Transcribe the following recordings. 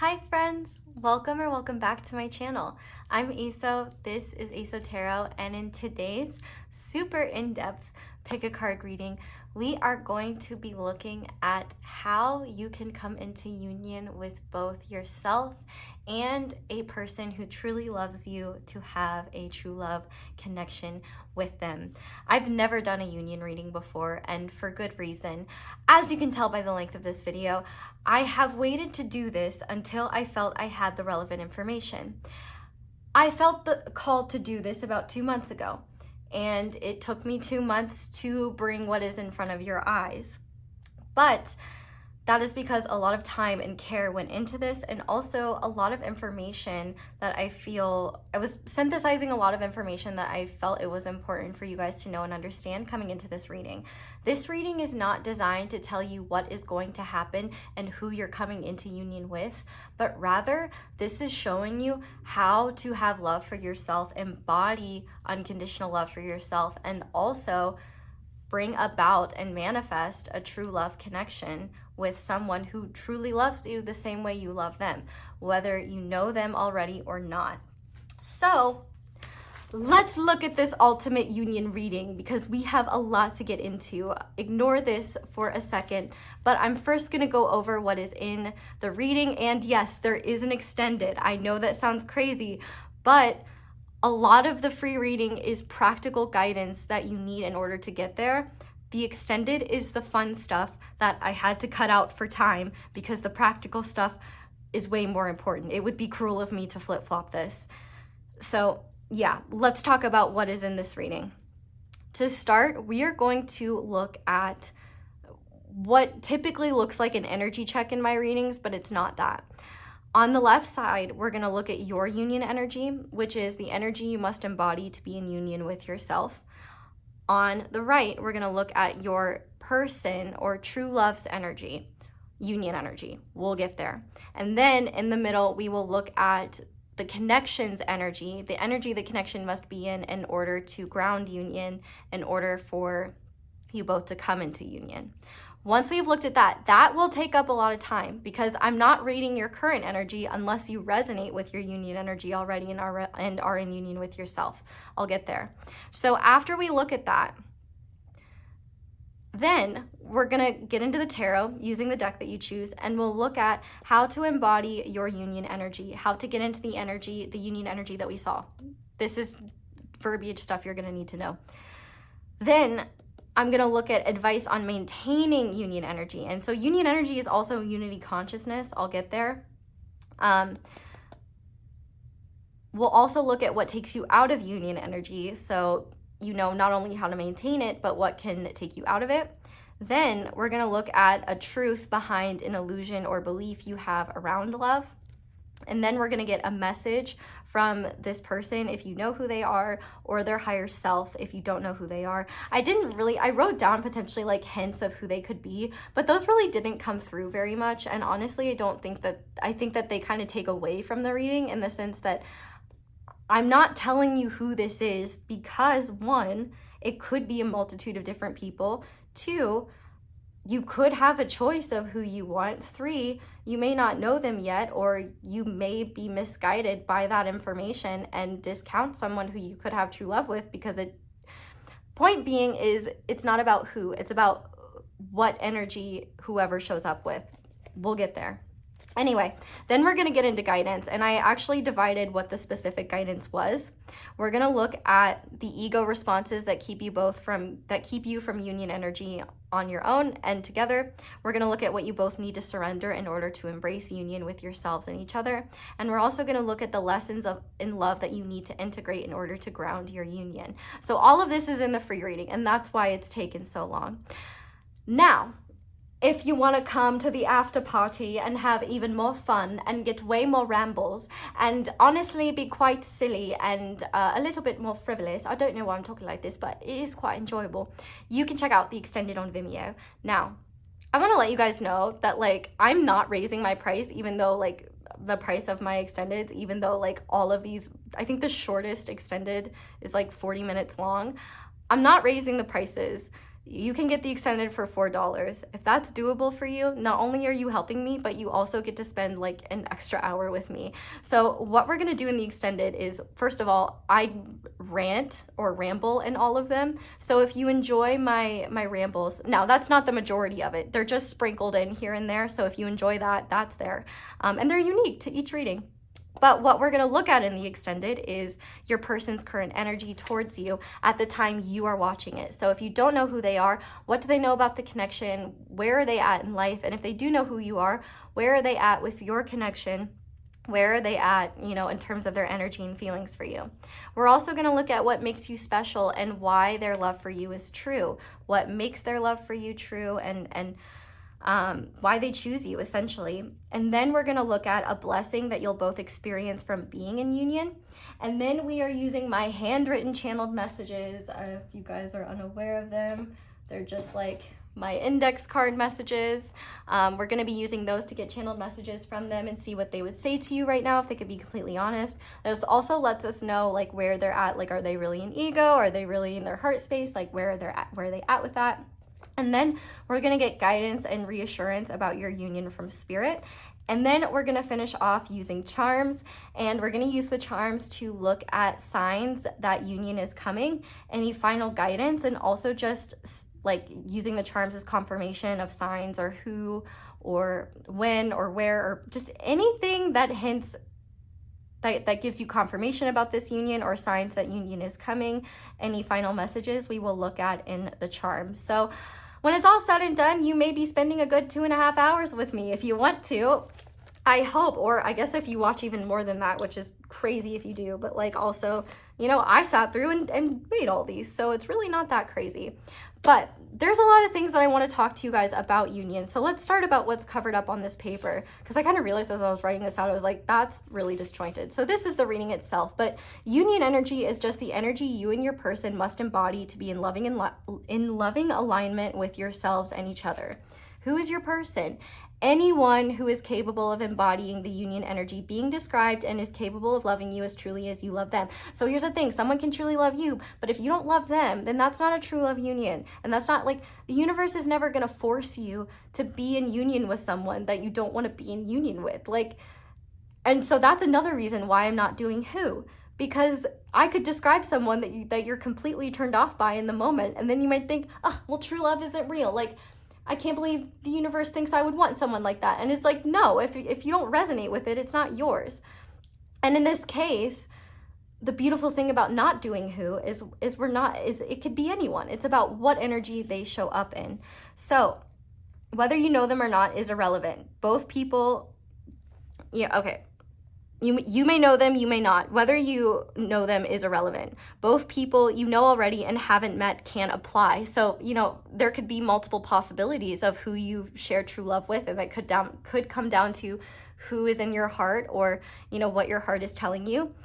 Hi friends, welcome back to my channel. I'm Aso, this is Aso Tarot, and in today's super in-depth pick a card reading, we are going to be looking at how you can come into union with both yourself and a person who truly loves you to have a true love connection with them. I've never done a union reading before, and for good reason. As you can tell by the length of this video, I have waited to do this until I felt I had the relevant information. I felt the call to do this about 2 months ago, and it took me 2 months to bring what is in front of your eyes. But that is because a lot of time and care went into this, and also a lot of information that I was synthesizing a lot of information that I felt it was important for you guys to know and understand coming into this reading. This reading is not designed to tell you what is going to happen and who you're coming into union with, but rather this is showing you how to have love for yourself, embody unconditional love for yourself, and also bring about and manifest a true love connection with someone who truly loves you the same way you love them, whether you know them already or not. So let's look at this ultimate union reading because we have a lot to get into. Ignore this for a second, but I'm first gonna go over what is in the reading. And yes, there is an extended. I know that sounds crazy, but a lot of the free reading is practical guidance that you need in order to get there. The extended is the fun stuff that I had to cut out for time because the practical stuff is way more important. It would be cruel of me to flip-flop this. So yeah, let's talk about what is in this reading. To start, we are going to look at what typically looks like an energy check in my readings, but it's not that. On the left side, we're gonna look at your union energy, which is the energy you must embody to be in union with yourself. On the right, we're gonna look at your person or true love's energy, union energy. We'll get there. And then in the middle, we will look at the connection's energy, the energy the connection must be in order to ground union, in order for you both to come into union. Once we've looked at that, that will take up a lot of time because I'm not reading your current energy unless you resonate with your union energy already and are in union with yourself. I'll get there. So after we look at that, then we're gonna get into the tarot using the deck that you choose, and we'll look at how to embody your union energy, how to get into the energy, the union energy that we saw. This is verbiage stuff you're gonna need to know. Then I'm gonna look at advice on maintaining union energy. And so union energy is also unity consciousness. I'll get there. We'll also look at what takes you out of union energy. So you know not only how to maintain it, but what can take you out of it. Then we're gonna look at a truth behind an illusion or belief you have around love. And then we're gonna get a message from this person if you know who they are, or their higher self if you don't know who they are. I wrote down potentially like hints of who they could be, but those really didn't come through very much. And honestly, I think that they kind of take away from the reading in the sense that I'm not telling you who this is because 1, it could be a multitude of different people. 2, you could have a choice of who you want. 3, you may not know them yet, or you may be misguided by that information and discount someone who you could have true love with because point being is it's not about who, it's about what energy whoever shows up with. We'll get there. Anyway, then we're gonna get into guidance, and I actually divided what the specific guidance was. We're gonna look at the ego responses that keep you from union energy on your own and together. We're gonna look at what you both need to surrender in order to embrace union with yourselves and each other. And we're also gonna look at the lessons in love that you need to integrate in order to ground your union. So all of this is in the free reading, and that's why it's taken so long. Now, if you want to come to the after party and have even more fun and get way more rambles and honestly be quite silly and a little bit more frivolous, I don't know why I'm talking like this, but it is quite enjoyable, you can check out the extended on Vimeo. Now, I want to let you guys know that like I'm not raising my price, even though like the price of my extendeds, even though like all of these, I think the shortest extended is like 40 minutes long. I'm not raising the prices you can get the extended for $4. If that's doable for you, not only are you helping me, but you also get to spend like an extra hour with me. So what we're gonna do in the extended is, first of all, I rant or ramble in all of them. So if you enjoy my rambles, now that's not the majority of it. They're just sprinkled in here and there. So if you enjoy that, that's there. And they're unique to each reading. But what we're going to look at in the extended is your person's current energy towards you at the time you are watching it. So if you don't know who they are, what do they know about the connection? Where are they at in life? And if they do know who you are, where are they at with your connection? Where are they at, you know, in terms of their energy and feelings for you? We're also going to look at what makes you special and why their love for you is true. What makes their love for you true, and why they choose you, essentially. And then we're going to look at a blessing that you'll both experience from being in union. And then we are using my handwritten channeled messages. If you guys are unaware of them, they're just like my index card messages. We're going to be using those to get channeled messages from them and see what they would say to you right now, if they could be completely honest. This also lets us know like where they're at. Like, are they really in ego? Are they really in their heart space? Like, where are they at with that? And then we're going to get guidance and reassurance about your union from spirit. And then we're going to finish off using charms, and we're going to use the charms to look at signs that union is coming, any final guidance, and also just like using the charms as confirmation of signs or who or when or where, or just anything that hints that gives you confirmation about this union or signs that union is coming. Any final messages we will look at in the charms. So when it's all said and done, you may be spending a good 2.5 hours with me if you want to. I hope, or I guess if you watch even more than that, which is crazy if you do, but like also, you know, I sat through and made all these, so it's really not that crazy. But there's a lot of things that I want to talk to you guys about union. So let's start about what's covered up on this paper, because I kind of realized as I was writing this out, I was like, that's really disjointed. So this is the reading itself, but union energy is just the energy you and your person must embody to be in loving alignment with yourselves and each other. Who is your person? Anyone who is capable of embodying the union energy being described and is capable of loving you as truly as you love them. So here's the thing, someone can truly love you, but if you don't love them, then that's not a true love union. And that's not like, the universe is never going to force you to be in union with someone that you don't want to be in union with. Like, and so that's another reason why I'm not doing who. Because I could describe someone that you're completely turned off by in the moment, and then you might think, oh, well, true love isn't real. Like, I can't believe the universe thinks I would want someone like that. And it's like, no, if you don't resonate with it, it's not yours. And in this case, the beautiful thing about not doing who is it could be anyone. It's about what energy they show up in. So whether you know them or not is irrelevant. Both people, yeah, okay. You may know them, you may not. Whether you know them is irrelevant. Both people you know already and haven't met can apply. So, you know, there could be multiple possibilities of who you share true love with, and that could come down to who is in your heart, or, you know, what your heart is telling you.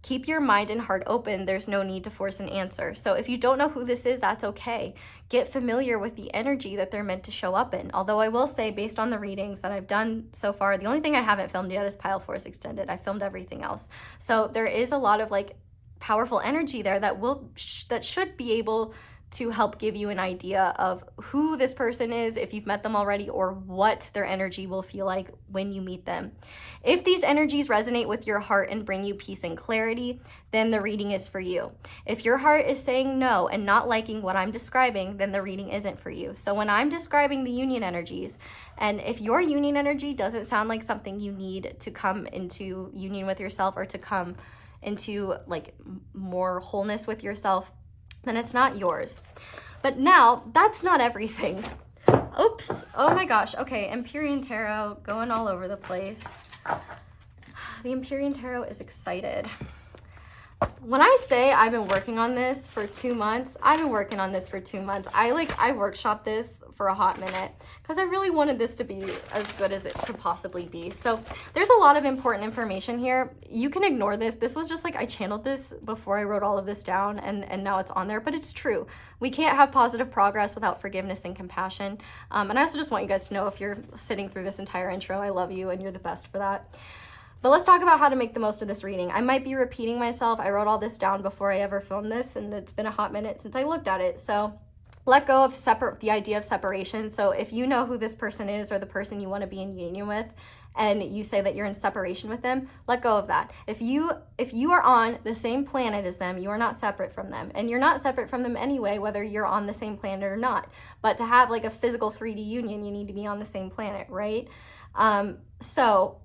Keep your mind and heart open. There's no need to force an answer. So if you don't know who this is, that's okay. Get familiar with the energy that they're meant to show up in. Although I will say, based on the readings that I've done so far, the only thing I haven't filmed yet is Pile Force Extended. I filmed everything else. So there is a lot of like powerful energy there that should be able to help give you an idea of who this person is if you've met them already, or what their energy will feel like when you meet them. If these energies resonate with your heart and bring you peace and clarity, then the reading is for you. If your heart is saying no and not liking what I'm describing, then the reading isn't for you. So when I'm describing the union energies, and if your union energy doesn't sound like something you need to come into union with yourself, or to come into like more wholeness with yourself, then it's not yours. But now, that's not everything. Oops. Oh my gosh. Okay, Empyrean Tarot going all over the place. The Empyrean Tarot is excited. When I say I've been working on this for 2 months, I've been working on this for 2 months. I workshopped this for a hot minute because I really wanted this to be as good as it could possibly be. So there's a lot of important information here. You can ignore this. This was just like, I channeled this before I wrote all of this down, and now it's on there, but it's true. We can't have positive progress without forgiveness and compassion. And I also just want you guys to know, if you're sitting through this entire intro, I love you and you're the best for that. But let's talk about how to make the most of this reading. I might be repeating myself. I wrote all this down before I ever filmed this, and it's been a hot minute since I looked at it. So let go of the idea of separation. So if you know who this person is or the person you want to be in union with, and you say that you're in separation with them, let go of that. If you are on the same planet as them, you are not separate from them. And you're not separate from them anyway, whether you're on the same planet or not. But to have like a physical 3D union, you need to be on the same planet, right? So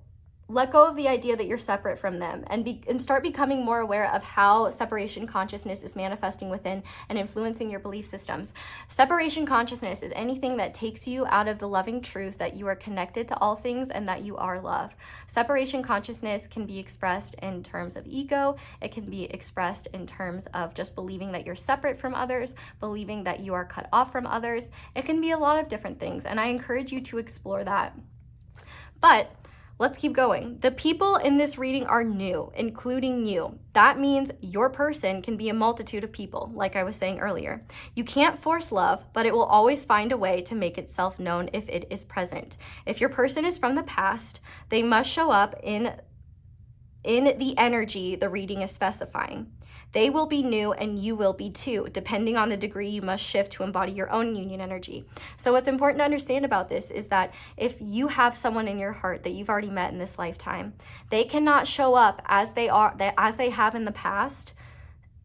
let go of the idea that you're separate from them, and start becoming more aware of how separation consciousness is manifesting within and influencing your belief systems. Separation consciousness is anything that takes you out of the loving truth that you are connected to all things and that you are love. Separation consciousness can be expressed in terms of ego. It can be expressed in terms of just believing that you're separate from others, believing that you are cut off from others. It can be a lot of different things, and I encourage you to explore that. But let's keep going. The people in this reading are new, including you. That means your person can be a multitude of people, like I was saying earlier. You can't force love, but it will always find a way to make itself known if it is present. If your person is from the past, they must show up in the energy the reading is specifying. They will be new and you will be too, depending on the degree you must shift to embody your own union energy. So what's important to understand about this is that if you have someone in your heart that you've already met in this lifetime, they cannot show up as they have in the past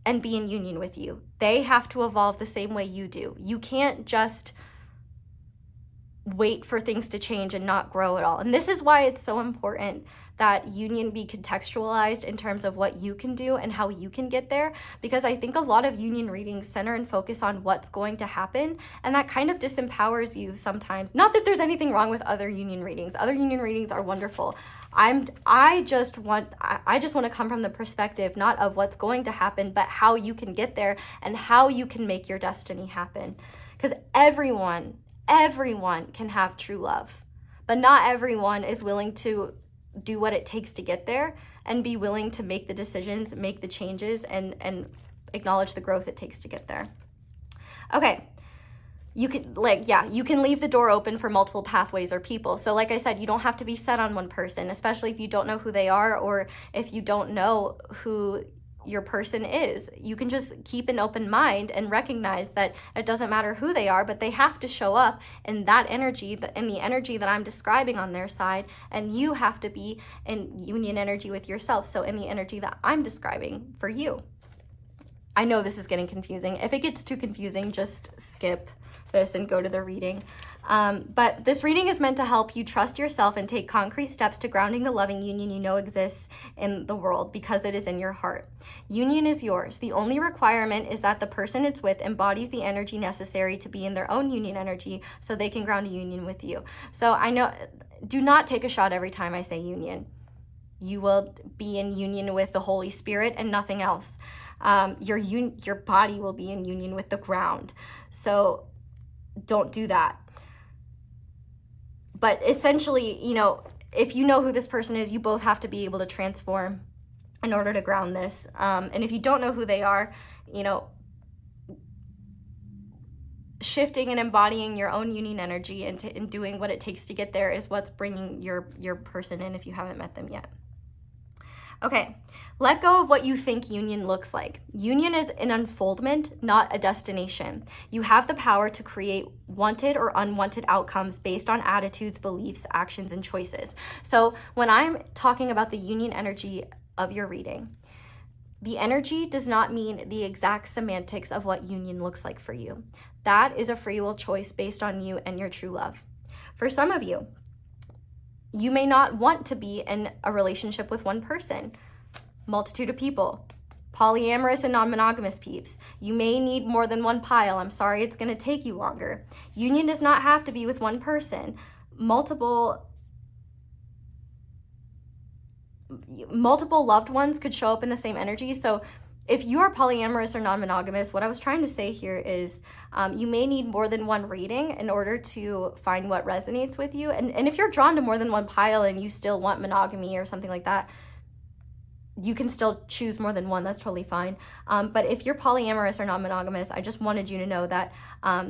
and be in union with you. They have to evolve the same way you do. You can't just wait for things to change and not grow at all. And this is why it's so important that union be contextualized in terms of what you can do and how you can get there, because I think a lot of union readings center and focus on what's going to happen, and that kind of disempowers you sometimes. Not that there's anything wrong with other union readings. Other union readings are wonderful. I just want to come from the perspective not of what's going to happen, but how you can get there and how you can make your destiny happen. Because everyone can have true love, but not everyone is willing to do what it takes to get there and be willing to make the decisions, make the changes, and acknowledge the growth it takes to get there. Okay. You can leave the door open for multiple pathways or people. So like I said, you don't have to be set on one person, especially if you don't know who they are or if you don't know who your person is. You can just keep an open mind and recognize that it doesn't matter who they are, but they have to show up in that energy, in the energy that I'm describing on their side, and you have to be in union energy with yourself, so in the energy that I'm describing for you. I know this is getting confusing. If it gets too confusing, just skip this and go to the reading. But this reading is meant to help you trust yourself and take concrete steps to grounding the loving union you know exists in the world because it is in your heart. Union is yours. The only requirement is that the person it's with embodies the energy necessary to be in their own union energy so they can ground a union with you. So I know, do not take a shot every time I say union. You will be in union with the Holy Spirit and nothing else. Your body will be in union with the ground. So don't do that. But essentially, if you know who this person is, you both have to be able to transform in order to ground this. And if you don't know who they are, shifting and embodying your own union energy and doing what it takes to get there is what's bringing your person in if you haven't met them yet. Okay, let go of what you think union looks like. Union is an unfoldment, not a destination. You have the power to create wanted or unwanted outcomes based on attitudes, beliefs, actions, and choices. So when I'm talking about the union energy of your reading, the energy does not mean the exact semantics of what union looks like for you. That is a free will choice based on you and your true love. For some of you, you may not want to be in a relationship with one person, multitude of people, polyamorous and non-monogamous peeps. You may need more than one pile. I'm sorry, it's going to take you longer. Union does not have to be with one person. Multiple loved ones could show up in the same energy. So if you are polyamorous or non-monogamous, what I was trying to say here is you may need more than one reading in order to find what resonates with you. And if you're drawn to more than one pile and you still want monogamy or something like that, you can still choose more than one. That's totally fine. But if you're polyamorous or non-monogamous, I just wanted you to know that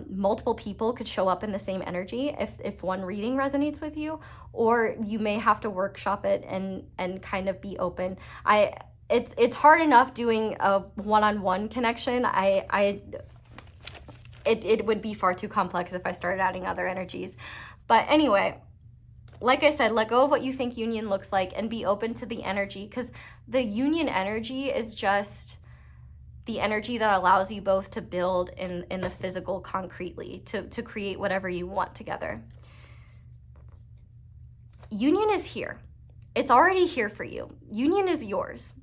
multiple people could show up in the same energy if one reading resonates with you, or you may have to workshop it and kind of be open. It's hard enough doing a one-on-one connection. it would be far too complex if I started adding other energies. But anyway, like I said, let go of what you think union looks like and be open to the energy, because the union energy is just the energy that allows you both to build in the physical concretely, to create whatever you want together. Union is here. It's already here for you. Union is yours.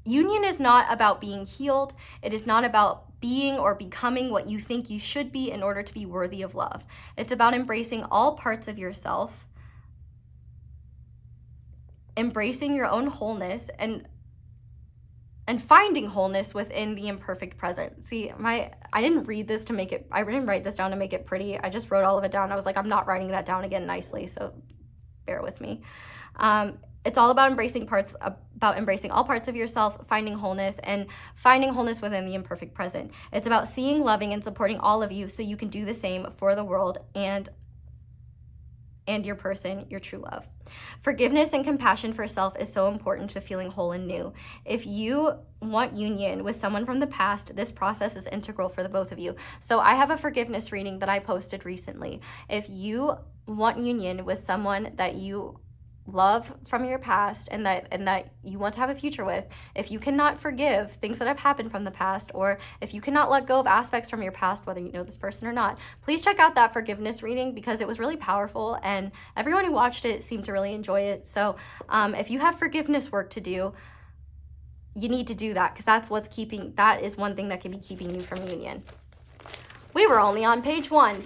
Union is not about being healed. It is not about being or becoming what you think you should be in order to be worthy of love. It's about embracing all parts of yourself, embracing your own wholeness, and finding wholeness within the imperfect present. See, I didn't read this to make it, I didn't write this down to make it pretty. I just wrote all of it down. I was like, I'm not writing that down again nicely, so bear with me. It's all about embracing all parts of yourself, finding wholeness, and finding wholeness within the imperfect present. It's about seeing, loving, and supporting all of you so you can do the same for the world and your person, your true love. Forgiveness and compassion for self is so important to feeling whole and new. If you want union with someone from the past, this process is integral for the both of you. So I have a forgiveness reading that I posted recently. If you want union with someone that you love from your past and that you want to have a future with, if you cannot forgive things that have happened from the past, or if you cannot let go of aspects from your past, whether you know this person or not, please check out that forgiveness reading, because it was really powerful and everyone who watched it seemed to really enjoy it. So if you have forgiveness work to do, you need to do that, because that is one thing that can be keeping you from union. We were only on page 1.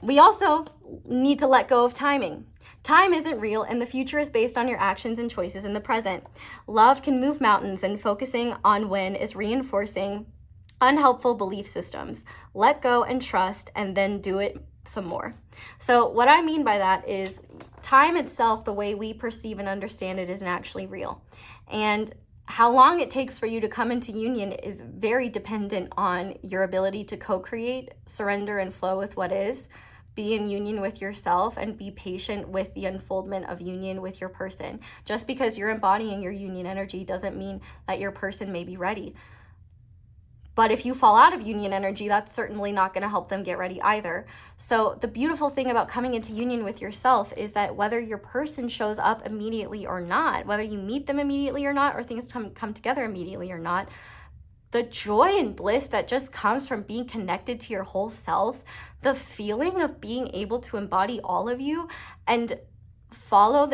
We also need to let go of timing. Time isn't real, and the future is based on your actions and choices in the present. Love can move mountains, and focusing on when is reinforcing unhelpful belief systems. Let go and trust, and then do it some more. So what I mean by that is time itself, the way we perceive and understand it, isn't actually real. And how long it takes for you to come into union is very dependent on your ability to co-create, surrender, and flow with what is. Be in union with yourself and be patient with the unfoldment of union with your person. Just because you're embodying your union energy doesn't mean that your person may be ready. But if you fall out of union energy, that's certainly not going to help them get ready either. So the beautiful thing about coming into union with yourself is that whether your person shows up immediately or not, whether you meet them immediately or not, or things come together immediately or not, the joy and bliss that just comes from being connected to your whole self, the feeling of being able to embody all of you and follow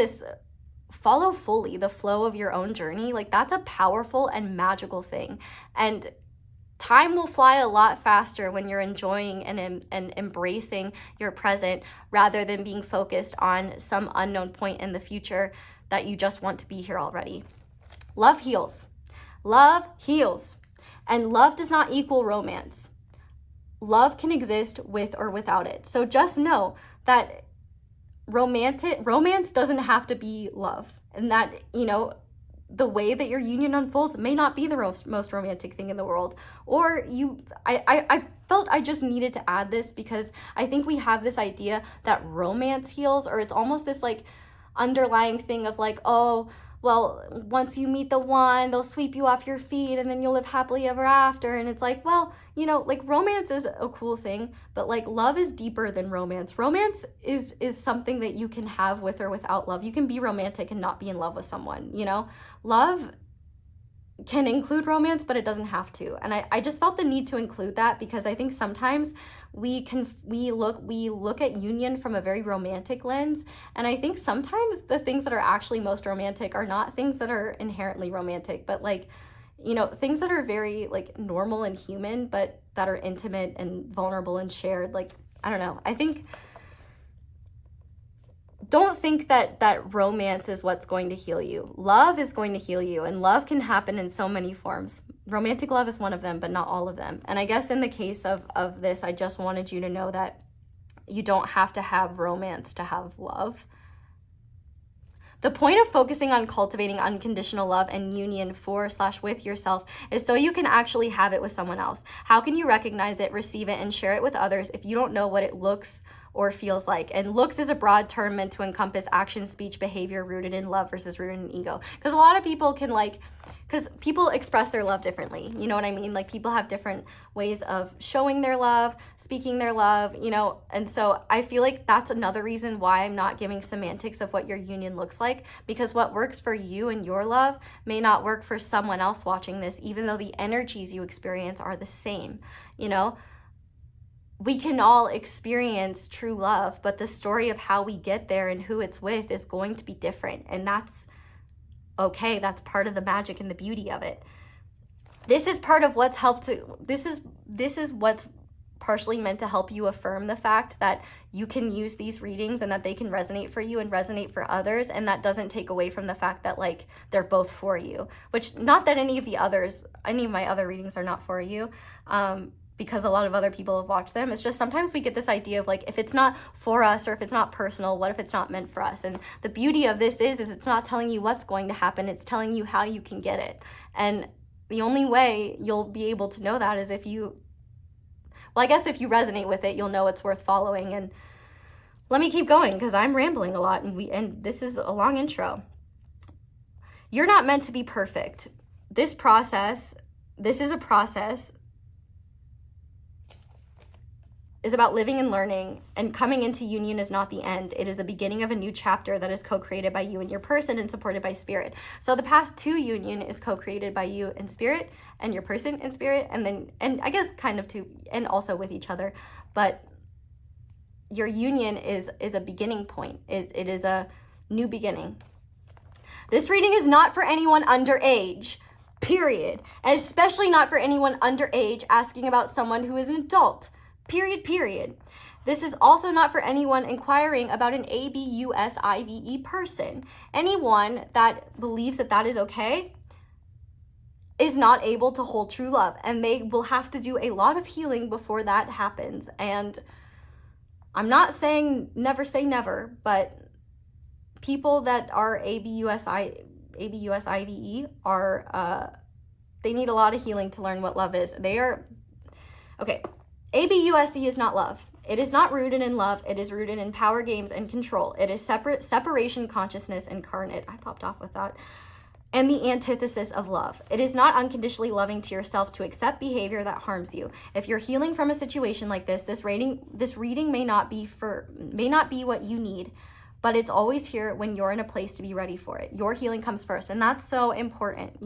fully the flow of your own journey, like that's a powerful and magical thing. And time will fly a lot faster when you're enjoying and embracing your present, rather than being focused on some unknown point in the future that you just want to be here already. Love heals. Love heals. And love does not equal romance. Love can exist with or without it. So just know that romance doesn't have to be love. And that, the way that your union unfolds may not be the most romantic thing in the world. Or I felt I just needed to add this, because I think we have this idea that romance heals, or it's almost this like underlying thing of like, oh, well, once you meet the one, they'll sweep you off your feet and then you'll live happily ever after. And it's like, well, like romance is a cool thing, but like love is deeper than romance. Romance is something that you can have with or without love. You can be romantic and not be in love with someone, Love can include romance, but it doesn't have to. And I just felt the need to include that, because I think sometimes we look at union from a very romantic lens, and I think sometimes the things that are actually most romantic are not things that are inherently romantic, but like things that are very like normal and human, but that are intimate and vulnerable and shared. Like, I don't know, I think don't think that romance is what's going to heal you. Love is going to heal you, and love can happen in so many forms. Romantic love is one of them, but not all of them. And I guess in the case of this, I just wanted you to know that you don't have to have romance to have love. The point of focusing on cultivating unconditional love and union for/with yourself is so you can actually have it with someone else. How can you recognize it, receive it, and share it with others if you don't know what it looks or feels like. And looks is a broad term meant to encompass action, speech, behavior rooted in love versus rooted in ego. Because a lot of people can because people express their love differently. You know what I mean? Like, people have different ways of showing their love, speaking their love, and so I feel like that's another reason why I'm not giving semantics of what your union looks like, because what works for you and your love may not work for someone else watching this, even though the energies you experience are the same. We can all experience true love, but the story of how we get there and who it's with is going to be different, and that's okay. That's part of the magic and the beauty of it. This is part of what's this is what's partially meant to help you affirm the fact that you can use these readings and that they can resonate for you and resonate for others, and that doesn't take away from the fact that they're both for you, which, not that any of my other readings are not for you, because a lot of other people have watched them. It's just sometimes we get this idea of if it's not for us, or if it's not personal, what if it's not meant for us? And the beauty of this is it's not telling you what's going to happen, it's telling you how you can get it. And the only way you'll be able to know that is if you resonate with it, you'll know it's worth following. And let me keep going, because I'm rambling a lot, and this is a long intro. You're not meant to be perfect. This is a process, is about living and learning, and coming into union is not the end. It is a beginning of a new chapter that is co-created by you and your person and supported by spirit. So the path to union is co-created by you and spirit, and your person and spirit, and I guess kind of and also with each other. But your union is a beginning point. It is a new beginning. This reading is not for anyone underage, period. And especially not for anyone underage asking about someone who is an adult. Period. This is also not for anyone inquiring about an ABUSIVE person. Anyone that believes that is okay is not able to hold true love, and they will have to do a lot of healing before that happens. And I'm not saying never say never, but people that are ABUSIVE are, they need a lot of healing to learn what love is. Okay. ABUSC is not love. It is not rooted in love. It is rooted in power games and control. It is separation consciousness incarnate. I popped off with that. And the antithesis of love. It is not unconditionally loving to yourself to accept behavior that harms you. If you're healing from a situation like this reading may not be what you need, but it's always here when you're in a place to be ready for it. Your healing comes first, and that's so important.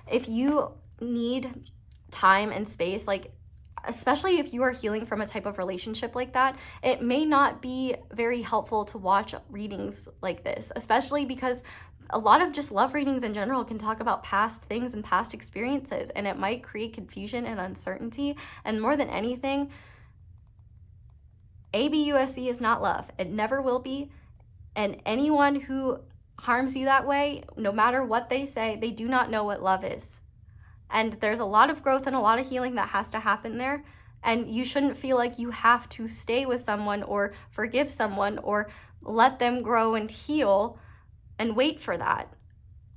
If you need time and space, especially if you are healing from a type of relationship like that, it may not be very helpful to watch readings like this, especially because a lot of just love readings in general can talk about past things and past experiences, and it might create confusion and uncertainty. And more than anything, ABUSC is not love. It never will be. And anyone who harms you that way, no matter what they say, they do not know what love is. And there's a lot of growth and a lot of healing that has to happen there. And you shouldn't feel like you have to stay with someone or forgive someone or let them grow and heal and wait for that.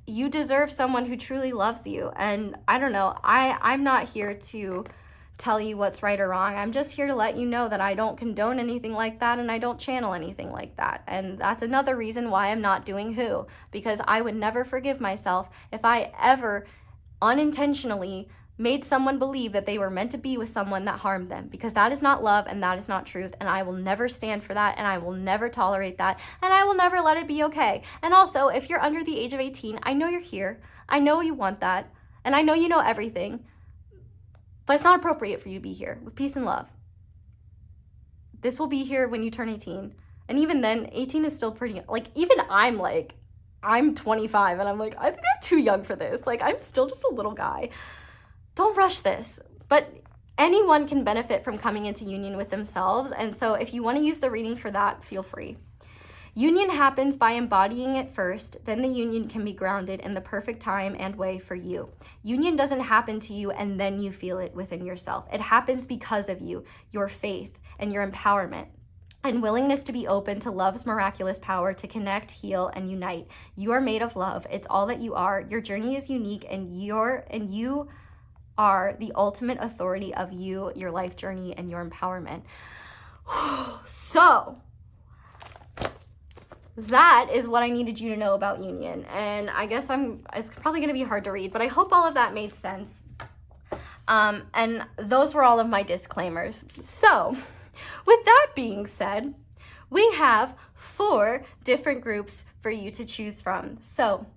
You deserve someone who truly loves you. And I don't know, I'm not here to tell you what's right or wrong. I'm just here to let you know that I don't condone anything like that, and I don't channel anything like that. And that's another reason why I'm not doing who, because I would never forgive myself if I ever unintentionally made someone believe that they were meant to be with someone that harmed them, because that is not love and that is not truth, and I will never stand for that, and I will never tolerate that, and I will never let it be okay. And also, if you're under the age of 18, I know you're here, I know you want that, and I know you know everything, but it's not appropriate for you to be here with peace and love. This will be here when you turn 18, and even then, 18 is still pretty, even I'm 25 and I'm I think I'm too young for this. I'm still just a little guy. Don't rush this. But anyone can benefit from coming into union with themselves. And so if you want to use the reading for that, feel free. Union happens by embodying it first, then the union can be grounded in the perfect time and way for you. Union doesn't happen to you and then you feel it within yourself. It happens because of you, your faith, and your empowerment, and willingness to be open to love's miraculous power to connect, heal, and unite. You are made of love. It's all that you are. Your journey is unique, and you are the ultimate authority of you, your life journey, and your empowerment. So that is what I needed you to know about union. And I guess it's probably going to be hard to read, but I hope all of that made sense. And those were all of my disclaimers. So with that being said, we have 4 different groups for you to choose from. So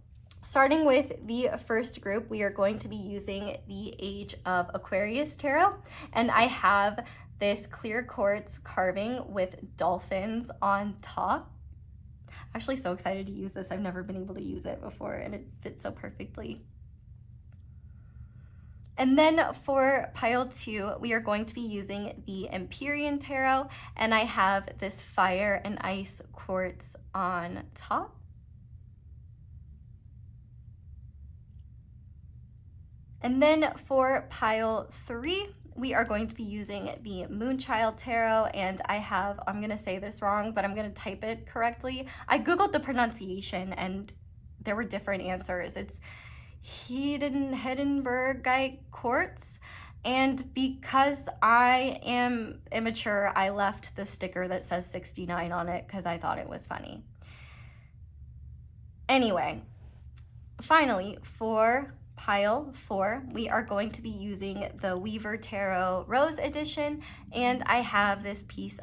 starting with the first group, we are going to be using the Age of Aquarius tarot. And I have this clear quartz carving with dolphins on top. I'm actually so excited to use this. I've never been able to use it before, and it fits so perfectly. And then for pile 2, we are going to be using the Empyrean tarot, and I have this fire and ice quartz on top. And then for pile 3, we are going to be using the Moonchild Tarot, and I'm gonna say this wrong, but I'm gonna type it correctly. I Googled the pronunciation and there were different answers. It's Hedenburgite Quartz, and because I am immature, I left the sticker that says 69 on it because I thought it was funny. Anyway, finally, for pile 4, we are going to be using the Weaver Tarot Rose Edition, and I have this piece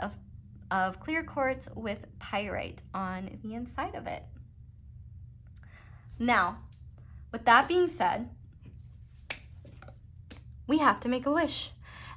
of clear quartz with pyrite on the inside of it. Now, with that being said, we have to make a wish.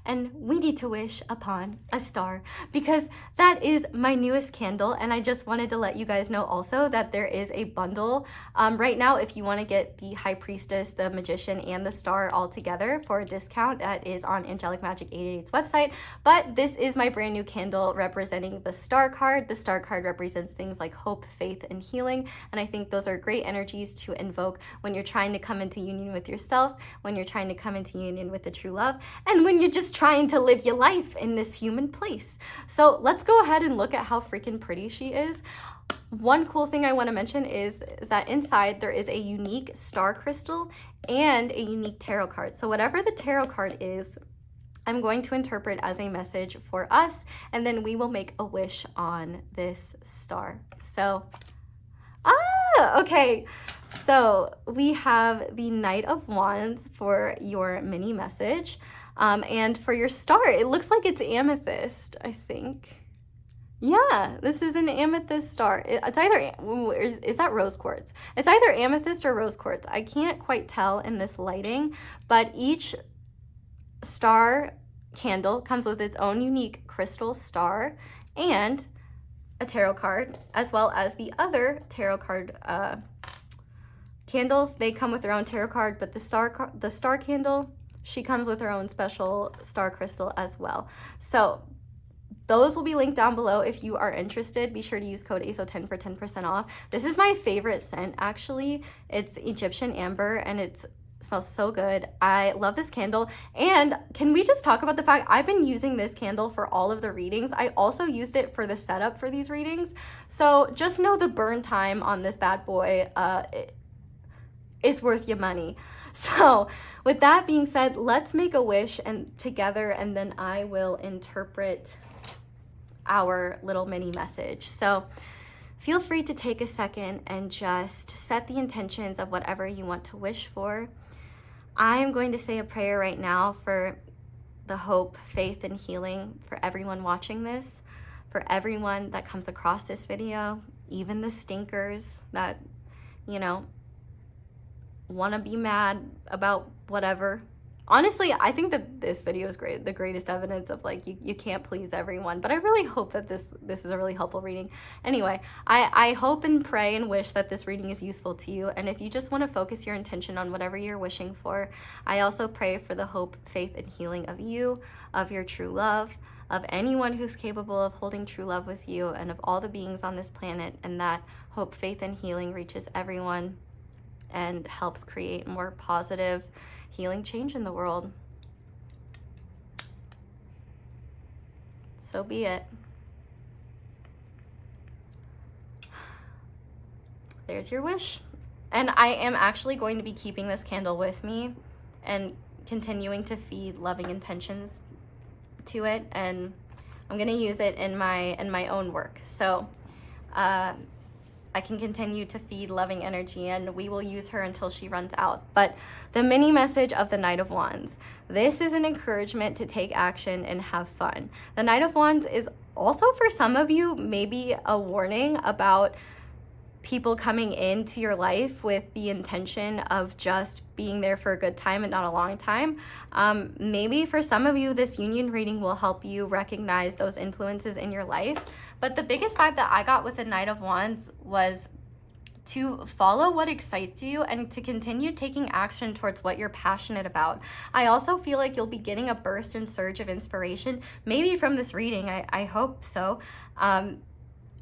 And we need to wish upon a star, because that is my newest candle. And I just wanted to let you guys know also that there is a bundle right now if you want to get the High Priestess, the Magician, and the Star all together for a discount. That is on Angelic Magic 888's website. But this is my brand new candle representing the Star card. The Star card represents things like hope, faith, and healing. And I think those are great energies to invoke when you're trying to come into union with yourself, when you're trying to come into union with the true love, and when you're just trying to live your life in this human place. So let's go ahead and look at how freaking pretty she is. One cool thing I want to mention is that inside there is a unique star crystal and a unique tarot card. So whatever the tarot card is, I'm going to interpret as a message for us, and then we will make a wish on this star. So, okay. So we have the Knight of Wands for your mini message. And for your star, it looks like it's amethyst, I think. Yeah, this is an amethyst star. It's either, is that rose quartz? It's either amethyst or rose quartz. I can't quite tell in this lighting, but each star candle comes with its own unique crystal star and a tarot card, as well as the other tarot card candles. They come with their own tarot card, but the star candle, she comes with her own special star crystal as well. So those will be linked down below if you are interested. Be sure to use code ASO10 for 10% off. This is my favorite scent, actually. It's Egyptian amber, and it smells so good. I love this candle. And can we just talk about the fact I've been using this candle for all of the readings. I also used it for the setup for these readings. So just know the burn time on this bad boy is worth your money. So with that being said, let's make a wish together, and then I will interpret our little mini message. So feel free to take a second and just set the intentions of whatever you want to wish for. I am going to say a prayer right now for the hope, faith, and healing for everyone watching this, for everyone that comes across this video, even the stinkers that, want to be mad about whatever. Honestly, I think that this video is great, the greatest evidence of you can't please everyone, but I really hope that this is a really helpful reading. Anyway, I hope and pray and wish that this reading is useful to you, and if you just want to focus your intention on whatever you're wishing for, I also pray for the hope, faith, and healing of you, of your true love, of anyone who's capable of holding true love with you, and of all the beings on this planet, and that hope, faith, and healing reaches everyone and helps create more positive healing change in the world. So be it. There's your wish. And I am actually going to be keeping this candle with me and continuing to feed loving intentions to it. And I'm going to use it in my own work. So I can continue to feed loving energy, and we will use her until she runs out. But the mini message of the Knight of Wands, this is an encouragement to take action and have fun. The Knight of Wands is also, for some of you, maybe a warning about people coming into your life with the intention of just being there for a good time and not a long time. Maybe for some of you, this union reading will help you recognize those influences in your life. But the biggest vibe that I got with the Knight of Wands was to follow what excites you and to continue taking action towards what you're passionate about. I also feel like you'll be getting a burst and surge of inspiration, maybe from this reading. I hope so.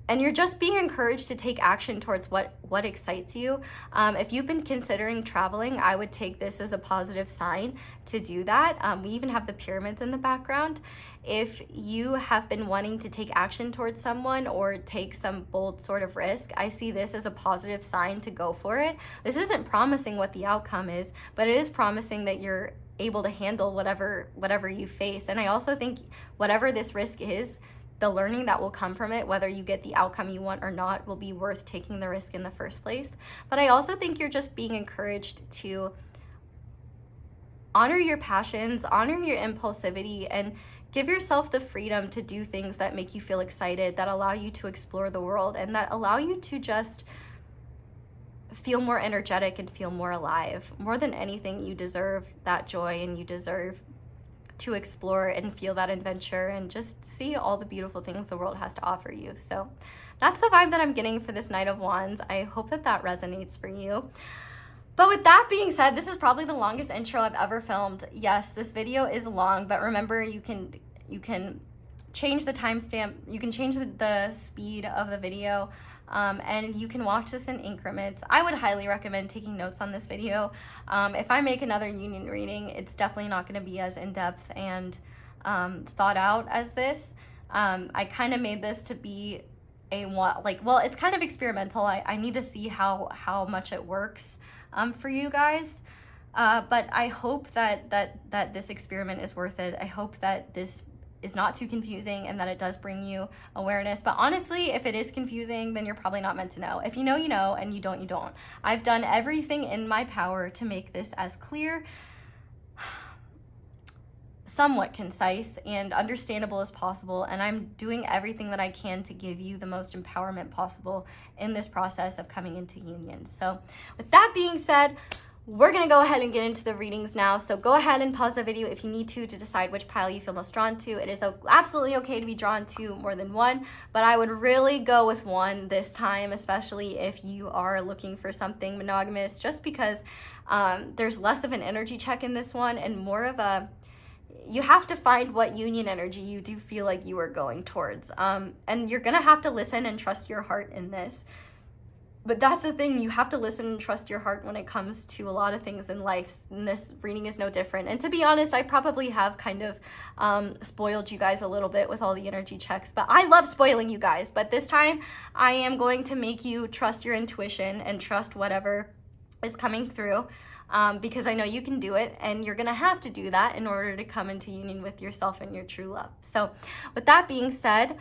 And you're just being encouraged to take action towards what excites you. If you've been considering traveling, I would take this as a positive sign to do that. We even have the pyramids in the background. If you have been wanting to take action towards someone or take some bold sort of risk, I see this as a positive sign to go for it. This isn't promising what the outcome is, but it is promising that you're able to handle whatever you face. And I also think whatever this risk is, the learning that will come from it, whether you get the outcome you want or not, will be worth taking the risk in the first place. But I also think you're just being encouraged to honor your passions, honor your impulsivity, and give yourself the freedom to do things that make you feel excited, that allow you to explore the world, and that allow you to just feel more energetic and feel more alive. More than anything, you deserve that joy, and you deserve to explore and feel that adventure and just see all the beautiful things the world has to offer you. So that's the vibe that I'm getting for this Knight of Wands. I hope that that resonates for you. But with that being said, this is probably the longest intro I've ever filmed. Yes, this video is long, but remember, you can change the timestamp, you can change the speed of the video, and you can watch this in increments. I would highly recommend taking notes on this video. If I make another union reading, it's definitely not going to be as in-depth and thought out as this. I kind of made this to be it's kind of experimental. I need to see how much it works for you guys. But I hope that this experiment is worth it. I hope that this is not too confusing and that it does bring you awareness. But honestly, if it is confusing, then you're probably not meant to know. If you know, you know, and you don't, you don't. I've done everything in my power to make this as clear, somewhat concise, and understandable as possible, and I'm doing everything that I can to give you the most empowerment possible in this process of coming into union. So with that being said, we're gonna go ahead and get into the readings now. So go ahead and pause the video if you need to decide which pile you feel most drawn to. It is absolutely okay to be drawn to more than one, but I would really go with one this time, especially if you are looking for something monogamous, just because there's less of an energy check in this one and more of a, you have to find what union energy you do feel like you are going towards. And you're gonna have to listen and trust your heart in this. But that's the thing, you have to listen and trust your heart when it comes to a lot of things in life, and this reading is no different. And to be honest, I probably have kind of spoiled you guys a little bit with all the energy checks, but I love spoiling you guys. But this time, I am going to make you trust your intuition and trust whatever is coming through, because I know you can do it, and you're gonna have to do that in order to come into union with yourself and your true love. So with that being said,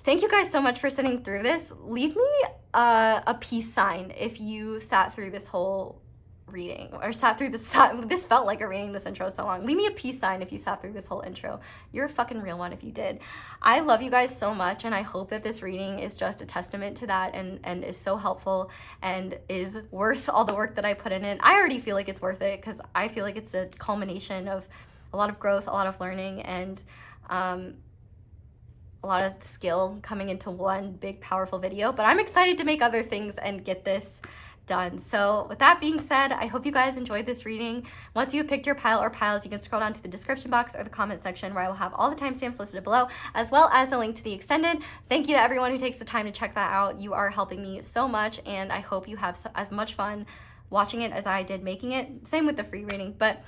thank you guys so much for sitting through this. Leave me a peace sign if you sat through this whole reading, or this felt like a reading, this intro so long. Leave me a peace sign if you sat through this whole intro. You're a fucking real one if you did. I love you guys so much, and I hope that this reading is just a testament to that and is so helpful and is worth all the work that I put in it. I already feel like it's worth it because I feel like it's a culmination of a lot of growth, a lot of learning, and a lot of skill coming into one big powerful video. But I'm excited to make other things and get this done. So with that being said, I hope you guys enjoyed this reading. Once you've picked your pile or piles, you can scroll down to the description box or the comment section where I will have all the timestamps listed below, as well as the link to the extended. Thank you to everyone who takes the time to check that out. You are helping me so much, and I hope you have as much fun watching it as I did making it. Same with the free reading. But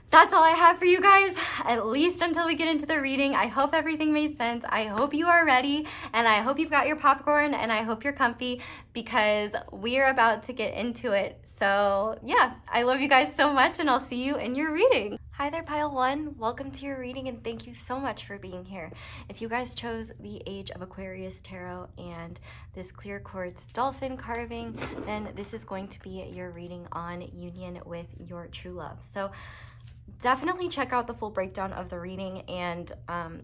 that's all I have for you guys, at least until we get into the reading. I hope everything made sense. I hope you are ready, and I hope you've got your popcorn, and I hope you're comfy, because we are about to get into it. So yeah, I love you guys so much, and I'll see you in your reading. Hi there, Pile 1. Welcome to your reading, and thank you so much for being here. If you guys chose the Age of Aquarius Tarot and this clear quartz dolphin carving, then this is going to be your reading on union with your true love. So definitely check out the full breakdown of the reading, and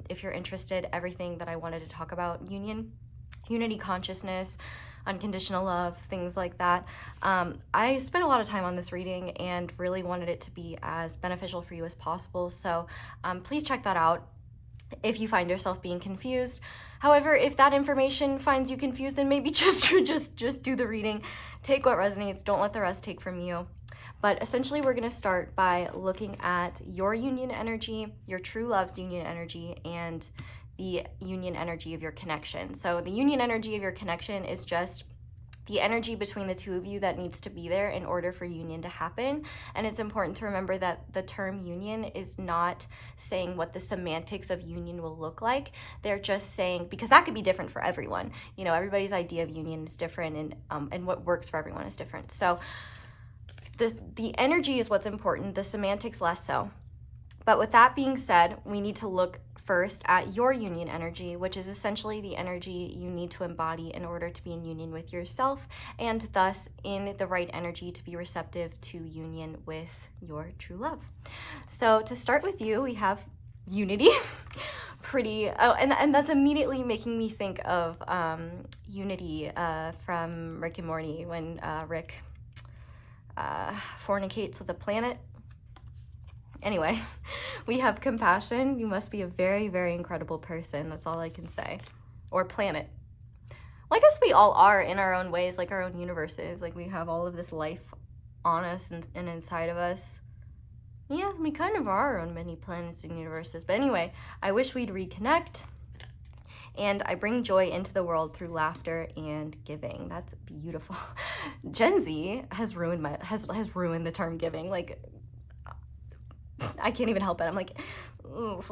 if you're interested, everything that I wanted to talk about, unity consciousness, unconditional love, things like that. I spent a lot of time on this reading and really wanted it to be as beneficial for you as possible, so please check that out if you find yourself being confused. However, if that information finds you confused, then maybe just do the reading. Take what resonates, don't let the rest take from you. But essentially, we're going to start by looking at your union energy, your true love's union energy, and the union energy of your connection. So the union energy of your connection is just the energy between the two of you that needs to be there in order for union to happen. And it's important to remember that the term union is not saying what the semantics of union will look like. They're just saying, because that could be different for everyone. You know, everybody's idea of union is different, and what works for everyone is different. So the energy is what's important, the semantics less so. But with that being said, we need to look first at your union energy, which is essentially the energy you need to embody in order to be in union with yourself, and thus in the right energy to be receptive to union with your true love. So to start with you, we have unity. And that's immediately making me think of Unity from Rick and Morty, when Rick fornicates with a planet. Anyway, we have compassion. You must be a very, very incredible person. That's all I can say. Or planet. Well, I guess we all are in our own ways, like our own universes. Like, we have all of this life on us and inside of us. Yeah, we kind of are our own many planets and universes. But anyway, I wish we'd reconnect. And I bring joy into the world through laughter and giving. That's beautiful. Gen Z has ruined has ruined the term giving. Like, I can't even help it. I'm like, oof.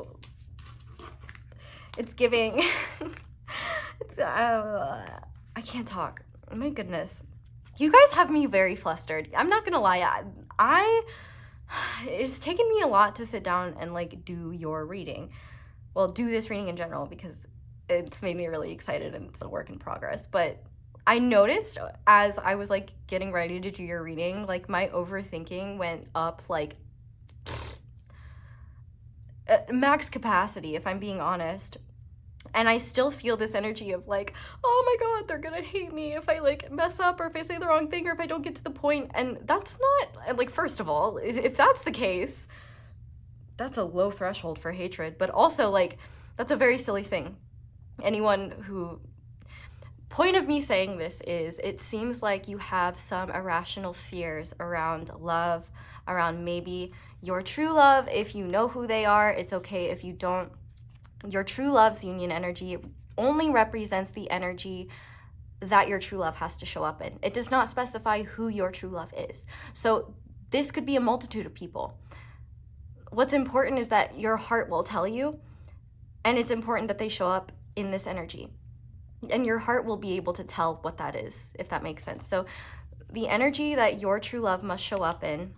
It's giving. I can't talk. My goodness. You guys have me very flustered. I'm not gonna lie. It's taken me a lot to sit down and like do your reading. Well, do this reading in general, because it's made me really excited and it's a work in progress. But I noticed as I was like getting ready to do your reading, like my overthinking went up like max capacity, if I'm being honest. And I still feel this energy of like, oh my God, they're gonna hate me if I like mess up, or if I say the wrong thing, or if I don't get to the point. And that's not, like, first of all, if that's the case, that's a low threshold for hatred. But also, like, that's a very silly thing. Anyone who, point of me saying this is, it seems like you have some irrational fears around love, around maybe your true love. If you know who they are, it's okay if you don't. Your true love's union energy only represents the energy that your true love has to show up in. It does not specify who your true love is. So this could be a multitude of people. What's important is that your heart will tell you, and it's important that they show up in this energy. And your heart will be able to tell what that is, if that makes sense. So the energy that your true love must show up in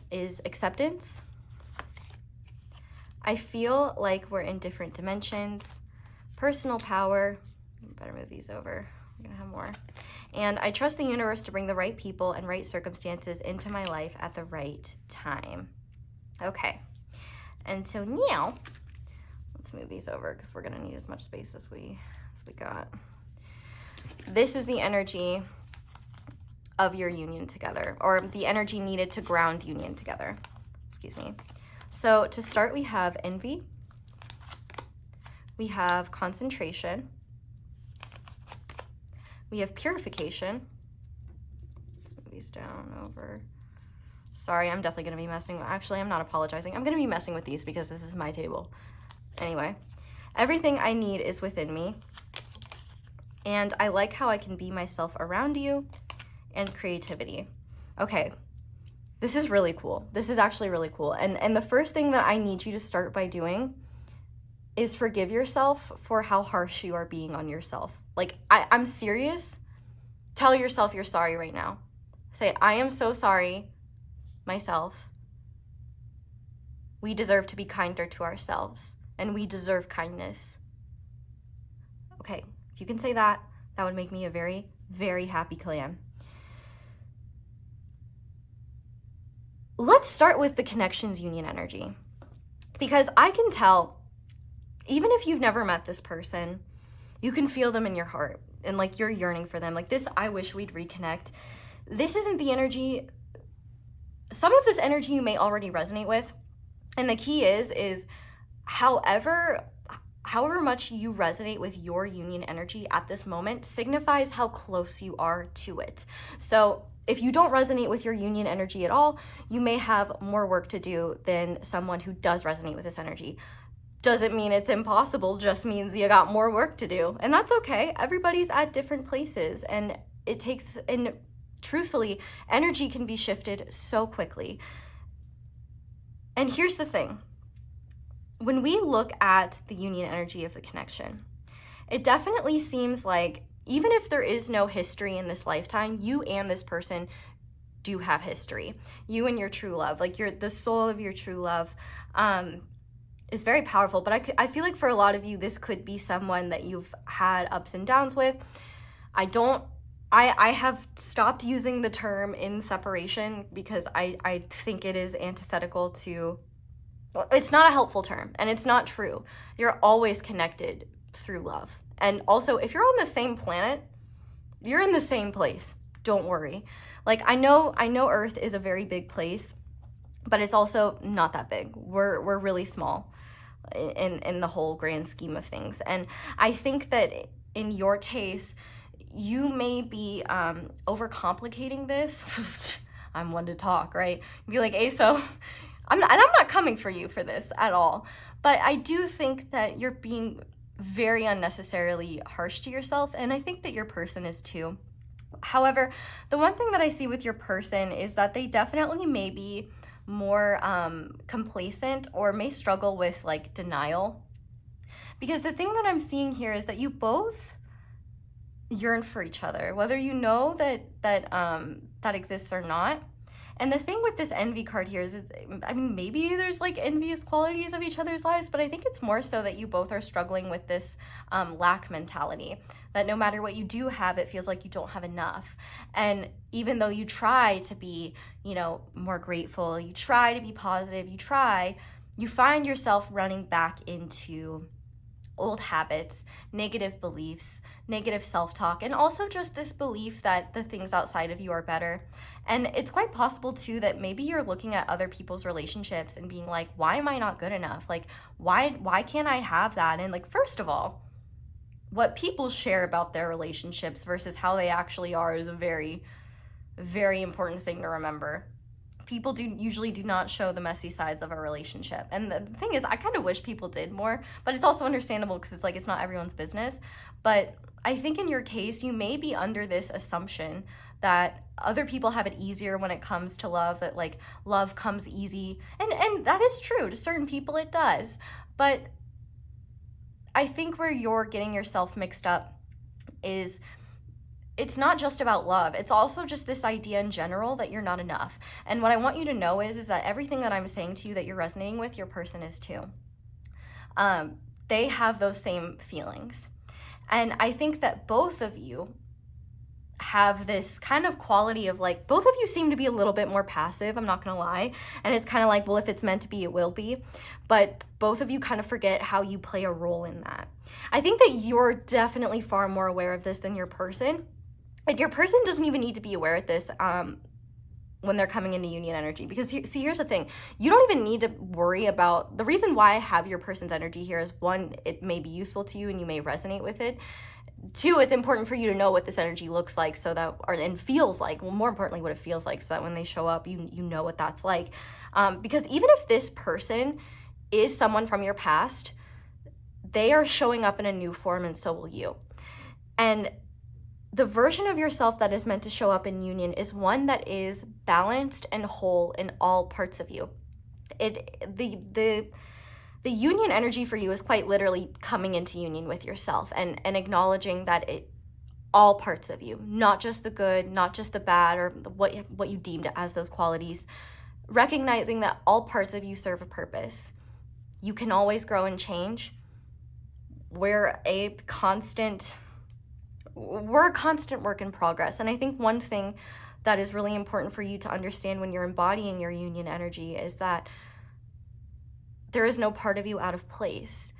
is acceptance. I feel like we're in different dimensions. Personal power. Better move these over. We're gonna have more. And I trust the universe to bring the right people and right circumstances into my life at the right time. Okay. And so now, let's move these over because we're gonna need as much space as we got. This is the energy of your union together, or the energy needed to ground union together. Excuse me. So to start, we have envy, we have concentration, we have purification. Let's move these down over. Sorry, I'm definitely going to be messing with, actually, I'm not apologizing. I'm going to be messing with these because this is my table. Anyway, everything I need is within me, and I like how I can be myself around you, and creativity. Okay. This is really cool. This is actually really cool. And the first thing that I need you to start by doing is forgive yourself for how harsh you are being on yourself. Like, I'm serious. Tell yourself you're sorry right now. Say, I am so sorry, myself. We deserve to be kinder to ourselves, and we deserve kindness. Okay, if you can say that, that would make me a very, very happy clam. Let's start with the connections union energy, because I can tell, even if you've never met this person, you can feel them in your heart and like you're yearning for them. Like this, I wish we'd reconnect. This isn't the energy. Some of this energy you may already resonate with. And the key is however much you resonate with your union energy at this moment signifies how close you are to it. So if you don't resonate with your union energy at all, you may have more work to do than someone who does resonate with this energy. Doesn't mean it's impossible, just means you got more work to do. And that's okay. Everybody's at different places, and truthfully, energy can be shifted so quickly. And here's the thing. When we look at the union energy of the connection, it definitely seems like even if there is no history in this lifetime, you and this person do have history. You and your true love, like the soul of your true love, is very powerful. But I feel like for a lot of you, this could be someone that you've had ups and downs with. I have stopped using the term in separation because I think it is antithetical to, well, it's not a helpful term and it's not true. You're always connected through love. And also, if you're on the same planet, you're in the same place. Don't worry. Like, I know Earth is a very big place, but it's also not that big. We're really small in the whole grand scheme of things. And I think that in your case, you may be overcomplicating this. I'm one to talk, right? Be like, hey, so I'm not coming for you for this at all. But I do think that you're being very unnecessarily harsh to yourself, and I think that your person is too. However, the one thing that I see with your person is that they definitely may be more complacent or may struggle with like denial. Because the thing that I'm seeing here is that you both yearn for each other, whether you know that exists or not. And the thing with this envy card here is, maybe there's like envious qualities of each other's lives, but I think it's more so that you both are struggling with this lack mentality, that no matter what you do have, it feels like you don't have enough. And even though you try to be, more grateful, you try to be positive, you find yourself running back into old habits, negative beliefs, negative self-talk, and also just this belief that the things outside of you are better. And it's quite possible too that maybe you're looking at other people's relationships and being like, why am I not good enough? Like, why can't I have that? And like, first of all, what people share about their relationships versus how they actually are is a very, very important thing to remember. People usually do not show the messy sides of a relationship. And the thing is, I kind of wish people did more, but it's also understandable because it's like, it's not everyone's business. But I think in your case, you may be under this assumption that other people have it easier when it comes to love, that like love comes easy. And that is true. To certain people, it does. But I think where you're getting yourself mixed up is it's not just about love. It's also just this idea in general that you're not enough. And what I want you to know is that everything that I'm saying to you that you're resonating with, your person is too. They have those same feelings. And I think that both of you have this kind of quality of like, both of you seem to be a little bit more passive, I'm not gonna lie. And it's kind of like, well, if it's meant to be, it will be. But both of you kind of forget how you play a role in that. I think that you're definitely far more aware of this than your person. And your person doesn't even need to be aware of this when they're coming into union energy. Because here's the thing. You don't even need to worry about, the reason why I have your person's energy here is, one, it may be useful to you and you may resonate with it. Two, it's important for you to know what this energy looks like and feels like. Well, more importantly, what it feels like, so that when they show up, you know what that's like. Because even if this person is someone from your past, they are showing up in a new form, and so will you. And the version of yourself that is meant to show up in union is one that is balanced and whole in all parts of you. The union energy for you is quite literally coming into union with yourself and acknowledging that all parts of you, not just the good, not just the bad, or what you deemed as those qualities, recognizing that all parts of you serve a purpose. You can always grow and change. We're a constant work in progress. And I think one thing that is really important for you to understand when you're embodying your union energy is that there is no part of you out of place.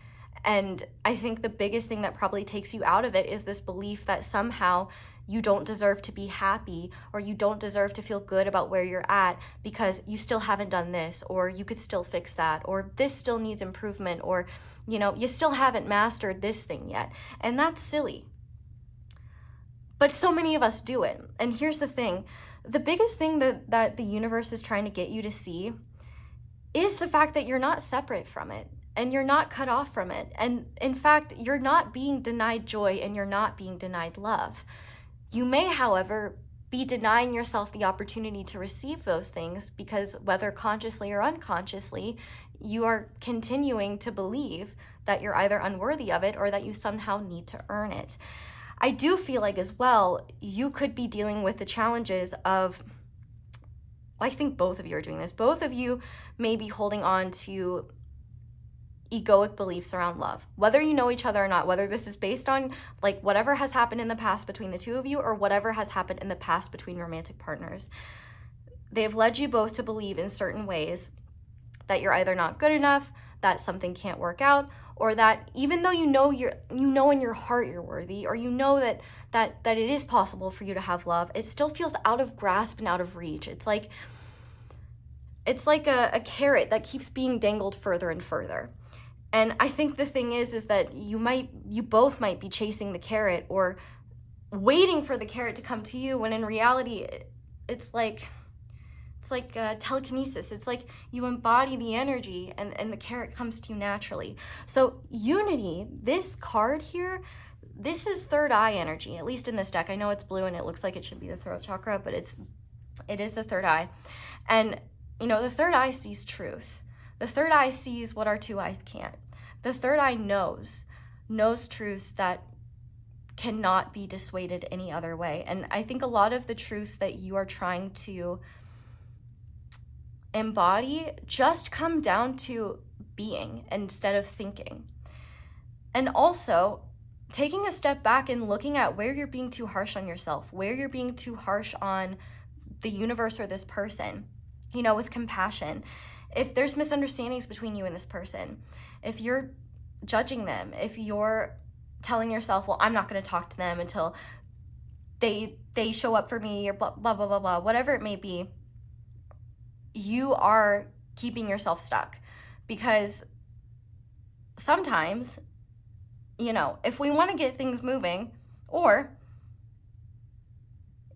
And I think the biggest thing that probably takes you out of it is this belief that somehow you don't deserve to be happy, or you don't deserve to feel good about where you're at because you still haven't done this, or you could still fix that, or this still needs improvement, or, you still haven't mastered this thing yet. And that's silly. But so many of us do it. And here's the thing. The biggest thing that the universe is trying to get you to see is the fact that you're not separate from it, and you're not cut off from it. And in fact, you're not being denied joy, and you're not being denied love. You may, however, be denying yourself the opportunity to receive those things because, whether consciously or unconsciously, you are continuing to believe that you're either unworthy of it or that you somehow need to earn it. I do feel like as well, you could be dealing with the challenges of, I think both of you are doing this. Both of you may be holding on to egoic beliefs around love, whether you know each other or not, whether this is based on like whatever has happened in the past between the two of you or whatever has happened in the past between romantic partners. They have led you both to believe in certain ways that you're either not good enough, that something can't work out, or that even though you know in your heart you're worthy, or you know that it is possible for you to have love, it still feels out of grasp and out of reach. It's like a carrot that keeps being dangled further and further. And I think the thing is that you both might be chasing the carrot or waiting for the carrot to come to you, when in reality, it's like telekinesis. It's like you embody the energy and the carrot comes to you naturally. So unity, this card here, this is third eye energy, at least in this deck. I know it's blue and it looks like it should be the throat chakra, but it is the third eye. And the third eye sees truth. The third eye sees what our two eyes can't. The third eye knows truths that cannot be dissuaded any other way. And I think a lot of the truths that you are trying to embody just come down to being instead of thinking. And also taking a step back and looking at where you're being too harsh on yourself, where you're being too harsh on the universe or this person, with compassion. If there's misunderstandings between you and this person, if you're judging them, if you're telling yourself, well, I'm not going to talk to them until they show up for me, or blah, blah, blah, blah, blah, whatever it may be, you are keeping yourself stuck. Because sometimes, if we want to get things moving, or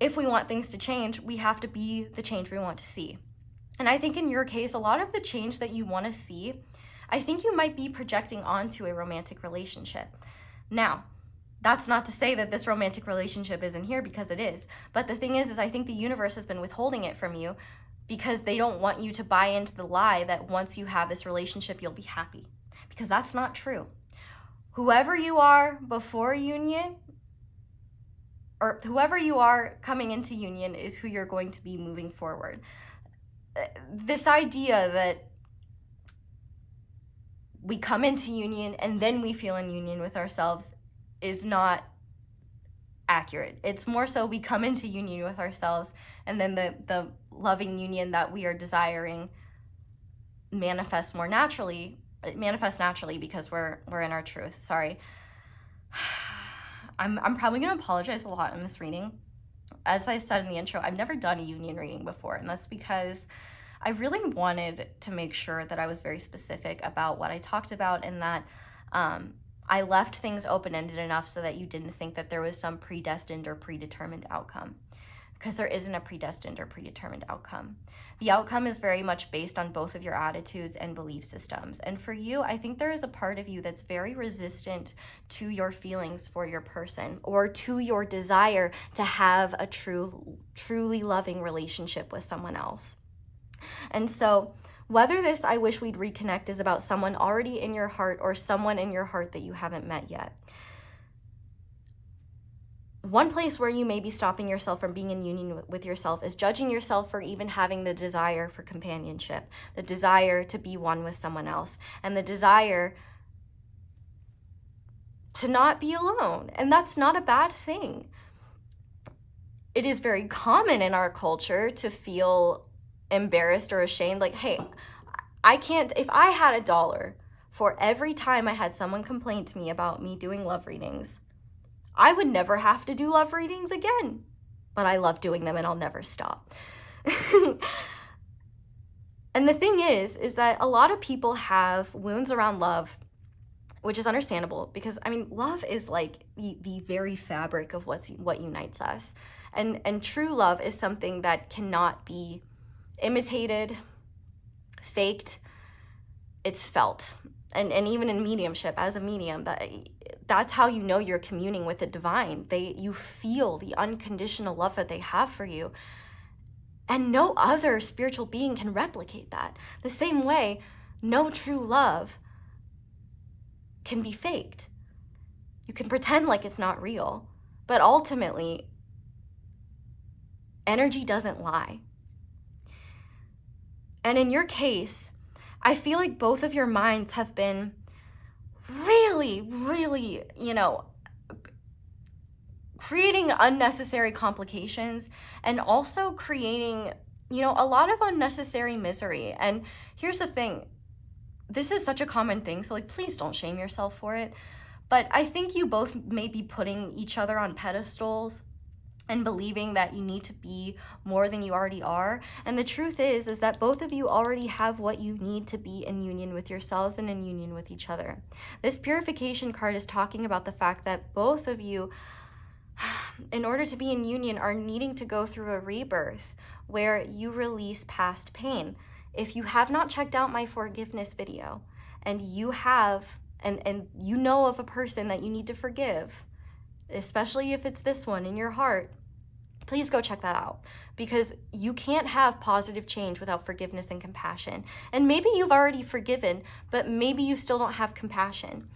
if we want things to change, we have to be the change we want to see. And I think in your case, a lot of the change that you want to see, I think you might be projecting onto a romantic relationship. Now, that's not to say that this romantic relationship isn't here, because it is. But the thing is I think the universe has been withholding it from you because they don't want you to buy into the lie that once you have this relationship, you'll be happy. Because that's not true. Whoever you are before union, or whoever you are coming into union, is who you're going to be moving forward. This idea that we come into union and then we feel in union with ourselves is not accurate. It's more so we come into union with ourselves, and then the loving union that we are desiring manifests naturally because we're in our truth. Sorry. I'm probably going to apologize a lot in this reading. As I said in the intro, I've never done a union reading before, and that's because I really wanted to make sure that I was very specific about what I talked about, and that I left things open-ended enough so that you didn't think that there was some predestined or predetermined outcome. because there isn't a predestined or predetermined outcome. The outcome is very much based on both of your attitudes and belief systems. And for you, I think there is a part of you that's very resistant to your feelings for your person, or to your desire to have a truly loving relationship with someone else. And so whether this "I wish we'd reconnect" is about someone already in your heart or someone in your heart that you haven't met yet, one place where you may be stopping yourself from being in union with yourself is judging yourself for even having the desire for companionship, the desire to be one with someone else, and the desire to not be alone. And that's not a bad thing. It is very common in our culture to feel embarrassed or ashamed, like, hey, I can't, if I had $1 for every time I had someone complain to me about me doing love readings, I would never have to do love readings again. But I love doing them and I'll never stop. And the thing is that a lot of people have wounds around love, which is understandable because, I mean, love is like the very fabric of what unites us. And true love is something that cannot be imitated, faked. It's felt. And even in mediumship, as a medium, that's how you know you're communing with the divine. You feel the unconditional love that they have for you. And no other spiritual being can replicate that. The same way, no true love can be faked. You can pretend like it's not real, but ultimately, energy doesn't lie. And in your case, I feel like both of your minds have been really, really, creating unnecessary complications and also creating, a lot of unnecessary misery. And here's the thing. This is such a common thing, so please don't shame yourself for it. But I think you both may be putting each other on pedestals and believing that you need to be more than you already are. And the truth is that both of you already have what you need to be in union with yourselves and in union with each other. This purification card is talking about the fact that both of you, in order to be in union, are needing to go through a rebirth where you release past pain. If you have not checked out my forgiveness video and you have, and you know of a person that you need to forgive, especially if it's this one in your heart, please go check that out, because you can't have positive change without forgiveness and compassion. And maybe you've already forgiven, but maybe you still don't have compassion.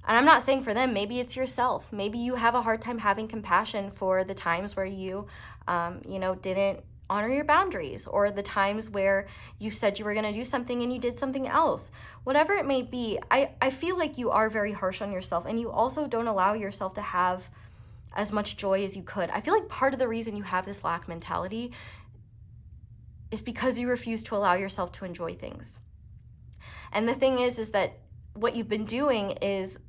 And I'm not saying for them, maybe it's yourself. Maybe you have a hard time having compassion for the times where you, didn't honor your boundaries, or the times where you said you were going to do something and you did something else. Whatever it may be, I feel like you are very harsh on yourself, and you also don't allow yourself to have as much joy as you could. I feel like part of the reason you have this lack mentality is because you refuse to allow yourself to enjoy things. And the thing is that what you've been doing is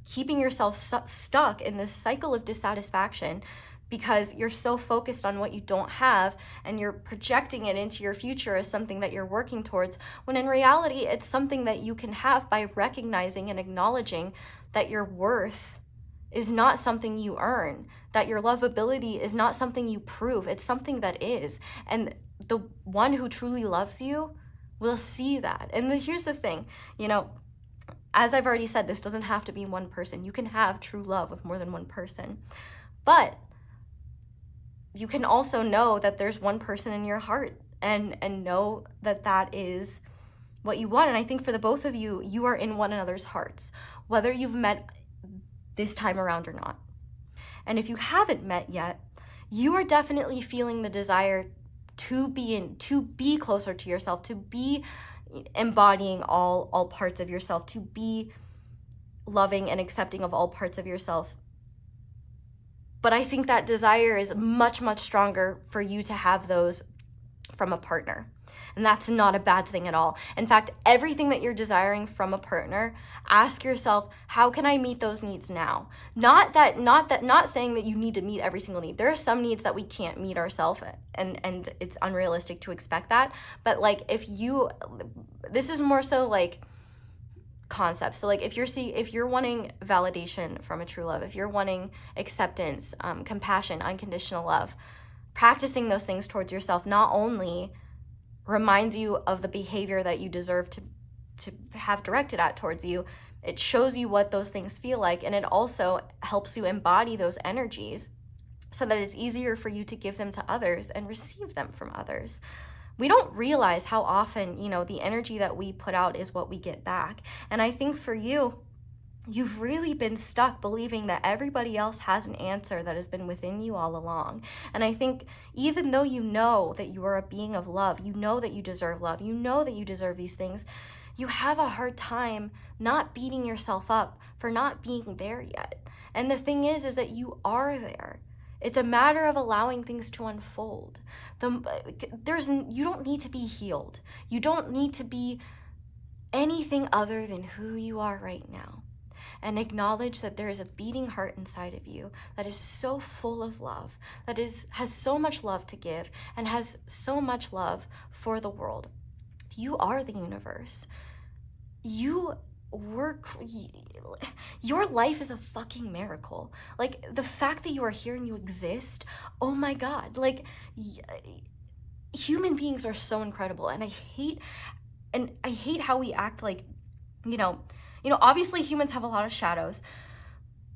keeping yourself stuck in this cycle of dissatisfaction, because you're so focused on what you don't have and you're projecting it into your future as something that you're working towards, when in reality, it's something that you can have by recognizing and acknowledging that your worth is not something you earn, that your lovability is not something you prove, it's something that is. And the one who truly loves you will see that. And here's the thing, as I've already said, this doesn't have to be one person. You can have true love with more than one person. But you can also know that there's one person in your heart, and know that is what you want. And I think for the both of you, you are in one another's hearts, whether you've met this time around or not. And if you haven't met yet, you are definitely feeling the desire to be closer to yourself, to be embodying all parts of yourself, to be loving and accepting of all parts of yourself. But I think that desire is much, much stronger for you to have those from a partner. And that's not a bad thing at all. In fact, everything that you're desiring from a partner, ask yourself, how can I meet those needs now? Not saying that you need to meet every single need. There are some needs that we can't meet ourselves, and it's unrealistic to expect that. But this is more so concepts. So like if you're wanting validation from a true love, if you're wanting acceptance, compassion, unconditional love, practicing those things towards yourself not only reminds you of the behavior that you deserve to have directed at towards you, it shows you what those things feel like, and it also helps you embody those energies so that it's easier for you to give them to others and receive them from others. We don't realize how often, the energy that we put out is what we get back. And I think for you, you've really been stuck believing that everybody else has an answer that has been within you all along. And I think even though you know that you are a being of love, you know that you deserve love, you know that you deserve these things, you have a hard time not beating yourself up for not being there yet. And the thing is that you are there. It's a matter of allowing things to unfold. You don't need to be healed. You don't need to be anything other than who you are right now. And acknowledge that there is a beating heart inside of you that is so full of love, that has so much love to give, and has so much love for the world. You are the universe. Your life is a fucking miracle. Like, the fact that you are here and you exist, oh my God. Like, human beings are so incredible, and I hate how we act like, obviously humans have a lot of shadows,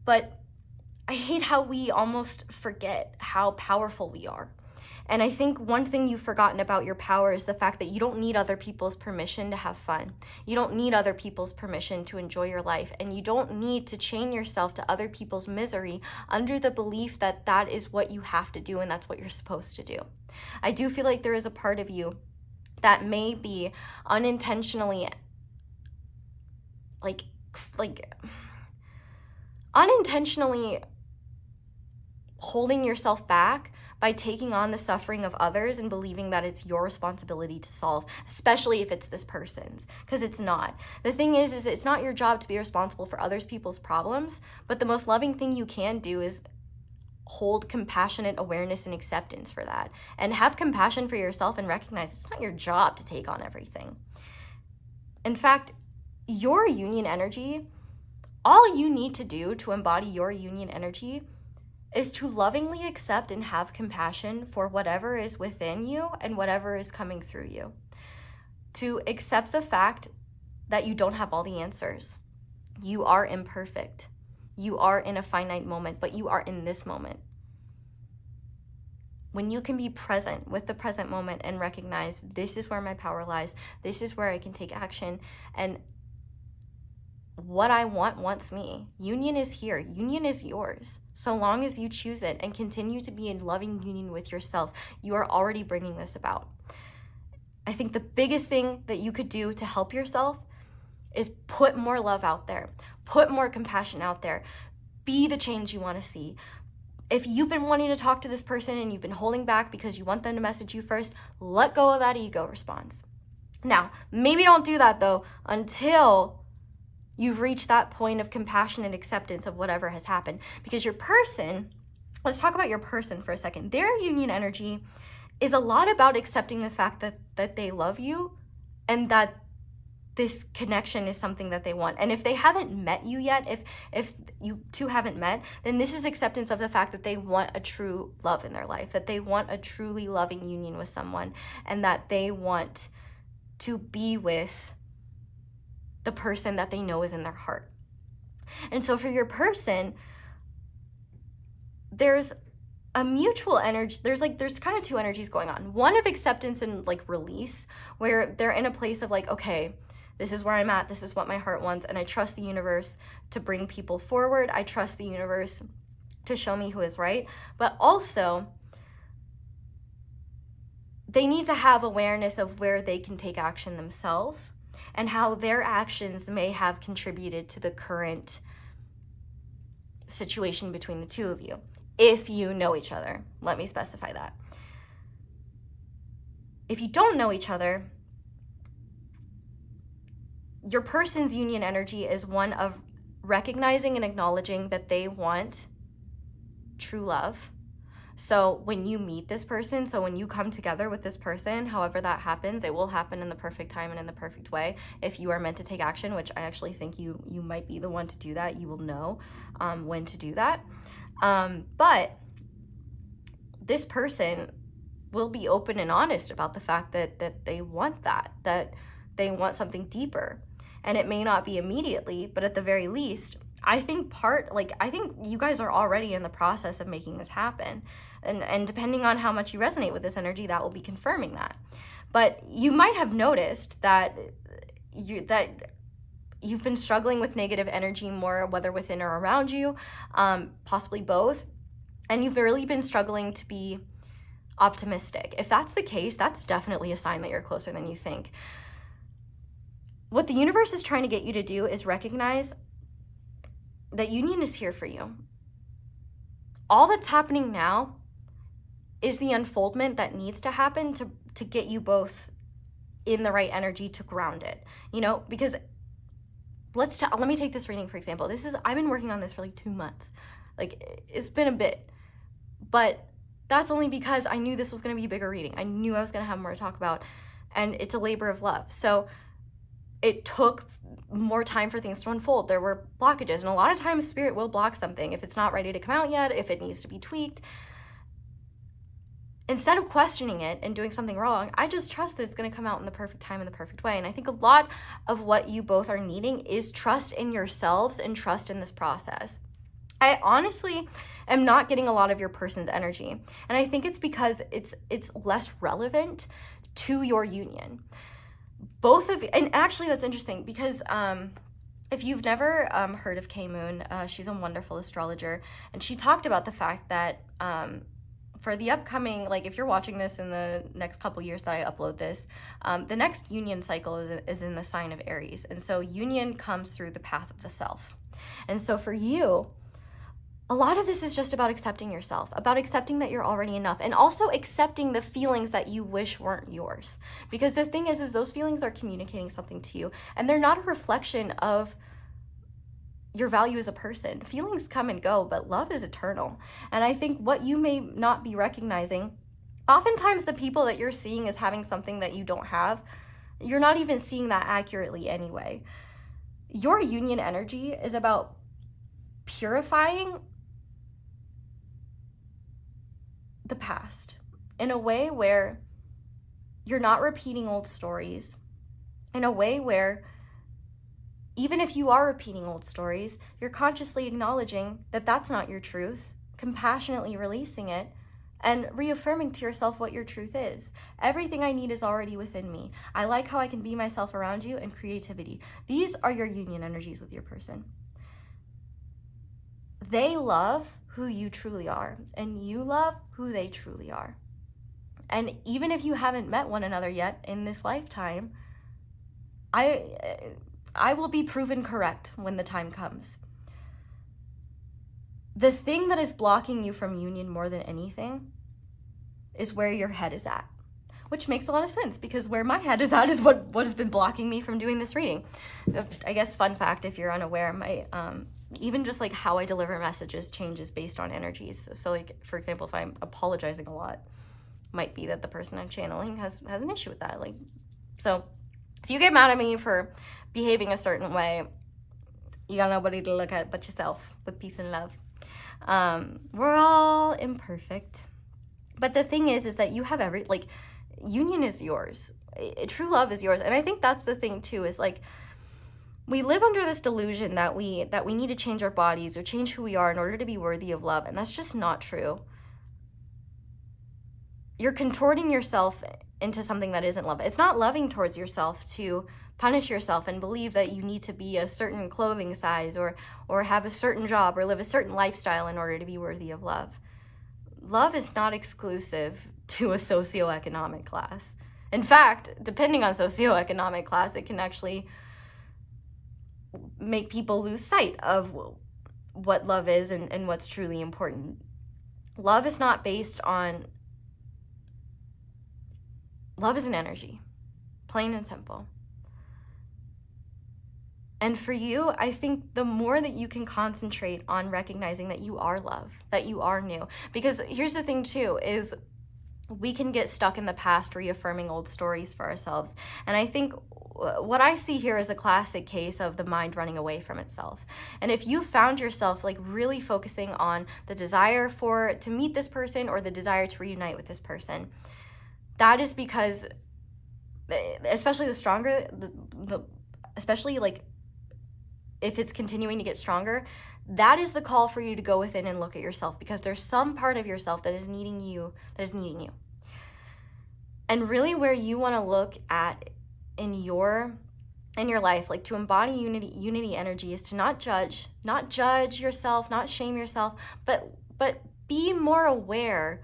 but I hate how we almost forget how powerful we are. And I think one thing you've forgotten about your power is the fact that you don't need other people's permission to have fun. You don't need other people's permission to enjoy your life. And you don't need to chain yourself to other people's misery under the belief that that is what you have to do and that's what you're supposed to do. I do feel like there is a part of you that may be unintentionally unintentionally holding yourself back by taking on the suffering of others and believing that it's your responsibility to solve, especially if it's this person's, because it's not. The thing is it's not your job to be responsible for other people's problems, but the most loving thing you can do is hold compassionate awareness and acceptance for that, and have compassion for yourself and recognize it's not your job to take on everything. In fact, your union energy, all you need to do to embody your union energy is to lovingly accept and have compassion for whatever is within you and whatever is coming through you. To accept the fact that you don't have all the answers. You are imperfect. You are in a finite moment, but you are in this moment. When you can be present with the present moment and recognize this is where my power lies, this is where I can take action, and what I want wants me. Union is here. Union is yours. So long as you choose it and continue to be in loving union with yourself, you are already bringing this about. I think the biggest thing that you could do to help yourself is put more love out there. Put more compassion out there. Be the change you want to see. If you've been wanting to talk to this person and you've been holding back because you want them to message you first, let go of that ego response. Now, maybe don't do that though until you've reached that point of compassion and acceptance of whatever has happened. Because your person, let's talk about your person for a second. Their union energy is a lot about accepting the fact that they love you and that this connection is something that they want. And if they haven't met you yet, if you two haven't met, then this is acceptance of the fact that they want a true love in their life, that they want a truly loving union with someone, and that they want to be with the person that they know is in their heart. And so for your person, there's a mutual energy. There's kind of two energies going on. One of acceptance and release, where they're in a place of okay, this is where I'm at. This is what my heart wants. And I trust the universe to bring people forward. I trust the universe to show me who is right. But also, they need to have awareness of where they can take action themselves and how their actions may have contributed to the current situation between the two of you. If you know each other, let me specify that. If you don't know each other, your person's union energy is one of recognizing and acknowledging that they want true love, So when you meet this person, so when you come together with this person, however that happens, it will happen in the perfect time and in the perfect way. If you are meant to take action, which I actually think you might be the one to do that, you will know when to do that. But this person will be open and honest about the fact that they want that they want something deeper. And it may not be immediately, but at the very least, I think you guys are already in the process of making this happen. And depending on how much you resonate with this energy, that will be confirming that. But you might have noticed that you've been struggling with negative energy more, whether within or around you, possibly both. And you've really been struggling to be optimistic. If that's the case, that's definitely a sign that you're closer than you think. What the universe is trying to get you to do is recognize that union is here for you. All that's happening now is the unfoldment that needs to happen to get you both in the right energy to ground it. Because let me take this reading for example. I've been working on this for like 2 months. Like, it's been a bit, but that's only because I knew this was going to be a bigger reading. I knew I was going to have more to talk about, and it's a labor of love. So it took more time for things to unfold. There were blockages, and a lot of times spirit will block something if it's not ready to come out yet, if it needs to be tweaked. Instead of questioning it and doing something wrong, I just trust that it's going to come out in the perfect time and the perfect way. And I think a lot of what you both are needing is trust in yourselves and trust in this process. I honestly am not getting a lot of your person's energy, and I think it's because it's less relevant to your union. Both of you, and actually that's interesting because if you've never heard of K Moon, she's a wonderful astrologer, and she talked about the fact that for the upcoming, like if you're watching this in the next couple years that I upload this, the next union cycle is in the sign of Aries, and so union comes through the path of the self. And so for you, a lot of this is just about accepting yourself, about accepting that you're already enough, and also accepting the feelings that you wish weren't yours. Because the thing is those feelings are communicating something to you, and they're not a reflection of your value as a person. Feelings come and go, but love is eternal. And I think what you may not be recognizing, oftentimes the people that you're seeing as having something that you don't have, you're not even seeing that accurately anyway. Your union energy is about purifying the past in a way where you're not repeating old stories, in a way where even if you are repeating old stories, you're consciously acknowledging that that's not your truth, compassionately releasing it, and reaffirming to yourself what your truth is. Everything I need is already within me. I like how I can be myself around you, and creativity. These are your union energies with your person. They love who you truly are, and you love who they truly are. And even if you haven't met one another yet in this lifetime, I will be proven correct when the time comes. The thing that is blocking you from union more than anything is where your head is at, which makes a lot of sense because where my head is at is what has been blocking me from doing this reading. I guess fun fact, if you're unaware, my even just like how I deliver messages changes based on energies. So like, for example, if I'm apologizing a lot, might be that the person I'm channeling has an issue with that. Like, so if you get mad at me for behaving a certain way, you got nobody to look at but yourself, with peace and love. We're all imperfect. But the thing is that you have union is yours. True love is yours. And I think that's the thing too, is like, we live under this delusion that we need to change our bodies or change who we are in order to be worthy of love. And that's just not true. You're contorting yourself into something that isn't love. It's not loving towards yourself to punish yourself and believe that you need to be a certain clothing size or have a certain job or live a certain lifestyle in order to be worthy of love. Love is not exclusive to a socioeconomic class. In fact, depending on socioeconomic class, it can actually make people lose sight of what love is and what's truly important. Love is not based on... Love is an energy, plain and simple. And for you, I think the more that you can concentrate on recognizing that you are love, that you are new. Because here's the thing too, is we can get stuck in the past reaffirming old stories for ourselves. And I think what I see here is a classic case of the mind running away from itself. And if you found yourself like really focusing on the desire to meet this person or the desire to reunite with this person, that is because, especially the stronger, especially like if it's continuing to get stronger, that is the call for you to go within and look at yourself, because there's some part of yourself that is needing you. And really where you want to look at in your life, like to embody unity energy, is to not judge yourself, not shame yourself, but be more aware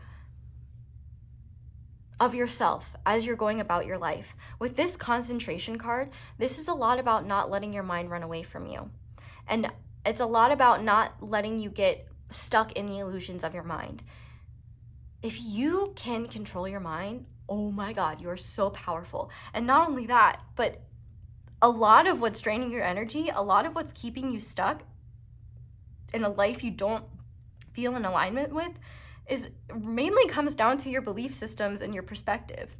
of yourself as you're going about your life. With this concentration card, this is a lot about not letting your mind run away from you. And it's a lot about not letting you get stuck in the illusions of your mind. If you can control your mind, oh my God, you are so powerful. And not only that, but a lot of what's draining your energy, a lot of what's keeping you stuck in a life you don't feel in alignment with, is mainly comes down to your belief systems and your perspective.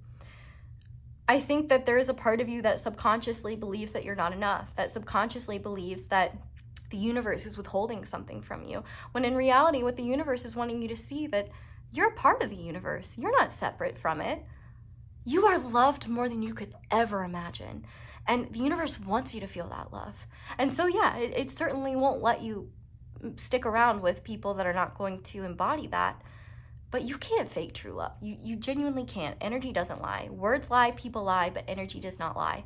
I think that there is a part of you that subconsciously believes that you're not enough, that subconsciously believes that the universe is withholding something from you, when in reality, what the universe is wanting you to see, that you're a part of the universe. You're not separate from it. You are loved more than you could ever imagine. And the universe wants you to feel that love. And so, yeah, it certainly won't let you stick around with people that are not going to embody that. But you can't fake true love. You genuinely can't. Energy doesn't lie. Words lie, people lie, but energy does not lie.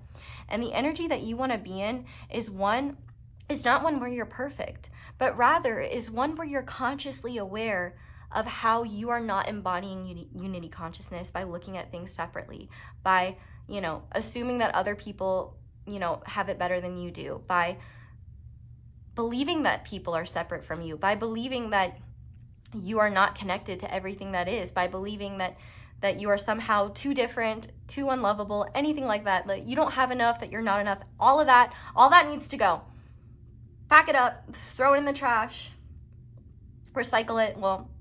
And the energy that you want to be in is not one where you're perfect, but rather is one where you're consciously aware of how you are not embodying unity consciousness by looking at things separately, by, assuming that other people, have it better than you do, by believing that people are separate from you, by believing that you are not connected to everything that is, by believing that you are somehow too different, too unlovable, anything like that you don't have enough, that you're not enough. All that needs to go. Pack it up, throw it in the trash, recycle it. Well,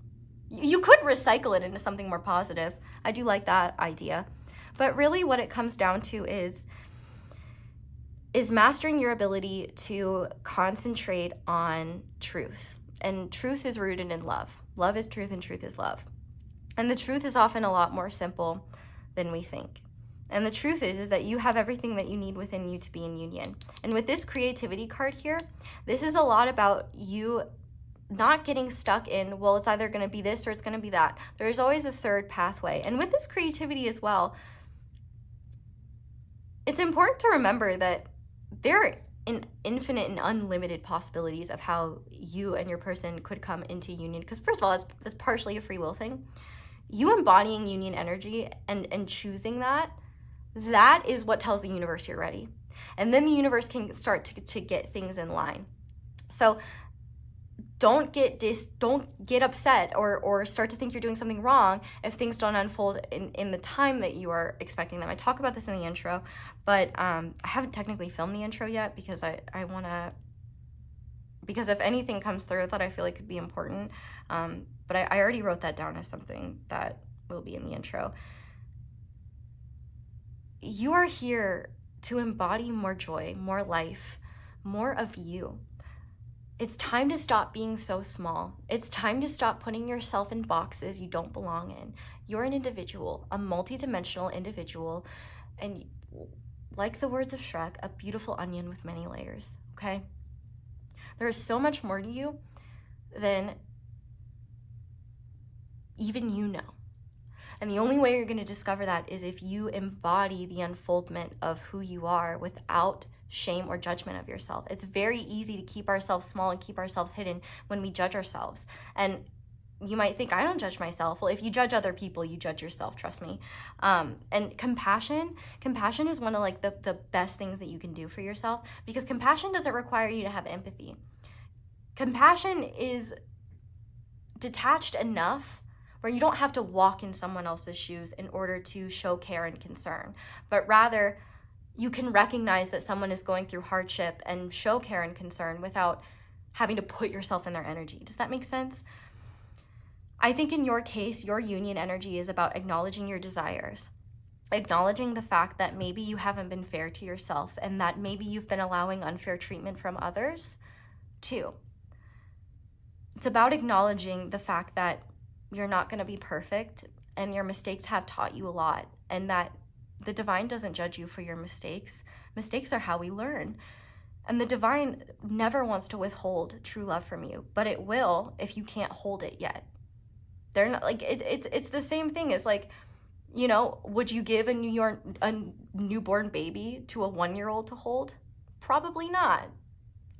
you could recycle it into something more positive. I do like that idea. But really what it comes down to is mastering your ability to concentrate on truth. And truth is rooted in love. Love is truth and truth is love. And the truth is often a lot more simple than we think. And the truth is that you have everything that you need within you to be in union. And with this creativity card here, this is a lot about you not getting stuck in, well, it's either going to be this or it's going to be that. There's always a third pathway. And with this creativity as well, it's important to remember that there are infinite and unlimited possibilities of how you and your person could come into union. Because first of all, it's partially a free will thing. You embodying union energy and choosing that is what tells the universe you're ready. And then the universe can start to get things in line. So don't get upset or start to think you're doing something wrong if things don't unfold in the time that you are expecting them. I talk about this in the intro, but I haven't technically filmed the intro yet because because if anything comes through that I feel like could be important, but I already wrote that down as something that will be in the intro. You are here to embody more joy, more life, more of you. It's time to stop being so small. It's time to stop putting yourself in boxes you don't belong in. You're an individual, a multidimensional individual, and like the words of Shrek, a beautiful onion with many layers, okay? There is so much more to you than even you know. And the only way you're going to discover that is if you embody the unfoldment of who you are without shame or judgment of yourself. It's very easy to keep ourselves small and keep ourselves hidden when we judge ourselves. And you might think, I don't judge myself. Well, if you judge other people, you judge yourself, trust me. And compassion is one of like the best things that you can do for yourself, because compassion doesn't require you to have empathy. Compassion is detached enough where you don't have to walk in someone else's shoes in order to show care and concern, but rather you can recognize that someone is going through hardship and show care and concern without having to put yourself in their energy. Does that make sense? I think in your case, your union energy is about acknowledging your desires, acknowledging the fact that maybe you haven't been fair to yourself and that maybe you've been allowing unfair treatment from others too. It's about acknowledging the fact that you're not going to be perfect and your mistakes have taught you a lot, and that the divine doesn't judge you for your mistakes. Mistakes are how we learn. And the divine never wants to withhold true love from you, but it will if you can't hold it yet. They're not like, it's the same thing as like, you know, would you give a newborn baby to a 1-year-old to hold? Probably not.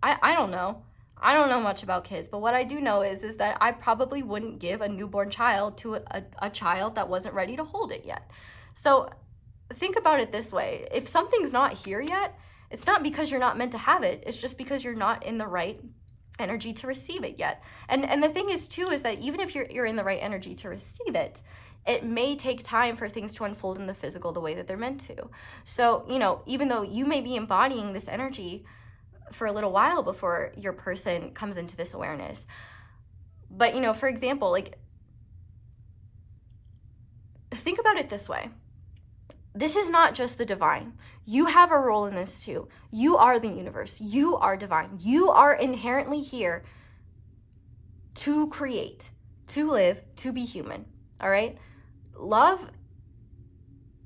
I don't know. I don't know much about kids, but what I do know is that I probably wouldn't give a newborn child to a child that wasn't ready to hold it yet. So think about it this way. If something's not here yet, it's not because you're not meant to have it. It's just because you're not in the right energy to receive it yet. And the thing is too, is that even if you're in the right energy to receive it, it may take time for things to unfold in the physical the way that they're meant to. So, you know, even though you may be embodying this energy for a little while before your person comes into this awareness. But, you know, for example, like, think about it this way. This is not just the divine. You have a role in this too. You are the universe. You are divine. You are inherently here to create, to live, to be human. All right? Love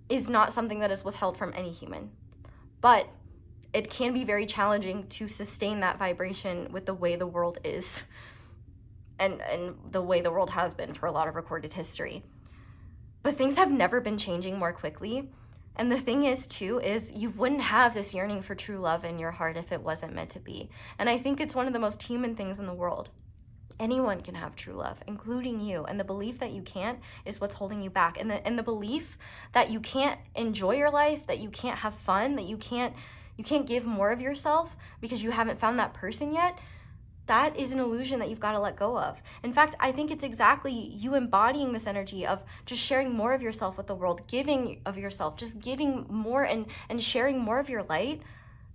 is not something that is withheld from any human, but it can be very challenging to sustain that vibration with the way the world is and the way the world has been for a lot of recorded history. But things have never been changing more quickly. And the thing is, too, is you wouldn't have this yearning for true love in your heart if it wasn't meant to be. And I think it's one of the most human things in the world. Anyone can have true love, including you. And the belief that you can't is what's holding you back. And the belief that you can't enjoy your life, that you can't have fun, that you can't give more of yourself because you haven't found that person yet, that is an illusion that you've got to let go of. In fact, I think it's exactly you embodying this energy of just sharing more of yourself with the world, giving of yourself, just giving more and sharing more of your light.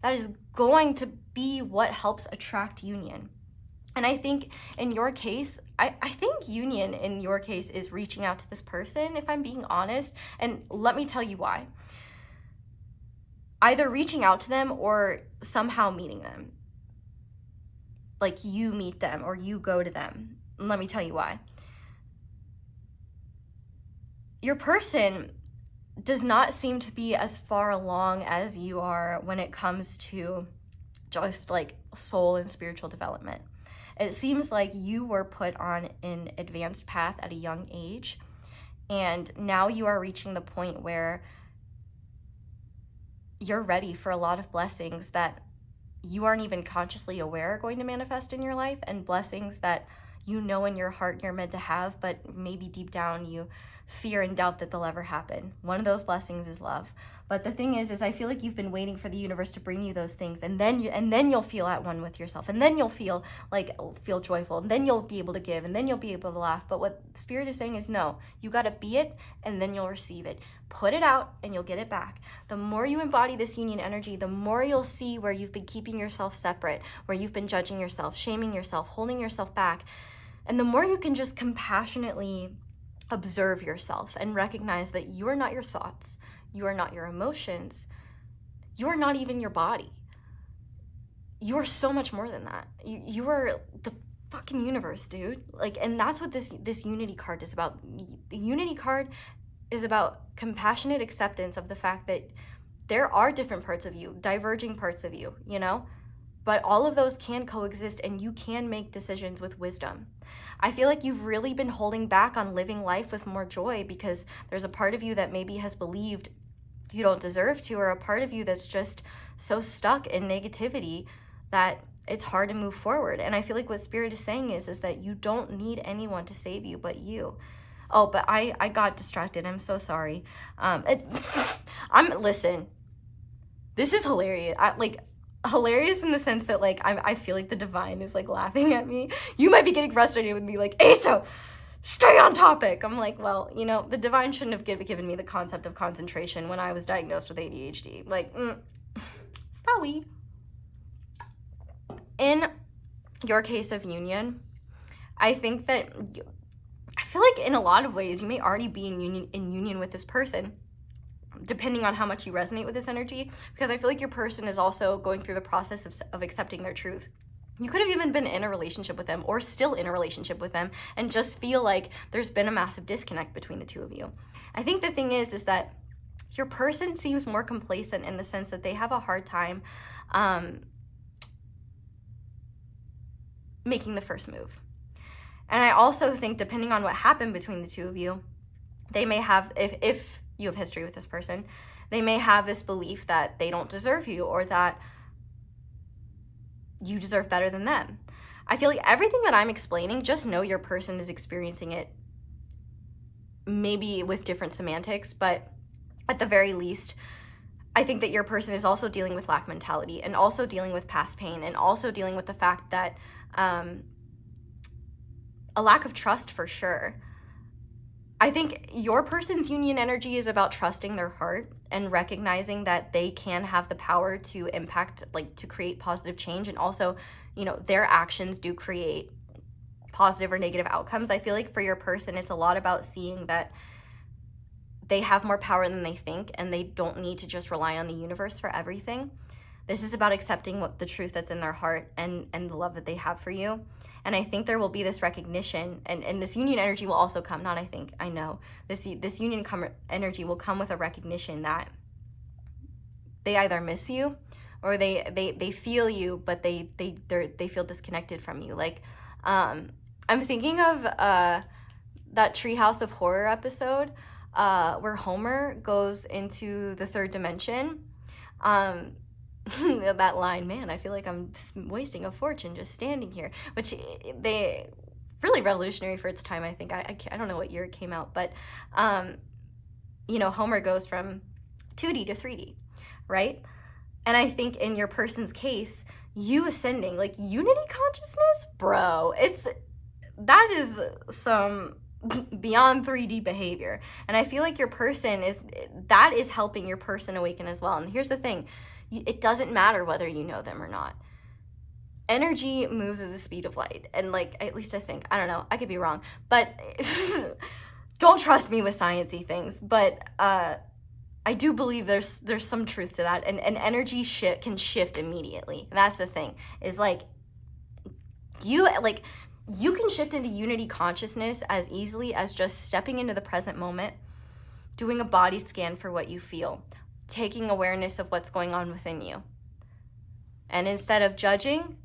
That is going to be what helps attract union. And I think in your case, I think union in your case is reaching out to this person, if I'm being honest. And let me tell you why. Either reaching out to them or somehow meeting them. Like you meet them or you go to them. And let me tell you why. Your person does not seem to be as far along as you are when it comes to just like soul and spiritual development. It seems like you were put on an advanced path at a young age, and now you are reaching the point where you're ready for a lot of blessings that you aren't even consciously aware are going to manifest in your life, and blessings that you know in your heart you're meant to have, but maybe deep down you fear and doubt that they'll ever happen. One of those blessings is love. But the thing is I feel like you've been waiting for the universe to bring you those things, and then you'll feel at one with yourself, and then you'll feel joyful, and then you'll be able to give, and then you'll be able to laugh. But what Spirit is saying is no, you got to be it, and then you'll receive it. Put it out, and you'll get it back. The more you embody this union energy, the more you'll see where you've been keeping yourself separate, where you've been judging yourself, shaming yourself, holding yourself back. And the more you can just compassionately observe yourself and recognize that you are not your thoughts, you are not your emotions, you are not even your body. You are so much more than that. You are the fucking universe, dude. Like, and that's what this unity card is about. The unity card is about compassionate acceptance of the fact that there are different parts of you, diverging parts of you, you know? But all of those can coexist, and you can make decisions with wisdom. I feel like you've really been holding back on living life with more joy because there's a part of you that maybe has believed you don't deserve to, or a part of you that's just so stuck in negativity that it's hard to move forward. And I feel like what Spirit is saying is that you don't need anyone to save you but you. Oh, but I got distracted. I'm so sorry. Listen, this is hilarious. Hilarious in the sense that I feel like the divine is laughing at me. You might be getting frustrated with me, Aso, stay on topic. I'm like, well, you know, the divine shouldn't have given me the concept of concentration when I was diagnosed with ADHD. Like, sorry. In your case of union, I think that I feel like in a lot of ways you may already be in union with this person, depending on how much you resonate with this energy, because I feel like your person is also going through the process of accepting their truth. You could have even been in a relationship with them or still in a relationship with them and just feel like there's been a massive disconnect between the two of you. I think the thing is that your person seems more complacent in the sense that they have a hard time making the first move. And I also think, depending on what happened between the two of you, they may have, if you have history with this person, they may have this belief that they don't deserve you or that you deserve better than them. I feel like everything that I'm explaining, just know your person is experiencing it maybe with different semantics, but at the very least, I think that your person is also dealing with lack mentality and also dealing with past pain and also dealing with the fact that a lack of trust for sure. I think your person's union energy is about trusting their heart and recognizing that they can have the power to impact, like to create positive change. And also, you know, their actions do create positive or negative outcomes. I feel like for your person, it's a lot about seeing that they have more power than they think and they don't need to just rely on the universe for everything. This is about accepting what the truth that's in their heart and the love that they have for you. And I think there will be this recognition, and this union energy will also come, not I think, I know. This union energy will come with a recognition that they either miss you or they feel you, but they feel disconnected from you. Like, I'm thinking of that Treehouse of Horror episode where Homer goes into the third dimension. That line, man, I feel like I'm wasting a fortune just standing here, which they really revolutionary for its time. I think I don't know what year it came out, but you know, Homer goes from 2D to 3D, right? And I think in your person's case, you ascending, like unity consciousness, bro, that is some beyond 3D behavior. And I feel like your person is helping your person awaken as well. And here's the thing, it doesn't matter whether you know them or not. Energy moves at the speed of light. And like, at least I think, I don't know, I could be wrong, but don't trust me with sciencey things. But I do believe there's some truth to that. And energy can shift immediately. That's the thing, is like, you can shift into unity consciousness as easily as just stepping into the present moment, doing a body scan for what you feel, taking awareness of what's going on within you. And instead of judging,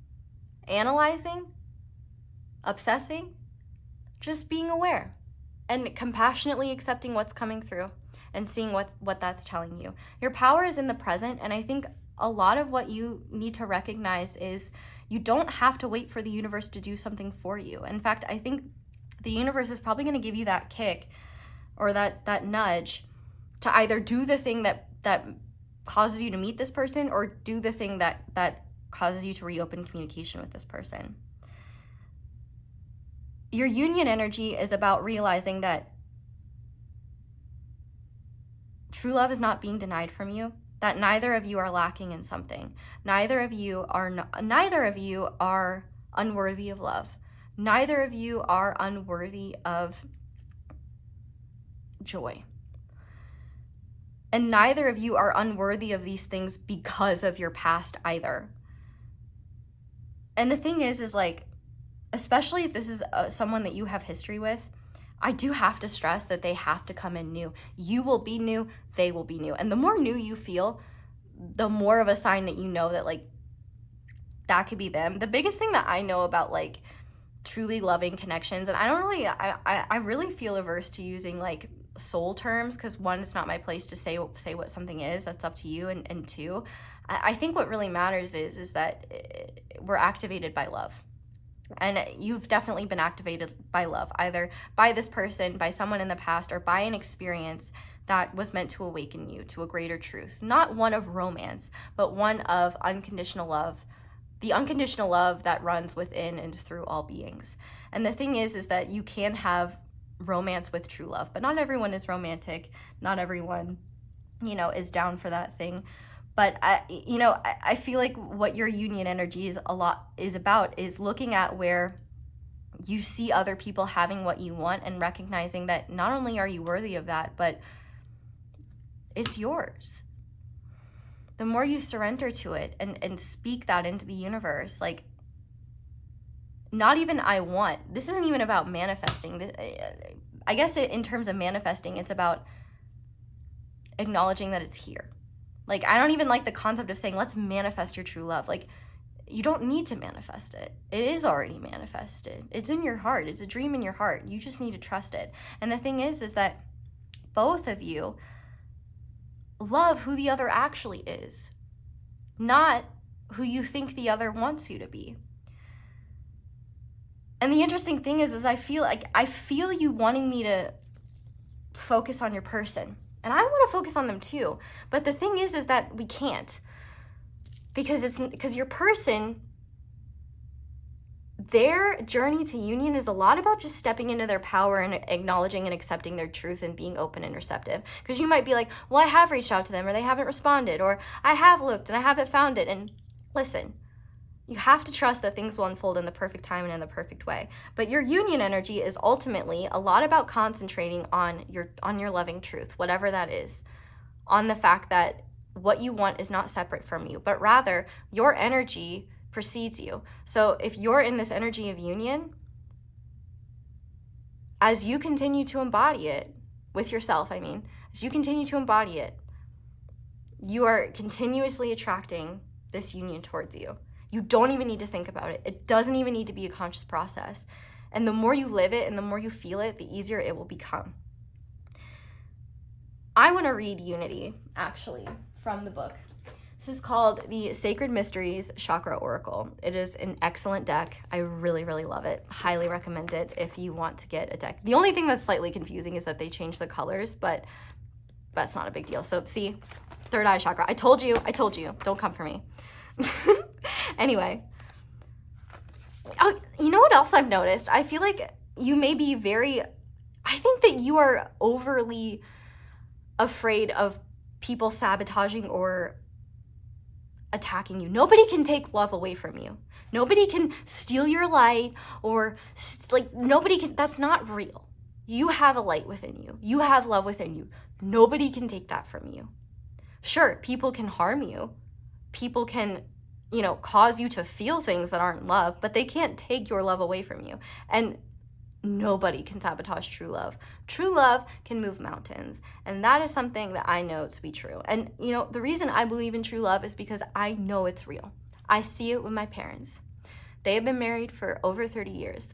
analyzing, obsessing, just being aware and compassionately accepting what's coming through and seeing what that's telling you. Your power is in the present, and I think a lot of what you need to recognize is you don't have to wait for the universe to do something for you. In fact, I think the universe is probably going to give you that kick or that nudge to either do the thing that causes you to meet this person or do the thing that causes you to reopen communication with this person. Your union energy is about realizing that true love is not being denied from you, that neither of you are lacking in something. Neither of you are unworthy of love. Neither of you are unworthy of joy. And neither of you are unworthy of these things because of your past either. And the thing is like, especially if this is someone that you have history with, I do have to stress that they have to come in new. You will be new, they will be new. And the more new you feel, the more of a sign that you know that like, that could be them. The biggest thing that I know about like truly loving connections, and I really feel averse to using like soul terms, because one, it's not my place to say what something is. That's up to you. And two, I think what really matters is that we're activated by love. And you've definitely been activated by love, either by this person, by someone in the past, or by an experience that was meant to awaken you to a greater truth. Not one of romance, but one of unconditional love, the unconditional love that runs within and through all beings. And the thing is that you can have romance with true love, but not everyone is romantic. Not everyone, is down for that thing. But I feel like what your union energy is about is looking at where you see other people having what you want and recognizing that not only are you worthy of that, but it's yours. The more you surrender to it and speak that into the universe, like, not even I want, this isn't even about manifesting. I guess in terms of manifesting, it's about acknowledging that it's here. Like, I don't even like the concept of saying, let's manifest your true love. Like, you don't need to manifest it. It is already manifested. It's in your heart. It's a dream in your heart. You just need to trust it. And the thing is that both of you love who the other actually is, not who you think the other wants you to be. And the interesting thing is I feel you wanting me to focus on your person. And I want to focus on them too. But the thing is that we can't. Because your person, their journey to union is a lot about just stepping into their power and acknowledging and accepting their truth and being open and receptive. Because you might be like, well, I have reached out to them, or they haven't responded, or I have looked and I haven't found it. And listen, you have to trust that things will unfold in the perfect time and in the perfect way. But your union energy is ultimately a lot about concentrating on your loving truth, whatever that is, on the fact that what you want is not separate from you, but rather your energy precedes you. So if you're in this energy of union, as you continue to embody it with yourself, as you continue to embody it, you are continuously attracting this union towards you. You don't even need to think about it. It doesn't even need to be a conscious process. And the more you live it and the more you feel it, the easier it will become. I want to read Unity, actually, from the book. This is called the Sacred Mysteries Chakra Oracle. It is an excellent deck. I really, really love it. Highly recommend it if you want to get a deck. The only thing that's slightly confusing is that they change the colors, but that's not a big deal. So see, third eye chakra. I told you. Don't come for me. Anyway. You know what else I've noticed? I feel like you may be I think that you are overly afraid of people sabotaging or attacking you. Nobody can take love away from you. Nobody can steal your light or nobody can. That's not real. You have a light within you. You have love within you. Nobody can take that from you. Sure, people can harm you. People can, cause you to feel things that aren't love, but they can't take your love away from you. And nobody can sabotage true love. True love can move mountains. And that is something that I know to be true. And, the reason I believe in true love is because I know it's real. I see it with my parents. They have been married for over 30 years.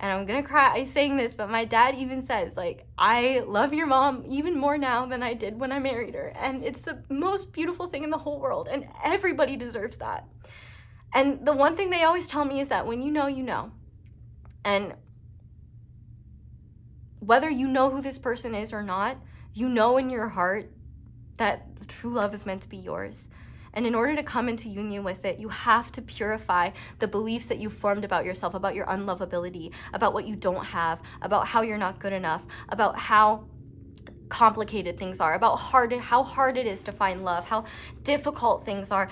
And I'm going to cry saying this, but my dad even says, I love your mom even more now than I did when I married her. And it's the most beautiful thing in the whole world. And everybody deserves that. And the one thing they always tell me is that when you know, you know. And whether you know who this person is or not, you know in your heart that true love is meant to be yours. And in order to come into union with it, you have to purify the beliefs that you formed about yourself, about your unlovability, about what you don't have, about how you're not good enough, about how complicated things are, about how hard it is to find love, how difficult things are.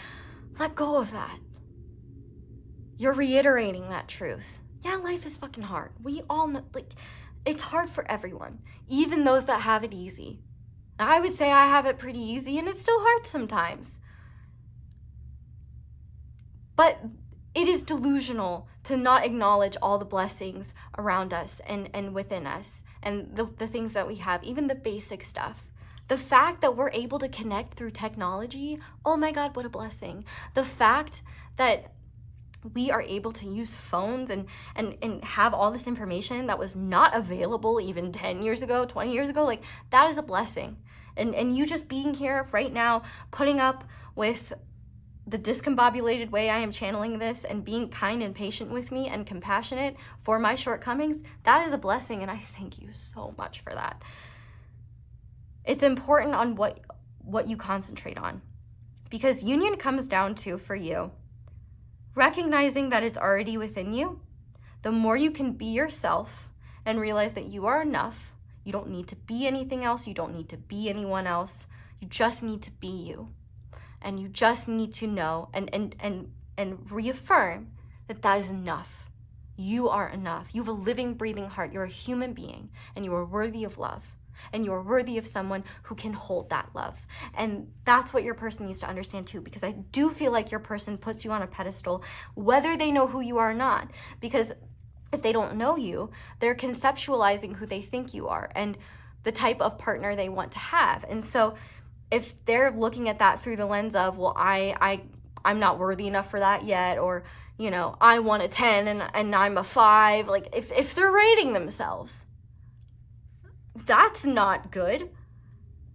Let go of that. You're reiterating that truth. Yeah, life is fucking hard. We all know, it's hard for everyone, even those that have it easy. I would say I have it pretty easy, and it's still hard sometimes. But it is delusional to not acknowledge all the blessings around us and within us and the things that we have, even the basic stuff. The fact that we're able to connect through technology, oh my God, what a blessing. The fact that we are able to use phones and have all this information that was not available even 10 years ago, 20 years ago, that is a blessing. And you just being here right now, putting up with the discombobulated way I am channeling this and being kind and patient with me and compassionate for my shortcomings, that is a blessing, and I thank you so much for that. It's important on what you concentrate on, because union comes down to, for you, recognizing that it's already within you. The more you can be yourself and realize that you are enough. You don't need to be anything else. You don't need to be anyone else. You just need to be you. And you just need to know and reaffirm that that is enough. You are enough. You have a living, breathing heart. You're a human being, and you are worthy of love. And you are worthy of someone who can hold that love. And that's what your person needs to understand too, because I do feel like your person puts you on a pedestal, whether they know who you are or not. Because if they don't know you, they're conceptualizing who they think you are and the type of partner they want to have. And so if they're looking at that through the lens of, well, I'm not worthy enough for that yet, or, you know, I want a 10 and I'm a 5, like if they're rating themselves, that's not good.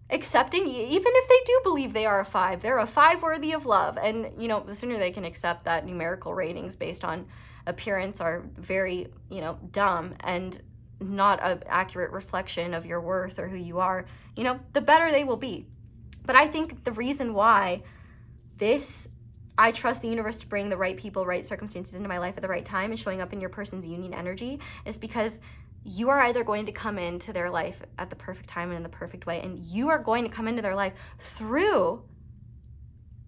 Accepting, even if they do believe they are a 5, they're a 5 worthy of love. And, you know, the sooner they can accept that numerical ratings based on appearance are very, you know, dumb and not an accurate reflection of your worth or who you are, you know, the better they will be. But I think the reason why I trust the universe to bring the right people, right circumstances into my life at the right time and showing up in your person's union energy is because you are either going to come into their life at the perfect time and in the perfect way, and you are going to come into their life through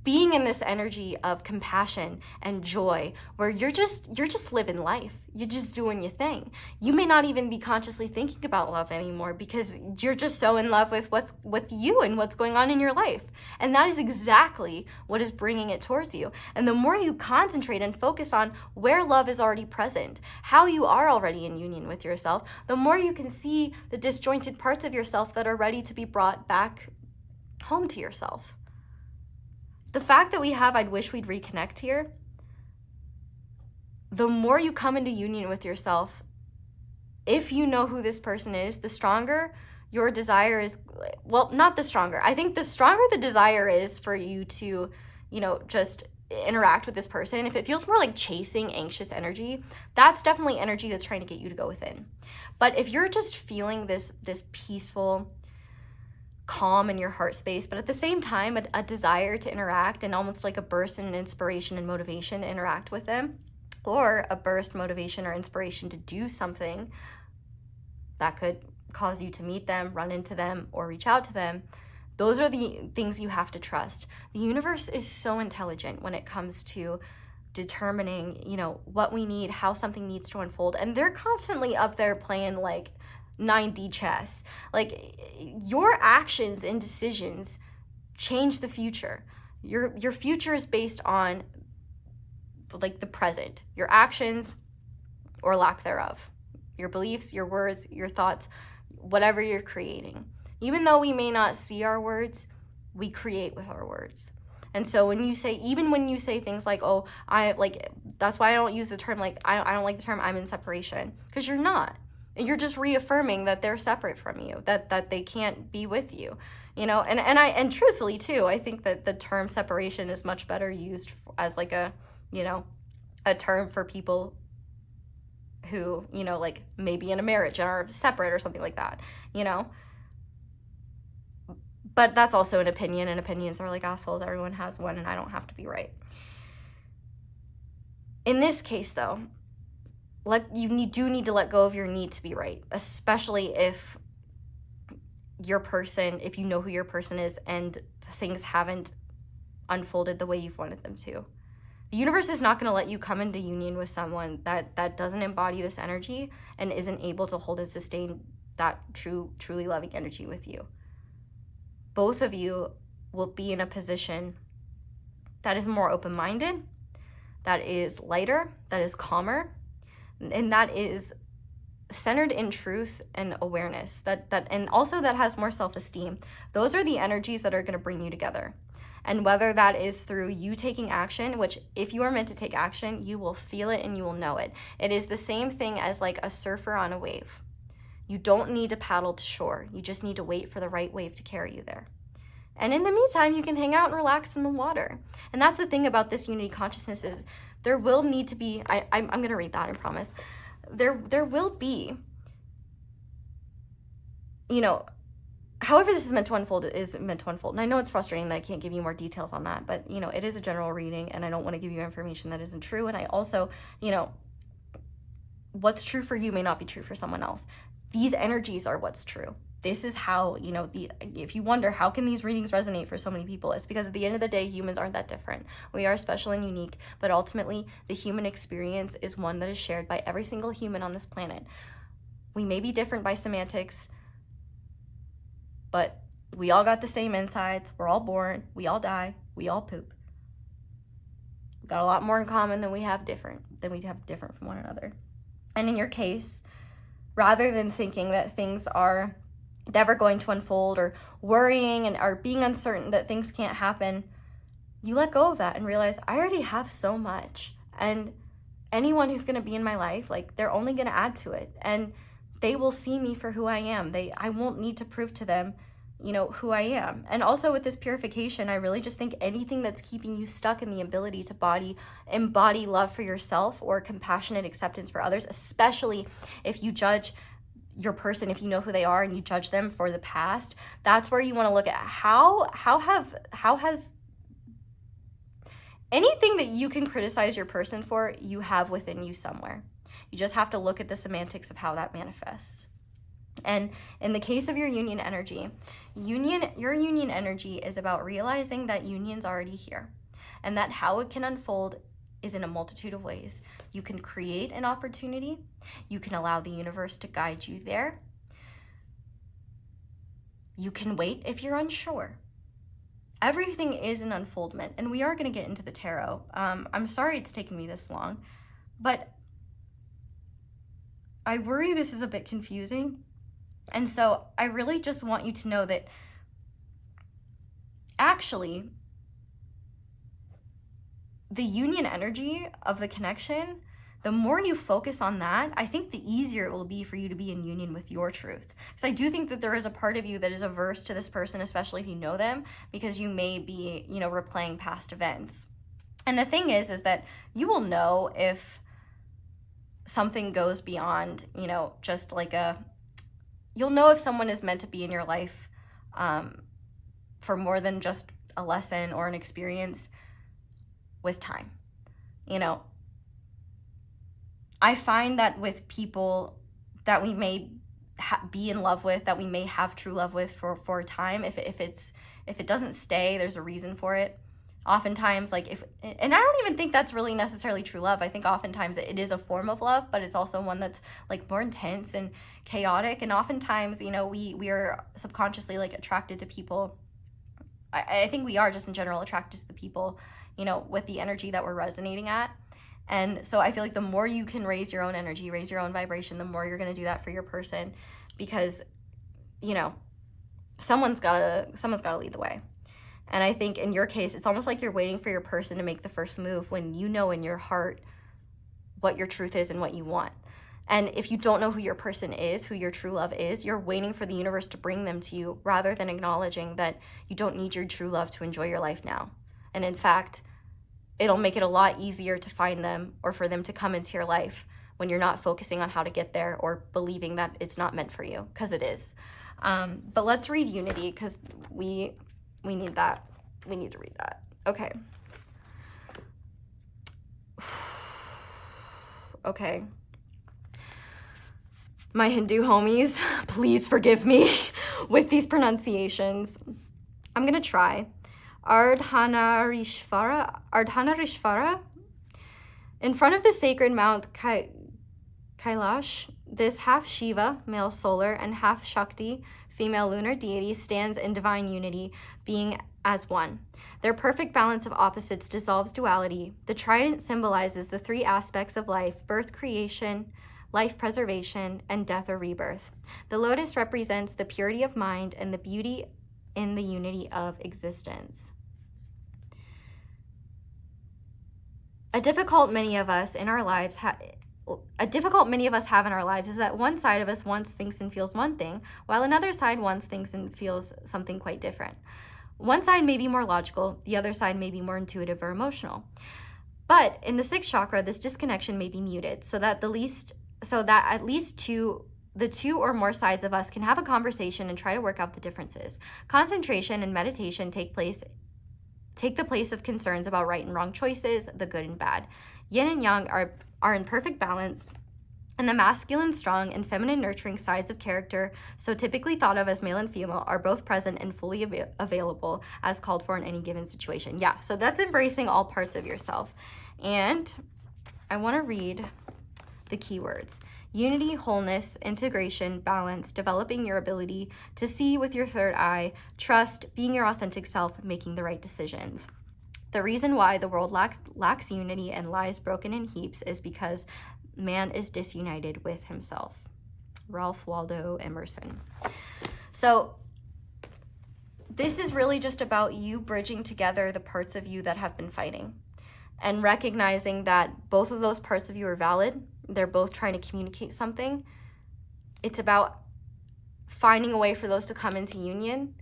being in this energy of compassion and joy, where you're just living life. You're just doing your thing. You may not even be consciously thinking about love anymore because you're just so in love with what's with you and what's going on in your life. And that is exactly what is bringing it towards you. And the more you concentrate and focus on where love is already present, how you are already in union with yourself, the more you can see the disjointed parts of yourself that are ready to be brought back home to yourself. The fact that we have "I'd wish we'd reconnect" here, the more you come into union with yourself, if you know who this person is, the stronger your desire is. Well, not the stronger. I think the stronger the desire is for you to, you know, just interact with this person. If it feels more like chasing anxious energy, that's definitely energy that's trying to get you to go within. But if you're just feeling this peaceful calm in your heart space, but at the same time a desire to interact and almost like a burst in inspiration and motivation to interact with them, or a burst motivation or inspiration to do something that could cause you to meet them, run into them, or reach out to them, those are the things you have to trust. The universe is so intelligent when it comes to determining, you know, what we need, how something needs to unfold, and they're constantly up there playing like 9D chess. Like, your actions and decisions change the future. Your future is based on like the present, your actions or lack thereof, your beliefs, your words, your thoughts, whatever you're creating. Even though we may not see our words, we create with our words. And so when you say things like, oh, that's why I don't use the term, like, I don't like the term "I'm in separation," because you're not. You're just reaffirming that they're separate from you, that they can't be with you, you know? And truthfully too, I think that the term separation is much better used as like a, you know, a term for people who, you know, like maybe in a marriage and are separate or something like that, you know? But that's also an opinion, and opinions are like assholes. Everyone has one, and I don't have to be right. In this case though, you do need to let go of your need to be right, especially if if you know who your person is and things haven't unfolded the way you've wanted them to. The universe is not going to let you come into union with someone that doesn't embody this energy and isn't able to hold and sustain that truly loving energy with you. Both of you will be in a position that is more open-minded, that is lighter, that is calmer, and that is centered in truth and awareness, and also that has more self-esteem. Those are the energies that are going to bring you together. And whether that is through you taking action, which if you are meant to take action, you will feel it and you will know it. It is the same thing as like a surfer on a wave. You don't need to paddle to shore. You just need to wait for the right wave to carry you there. And in the meantime, you can hang out and relax in the water. And that's the thing about this unity consciousness is there will need to be, I'm going to read that, I promise. There will be, you know, however this is meant to unfold, it is meant to unfold. And I know it's frustrating that I can't give you more details on that, but, you know, it is a general reading and I don't want to give you information that isn't true. And I also, you know, what's true for you may not be true for someone else. These energies are what's true. This is how, if you wonder how can these readings resonate for so many people, it's because at the end of the day, humans aren't that different. We are special and unique, but ultimately the human experience is one that is shared by every single human on this planet. We may be different by semantics, but we all got the same insides. We're all born, we all die, we all poop. We've got a lot more in common than we have different from one another. And in your case, rather than thinking that things are never going to unfold, or worrying and are being uncertain that things can't happen, you let go of that and realize I already have so much, and anyone who's going to be in my life, like, they're only going to add to it, and they will see me for who I am. I won't need to prove to them, who I am. And also with this purification, I really just think anything that's keeping you stuck in the ability to embody love for yourself or compassionate acceptance for others, especially if you judge your person, if you know who they are and you judge them for the past, that's where you want to look at how has anything that you can criticize your person for, you have within you somewhere. You just have to look at the semantics of how that manifests. And in the case of your union energy, your union energy is about realizing that union's already here, and that how it can unfold is in a multitude of ways. You can create an opportunity. You can allow the universe to guide you there. You can wait if you're unsure. Everything is an unfoldment, and we are going to get into the tarot. I'm sorry it's taken me this long, but I worry this is a bit confusing. And so I really just want you to know that actually the union energy of the connection, the more you focus on that, I think the easier it will be for you to be in union with your truth. Because I do think that there is a part of you that is averse to this person, especially if you know them, because you may be, replaying past events. And the thing is that you will know if something goes beyond, just like you'll know if someone is meant to be in your life for more than just a lesson or an experience with time. I find that with people that we may be in love with, that we may have true love with for a time, if it doesn't stay, there's a reason for it. Oftentimes, and I don't even think that's really necessarily true love. I think oftentimes it is a form of love, but it's also one that's more intense and chaotic. And oftentimes, we are subconsciously attracted to people. I think we are just in general attracted to the people, with the energy that we're resonating at. And so I feel like the more you can raise your own energy, raise your own vibration, the more you're going to do that for your person, because, someone's got to lead the way. And I think in your case, it's almost like you're waiting for your person to make the first move when you know in your heart what your truth is and what you want. And if you don't know who your person is, who your true love is, you're waiting for the universe to bring them to you rather than acknowledging that you don't need your true love to enjoy your life now. And in fact, it'll make it a lot easier to find them or for them to come into your life when you're not focusing on how to get there or believing that it's not meant for you, because it is. But let's read Unity, because we need that. We need to read that. Okay. Okay. My Hindu homies, please forgive me with these pronunciations. I'm going to try. Ardhanarishvara. In front of the sacred Mount Kailash, this half Shiva, male solar, and half Shakti, female lunar deity, stands in divine unity, being as one. Their perfect balance of opposites dissolves duality. The trident symbolizes the three aspects of life: birth, creation, life preservation, and death or rebirth. The lotus represents the purity of mind and the beauty in the unity of existence. A difficult many of us have in our lives is that one side of us wants, thinks, and feels one thing, while another side wants, thinks, and feels something quite different. One side may be more logical, the other side may be more intuitive or emotional. But in the sixth chakra, this disconnection may be muted so that at least the two or more sides of us can have a conversation and try to work out the differences. Concentration and meditation take the place of concerns about right and wrong choices, the good and bad. Yin and yang are in perfect balance And the masculine, strong, and feminine, nurturing sides of character, so typically thought of as male and female, are both present and fully available as called for in any given situation. Yeah, so that's embracing all parts of yourself. And I want to read the keywords: unity, wholeness, integration, balance, developing your ability to see with your third eye, trust, being your authentic self, making the right decisions. The reason why the world lacks unity and lies broken in heaps is because man is disunited with himself. Ralph Waldo Emerson. So this is really just about you bridging together the parts of you that have been fighting and recognizing that both of those parts of you are valid. They're both trying to communicate something. It's about finding a way for those to come into union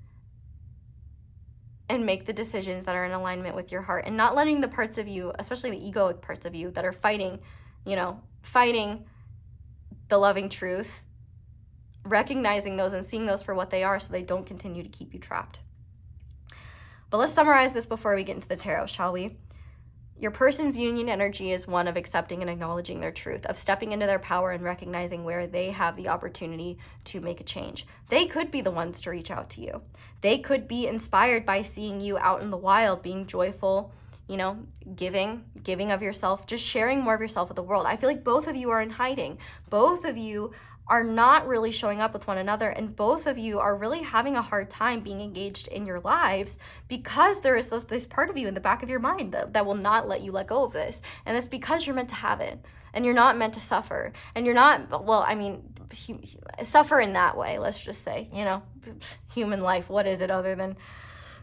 and make the decisions that are in alignment with your heart, and not letting the parts of you, especially the egoic parts of you that are fighting the loving truth, recognizing those and seeing those for what they are so they don't continue to keep you trapped. But let's summarize this before we get into the tarot, shall we? Your person's union energy is one of accepting and acknowledging their truth, of stepping into their power and recognizing where they have the opportunity to make a change. They could be the ones to reach out to you. They could be inspired by seeing you out in the wild, being joyful, giving of yourself, just sharing more of yourself with the world. I feel like both of you are in hiding. Both of you are not really showing up with one another, and both of you are really having a hard time being engaged in your lives because there is this part of you in the back of your mind that will not let you let go of this. And it's because you're meant to have it, and you're not meant to suffer. And you're not, suffer in that way, let's just say, human life, what is it other than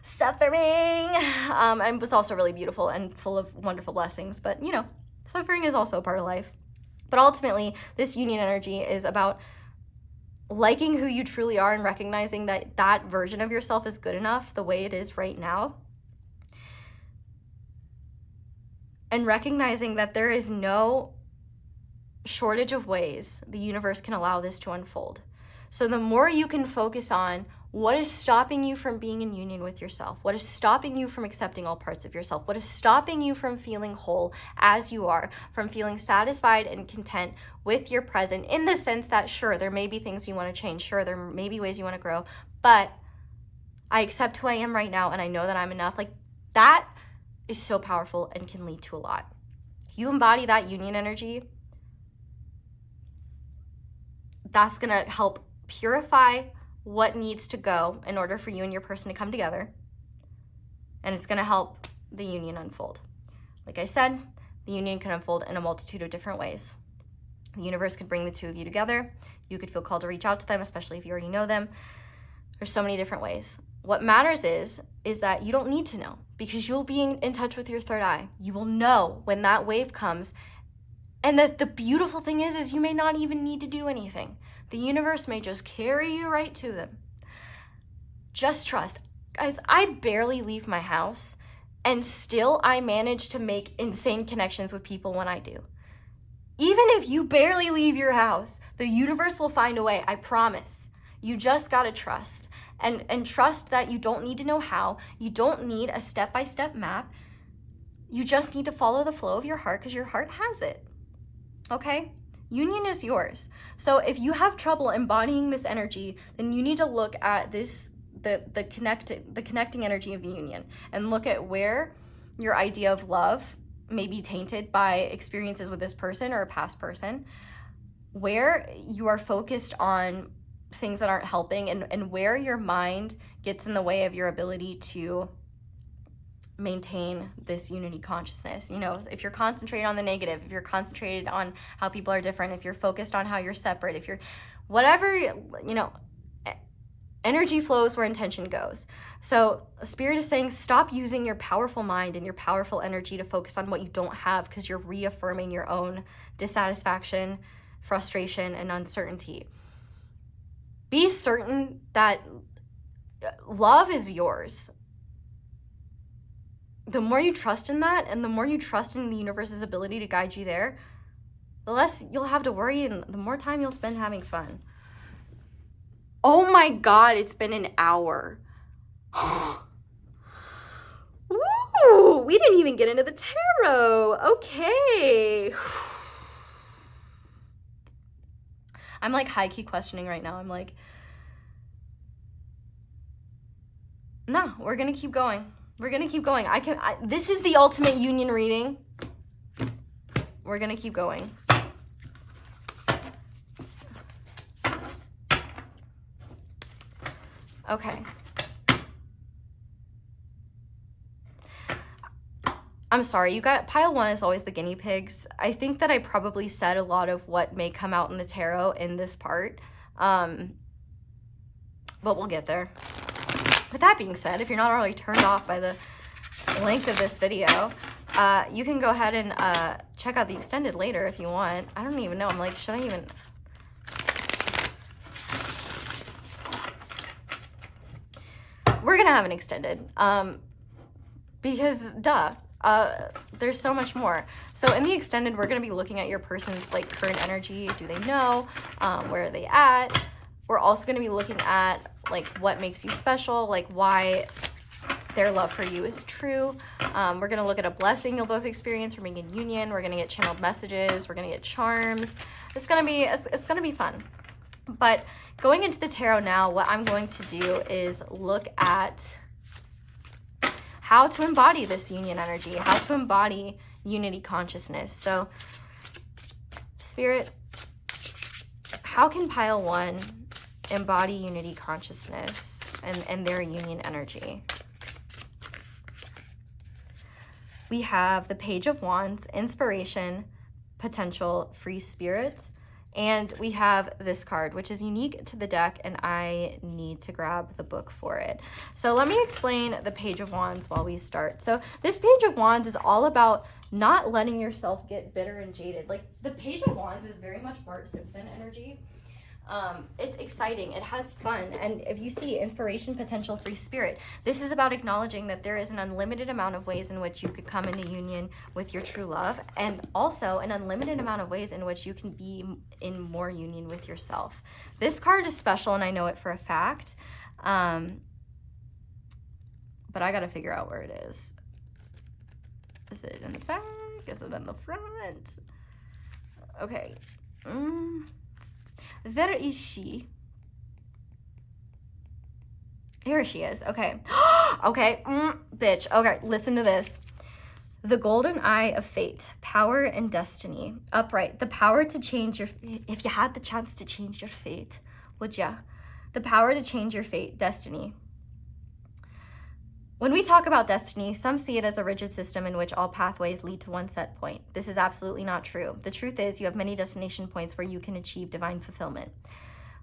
suffering? And it was also really beautiful and full of wonderful blessings, but suffering is also a part of life. But ultimately, this union energy is about liking who you truly are and recognizing that that version of yourself is good enough the way it is right now. And recognizing that there is no shortage of ways the universe can allow this to unfold. So the more you can focus on what is stopping you from being in union with yourself, what is stopping you from accepting all parts of yourself, what is stopping you from feeling whole as you are, from feeling satisfied and content with your present, in the sense that, sure, there may be things you want to change, sure, there may be ways you want to grow, but I accept who I am right now and I know that I'm enough. Like, that is so powerful and can lead to a lot. You embody that union energy, that's going to help purify what needs to go in order for you and your person to come together. And it's going to help the union unfold. Like I said, the union can unfold in a multitude of different ways. The universe could bring the two of you together. You could feel called to reach out to them, especially if you already know them. There's so many different ways. What matters is that you don't need to know, because you'll be in touch with your third eye. You will know when that wave comes. And the beautiful thing is you may not even need to do anything. The universe may just carry you right to them. Just trust. Guys, I barely leave my house, and still I manage to make insane connections with people when I do. Even if you barely leave your house, the universe will find a way, I promise. You just gotta trust. And trust that you don't need to know how. You don't need a step-by-step map. You just need to follow the flow of your heart, because your heart has it. Okay? Union is yours. So if you have trouble embodying this energy, then you need to look at the connecting energy of the union, and look at where your idea of love may be tainted by experiences with this person or a past person, where you are focused on things that aren't helping, and where your mind gets in the way of your ability to maintain this unity consciousness. If you're concentrated on the negative, if you're concentrated on how people are different, if you're focused on how you're separate, if you're whatever, energy flows where intention goes. So Spirit is saying, stop using your powerful mind and your powerful energy to focus on what you don't have, because you're reaffirming your own dissatisfaction, frustration, and uncertainty. Be certain that love is yours. The more you trust in that, and the more you trust in the universe's ability to guide you there, the less you'll have to worry, and the more time you'll spend having fun. Oh my God, it's been an hour. Woo! We didn't even get into the tarot. Okay. I'm like high-key questioning right now. I'm like, no, we're gonna keep going. We're gonna keep going. This is the ultimate union reading. We're gonna keep going. Okay. I'm sorry, you got pile 1 is always the guinea pigs. I think that I probably said a lot of what may come out in the tarot in this part, but we'll get there. With that being said, if you're not already turned off by the length of this video, you can go ahead and check out the extended later if you want. I don't even know. I'm like, should I even... We're going to have an extended because, duh. There's so much more. So in the extended, we're going to be looking at your person's like current energy. Do they know? Where are they at? We're also going to be looking at like what makes you special, like why their love for you is true. We're going to look at a blessing you'll both experience from being in union. We're going to get channeled messages. We're going to get charms. It's going to be fun. But going into the tarot now, what I'm going to do is look at how to embody this union energy, how to embody unity consciousness. So, Spirit, how can pile 1 embody unity consciousness and their union energy? We have the Page of Wands, inspiration, potential, free spirit. And we have this card, which is unique to the deck, and I need to grab the book for it. So let me explain the Page of Wands while we start. So this Page of Wands is all about not letting yourself get bitter and jaded. Like, the Page of Wands is very much Bart Simpson energy. It's exciting, it has fun, and if you see inspiration, potential, free spirit, this is about acknowledging that there is an unlimited amount of ways in which you could come into union with your true love, and also an unlimited amount of ways in which you can be in more union with yourself. This card is special, and I know it for a fact, but I gotta figure out where it is. Is it in the back? Is it in the front? Okay. Where is she? Here she is. Okay. Okay. Bitch. Okay. Listen to this. The golden eye of fate, power and destiny. Upright. The power to change your... If you had the chance to change your fate, would ya? The power to change your fate, destiny. When we talk about destiny, some see it as a rigid system in which all pathways lead to one set point. This is absolutely not true. The truth is you have many destination points where you can achieve divine fulfillment.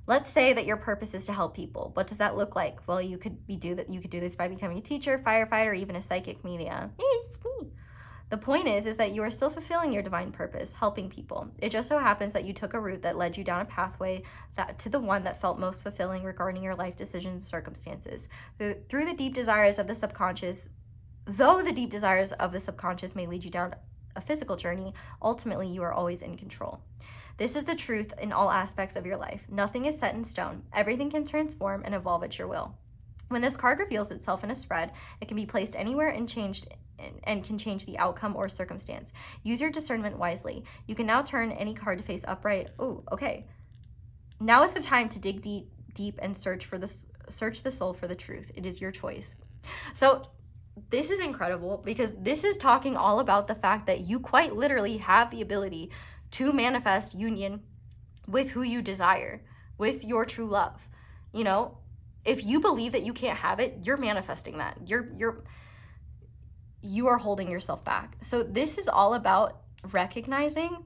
Let's say that your purpose is to help people. What does that look like? Well, you could do this by becoming a teacher, firefighter, or even a psychic medium. It's me. The point is that you are still fulfilling your divine purpose, helping people. It just so happens that you took a route that led you down a pathway to the one that felt most fulfilling regarding your life decisions and circumstances. Through the deep desires of the subconscious, though the deep desires of the subconscious may lead you down a physical journey, ultimately you are always in control. This is the truth in all aspects of your life. Nothing is set in stone. Everything can transform and evolve at your will. When this card reveals itself in a spread, it can be placed anywhere and can change the outcome or circumstance. Use your discernment wisely. You can now turn any card to face upright. Oh, okay. Now is the time to dig deep and search the soul for the truth. It is your choice. So this is incredible because this is talking all about the fact that you quite literally have the ability to manifest union with who you desire, with your true love. You know, if you believe that you can't have it, you're manifesting that. You are holding yourself back. So this is all about recognizing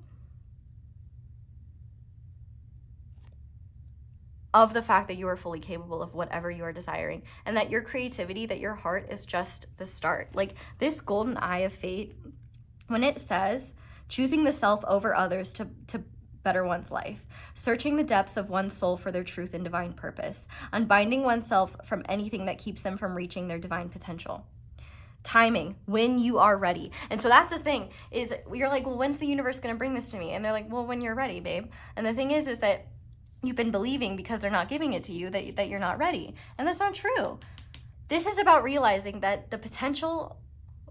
of the fact that you are fully capable of whatever you are desiring, and that your creativity, that your heart is just the start. Like this golden eye of fate, when it says choosing the self over others to better one's life, searching the depths of one's soul for their truth and divine purpose, unbinding oneself from anything that keeps them from reaching their divine potential. Timing, when you are ready. And so that's the thing, is you're like, well, when's the universe going to bring this to me? And they're like, well, when you're ready, babe. And the thing is that you've been believing because they're not giving it to you that you're not ready. And that's not true. This is about realizing that the potential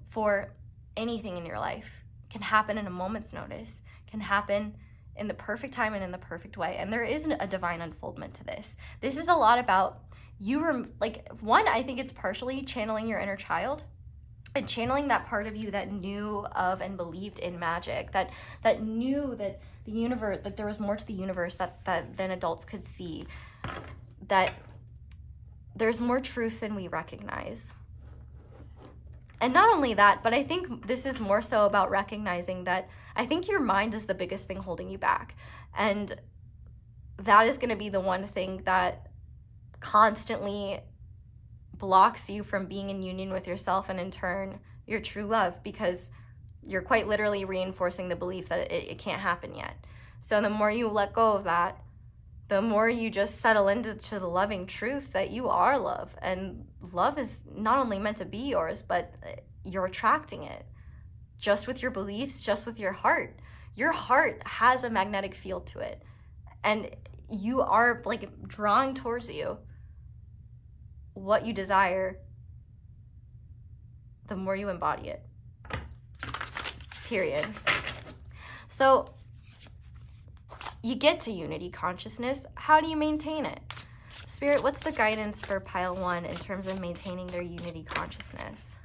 for anything in your life can happen in a moment's notice, can happen in the perfect time and in the perfect way. And there isn't a divine unfoldment to this. This is a lot about one, I think it's partially channeling your inner child and channeling that part of you that knew of and believed in magic, that knew that the universe, that there was more to the universe than adults could see, that there's more truth than we recognize. And not only that, but I think this is more so about recognizing that I think your mind is the biggest thing holding you back. And that is going to be the one thing that constantly blocks you from being in union with yourself and in turn your true love, because you're quite literally reinforcing the belief that it can't happen yet. So the more you let go of that, the more you just settle into the loving truth that you are love, and love is not only meant to be yours, but you're attracting it just with your beliefs, just with your heart. Your heart has a magnetic field to it, and you are like drawing towards you what you desire the more you embody it, period. So you get to unity consciousness. How do you maintain it? Spirit, what's the guidance for pile 1 in terms of maintaining their unity consciousness?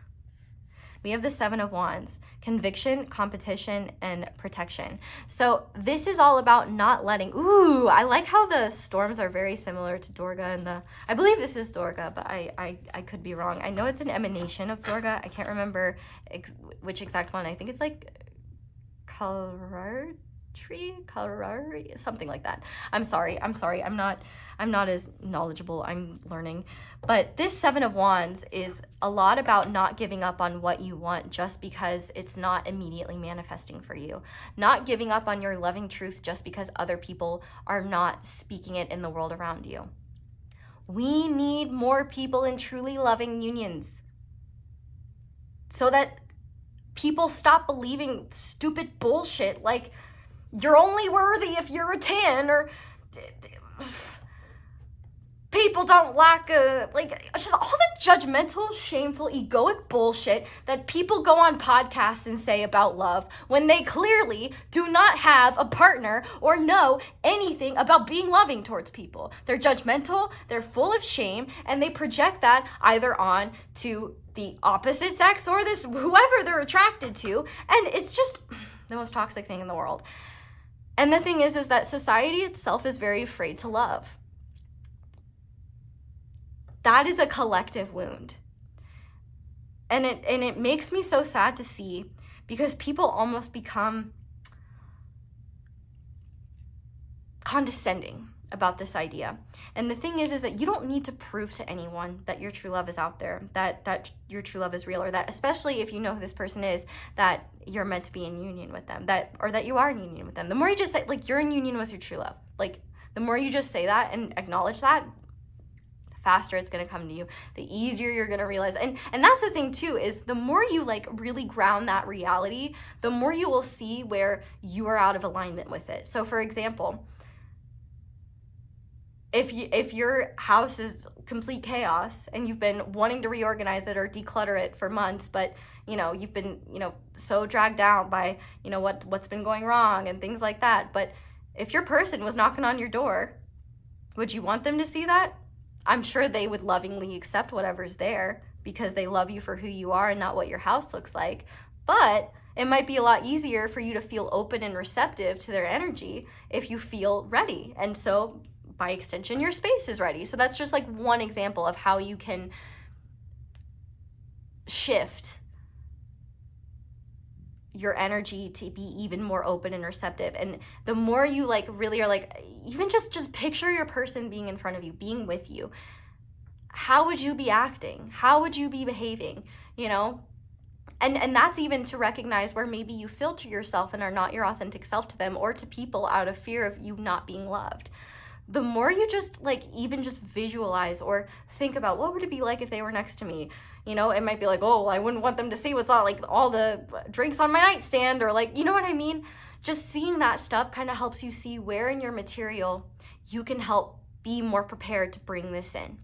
We have the 7 of Wands, conviction, competition, and protection. So this is all about not letting, I like how the storms are very similar to Durga, and I believe this is Durga, but I could be wrong. I know it's an emanation of Durga. I can't remember which exact one. I think it's like Kalrari, something like that. I'm sorry. I'm not as knowledgeable. I'm learning. But this 7 of Wands is a lot about not giving up on what you want just because it's not immediately manifesting for you. Not giving up on your loving truth just because other people are not speaking it in the world around you. We need more people in truly loving unions so that people stop believing stupid bullshit like you're only worthy if you're a 10, or people don't lack just all the judgmental, shameful, egoic bullshit that people go on podcasts and say about love when they clearly do not have a partner or know anything about being loving towards people. They're judgmental, they're full of shame, and they project that either on to the opposite sex or this whoever they're attracted to, and it's just the most toxic thing in the world. And the thing is that society itself is very afraid to love. That is a collective wound. And it makes me so sad to see, because people almost become condescending about this idea. And the thing is that you don't need to prove to anyone that your true love is out there, that your true love is real, or that, especially if you know who this person is, that you're meant to be in union with them, or that you are in union with them. The more you just say, like, you're in union with your true love, like, the more you just say that and acknowledge that, the faster it's going to come to you, the easier you're going to realize. And that's the thing too, is the more you like really ground that reality, the more you will see where you are out of alignment with it. So for example, if your house is complete chaos and you've been wanting to reorganize it or declutter it for months, but you've been so dragged down by what's been going wrong and things like that, but if your person was knocking on your door, would you want them to see that? I'm sure they would lovingly accept whatever's there because they love you for who you are and not what your house looks like. But it might be a lot easier for you to feel open and receptive to their energy if you feel ready. And so by extension, your space is ready. So that's just like one example of how you can shift your energy to be even more open and receptive. And the more you like really are like, even just picture your person being in front of you, being with you. How would you be acting? How would you be behaving? And that's even to recognize where maybe you filter yourself and are not your authentic self to them or to people out of fear of you not being loved. The more you just even just visualize or think about what would it be like if they were next to me, it might be like, oh, I wouldn't want them to see what's all the drinks on my nightstand, or what I mean? Just seeing that stuff kind of helps you see where in your material you can help be more prepared to bring this in.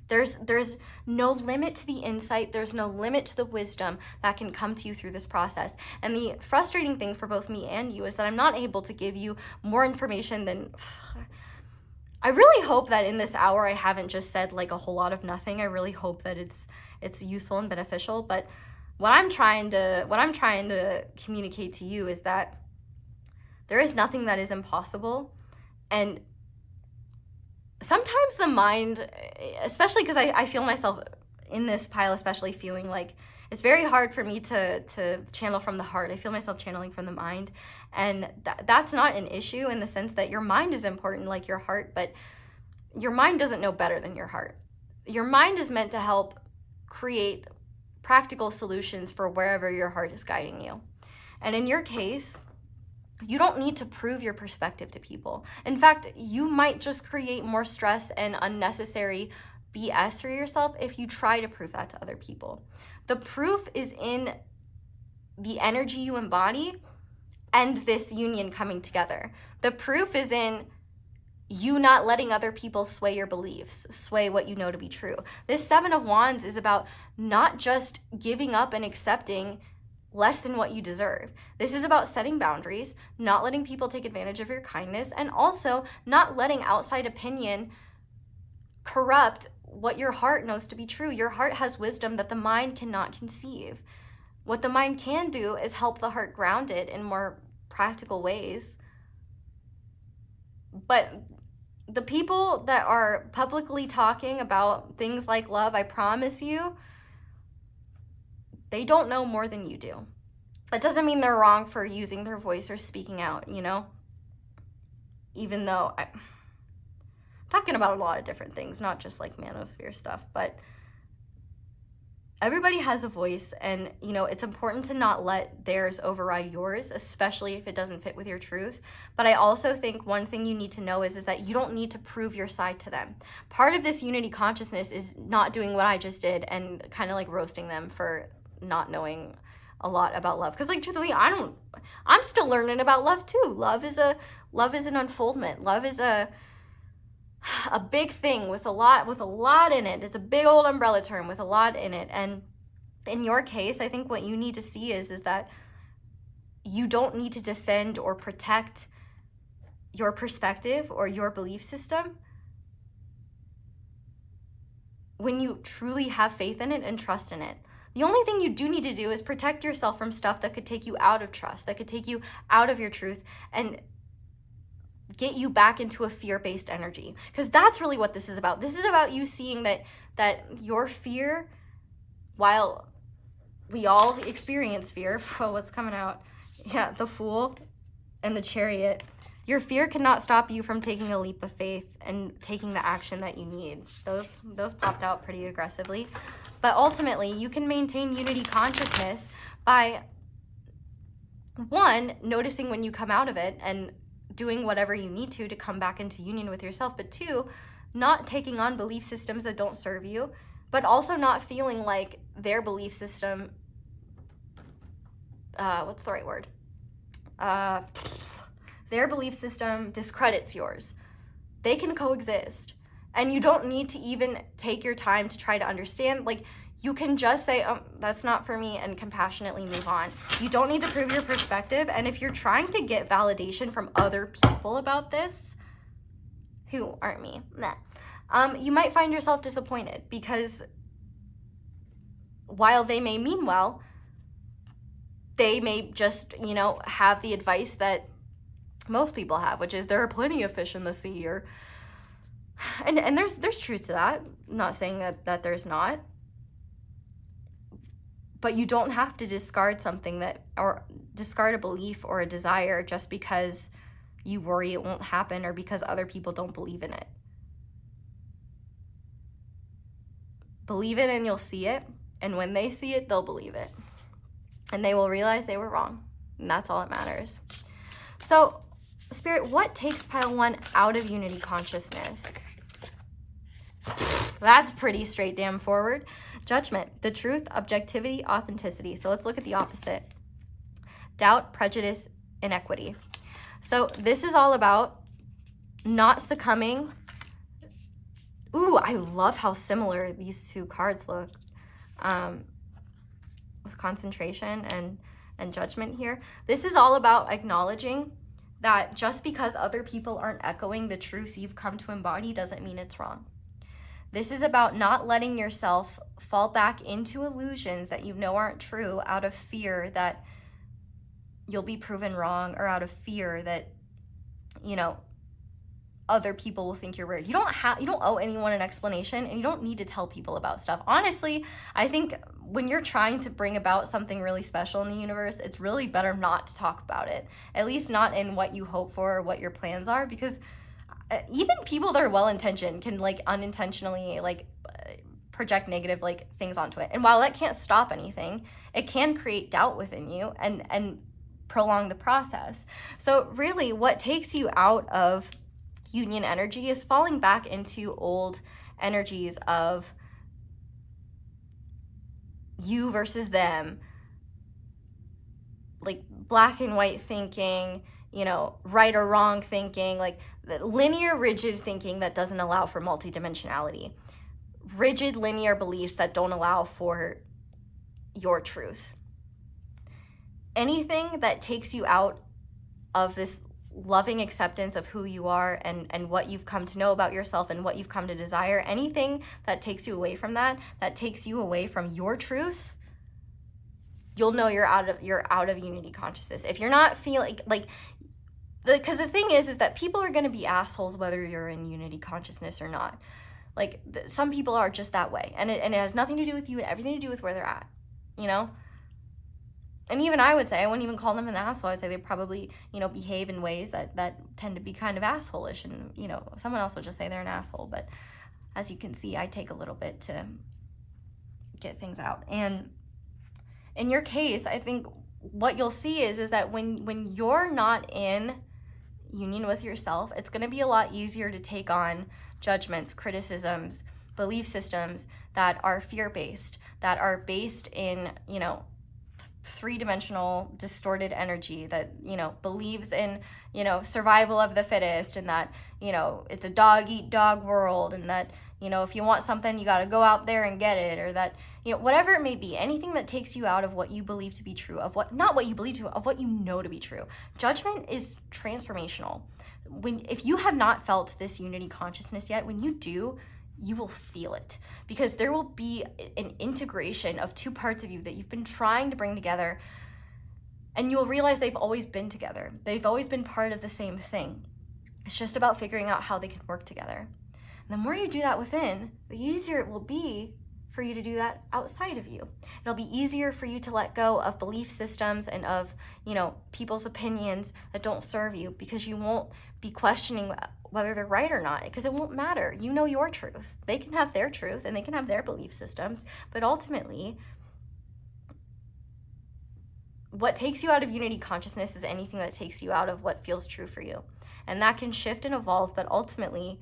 There's no limit to the insight. There's no limit to the wisdom that can come to you through this process. And the frustrating thing for both me and you is that I'm not able to give you more information than... I really hope that in this hour I haven't just said like a whole lot of nothing. I really hope that it's useful and beneficial. But what I'm trying to communicate to you is that there is nothing that is impossible. And sometimes the mind, especially because I feel myself in this pile, especially feeling like it's very hard for me to channel from the heart. I feel myself channeling from the mind. And that's not an issue in the sense that your mind is important like your heart, but your mind doesn't know better than your heart. Your mind is meant to help create practical solutions for wherever your heart is guiding you. And in your case, you don't need to prove your perspective to people. In fact, you might just create more stress and unnecessary BS for yourself if you try to prove that to other people. The proof is in the energy you embody and this union coming together. The proof is in you not letting other people sway your beliefs, sway what you know to be true. This Seven of Wands is about not just giving up and accepting less than what you deserve. This is about setting boundaries, not letting people take advantage of your kindness, and also not letting outside opinion corrupt what your heart knows to be true. Your heart has wisdom that the mind cannot conceive. What the mind can do is help the heart ground it in more practical ways. But the people that are publicly talking about things like love, I promise you, they don't know more than you do. That doesn't mean they're wrong for using their voice or speaking out, you know? Even though I'm talking about a lot of different things, not just like manosphere stuff, but everybody has a voice, and you know, it's important to not let theirs override yours, especially if it doesn't fit with your truth. But I also think one thing you need to know is that you don't need to prove your side to them. Part of this unity consciousness is not doing what I just did and kind of like roasting them for not knowing a lot about love. Because like truthfully, I'm still learning about love too. Love is an unfoldment. Love is a big thing with a lot in it. It's a big old umbrella term with a lot in it. And in your case, I think what you need to see is that you don't need to defend or protect your perspective or your belief system when you truly have faith in it and trust in it. The only thing you do need to do is protect yourself from stuff that could take you out of trust, that could take you out of your truth and get you back into a fear-based energy. Because that's really what this is about. This is about you seeing that your fear, while we all experience fear, oh, what's coming out? Yeah, the Fool and the Chariot. Your fear cannot stop you from taking a leap of faith and taking the action that you need. Those popped out pretty aggressively. But ultimately, you can maintain unity consciousness by, one, noticing when you come out of it and doing whatever you need to come back into union with yourself, but two, not taking on belief systems that don't serve you, but also not feeling like their belief system, what's the right word? Their belief system discredits yours. They can coexist. And you don't need to even take your time to try to understand. Like, you can just say, oh, that's not for me, and compassionately move on. You don't need to prove your perspective. And if you're trying to get validation from other people about this, who aren't me, you might find yourself disappointed, because while they may mean well, they may just, you know, have the advice that most people have, which is there are plenty of fish in the sea, or and there's truth to that. I'm not saying that there's not. But you don't have to discard something or discard a belief or a desire just because you worry it won't happen or because other people don't believe in it. Believe it and you'll see it. And when they see it, they'll believe it. And they will realize they were wrong. And that's all that matters. So, Spirit, what takes pile 1 out of unity consciousness? That's pretty straight damn forward. Judgment, the truth, objectivity, authenticity. So let's look at the opposite. Doubt, prejudice, inequity. So this is all about not succumbing Ooh, I love how similar these two cards look. With concentration and judgment here. This is all about acknowledging that just because other people aren't echoing the truth you've come to embody doesn't mean it's wrong. This is about not letting yourself fall back into illusions that you know aren't true out of fear that you'll be proven wrong, or out of fear that, you know, other people will think you're weird. You don't owe anyone an explanation, and you don't need to tell people about stuff. Honestly, I think when you're trying to bring about something really special in the universe, it's really better not to talk about it, at least not in what you hope for or what your plans are, because even people that are well-intentioned can like unintentionally like project negative like things onto it. And while that can't stop anything, it can create doubt within you and prolong the process. So really what takes you out of union energy is falling back into old energies of you versus them, like black and white thinking, you know, right or wrong thinking, like linear, rigid thinking that doesn't allow for multidimensionality, rigid, linear beliefs that don't allow for your truth. Anything that takes you out of this loving acceptance of who you are and what you've come to know about yourself and what you've come to desire, anything that takes you away from that takes you away from your truth, you'll know you're out of unity consciousness. If you're not feeling like because the thing is that people are going to be assholes whether you're in unity consciousness or not. Like some people are just that way, and it has nothing to do with you and everything to do with where they're at, you know. And even I would say, I wouldn't even call them an asshole. I'd say they probably, you know, behave in ways that tend to be kind of asshole-ish. And, you know, someone else will just say they're an asshole. But as you can see, I take a little bit to get things out. And in your case, I think what you'll see is that when you're not in union with yourself, it's going to be a lot easier to take on judgments, criticisms, belief systems that are fear-based, that are based in, you know, three-dimensional distorted energy that, you know, believes in, you know, survival of the fittest, and that, you know, it's a dog eat dog world, and that, you know, if you want something you got to go out there and get it, or that, you know, whatever it may be, anything that takes you out of what you believe to be true, of what, not what you believe to, of what you know to be true. Judgment is transformational. If you have not felt this unity consciousness yet, when you do, you will feel it, because there will be an integration of two parts of you that you've been trying to bring together, and you'll realize they've always been together. They've always been part of the same thing. It's just about figuring out how they can work together. And the more you do that within, the easier it will be for you to do that outside of you. It'll be easier for you to let go of belief systems and of, you know, people's opinions that don't serve you, because you won't be questioning whether they're right or not, because it won't matter. You know your truth. They can have their truth and they can have their belief systems, but ultimately, what takes you out of unity consciousness is anything that takes you out of what feels true for you. And that can shift and evolve, but ultimately,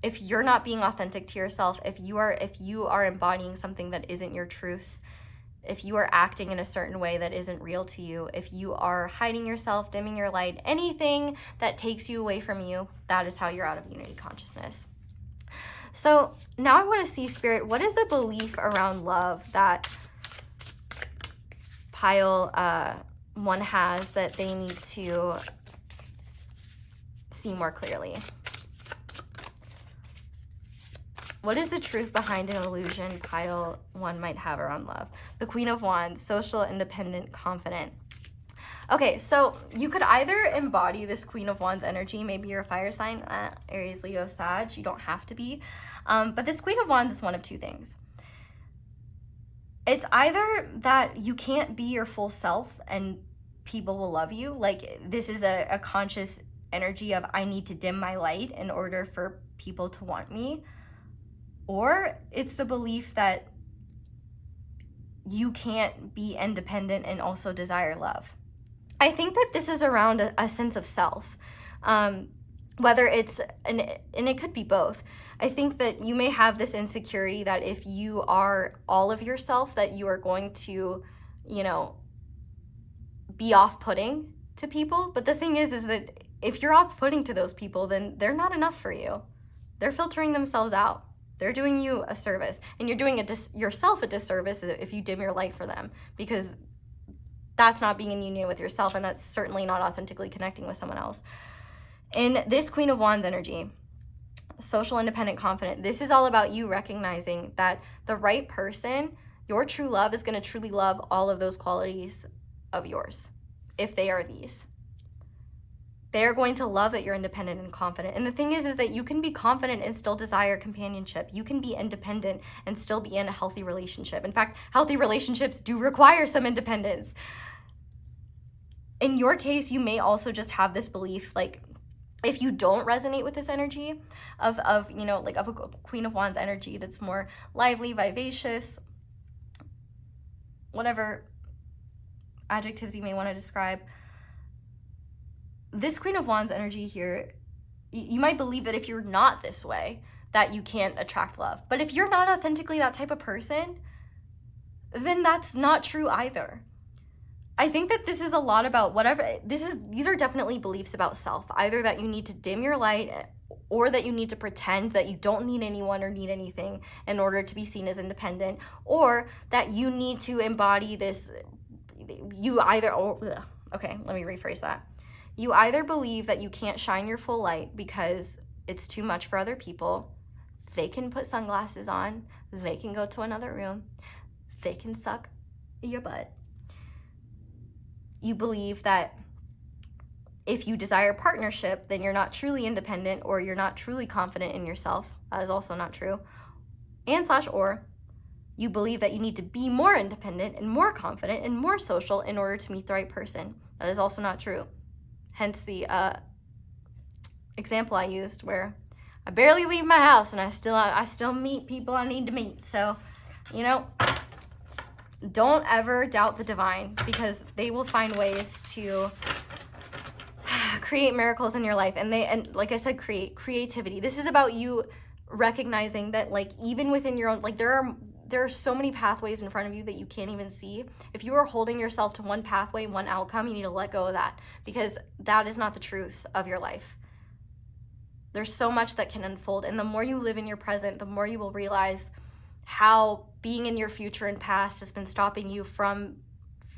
if you're not being authentic to yourself, if you are embodying something that isn't your truth, if you are acting in a certain way that isn't real to you, if you are hiding yourself, dimming your light, anything that takes you away from you, that is how you're out of unity consciousness. So now I want to see, Spirit, what is a belief around love that pile 1 has that they need to see more clearly? What is the truth behind an illusion pile 1 might have around love? The Queen of Wands, social, independent, confident. Okay, so you could either embody this Queen of Wands energy. Maybe you're a fire sign, Aries, Leo, Sag. You don't have to be. But this Queen of Wands is one of two things. It's either that you can't be your full self and people will love you. Like this is a conscious energy of I need to dim my light in order for people to want me. Or it's the belief that you can't be independent and also desire love. I think that this is around a sense of self, whether it's, and it could be both. I think that you may have this insecurity that if you are all of yourself, that you are going to, you know, be off-putting to people. But the thing is that if you're off-putting to those people, then they're not enough for you. They're filtering themselves out. They're doing you a service, and you're doing yourself a disservice if you dim your light for them, because that's not being in union with yourself, and that's certainly not authentically connecting with someone else. In this Queen of Wands energy, social, independent, confident, this is all about you recognizing that the right person, your true love, is going to truly love all of those qualities of yours, if they are these. They're going to love that you're independent and confident. And the thing is that you can be confident and still desire companionship. You can be independent and still be in a healthy relationship. In fact, healthy relationships do require some independence. In your case, you may also just have this belief, like, if you don't resonate with this energy of you know, like of a Queen of Wands energy that's more lively, vivacious, whatever adjectives you may want to describe, this Queen of Wands energy here, you might believe that if you're not this way, that you can't attract love. But if you're not authentically that type of person, then that's not true either. I think that this is a lot about these are definitely beliefs about self, either that you need to dim your light, or that you need to pretend that you don't need anyone or need anything in order to be seen as independent, or that you need to embody this, okay, let me rephrase that. You either believe that you can't shine your full light because it's too much for other people. They can put sunglasses on. They can go to another room. They can suck your butt. You believe that if you desire partnership, then you're not truly independent, or you're not truly confident in yourself. That is also not true. Or you believe that you need to be more independent and more confident and more social in order to meet the right person. That is also not true. Hence the example I used, where I barely leave my house and I still meet people I need to meet. So, you know, don't ever doubt the divine, because they will find ways to create miracles in your life. And like I said, create creativity. This is about you recognizing that, like, even within your own, like, there are so many pathways in front of you that you can't even see. If you are holding yourself to one pathway, one outcome, you need to let go of that, because that is not the truth of your life. There's so much that can unfold, and the more you live in your present, the more you will realize how being in your future and past has been stopping you from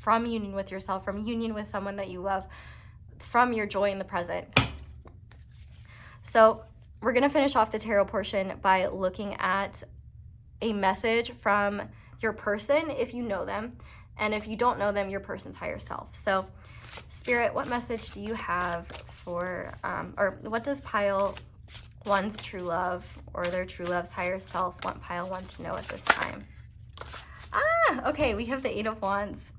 union with yourself, from union with someone that you love, from your joy in the present. So we're going to finish off the tarot portion by looking at a message from your person, if you know them, and if you don't know them, your person's higher self. So Spirit, what message do you have for, or what does pile one's true love or their true love's higher self want pile one to know at this time? Okay, we have the Eight of Wands.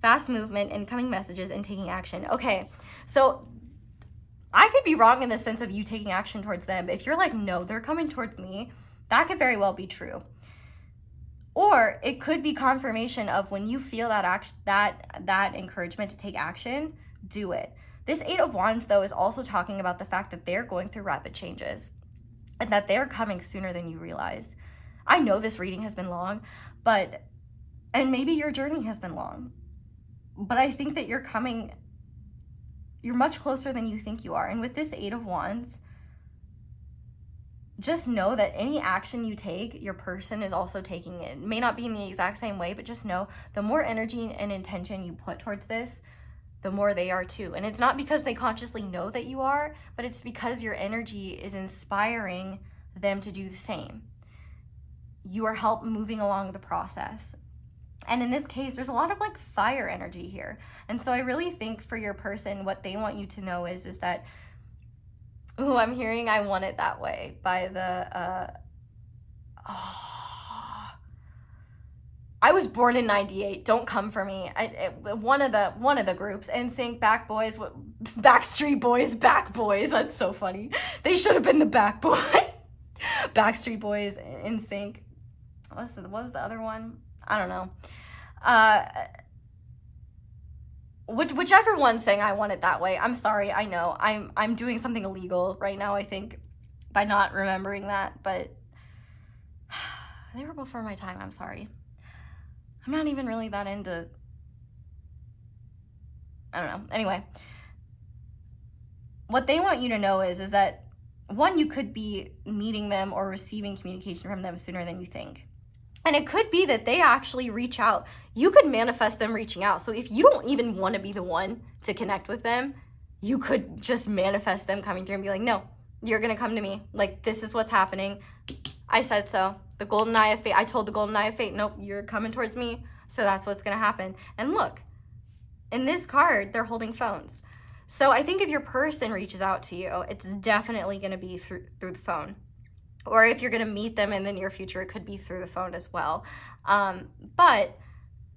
Fast movement, incoming messages, and taking action. Okay, so I could be wrong in the sense of you taking action towards them. If you're like, no, they're coming towards me, that could very well be true. Or it could be confirmation of when you feel that encouragement to take action, do it. This Eight of Wands, though, is also talking about the fact that they're going through rapid changes and that they're coming sooner than you realize. I know this reading has been long, and maybe your journey has been long, but I think that you're much closer than you think you are. And with this Eight of Wands, just know that any action you take, your person is also taking it. It may not be in the exact same way, but just know the more energy and intention you put towards this, the more they are too. And it's not because they consciously know that you are, but it's because your energy is inspiring them to do the same. You are help moving along the process. And in this case, there's a lot of like fire energy here. And so I really think for your person, what they want you to know is that, I'm hearing I Want It That Way by the, I was born in 98. Don't come for me. One of the groups, NSYNC, Backstreet Boys, Back Boys. That's so funny. They should have been the Back Boys. Backstreet Boys, NSYNC. What was the other one? I don't know. Whichever one sang I Want It That Way. I'm sorry. I know I'm doing something illegal right now, I think, by not remembering that, but they were before my time. I'm sorry. I'm not even really that into, I don't know. Anyway, what they want you to know is that one, you could be meeting them or receiving communication from them sooner than you think. And it could be that they actually reach out. You could manifest them reaching out. So if you don't even want to be the one to connect with them, you could just manifest them coming through and be like, no, you're going to come to me. Like, this is what's happening. I said so. The golden eye of fate. I told the golden eye of fate, nope, you're coming towards me. So that's what's going to happen. And look, in this card, they're holding phones. So I think if your person reaches out to you, it's definitely going to be through the phone. Or if you're going to meet them in the near future, it could be through the phone as well. But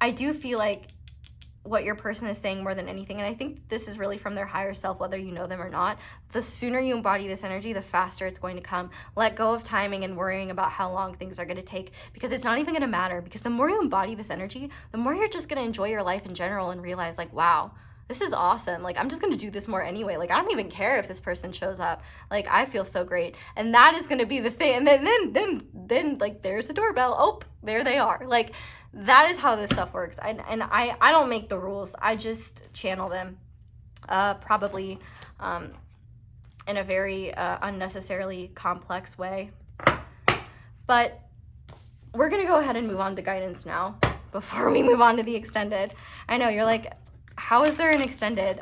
I do feel like what your person is saying more than anything, and I think this is really from their higher self, whether you know them or not, the sooner you embody this energy, the faster it's going to come. Let go of timing and worrying about how long things are going to take, because it's not even going to matter. Because the more you embody this energy, the more you're just going to enjoy your life in general and realize, like, wow, this is awesome. Like, I'm just going to do this more anyway. Like, I don't even care if this person shows up. Like, I feel so great. And that is going to be the thing. And then like, there's the doorbell. Oh, there they are. Like, that is how this stuff works. And I don't make the rules. I just channel them, probably in a very unnecessarily complex way. But we're going to go ahead and move on to guidance now before we move on to the extended. I know you're like, how is there an extended?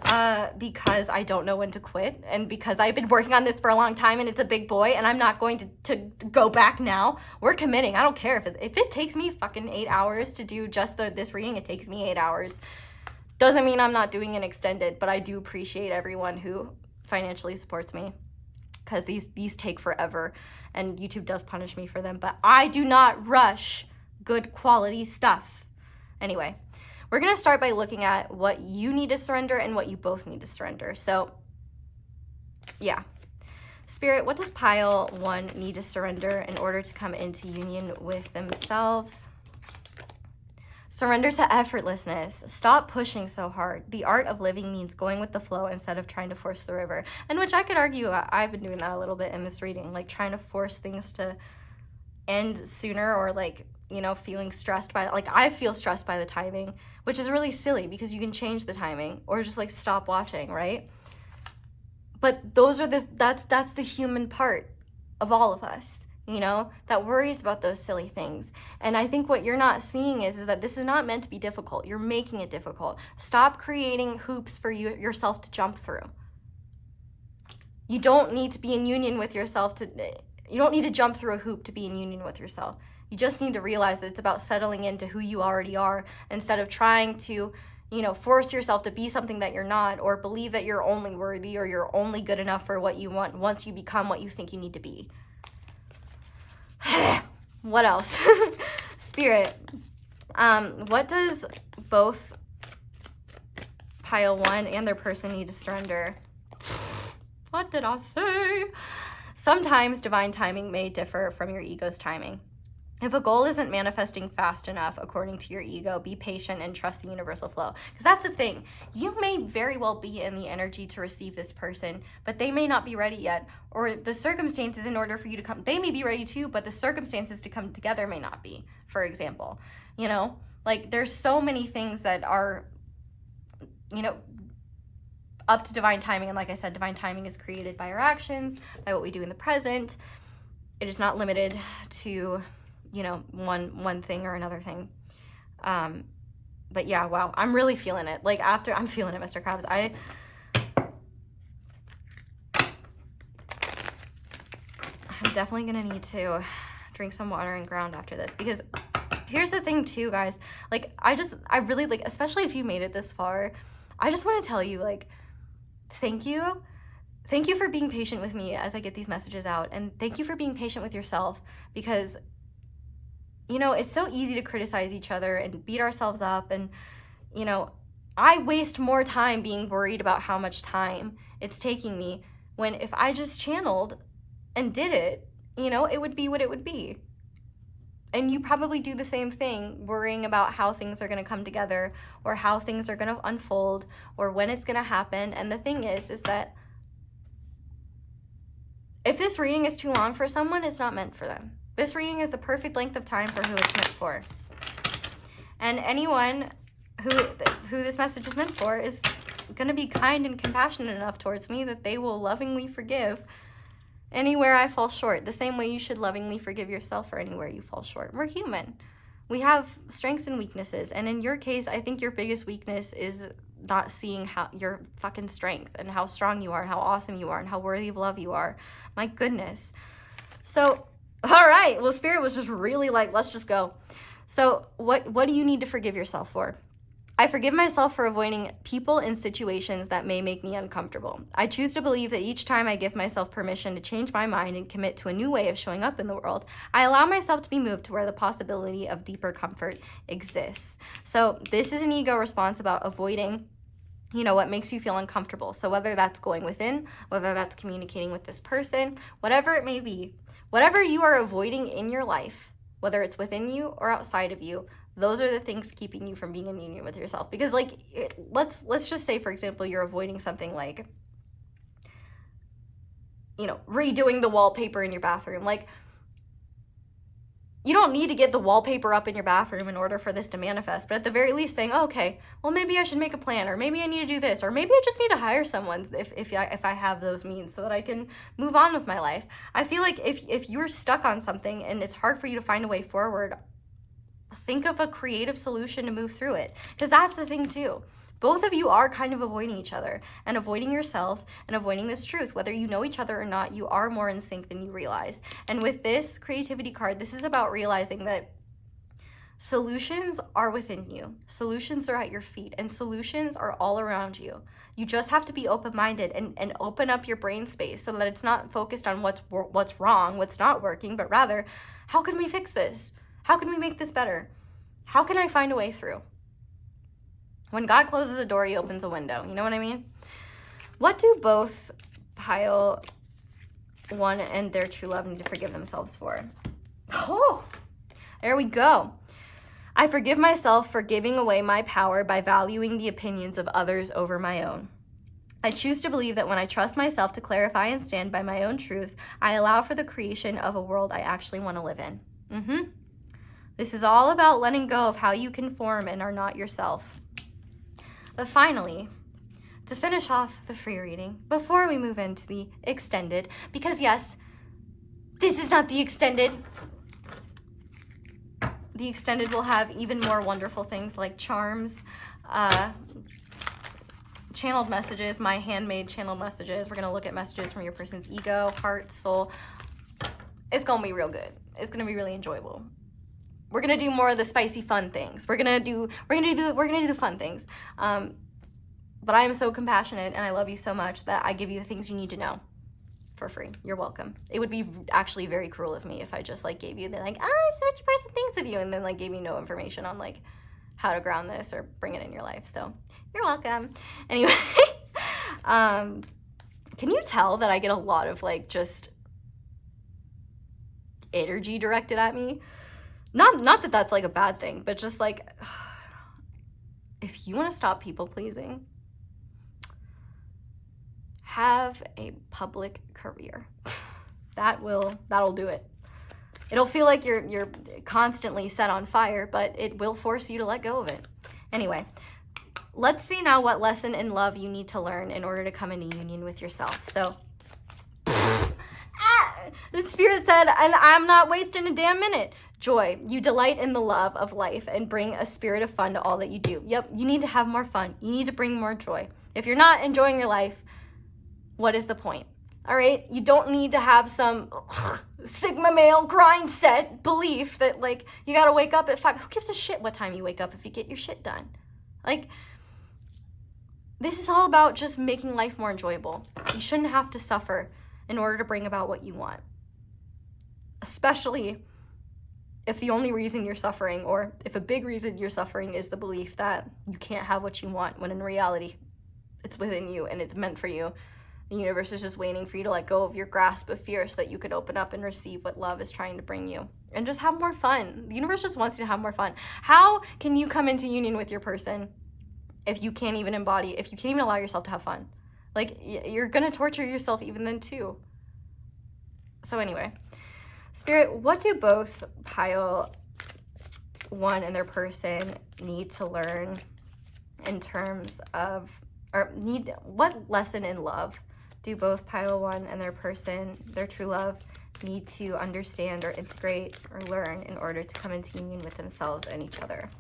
Because I don't know when to quit, and because I've been working on this for a long time and it's a big boy and I'm not going to go back now. We're committing. I don't care if it takes me fucking 8 hours to do just this reading, it takes me 8 hours. Doesn't mean I'm not doing an extended, but I do appreciate everyone who financially supports me, because these take forever and YouTube does punish me for them, but I do not rush good quality stuff. Anyway, we're going to start by looking at what you need to surrender and what you both need to surrender. So, yeah. Spirit, what does pile 1 need to surrender in order to come into union with themselves? Surrender to effortlessness. Stop pushing so hard. The art of living means going with the flow instead of trying to force the river. And which I could argue, I've been doing that a little bit in this reading, like trying to force things to end sooner, or like, you know, feeling stressed by, like, I feel stressed by the timing, which is really silly because you can change the timing or just like stop watching, right? But those are that's the human part of all of us, you know, that worries about those silly things. And I think what you're not seeing is that this is not meant to be difficult. You're making it difficult. Stop creating hoops for yourself to jump through. You don't need to be in union with yourself you don't need to jump through a hoop to be in union with yourself. You just need to realize that it's about settling into who you already are, instead of trying to, you know, force yourself to be something that you're not, or believe that you're only worthy or you're only good enough for what you want once you become what you think you need to be. What else? Spirit, what does both pile 1 and their person need to surrender? What did I say? Sometimes divine timing may differ from your ego's timing. If a goal isn't manifesting fast enough according to your ego, be patient and trust the universal flow. Because that's the thing. You may very well be in the energy to receive this person, but they may not be ready yet. Or the circumstances in order for you to come, they may be ready too, but the circumstances to come together may not be, for example. You know, like, there's so many things that are, you know, up to divine timing. And like I said, divine timing is created by our actions, by what we do in the present. It is not limited to, you know, one thing or another thing. But yeah, wow, I'm really feeling it. Like, after, I'm feeling it, Mr. Krabs. I'm definitely gonna need to drink some water and ground after this, because here's the thing too, guys. Like, I really, like, especially if you made it this far, I just want to tell you, like, thank you. Thank you for being patient with me as I get these messages out. And thank you for being patient with yourself, because, you know, it's so easy to criticize each other and beat ourselves up. And, you know, I waste more time being worried about how much time it's taking me, when if I just channeled and did it, you know, it would be what it would be. And you probably do the same thing, worrying about how things are going to come together, or how things are going to unfold, or when it's going to happen. And the thing is that if this reading is too long for someone, it's not meant for them. This reading is the perfect length of time for who it's meant for. And anyone who this message is meant for is going to be kind and compassionate enough towards me that they will lovingly forgive Anywhere I fall short, the same way you should lovingly forgive yourself for anywhere you fall short. We're human. We have strengths and weaknesses. And in your case, I think your biggest weakness is not seeing how your fucking strength and how strong you are and how awesome you are and how worthy of love you are. My goodness. So, all right. Well, Spirit was just really like, let's just go. So what do you need to forgive yourself for? I forgive myself for avoiding people and situations that may make me uncomfortable. I choose to believe that each time I give myself permission to change my mind and commit to a new way of showing up in the world, I allow myself to be moved to where the possibility of deeper comfort exists. So this is an ego response about avoiding, what makes you feel uncomfortable. So whether that's going within, whether that's communicating with this person, whatever it may be, whatever you are avoiding in your life, whether it's within you or outside of you, those are the things keeping you from being in union with yourself. Because let's just say, for example, you're avoiding something like, redoing the wallpaper in your bathroom. Like, you don't need to get the wallpaper up in your bathroom in order for this to manifest. But at the very least saying, oh, okay, well, maybe I should make a plan, or maybe I need to do this, or maybe I just need to hire someone if I have those means so that I can move on with my life. I feel like if you're stuck on something and it's hard for you to find a way forward, think of a creative solution to move through it. Because that's the thing too. Both of you are kind of avoiding each other and avoiding yourselves and avoiding this truth. Whether you know each other or not, you are more in sync than you realize. And with this creativity card, this is about realizing that solutions are within you. Solutions are at your feet, and solutions are all around you. You just have to be open-minded and open up your brain space so that it's not focused on what's wrong, what's not working, but rather, how can we fix this? How can we make this better? How can I find a way through? When God closes a door, he opens a window. You know what I mean? What do both pile 1 and their true love need to forgive themselves for? Oh, there we go. I forgive myself for giving away my power by valuing the opinions of others over my own. I choose to believe that when I trust myself to clarify and stand by my own truth, I allow for the creation of a world I actually want to live in. This is all about letting go of how you conform and are not yourself. But finally, to finish off the free reading, before we move into the extended, because yes, this is not the extended. The extended will have even more wonderful things like charms, channeled messages, my handmade channeled messages. We're going to look at messages from your person's ego, heart, soul. It's going to be real good. It's going to be really enjoyable. We're going to do more of the spicy fun things. We're going to do the fun things. But I am so compassionate and I love you so much that I give you the things you need to know for free. You're welcome. It would be actually very cruel of me if I just gave you the such person thinks of you and then gave you no information on how to ground this or bring it in your life. So you're welcome. Anyway, can you tell that I get a lot of just energy directed at me? Not that that's a bad thing, but just if you want to stop people pleasing, have a public career. That'll do it. It'll feel like you're constantly set on fire, but it will force you to let go of it. Anyway, let's see now what lesson in love you need to learn in order to come into union with yourself. So the Spirit said, and I'm not wasting a damn minute. Joy. You delight in the love of life and bring a spirit of fun to all that you do. Yep, you need to have more fun. You need to bring more joy. If you're not enjoying your life, what is the point? All right? You don't need to have some Sigma male grind set belief that you got to wake up at 5. Who gives a shit what time you wake up if you get your shit done? This is all about just making life more enjoyable. You shouldn't have to suffer in order to bring about what you want. Especially if the only reason you're suffering, or if a big reason you're suffering, is the belief that you can't have what you want, when in reality, it's within you and it's meant for you. The universe is just waiting for you to let go of your grasp of fear so that you could open up and receive what love is trying to bring you. And just have more fun. The universe just wants you to have more fun. How can you come into union with your person if you can't even if you can't even allow yourself to have fun? You're gonna torture yourself even then too. So anyway, Spirit, what do both pile 1 and their person need to learn in terms of, what lesson in love do both pile 1 and their person, their true love, need to understand or integrate or learn in order to come into union with themselves and each other?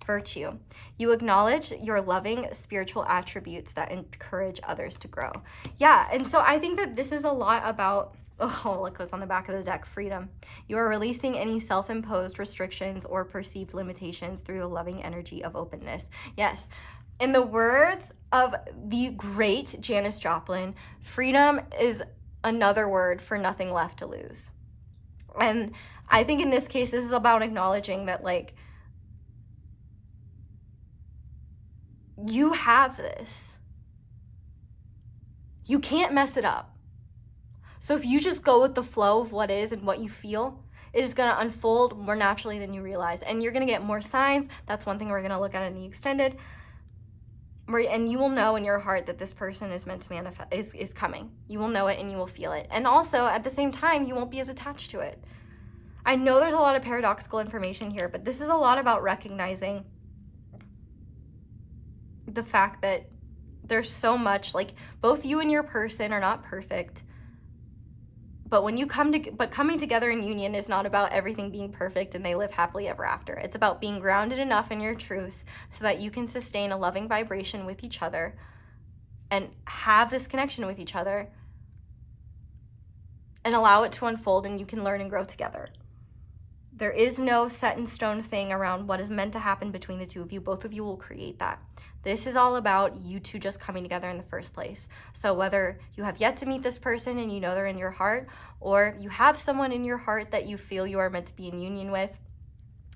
Virtue. You acknowledge your loving spiritual attributes that encourage others to grow. Yeah, and so I think that this is a lot about, oh, look what's on the back of the deck, freedom. You are releasing any self-imposed restrictions or perceived limitations through the loving energy of openness. Yes, in the words of the great Janis Joplin, freedom is another word for nothing left to lose. And I think in this case, this is about acknowledging that, like, you have this. You can't mess it up. So if you just go with the flow of what is and what you feel, it is going to unfold more naturally than you realize. And you're going to get more signs. That's one thing we're going to look at in the extended. And you will know in your heart that this person is meant to manifest, is coming. You will know it and you will feel it. And also, at the same time, you won't be as attached to it. I know there's a lot of paradoxical information here, but this is a lot about recognizing the fact that there's so much, like, both you and your person are not perfect, but when you coming together in union is not about everything being perfect and they live happily ever after. It's about being grounded enough in your truths so that you can sustain a loving vibration with each other and have this connection with each other and allow it to unfold, and you can learn and grow together. There is no set in stone thing around what is meant to happen between the two of you. Both of you will create that. This is all about you two just coming together in the first place. So whether you have yet to meet this person and you know they're in your heart, or you have someone in your heart that you feel you are meant to be in union with,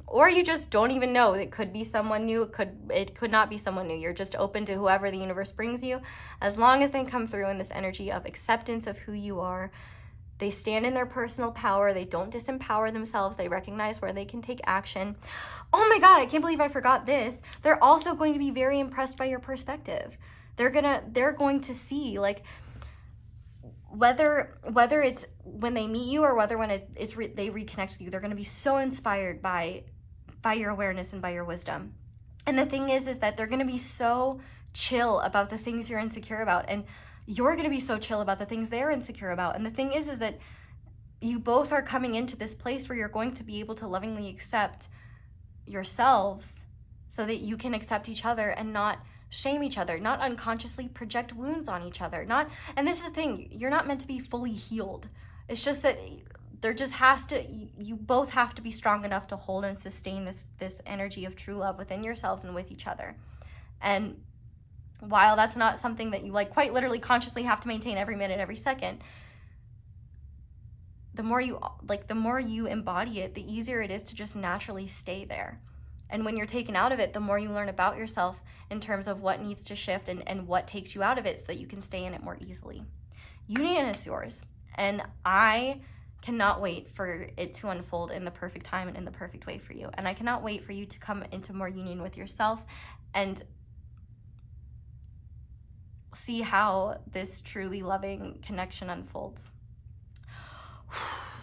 or you just don't even know, it could be someone new, it could not be someone new. You're just open to whoever the universe brings you, as long as they come through in this energy of acceptance of who you are. They stand in their personal power. They don't disempower themselves. They recognize where they can take action. Oh my God, I can't believe I forgot this. They're also going to be very impressed by your perspective. They're going to see, like, whether it's when they meet you or whether when they reconnect with you, they're going to be so inspired by your awareness and by your wisdom. And the thing is that they're going to be so chill about the things you're insecure about, and you're going to be so chill about the things they're insecure about. And the thing is that you both are coming into this place where you're going to be able to lovingly accept yourselves so that you can accept each other and not shame each other, not unconsciously project wounds on each other. And this is the thing, you're not meant to be fully healed. It's just that there just has to, you both have to be strong enough to hold and sustain this energy of true love within yourselves and with each other. And while that's not something that you, like, quite literally consciously have to maintain every minute, every second, the more you embody it, the easier it is to just naturally stay there. And when you're taken out of it, the more you learn about yourself in terms of what needs to shift and what takes you out of it so that you can stay in it more easily. Union is yours. And I cannot wait for it to unfold in the perfect time and in the perfect way for you. And I cannot wait for you to come into more union with yourself and see how this truly loving connection unfolds.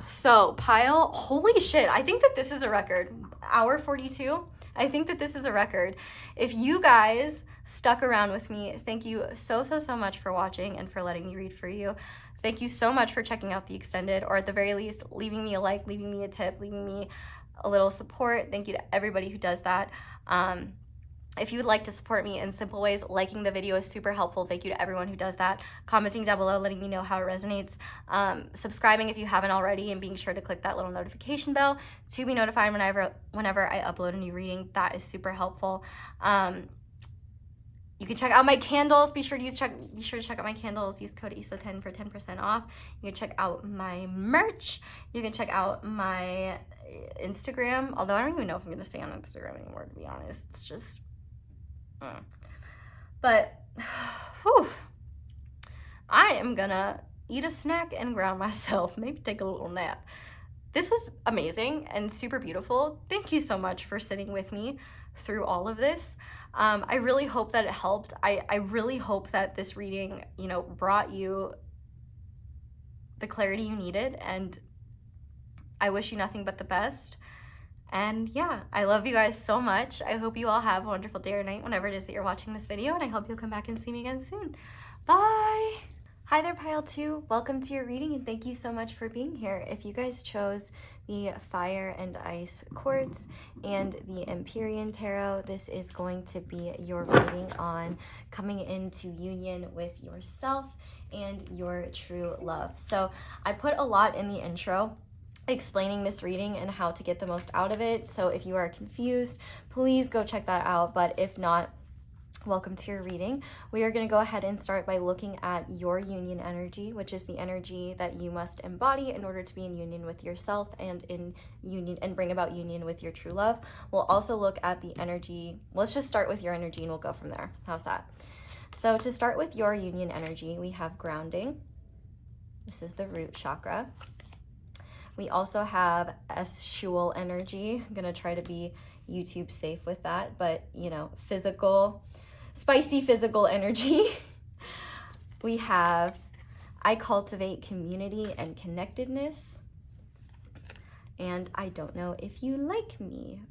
So pile, holy shit, I think that this is a record. Hour 42, I think that this is a record. If you guys stuck around with me, thank you so much for watching and for letting me read for you. Thank you so much for checking out the extended, or at the very least, leaving me a like, leaving me a tip, leaving me a little support. Thank you to everybody who does that. If you would like to support me in simple ways, liking the video is super helpful. Thank you to everyone who does that. Commenting down below, letting me know how it resonates. Subscribing if you haven't already, and being sure to click that little notification bell to be notified whenever I upload a new reading. That is super helpful. You can check out my candles. Be sure to check out my candles. Use code ESO10 for 10% off. You can check out my merch. You can check out my Instagram. Although I don't even know if I'm gonna stay on Instagram anymore, to be honest. It's just. But whew, I am gonna eat a snack and ground myself, maybe take a little nap. This was amazing and super beautiful. Thank you so much for sitting with me through all of this. I really hope that it helped. I really hope that this reading, brought you the clarity you needed, and I wish you nothing but the best. And yeah, I love you guys so much. I hope you all have a wonderful day or night whenever it is that you're watching this video, and I hope you'll come back and see me again soon. Bye! Hi there, Pile 2. Welcome to your reading and thank you so much for being here. If you guys chose the Fire and Ice Quartz and the Empyrean Tarot, this is going to be your reading on coming into union with yourself and your true love. So I put a lot in the intro explaining this reading and how to get the most out of it. So if you are confused, please go check that out. But if not, welcome to your reading. We are going to go ahead and start by looking at your union energy, which is the energy that you must embody in order to be in union with yourself and in union and bring about union with your true love. We'll also look at the energy. Let's just start with your energy and we'll go from there. How's that? So to start with your union energy, we have grounding. This is the root chakra. We also have eschewal energy. I'm going to try to be YouTube safe with that, but you know, spicy physical energy. We have, I cultivate community and connectedness. And I don't know if you like me, ?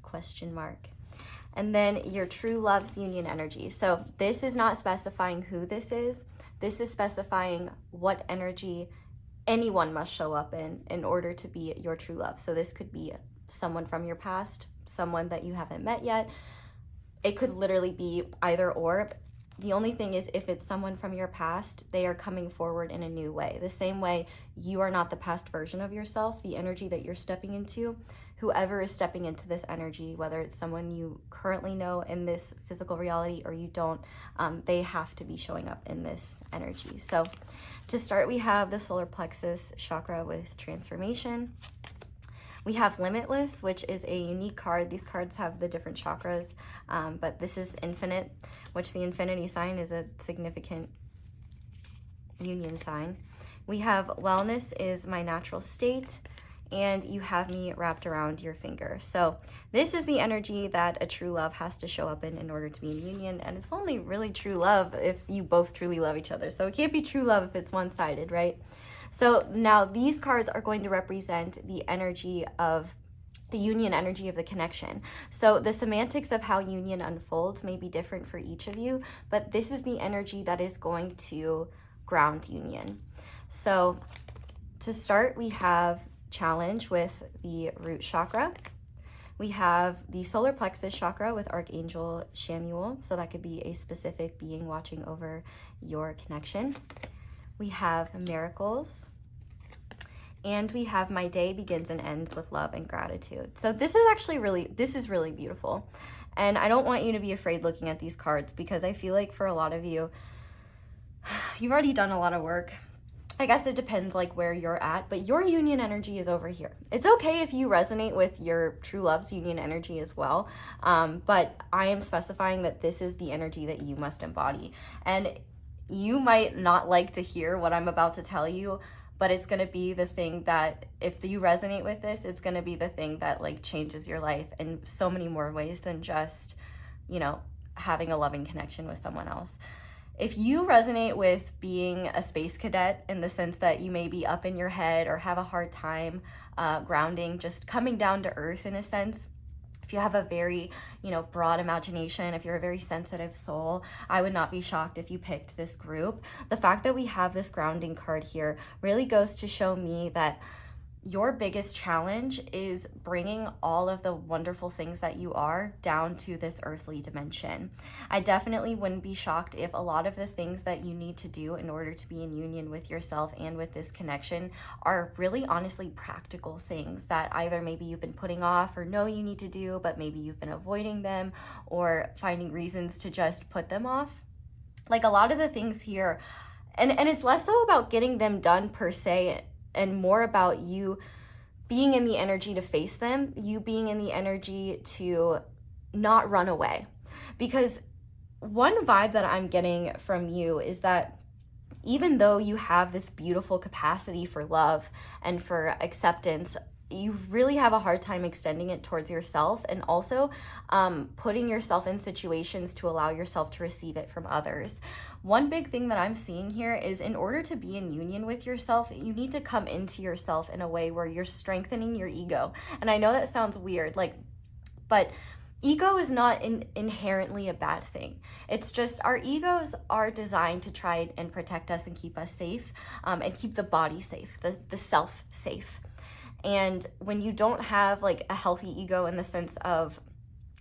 And then your true love's union energy. So this is not specifying who this is. This is specifying what energy anyone must show up in order to be your true love. So this could be someone from your past, someone that you haven't met yet. It could literally be either or. The only thing is, if it's someone from your past, they are coming forward in a new way. The same way you are not the past version of yourself, the energy that you're stepping into, whoever is stepping into this energy, whether it's someone you currently know in this physical reality or you don't, they have to be showing up in this energy. So to start, we have the solar plexus chakra with transformation. We have Limitless, which is a unique card. These cards have the different chakras, but this is infinite, which the infinity sign is a significant union sign. We have Wellness is my natural state, and you have me wrapped around your finger. So this is the energy that a true love has to show up in order to be in union, and it's only really true love if you both truly love each other. So it can't be true love if it's one-sided, right? So now these cards are going to represent the energy of the union energy of the connection. So the semantics of how union unfolds may be different for each of you, but this is the energy that is going to ground union. So to start, we have challenge with the root chakra. We have the solar plexus chakra with Archangel Shamuel. So that could be a specific being watching over your connection. We have miracles, and we have my day begins and ends with love and gratitude. So this is really beautiful. And I don't want you to be afraid looking at these cards, because I feel like for a lot of you, you've already done a lot of work. I guess it depends like where you're at, but your union energy is over here. It's okay if you resonate with your true love's union energy as well, but I am specifying that this is the energy that you must embody. And you might not like to hear what I'm about to tell you, but it's going to be the thing that, if you resonate with this, it's going to be the thing that like changes your life in so many more ways than just, you know, having a loving connection with someone else. If you resonate with being a space cadet in the sense that you may be up in your head or have a hard time grounding, just coming down to earth in a sense, if you have a very, broad imagination, if you're a very sensitive soul, I would not be shocked if you picked this group. The fact that we have this grounding card here really goes to show me that your biggest challenge is bringing all of the wonderful things that you are down to this earthly dimension. I definitely wouldn't be shocked if a lot of the things that you need to do in order to be in union with yourself and with this connection are really honestly practical things that either maybe you've been putting off or know you need to do, but maybe you've been avoiding them or finding reasons to just put them off. Like a lot of the things here, and it's less so about getting them done per se, and more about you being in the energy to face them, you being in the energy to not run away. Because one vibe that I'm getting from you is that even though you have this beautiful capacity for love and for acceptance, you really have a hard time extending it towards yourself, and also putting yourself in situations to allow yourself to receive it from others. One big thing that I'm seeing here is, in order to be in union with yourself, you need to come into yourself in a way where you're strengthening your ego. And I know that sounds weird, but ego is not inherently a bad thing. It's just our egos are designed to try and protect us and keep us safe, and keep the body safe, the self safe. And when you don't have like a healthy ego in the sense of,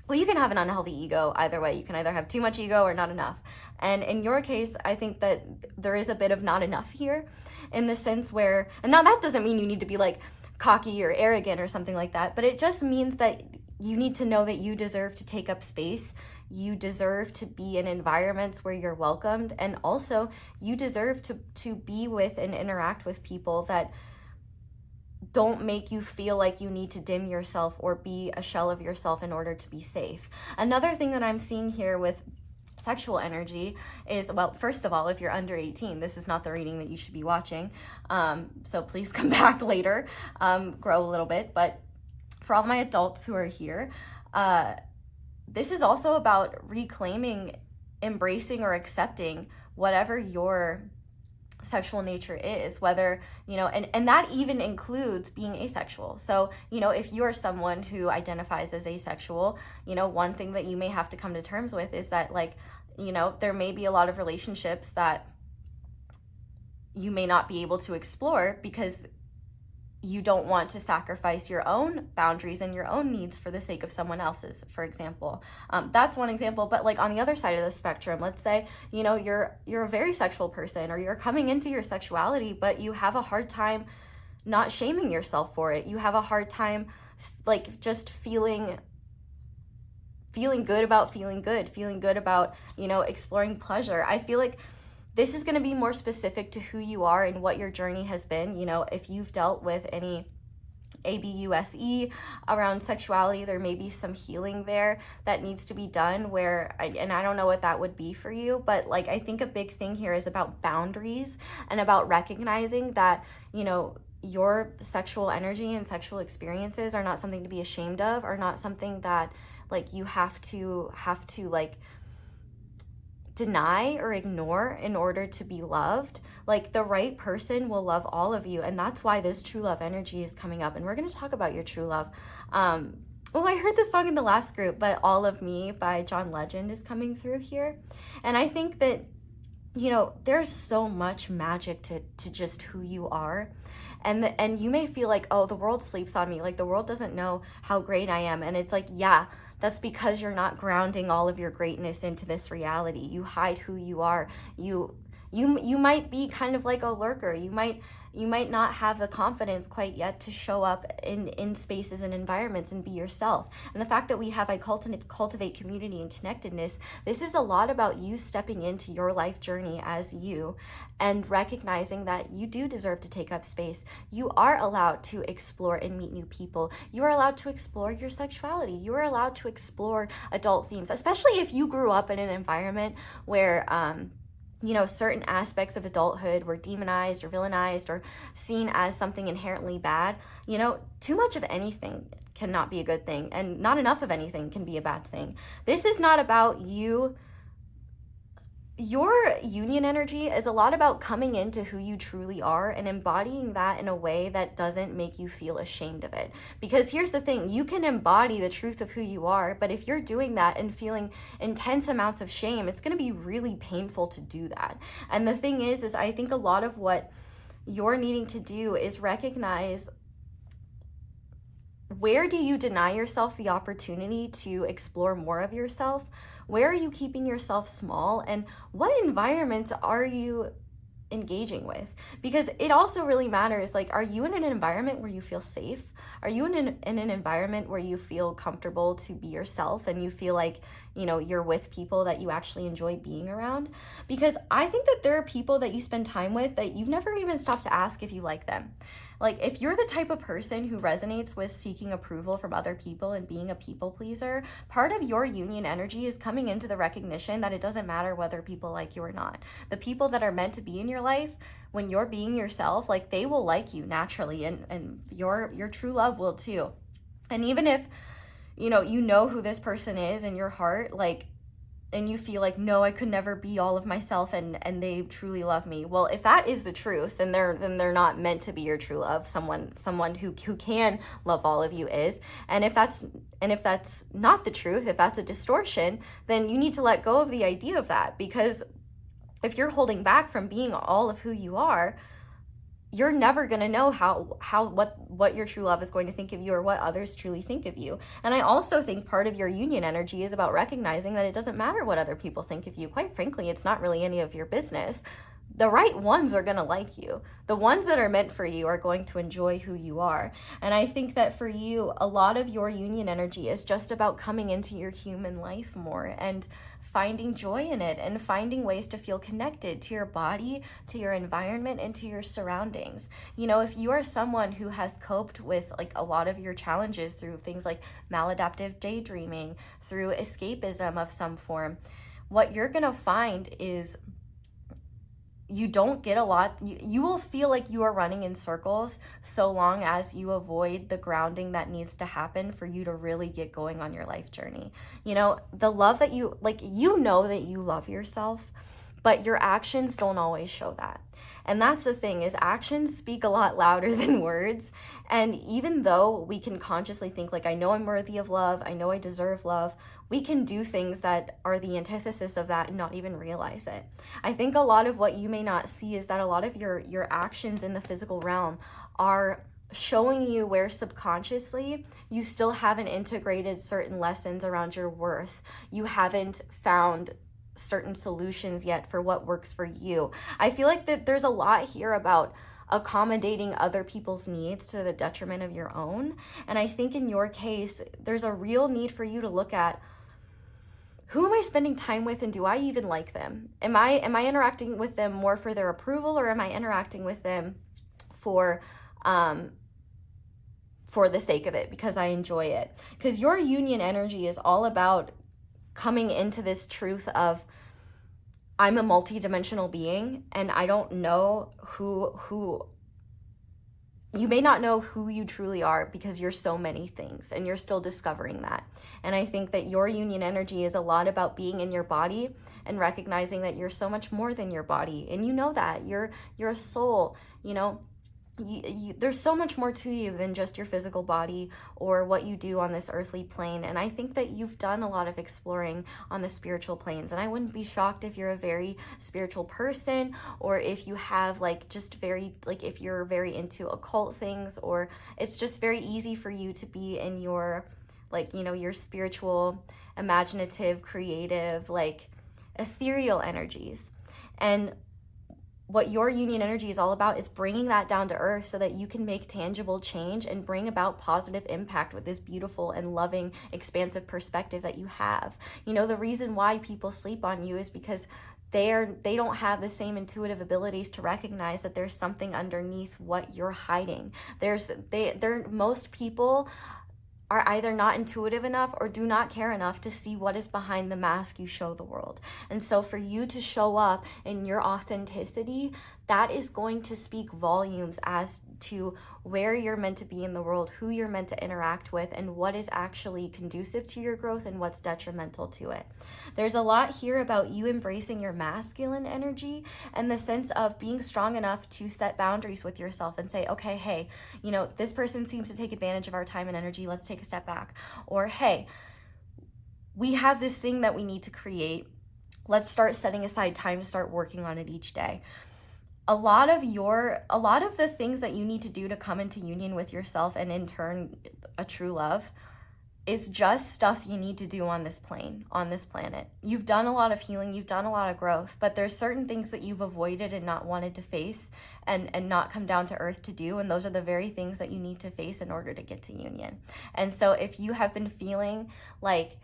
well, you can have an unhealthy ego either way. You can either have too much ego or not enough. And in your case, I think that there is a bit of not enough here, in the sense where, and now that doesn't mean you need to be like cocky or arrogant or something like that, but it just means that you need to know that you deserve to take up space. You deserve to be in environments where you're welcomed. And also you deserve to be with and interact with people that don't make you feel like you need to dim yourself or be a shell of yourself in order to be safe. Another thing that I'm seeing here with sexual energy is, well, first of all, if you're under 18, this is not the reading that you should be watching. So please come back later, grow a little bit. But for all my adults who are here, this is also about reclaiming, embracing, or accepting whatever your sexual nature is, whether, you know, and that even includes being asexual. So, you know, if you are someone who identifies as asexual, you know, one thing that you may have to come to terms with is that, like, you know, there may be a lot of relationships that you may not be able to explore because you don't want to sacrifice your own boundaries and your own needs for the sake of someone else's, for example. That's one example. But like on the other side of the spectrum, let's say, you know, you're a very sexual person, or you're coming into your sexuality, but you have a hard time not shaming yourself for it. You have a hard time like just feeling good about feeling good about, you know, exploring pleasure. I feel like this is going to be more specific to who you are and what your journey has been. You know, if you've dealt with any ABUSE around sexuality, there may be some healing there that needs to be done where, and I don't know what that would be for you, but like, I think a big thing here is about boundaries and about recognizing that, you know, your sexual energy and sexual experiences are not something to be ashamed of, or not something that like you have to like deny or ignore in order to be loved. Like the right person will love all of you, and that's why this true love energy is coming up. And we're going to talk about your true love. Well, I heard this song in the last group, but All of Me by John Legend is coming through here. And I think that, you know, there's so much magic to just who you are. And you may feel like, oh, the world sleeps on me. Like the world doesn't know how great I am. And it's like, yeah, that's because you're not grounding all of your greatness into this reality. You hide who you are. You might be kind of like a lurker. You might not have the confidence quite yet to show up in spaces and environments and be yourself. And the fact that we have cultivate community and connectedness, this is a lot about you stepping into your life journey as you and recognizing that you do deserve to take up space. You are allowed to explore and meet new people. You are allowed to explore your sexuality. You are allowed to explore adult themes, especially if you grew up in an environment where, you know, certain aspects of adulthood were demonized or villainized or seen as something inherently bad. You know, too much of anything cannot be a good thing, and not enough of anything can be a bad thing. This is not about you. Your union energy is a lot about coming into who you truly are and embodying that in a way that doesn't make you feel ashamed of it. Because here's the thing, you can embody the truth of who you are, but if you're doing that and feeling intense amounts of shame, it's going to be really painful to do that. And the thing is I think a lot of what you're needing to do is recognize, where do you deny yourself the opportunity to explore more of yourself? Where are you keeping yourself small? And what environments are you engaging with? Because it also really matters, like, are you in an environment where you feel safe? Are you in an environment where you feel comfortable to be yourself and you feel like, you know, you're with people that you actually enjoy being around? Because I think that there are people that you spend time with that you've never even stopped to ask if you like them. Like, if you're the type of person who resonates with seeking approval from other people and being a people pleaser, part of your union energy is coming into the recognition that it doesn't matter whether people like you or not. The people that are meant to be in your life, when you're being yourself, like, they will like you naturally, and your true love will too. And even if, you know who this person is in your heart, like, and you feel like, no, I could never be all of myself, and they truly love me. Well, if that is the truth, then they're not meant to be your true love. Someone who can love all of you is. And if that's not the truth, if that's a distortion, then you need to let go of the idea of that, because if you're holding back from being all of who you are, you're never going to know what your true love is going to think of you, or what others truly think of you. And I also think part of your union energy is about recognizing that it doesn't matter what other people think of you. Quite frankly, it's not really any of your business. The right ones are going to like you. The ones that are meant for you are going to enjoy who you are. And I think that for you, a lot of your union energy is just about coming into your human life more and finding joy in it, and finding ways to feel connected to your body, to your environment, and to your surroundings. You know, if you are someone who has coped with like a lot of your challenges through things like maladaptive daydreaming, through escapism of some form, what you're gonna find is you don't get a lot. You will feel like you are running in circles so long as you avoid the grounding that needs to happen for you to really get going on your life journey. You know, the love that you, like, you know that you love yourself, but your actions don't always show that. And that's the thing, is actions speak a lot louder than words. And even though we can consciously think like, I know I'm worthy of love, I know I deserve love, we can do things that are the antithesis of that and not even realize it. I think a lot of what you may not see is that a lot of your actions in the physical realm are showing you where subconsciously you still haven't integrated certain lessons around your worth. You haven't found certain solutions yet for what works for you. I feel like that there's a lot here about accommodating other people's needs to the detriment of your own. And I think in your case, there's a real need for you to look at, who am I spending time with, and do I even like them? Am I interacting with them more for their approval, or am I interacting with them for the sake of it, because I enjoy it? Because your union energy is all about coming into this truth of, I'm a multi-dimensional being, and I don't know who you may not know who you truly are, because you're so many things and you're still discovering that. And I think that your union energy is a lot about being in your body and recognizing that you're so much more than your body. And you know that you're a soul, you know. There's so much more to you than just your physical body or what you do on this earthly plane. And I think that you've done a lot of exploring on the spiritual planes. And I wouldn't be shocked if you're a very spiritual person, or if you have like just very, like if you're very into occult things, or it's just very easy for you to be in your, like, you know, your spiritual, imaginative, creative, like ethereal energies. And what your union energy is all about is bringing that down to earth so that you can make tangible change and bring about positive impact with this beautiful and loving, expansive perspective that you have. You know, the reason why people sleep on you is because they don't have the same intuitive abilities to recognize that there's something underneath what you're hiding. Most people are either not intuitive enough or do not care enough to see what is behind the mask you show the world. And so for you to show up in your authenticity, that is going to speak volumes as to where you're meant to be in the world, who you're meant to interact with, and what is actually conducive to your growth and what's detrimental to it. There's a lot here about you embracing your masculine energy and the sense of being strong enough to set boundaries with yourself and say, okay, hey, you know, this person seems to take advantage of our time and energy. Let's take a step back. Or, hey, we have this thing that we need to create. Let's start setting aside time to start working on it each day. A lot of the things that you need to do to come into union with yourself and in turn a true love is just stuff you need to do on this plane, on this planet. You've done a lot of healing, you've done a lot of growth, but there's certain things that you've avoided and not wanted to face and not come down to earth to do, and those are the very things that you need to face in order to get to union. And so if you have been feeling like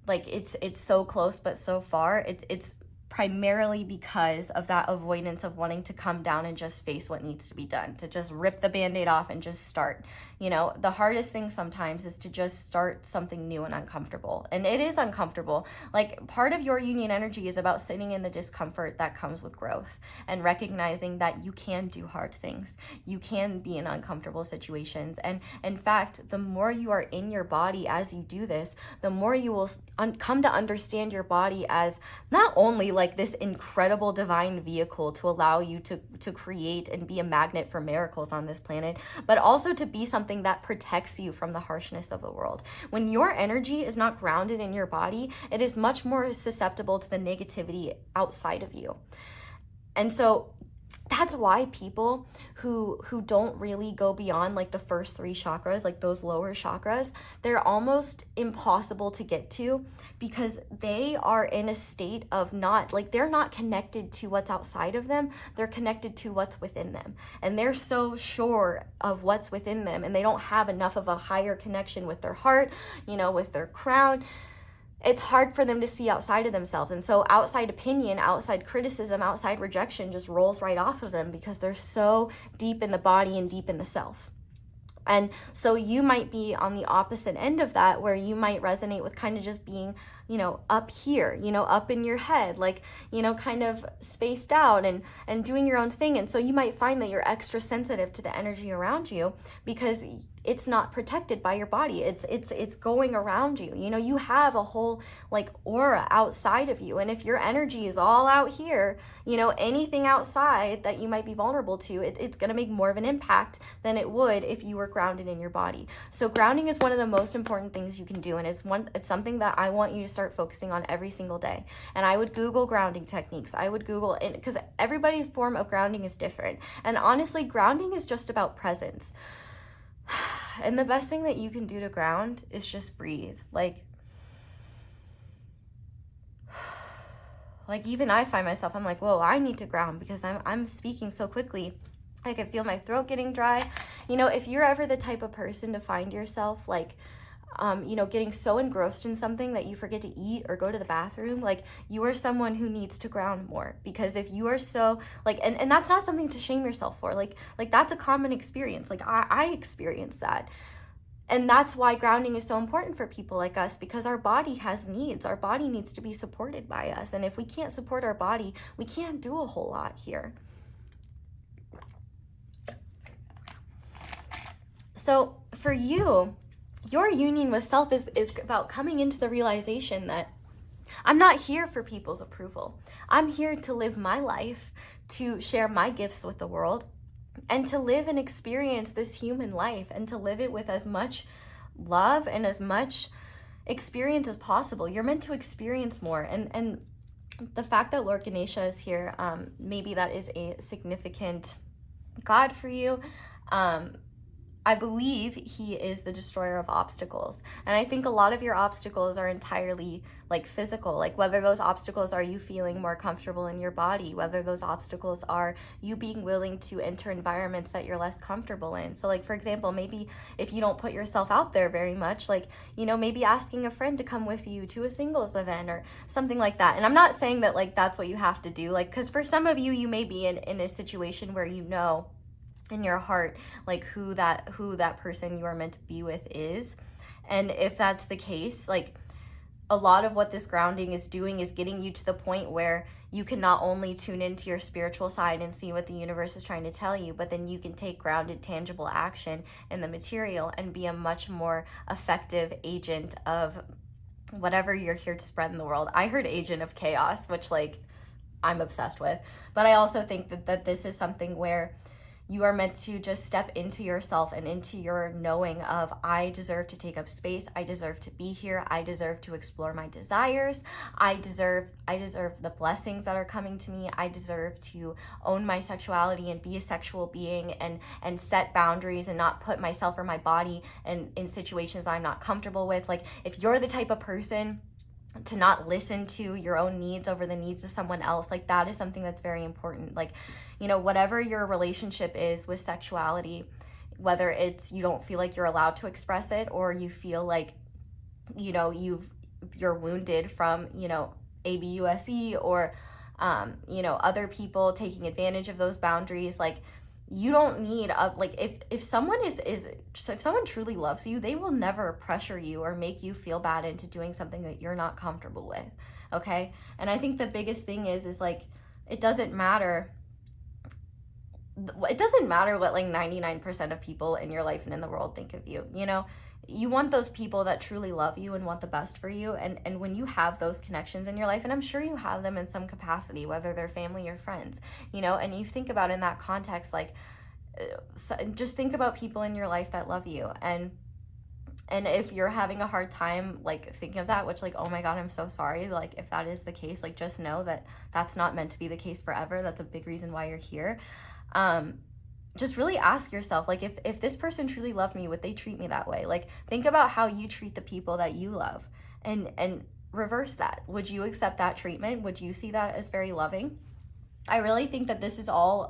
it's so close but so far, it's primarily because of that avoidance of wanting to come down and just face what needs to be done, to just rip the Band-Aid off and just start. You know, the hardest thing sometimes is to just start something new and uncomfortable. And it is uncomfortable. Like, part of your union energy is about sitting in the discomfort that comes with growth and recognizing that you can do hard things. You can be in uncomfortable situations. And in fact, the more you are in your body as you do this, the more you will come to understand your body as not only like this incredible divine vehicle to allow you to create and be a magnet for miracles on this planet, but also to be something that protects you from the harshness of the world. When your energy is not grounded in your body, it is much more susceptible to the negativity outside of you. And so that's why people who don't really go beyond like the first 3 chakras, like those lower chakras, they're almost impossible to get to, because they are in a state of not, like, they're not connected to what's outside of them. They're connected to what's within them. And they're so sure of what's within them, and they don't have enough of a higher connection with their heart, you know, with their crown. It's hard for them to see outside of themselves. And so outside opinion, outside criticism, outside rejection just rolls right off of them, because they're so deep in the body and deep in the self. And so you might be on the opposite end of that, where you might resonate with kind of just being, you know, up here, you know, up in your head, like, you know, kind of spaced out and doing your own thing. And so you might find that you're extra sensitive to the energy around you, because it's not protected by your body. It's going around you. You know, you have a whole like aura outside of you. And if your energy is all out here, you know, anything outside that you might be vulnerable to, it's going to make more of an impact than it would if you were grounded in your body. So grounding is one of the most important things you can do. And it's something that I want you to start focusing on every single day. And I would Google grounding techniques. I would Google it, because everybody's form of grounding is different. And honestly, grounding is just about presence. And the best thing that you can do to ground is just breathe. Like even I find myself, I'm like, whoa, I need to ground, because I'm speaking so quickly. I can feel my throat getting dry. You know, if you're ever the type of person to find yourself like, you know, getting so engrossed in something that you forget to eat or go to the bathroom, like, you are someone who needs to ground more. Because if you are so like, and that's not something to shame yourself for, like that's a common experience. Like I experienced that. And that's why grounding is so important for people like us, because our body has needs. Our body needs to be supported by us. And if we can't support our body, we can't do a whole lot here. So for you, your union with self is about coming into the realization that I'm not here for people's approval. I'm here to live my life, to share my gifts with the world, and to live and experience this human life, and to live it with as much love and as much experience as possible. You're meant to experience more. And the fact that Lord Ganesha is here, maybe that is a significant God for you. I believe he is the destroyer of obstacles. And I think a lot of your obstacles are entirely like physical, like whether those obstacles are you feeling more comfortable in your body, whether those obstacles are you being willing to enter environments that you're less comfortable in. So like, for example, maybe if you don't put yourself out there very much, like, you know, maybe asking a friend to come with you to a singles event or something like that. And I'm not saying that like that's what you have to do, like, because for some of you, you may be in a situation where you know in your heart like who that person you are meant to be with is. And if that's the case, like, a lot of what this grounding is doing is getting you to the point where you can not only tune into your spiritual side and see what the universe is trying to tell you, but then you can take grounded, tangible action in the material and be a much more effective agent of whatever you're here to spread in the world. I heard agent of chaos, which like I'm obsessed with, but I also think that this is something where you are meant to just step into yourself and into your knowing of, I deserve to take up space. I deserve to be here. I deserve to explore my desires. I deserve the blessings that are coming to me. I deserve to own my sexuality and be a sexual being and set boundaries and not put myself or my body in situations that I'm not comfortable with. Like, if you're the type of person to not listen to your own needs over the needs of someone else, like, that is something that's very important. Like, you know, whatever your relationship is with sexuality, whether it's you don't feel like you're allowed to express it, or you feel like, you know, you're wounded from, you know, ABUSE, or other people taking advantage of those boundaries. Like, you don't need if someone if someone truly loves you, they will never pressure you or make you feel bad into doing something that you're not comfortable with. Okay. And I think the biggest thing is like, it doesn't matter what like 99% of people in your life and in the world think of you. You want those people that truly love you and want the best for you. And when you have those connections in your life, and I'm sure you have them in some capacity, whether they're family or friends, and you think about in that context, like, just think about people in your life that love you. And if you're having a hard time, like, thinking of that, which, like, oh my God, I'm so sorry. Like, if that is the case, like, just know that that's not meant to be the case forever. That's a big reason why you're here. Just really ask yourself, like, if this person truly loved me, would they treat me that way? Like, think about how you treat the people that you love, and reverse that. Would you accept that treatment? Would you see that as very loving? I really think that this is all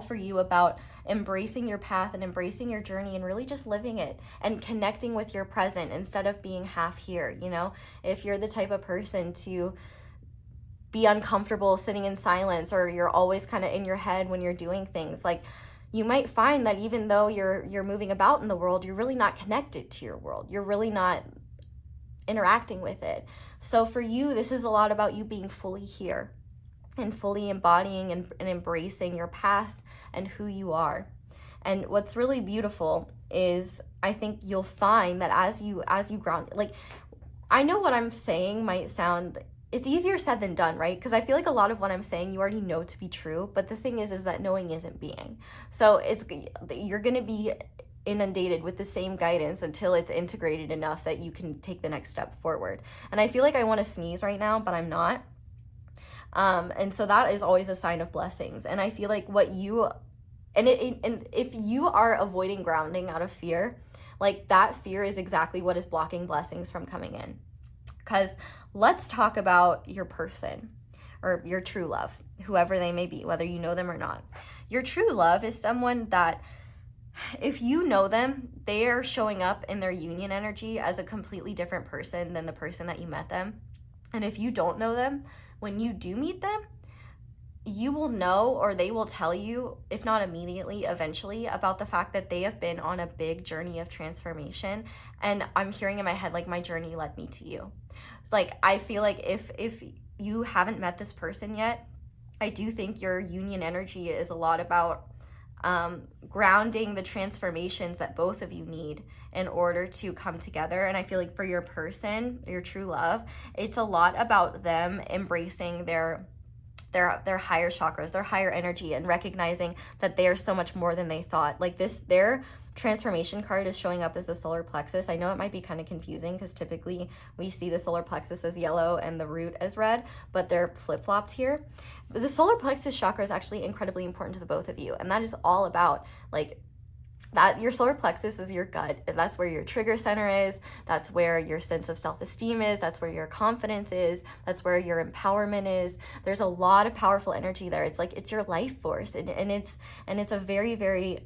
for you about embracing your path and embracing your journey and really just living it and connecting with your present instead of being half here. If you're the type of person to be uncomfortable sitting in silence, or you're always kind of in your head when you're doing things, like, you might find that even though you're moving about in the world, you're really not connected to your world. You're really not interacting with it. So for you, this is a lot about you being fully here and fully embodying and embracing your path and who you are. And what's really beautiful is, I think you'll find that as you ground, like, I know what I'm saying might sound, it's easier said than done, right? Because I feel like a lot of what I'm saying you already know to be true, but the thing is that knowing isn't being. So you're going to be inundated with the same guidance until it's integrated enough that you can take the next step forward. And I feel like I want to sneeze right now, but I'm not. And so that is always a sign of blessings. And I feel like and if you are avoiding grounding out of fear, like, that fear is exactly what is blocking blessings from coming in. Because let's talk about your person or your true love, whoever they may be, whether you know them or not. Your true love is someone that, if you know them, they are showing up in their union energy as a completely different person than the person that you met them. And if you don't know them, when you do meet them, you will know, or they will tell you, if not immediately, eventually, about the fact that they have been on a big journey of transformation. And I'm hearing in my head, like, my journey led me to you. It's like, I feel like if you haven't met this person yet, I do think your union energy is a lot about grounding the transformations that both of you need in order to come together. And I feel like for your person, your true love, it's a lot about them embracing their higher chakras, their higher energy, and recognizing that they are so much more than they thought. Like, their transformation card is showing up as the solar plexus. I know it might be kind of confusing because typically we see the solar plexus as yellow and the root as red, but they're flip-flopped here. But the solar plexus chakra is actually incredibly important to the both of you. And that is all about, like, that your solar plexus is your gut. That's where your trigger center is. That's where your sense of self-esteem is. That's where your confidence is. That's where your empowerment is. There's a lot of powerful energy there. It's like, it's your life force. And it's a very, very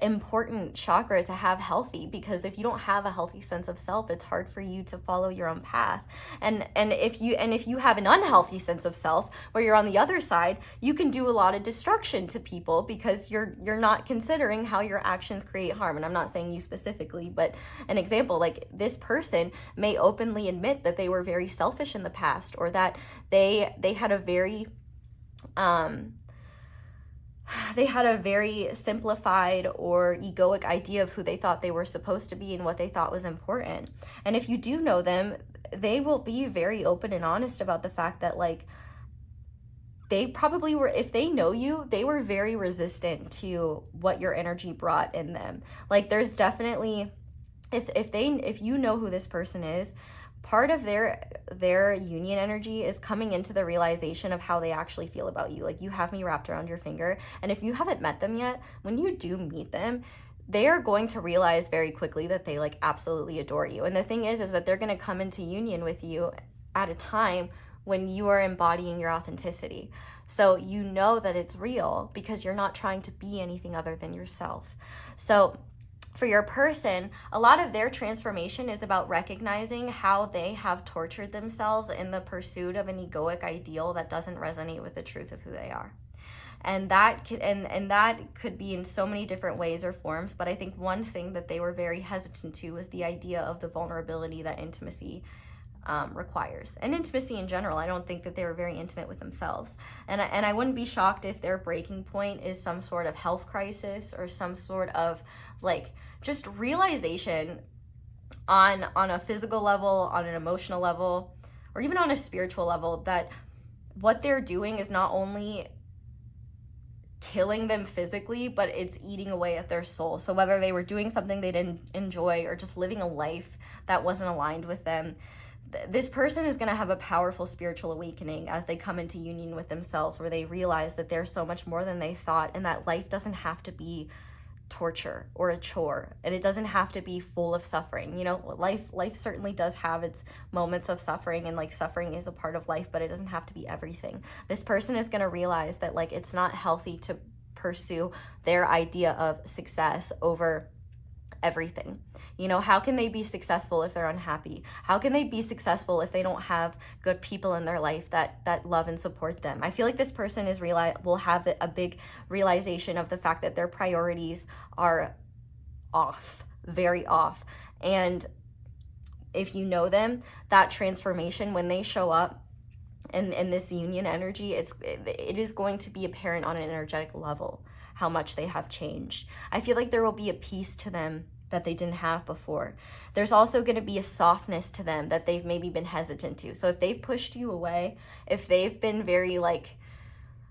important chakra to have healthy, because if you don't have a healthy sense of self, it's hard for you to follow your own path. And if you have an unhealthy sense of self, where you're on the other side, you can do a lot of destruction to people because you're not considering how your actions create harm. And I'm not saying you specifically, but an example, like, this person may openly admit that they were very selfish in the past, or that they had a very simplified or egoic idea of who they thought they were supposed to be and what they thought was important. And if you do know them, they will be very open and honest about the fact that, like, they probably were, if they know you, they were very resistant to what your energy brought in them. Like, there's definitely, if you know who this person is, part of their union energy is coming into the realization of how they actually feel about you. Like, you have me wrapped around your finger. And if you haven't met them yet, when you do meet them, they are going to realize very quickly that they, like, absolutely adore you. And the thing is that they're going to come into union with you at a time when you are embodying your authenticity. So you know that it's real because you're not trying to be anything other than yourself. So for your person, a lot of their transformation is about recognizing how they have tortured themselves in the pursuit of an egoic ideal that doesn't resonate with the truth of who they are. And that could be in so many different ways or forms, but I think one thing that they were very hesitant to was the idea of the vulnerability that intimacy requires, and intimacy in general. I don't think that they were very intimate with themselves, and I wouldn't be shocked if their breaking point is some sort of health crisis or some sort of like just realization on a physical level, on an emotional level, or even on a spiritual level, that what they're doing is not only killing them physically, but it's eating away at their soul. So whether they were doing something they didn't enjoy or just living a life that wasn't aligned with them, this person is going to have a powerful spiritual awakening as they come into union with themselves, where they realize that they're so much more than they thought, and that life doesn't have to be torture or a chore, and it doesn't have to be full of suffering. You know, life certainly does have its moments of suffering, and like suffering is a part of life, but it doesn't have to be everything. This person is going to realize that like it's not healthy to pursue their idea of success over everything. You know, how can they be successful if they're unhappy? How can they be successful if they don't have good people in their life that love and support them? I feel like this person will have a big realization of the fact that their priorities are off, very off. And if you know them, that transformation, when they show up in this union energy, it is going to be apparent on an energetic level how much they have changed. I feel like there will be a peace to them that they didn't have before. There's also going to be a softness to them that they've maybe been hesitant to. So if they've pushed you away, if they've been very like,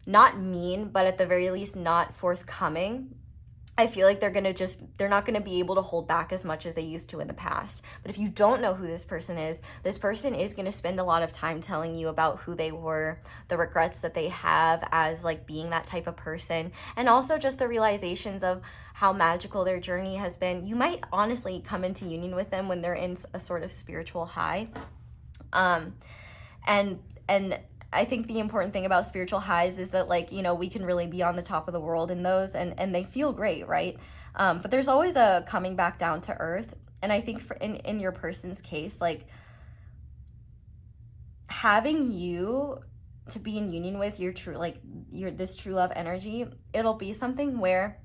not mean, but at the very least not forthcoming, I feel like they're not going to be able to hold back as much as they used to in the past. But if you don't know who this person is going to spend a lot of time telling you about who they were, the regrets that they have as like being that type of person, and also just the realizations of how magical their journey has been. You might honestly come into union with them when they're in a sort of spiritual high. And I think the important thing about spiritual highs is that, like, you know, we can really be on the top of the world in those, and they feel great, right? But there's always a coming back down to earth. And I think in your person's case, like, having you to be in union with your this true love energy, it'll be something where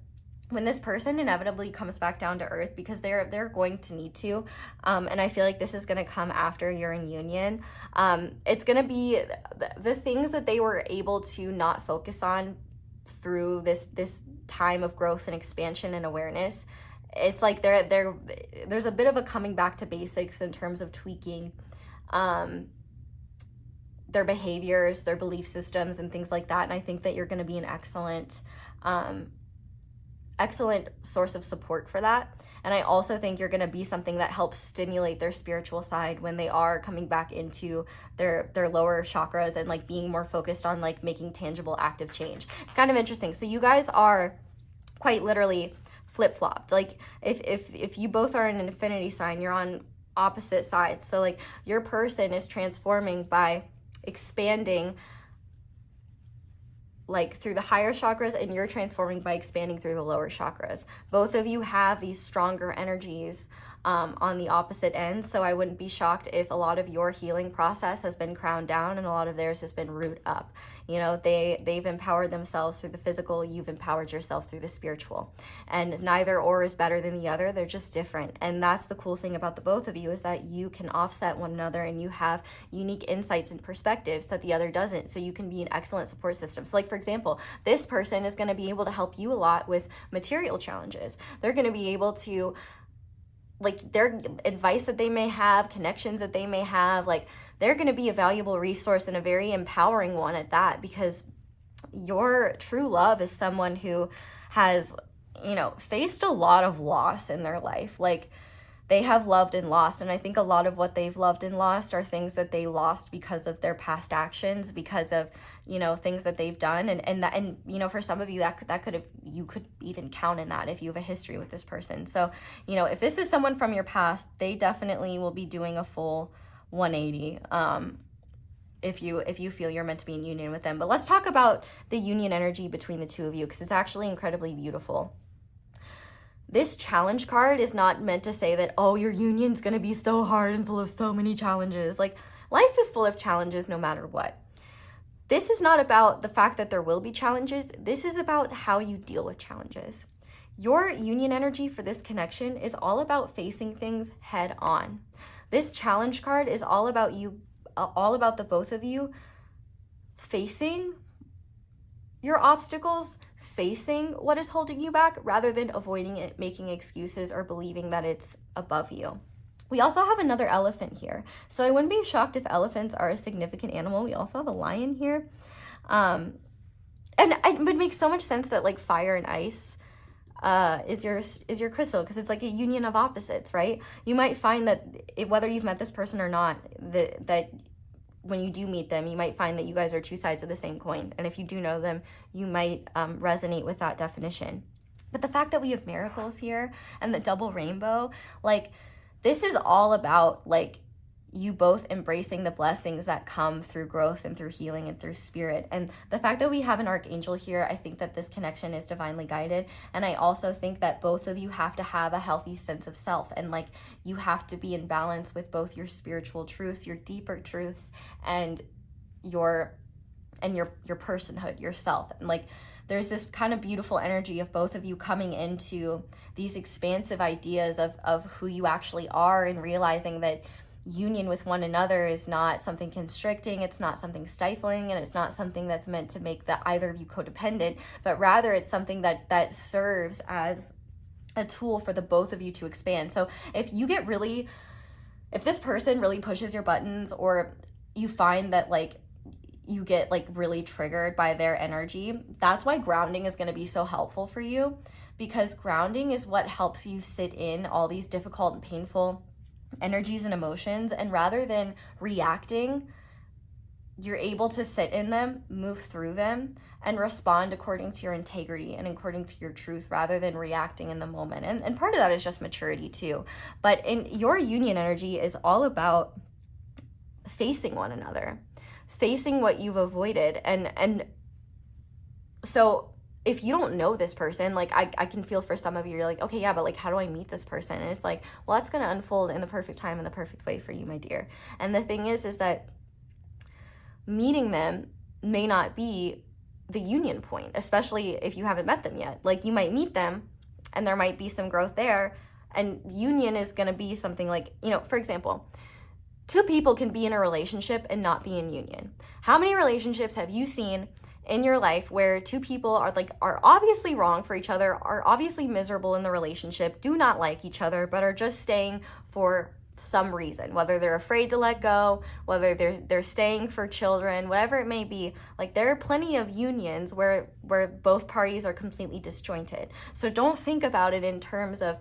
when this person inevitably comes back down to earth, because they're going to need to, and I feel like this is going to come after you're in union, it's going to be the things that they were able to not focus on through this time of growth and expansion and awareness. It's like there's a bit of a coming back to basics in terms of tweaking their behaviors, their belief systems, and things like that. And I think that you're going to be an excellent source of support for that. And I also think you're going to be something that helps stimulate their spiritual side when they are coming back into their lower chakras and like being more focused on like making tangible active change. It's kind of interesting. So you guys are quite literally flip-flopped. Like if you both are in an infinity sign, you're on opposite sides. So like your person is transforming by expanding like through the higher chakras, and you're transforming by expanding through the lower chakras. Both of you have these stronger energies on the opposite end, so I wouldn't be shocked if a lot of your healing process has been crowned down and a lot of theirs has been root up. You know, they've empowered themselves through the physical, you've empowered yourself through the spiritual, and neither or is better than the other. They're just different, and that's the cool thing about the both of you, is that you can offset one another and you have unique insights and perspectives that the other doesn't, so you can be an excellent support system. So like, for example, this person is going to be able to help you a lot with material challenges. They're going to be able to, like, their advice that they may have, connections that they may have, like, they're going to be a valuable resource and a very empowering one at that, because your true love is someone who has, you know, faced a lot of loss in their life. Like, they have loved and lost, and I think a lot of what they've loved and lost are things that they lost because of their past actions, because of, you know, things that they've done, and you know, for some of you you could even count in that if you have a history with this person. So, you know, if this is someone from your past, they definitely will be doing a full 180 if you feel you're meant to be in union with them. But let's talk about the union energy between the two of you, because it's actually incredibly beautiful. This challenge card is not meant to say that, oh, your union's going to be so hard and full of so many challenges. Like, life is full of challenges no matter what. This is not about the fact that there will be challenges. This is about how you deal with challenges. Your union energy for this connection is all about facing things head on. This challenge card is all about you, all about the both of you facing your obstacles, facing what is holding you back, rather than avoiding it, making excuses, or believing that it's above you. We also have another elephant here. So I wouldn't be shocked if elephants are a significant animal. We also have a lion here. And it would make so much sense that like fire and ice is your crystal, because it's like a union of opposites, right? You might find that whether you've met this person or not, that when you do meet them, you might find that you guys are two sides of the same coin. And if you do know them, you might resonate with that definition. But the fact that we have miracles here and the double rainbow, like, this is all about like you both embracing the blessings that come through growth and through healing and through spirit. And the fact that we have an archangel here, I think that this connection is divinely guided. And I also think that both of you have to have a healthy sense of self, and like you have to be in balance with both your spiritual truths, your deeper truths, and your personhood, yourself. And like there's this kind of beautiful energy of both of you coming into these expansive ideas of who you actually are, and realizing that union with one another is not something constricting, it's not something stifling, and it's not something that's meant to make either of you codependent, but rather it's something that serves as a tool for the both of you to expand. So if this person really pushes your buttons, or you find that like you get like really triggered by their energy, that's why grounding is going to be so helpful for you, because grounding is what helps you sit in all these difficult and painful energies and emotions, and rather than reacting, you're able to sit in them, move through them, and respond according to your integrity and according to your truth, rather than reacting in the moment. And part of that is just maturity too. But in your union energy is all about facing one another, facing what you've avoided. And so if you don't know this person, like I can feel for some of you, you're like, okay, yeah, but like, how do I meet this person? And it's like, well, that's going to unfold in the perfect time, in the perfect way for you, my dear. And the thing is that meeting them may not be the union point, especially if you haven't met them yet. Like, you might meet them and there might be some growth there, and union is going to be something like, for example, two people can be in a relationship and not be in union. How many relationships have you seen in your life where two people are obviously wrong for each other, are obviously miserable in the relationship, do not like each other, but are just staying for some reason, whether they're afraid to let go, whether they're staying for children, whatever it may be. Like, there are plenty of unions where both parties are completely disjointed. So don't think about it in terms of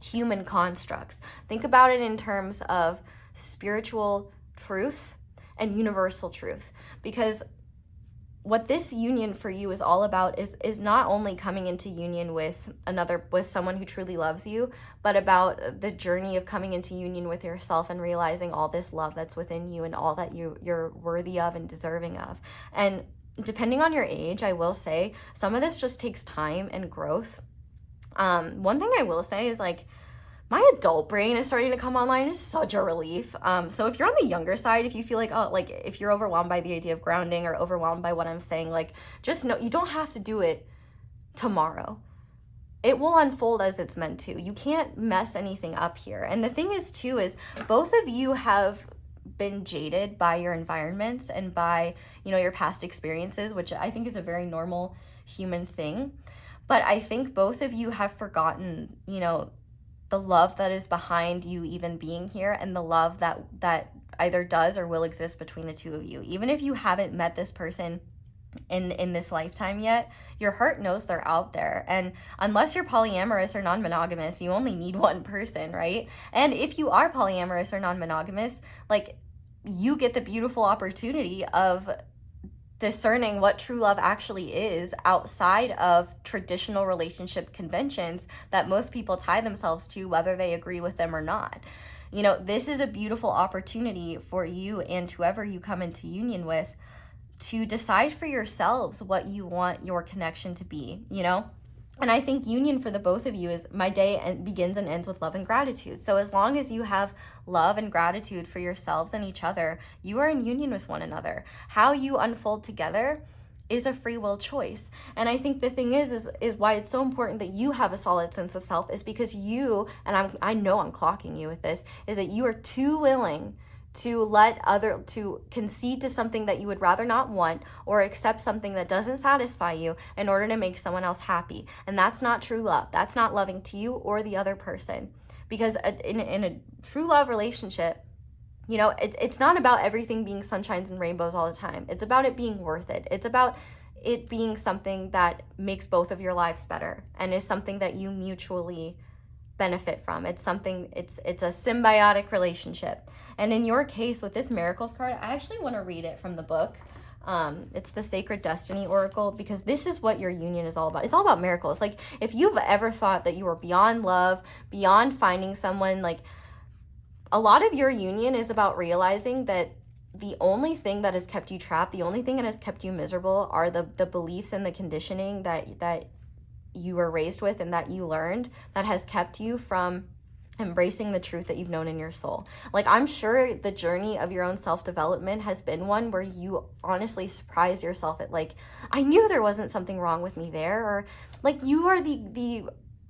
human constructs. Think about it in terms of spiritual truth and universal truth, because what this union for you is all about is not only coming into union with someone who truly loves you, but about the journey of coming into union with yourself and realizing all this love that's within you and all that you're worthy of and deserving of. And depending on your age, I will say some of this just takes time and growth. One thing I will say is, like, my adult brain is starting to come online. Is such a relief. So if you're on the younger side, if you feel like, if you're overwhelmed by the idea of grounding or overwhelmed by what I'm saying, like, just know you don't have to do it tomorrow. It will unfold as it's meant to. You can't mess anything up here. And the thing is too, is both of you have been jaded by your environments and by, your past experiences, which I think is a very normal human thing. But I think both of you have forgotten, the love that is behind you even being here, and the love that either does or will exist between the two of you. Even if you haven't met this person in this lifetime yet, your heart knows they're out there. And unless you're polyamorous or non-monogamous, you only need one person, right? And if you are polyamorous or non-monogamous, like, you get the beautiful opportunity of discerning what true love actually is outside of traditional relationship conventions that most people tie themselves to, whether they agree with them or not. This is a beautiful opportunity for you and whoever you come into union with to decide for yourselves what you want your connection to be. And I think union for the both of you is my day begins and ends with love and gratitude. So as long as you have love and gratitude for yourselves and each other, you are in union with one another. How you unfold together is a free will choice. And I think the thing is why it's so important that you have a solid sense of self is because you, and I know I'm clocking you with this, is that you are too willing to concede to something that you would rather not want or accept something that doesn't satisfy you in order to make someone else happy. And that's not true love. That's not loving to you or the other person. Because in a true love relationship, you know, it's not about everything being sunshines and rainbows all the time. It's about it being worth it. It's about it being something that makes both of your lives better and is something that you mutually benefit from. It's a symbiotic relationship. And in your case with this miracles card, I actually want to read it from the book. It's the Sacred Destiny Oracle, because this is what your union is all about. It's all about miracles. Like, if you've ever thought that you were beyond love, beyond finding someone, like, a lot of your union is about realizing that the only thing that has kept you trapped, the only thing that has kept you miserable are the beliefs and the conditioning that you were raised with and that you learned, that has kept you from embracing the truth that you've known in your soul. Like, I'm sure the journey of your own self-development has been one where you honestly surprise yourself at, like, I knew there wasn't something wrong with me there, or like, you are the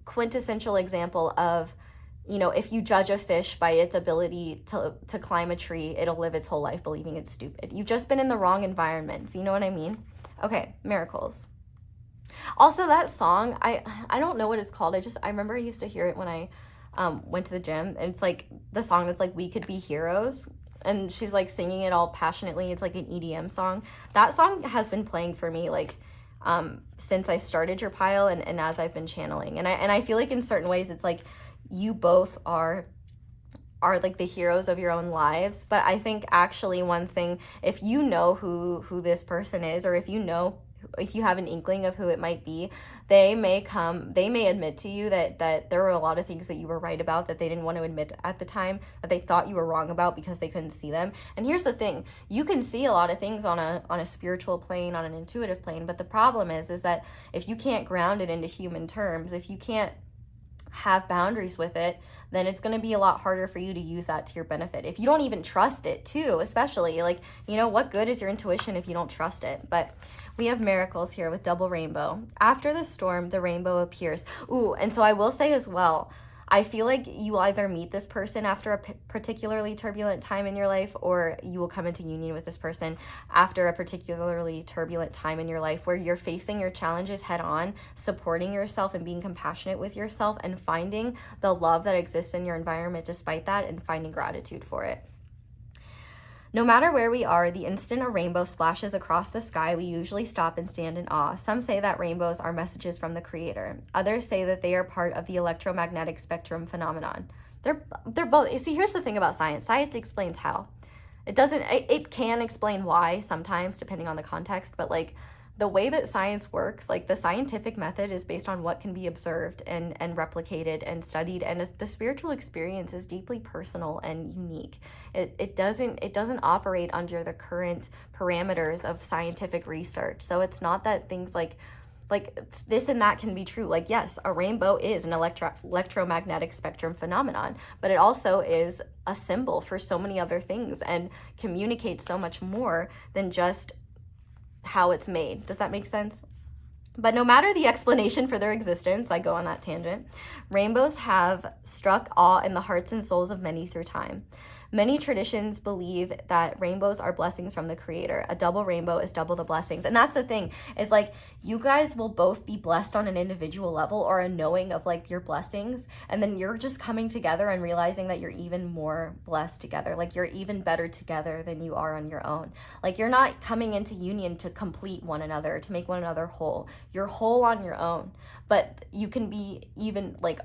quintessential example of, you know, if you judge a fish by its ability to climb a tree, it'll live its whole life believing it's stupid. You've just been in the wrong environments. You know what I mean? Okay, miracles. Also, that song, I don't know what it's called. I remember I used to hear it when I went to the gym. And it's like the song that's like, We Could Be Heroes. And she's like singing it all passionately. It's like an EDM song. That song has been playing for me like since I started your pile and as I've been channeling. And I feel like in certain ways it's like you both are like the heroes of your own lives. But I think actually one thing, if you know who this person is, or if you have an inkling of who it might be, they may admit to you that there were a lot of things that you were right about that they didn't want to admit at the time, that they thought you were wrong about because they couldn't see them. And here's the thing, you can see a lot of things on a spiritual plane, on an intuitive plane, but the problem is that if you can't ground it into human terms, if you can't have boundaries with it, then it's going to be a lot harder for you to use that to your benefit. If you don't even trust it too, especially, like, you know, what good is your intuition if you don't trust it? But we have miracles here with double rainbow. After the storm, the rainbow appears. Ooh, and so I will say as well, I feel like you will either meet this person after a particularly turbulent time in your life, or you will come into union with this person after a particularly turbulent time in your life where you're facing your challenges head on, supporting yourself and being compassionate with yourself, and finding the love that exists in your environment despite that, and finding gratitude for it. No matter where we are, the instant a rainbow splashes across the sky, we usually stop and stand in awe. Some say that rainbows are messages from the Creator. Others say that they are part of the electromagnetic spectrum phenomenon. They're both. See, here's the thing about science. Science explains how. It can explain why sometimes, depending on the context, but like the way that science works, like the scientific method is based on what can be observed and replicated and studied, and the spiritual experience is deeply personal and unique. It doesn't operate under the current parameters of scientific research. So it's not that things like this and that can be true. Like, yes, a rainbow is an electromagnetic spectrum phenomenon, but it also is a symbol for so many other things and communicates so much more than just how it's made. Does that make sense? But no matter the explanation for their existence, I go on that tangent, rainbows have struck awe in the hearts and souls of many through time. Many traditions believe that rainbows are blessings from the Creator. A double rainbow is double the blessings. And that's the thing, is like, you guys will both be blessed on an individual level, or a knowing of like your blessings. And then you're just coming together and realizing that you're even more blessed together. Like, you're even better together than you are on your own. Like, you're not coming into union to complete one another, to make one another whole. You're whole on your own, but you can be even like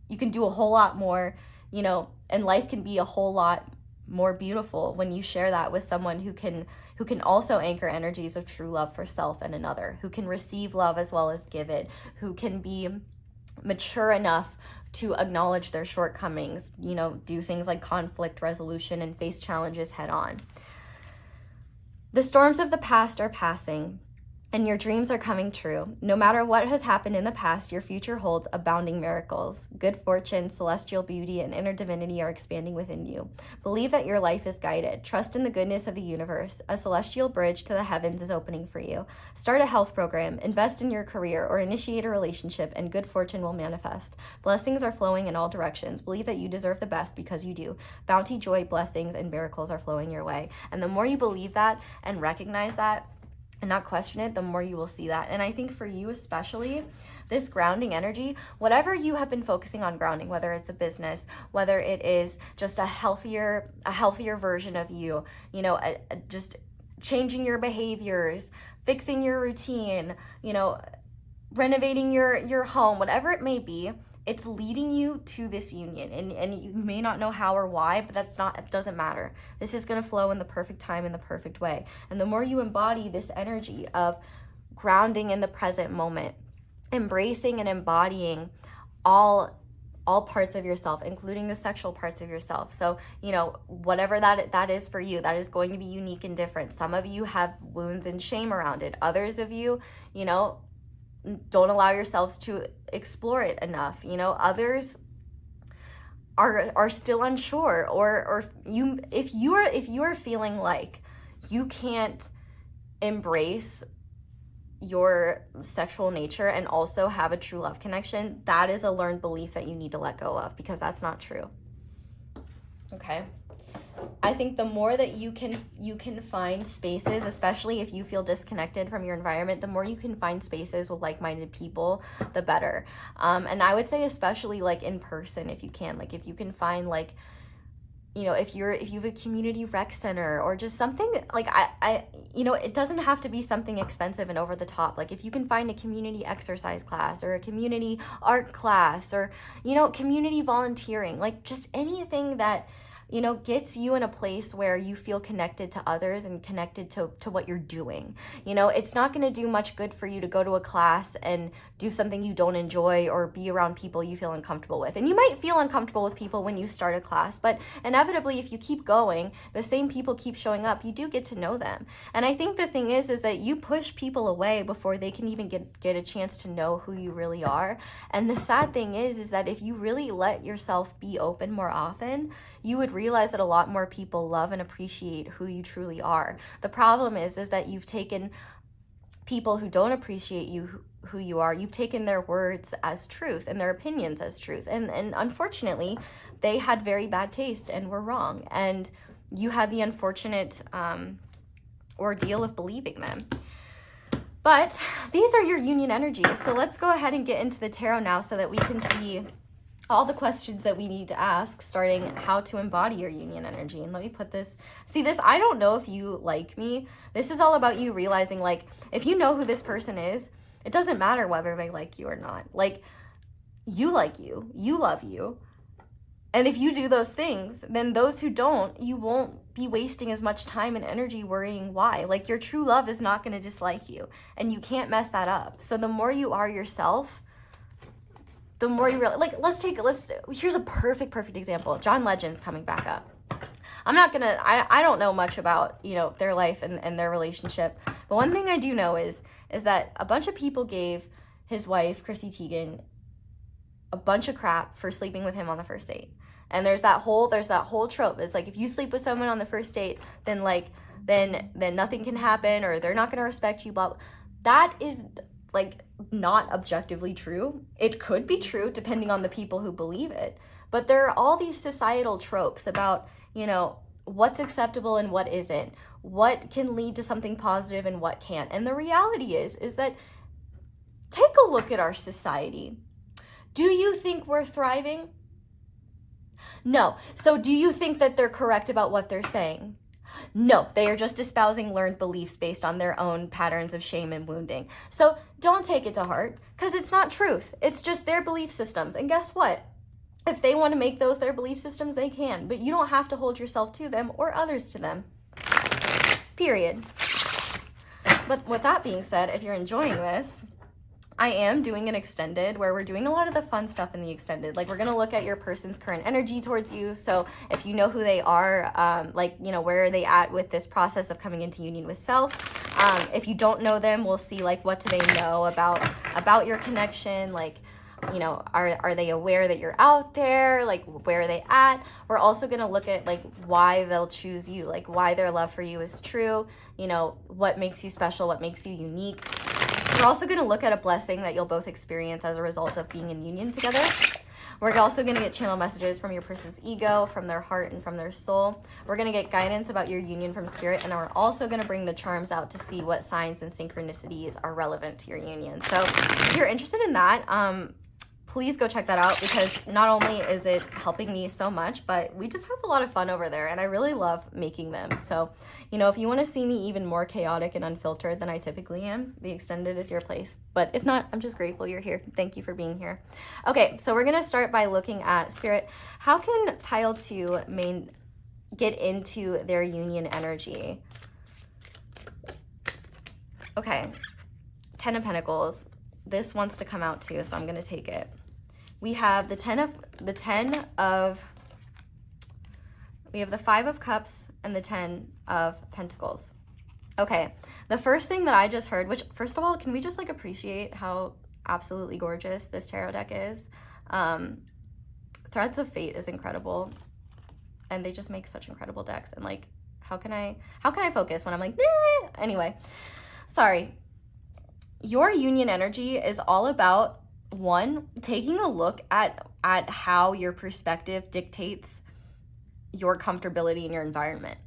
you can do a whole lot more, you know, and life can be a whole lot more beautiful when you share that with someone who can also anchor energies of true love for self and another, who can receive love as well as give it, who can be mature enough to acknowledge their shortcomings, you know, do things like conflict resolution and face challenges head on. The storms of the past are passing. and your dreams are coming true. No matter what has happened in the past, your future holds abounding miracles. Good fortune, celestial beauty, and inner divinity are expanding within you. Believe that your life is guided. Trust in the goodness of the universe. A celestial bridge to the heavens is opening for you. Start a health program, invest in your career, or initiate a relationship, and good fortune will manifest. Blessings are flowing in all directions. Believe that you deserve the best because you do. Bounty, joy, blessings, and miracles are flowing your way. And the more you believe that and recognize that, and not question it, the more you will see that. And I think for you especially, this grounding energy, whatever you have been focusing on grounding, whether it's a business, whether it is just a healthier version of you, you know, just changing your behaviors, fixing your routine, you know, renovating your home, whatever it may be, it's leading you to this union, and you may not know how or why, but it doesn't matter. This is going to flow in the perfect time, in the perfect way. And the more you embody this energy of grounding in the present moment, embracing and embodying all parts of yourself, including the sexual parts of yourself. So, you know, whatever that is for you, that is going to be unique and different. Some of you have wounds and shame around it. Others of you, you know, don't allow yourselves to explore it enough. You know, others are still unsure, or if you are feeling like you can't embrace your sexual nature and also have a true love connection, that is a learned belief that you need to let go of, because that's not true. Okay. I think the more that you can find spaces, especially if you feel disconnected from your environment, the more you can find spaces with like-minded people, the better. And I would say especially like in person, if you can, like if you can find like, you know, if you have a community rec center or just something like I you know, it doesn't have to be something expensive and over the top. Like if you can find a community exercise class or a community art class or, you know, community volunteering, like just anything that, you know, gets you in a place where you feel connected to others and connected to what you're doing. You know, it's not going to do much good for you to go to a class and do something you don't enjoy or be around people you feel uncomfortable with. And you might feel uncomfortable with people when you start a class, but inevitably, if you keep going, the same people keep showing up, you do get to know them. And I think the thing is that you push people away before they can even get a chance to know who you really are. And the sad thing is that if you really let yourself be open more often, you would realize that a lot more people love and appreciate who you truly are. The problem is that you've taken people who don't appreciate you, who you are, you've taken their words as truth and their opinions as truth. And unfortunately, they had very bad taste and were wrong. And you had the unfortunate ordeal of believing them. But these are your union energies. So let's go ahead and get into the tarot now so that we can see all the questions that we need to ask, starting how to embody your union energy. And let me put this, see this, I don't know if you like me. This is all about you realizing, like, if you know who this person is, it doesn't matter whether they like you or not. Like you love you. And if you do those things, then those who don't, you won't be wasting as much time and energy worrying why. Like your true love is not going to dislike you, and you can't mess that up. So the more you are yourself, the more you realize, like, here's a perfect example. John Legend's coming back up. I don't know much about, you know, their life and their relationship. But one thing I do know is that a bunch of people gave his wife, Chrissy Teigen, a bunch of crap for sleeping with him on the first date. And there's that whole trope. It's like, if you sleep with someone on the first date, then nothing can happen, or they're not going to respect you, blah, blah. That is like not objectively true. It could be true depending on the people who believe it, but there are all these societal tropes about, you know, what's acceptable and what isn't, what can lead to something positive and what can't. And the reality is that take a look at our society. Do you think we're thriving? No. So do you think that they're correct about what they're saying? No, they are just espousing learned beliefs based on their own patterns of shame and wounding. So don't take it to heart, because it's not truth. It's just their belief systems. And guess what? If they want to make those their belief systems, they can. But you don't have to hold yourself to them or others to them. Period. But with that being said, if you're enjoying this, I am doing an extended where we're doing a lot of the fun stuff in the extended. Like, we're going to look at your person's current energy towards you. So if you know who they are, like, you know, where are they at with this process of coming into union with self? If you don't know them, we'll see like what do they know about your connection, like, you know, are they aware that you're out there, like where are they at. We're also going to look at like why they'll choose you, like why their love for you is true, you know, what makes you special, what makes you unique. We're also going to look at a blessing that you'll both experience as a result of being in union together. We're also going to get channel messages from your person's ego, from their heart, and from their soul. We're going to get guidance about your union from spirit, and we're also going to bring the charms out to see what signs and synchronicities are relevant to your union. So if you're interested in that, please go check that out, because not only is it helping me so much, but we just have a lot of fun over there, and I really love making them. So, you know, if you want to see me even more chaotic and unfiltered than I typically am, the extended is your place. But if not, I'm just grateful you're here. Thank you for being here. Okay, so we're going to start by looking at spirit. How can pile 2 get into their union energy? Okay, 10 of Pentacles. This wants to come out too, so I'm going to take it. We have the 5 of Cups and the 10 of Pentacles. Okay, the first thing that I just heard, which first of all, can we just like appreciate how absolutely gorgeous this tarot deck is? Threads of Fate is incredible, and they just make such incredible decks. And like, how can I focus when I'm like, nah? Anyway, sorry. Your union energy is all about, 1, taking a look at how your perspective dictates your comfortability in your environment.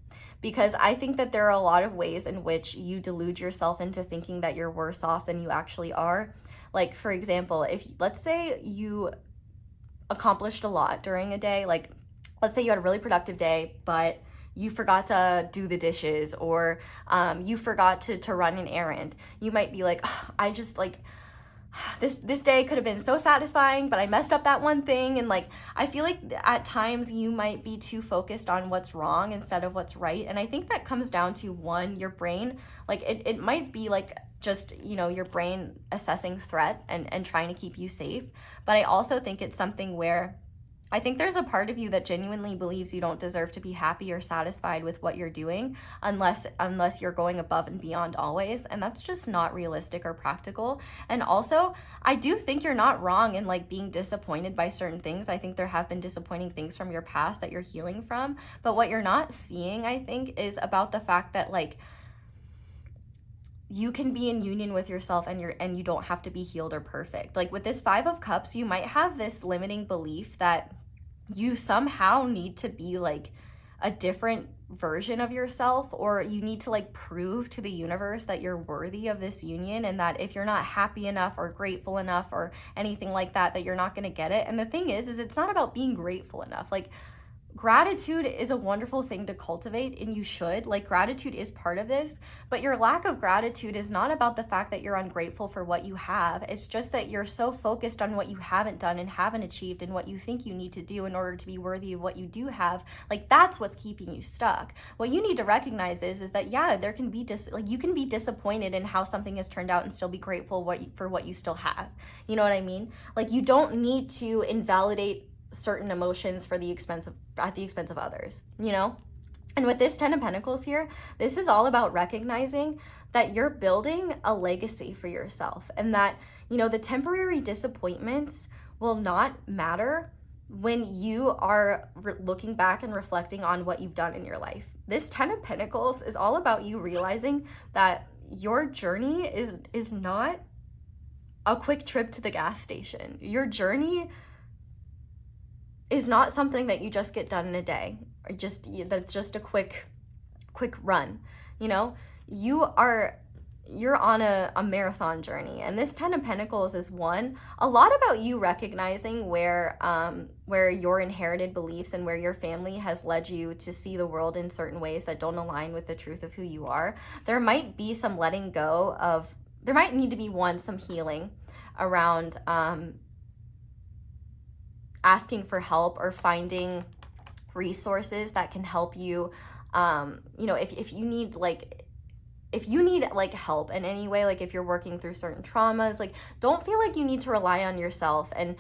Because I think that there are a lot of ways in which you delude yourself into thinking that you're worse off than you actually are. Like, for example, if let's say you accomplished a lot during a day, like let's say you had a really productive day, but you forgot to do the dishes, or you forgot to run an errand. You might be like, oh, I just like, this day could have been so satisfying, but I messed up that one thing. And like, I feel like at times you might be too focused on what's wrong instead of what's right. And I think that comes down to, 1, your brain, like it might be like just, you know, your brain assessing threat and trying to keep you safe. But I also think it's something where I think there's a part of you that genuinely believes you don't deserve to be happy or satisfied with what you're doing unless you're going above and beyond always. And that's just not realistic or practical. And also, I do think you're not wrong in like being disappointed by certain things. I think there have been disappointing things from your past that you're healing from. But what you're not seeing, I think, is about the fact that like, you can be in union with yourself and you don't have to be healed or perfect. Like with this 5 of Cups, you might have this limiting belief that you somehow need to be like a different version of yourself, or you need to like prove to the universe that you're worthy of this union, and that if you're not happy enough or grateful enough or anything like that, that you're not going to get it. And the thing is it's not about being grateful enough. Like, gratitude is a wonderful thing to cultivate, and you should. Like, gratitude is part of this, but your lack of gratitude is not about the fact that you're ungrateful for what you have. It's just that you're so focused on what you haven't done and haven't achieved and what you think you need to do in order to be worthy of what you do have. Like, that's what's keeping you stuck. What you need to recognize is that, yeah, there can be you can be disappointed in how something has turned out and still be grateful for what you still have. You know what I mean? Like, you don't need to invalidate certain emotions at the expense of others, you know? And with this 10 of Pentacles here, this is all about recognizing that you're building a legacy for yourself, and that, you know, the temporary disappointments will not matter when you are looking back and reflecting on what you've done in your life. This 10 of Pentacles is all about you realizing that your journey is not a quick trip to the gas station. Your journey is not something that you just get done in a day, or that's just a quick run. You know, you're on a marathon journey, and this 10 of Pentacles is a lot about you recognizing where your inherited beliefs and where your family has led you to see the world in certain ways that don't align with the truth of who you are. There might be some letting go of, there might need to be some healing around asking for help or finding resources that can help you. You know, if you need, like, if you need like help in any way, like if you're working through certain traumas, like don't feel like you need to rely on yourself, and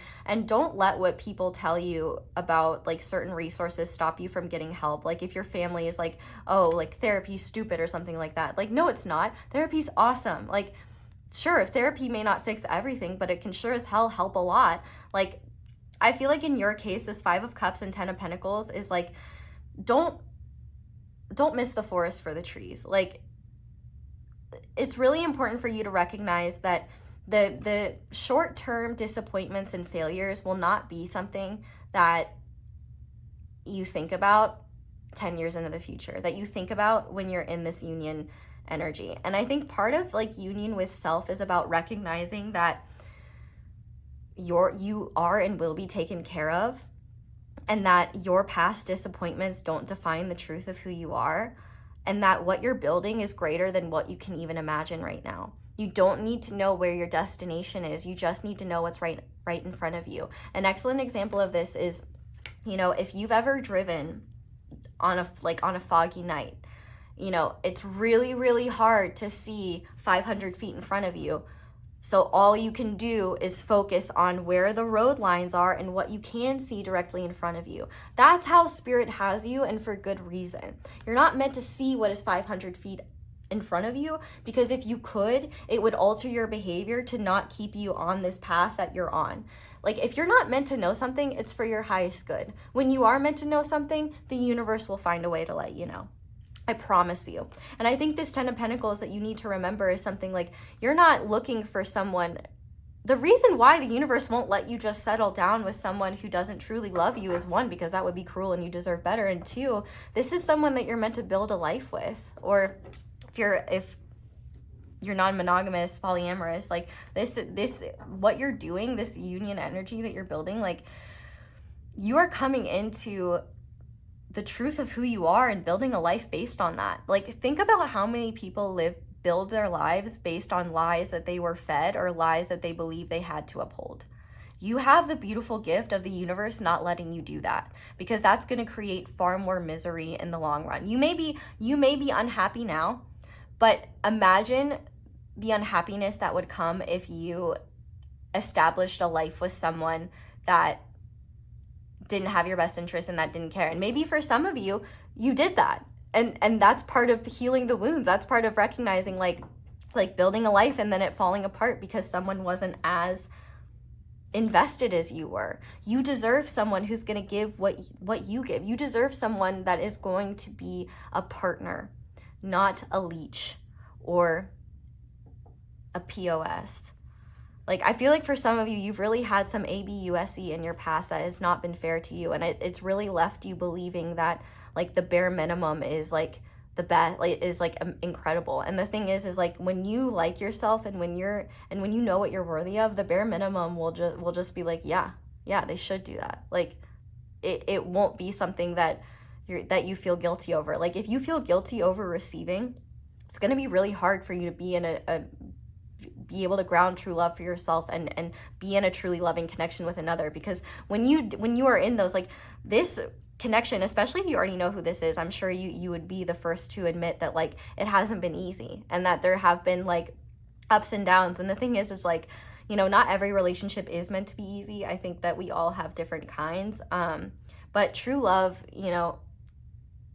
don't let what people tell you about like certain resources stop you from getting help. Like if your family is like, oh, like therapy's stupid or something like that, like no, it's not. Therapy's awesome. Like sure, therapy may not fix everything, but it can sure as hell help a lot. Like I feel like in your case, this 5 of Cups and 10 of Pentacles is like, don't miss the forest for the trees. Like it's really important for you to recognize that the short-term disappointments and failures will not be something that you think about 10 years into the future, that you think about when you're in this union energy. And I think part of like union with self is about recognizing that you are and will be taken care of, and that your past disappointments don't define the truth of who you are, and that what you're building is greater than what you can even imagine right now. You don't need to know where your destination is. You just need to know what's right in front of you. An excellent example of this is, you know, if you've ever driven on a foggy night, you know, it's really, really hard to see 500 feet in front of you. So all you can do is focus on where the road lines are and what you can see directly in front of you. That's how Spirit has you, and for good reason. You're not meant to see what is 500 feet in front of you, because if you could, it would alter your behavior to not keep you on this path that you're on. Like if you're not meant to know something, it's for your highest good. When you are meant to know something, the universe will find a way to let you know. I promise you. And I think this 10 of Pentacles that you need to remember is something like, you're not looking for someone. The reason why the universe won't let you just settle down with someone who doesn't truly love you is 1, because that would be cruel and you deserve better. And 2, this is someone that you're meant to build a life with. Or if you're non-monogamous, polyamorous, like this, what you're doing, this union energy that you're building, like you are coming into the truth of who you are and building a life based on that. Like think about how many people build their lives based on lies that they were fed or lies that they believe they had to uphold. You have the beautiful gift of the universe not letting you do that, because that's going to create far more misery in the long run. You may be unhappy now, but imagine the unhappiness that would come if you established a life with someone that didn't have your best interest and that didn't care. And maybe for some of you, you did that. And that's part of healing the wounds. That's part of recognizing like building a life and then it falling apart because someone wasn't as invested as you were. You deserve someone who's going to give what you give. You deserve someone that is going to be a partner, not a leech or a POS. Like, I feel like for some of you, you've really had some ABUSE in your past that has not been fair to you. And it's really left you believing that, like, the bare minimum is, like, the best, like, is, like, incredible. And the thing is like, when you like yourself and when you know what you're worthy of, the bare minimum will just be like, yeah, they should do that. Like, it won't be something that you feel guilty over. Like, if you feel guilty over receiving, it's going to be really hard for you to be in be able to ground true love for yourself and be in a truly loving connection with another. Because when you are in those, like, this connection, especially if you already know who this is, I'm sure you would be the first to admit that, like, it hasn't been easy and that there have been, like, ups and downs. And the thing is like, you know, not every relationship is meant to be easy. I think that we all have different kinds. But true love, you know,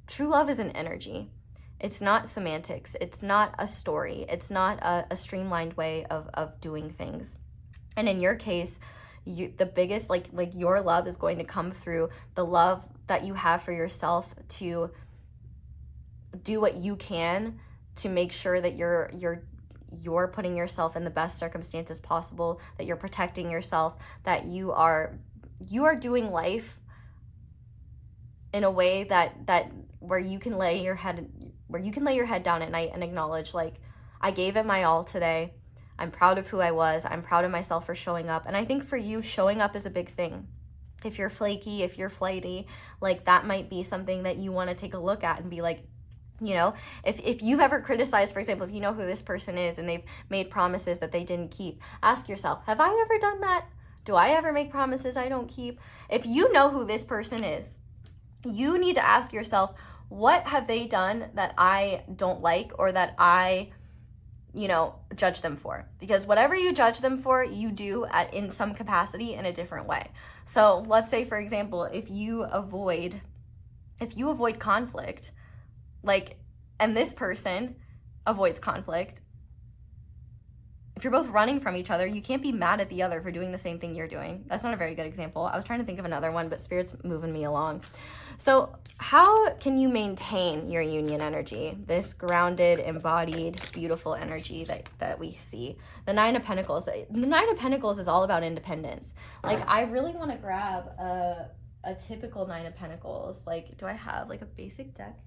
true love is an energy. It's not semantics. It's not a story. It's not a streamlined way of doing things. And in your case, the biggest, like your love is going to come through the love that you have for yourself to do what you can to make sure that you're putting yourself in the best circumstances possible, that you're protecting yourself, that you are doing life in a way that where you can lay your head down at night and acknowledge, like, I gave it my all today. I'm proud of who I was. I'm proud of myself for showing up. And I think for you, showing up is a big thing. If you're flaky, if you're flighty, like, that might be something that you want to take a look at and be like, you know, if you've ever criticized, for example, if you know who this person is and they've made promises that they didn't keep, ask yourself, have I ever done that? Do I ever make promises I don't keep? If you know who this person is, you need to ask yourself, what have they done that I don't like or that I, judge them for? Because whatever you judge them for, you do in some capacity in a different way. So let's say, for example, if you avoid conflict, and this person avoids conflict, if you're both running from each other, you can't be mad at the other for doing the same thing you're doing. That's not a very good example. I was trying to think of another one, but Spirit's moving me along. So how can you maintain your union energy, this grounded, embodied, beautiful energy that we see? The Nine of Pentacles. The Nine of Pentacles is all about independence. I really want to grab a typical Nine of Pentacles. Do I have a basic deck?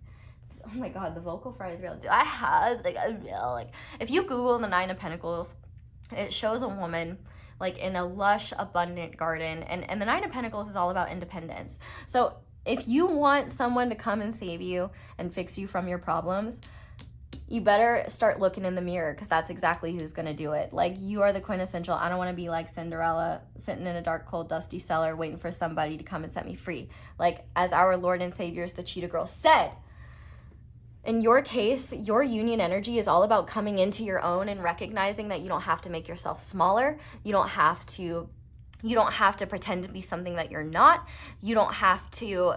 Oh my God, the vocal fry is real. Do I have a real, if you Google the Nine of Pentacles, it shows a woman in a lush, abundant garden. And the Nine of Pentacles is all about independence. So if you want someone to come and save you and fix you from your problems, you better start looking in the mirror, because that's exactly who's going to do it. You are the quintessential, I don't want to be like Cinderella sitting in a dark, cold, dusty cellar waiting for somebody to come and set me free. As our Lord and Savior's The Cheetah Girl said, in your case, your union energy is all about coming into your own and recognizing that you don't have to make yourself smaller. You don't have to pretend to be something that you're not. You don't have to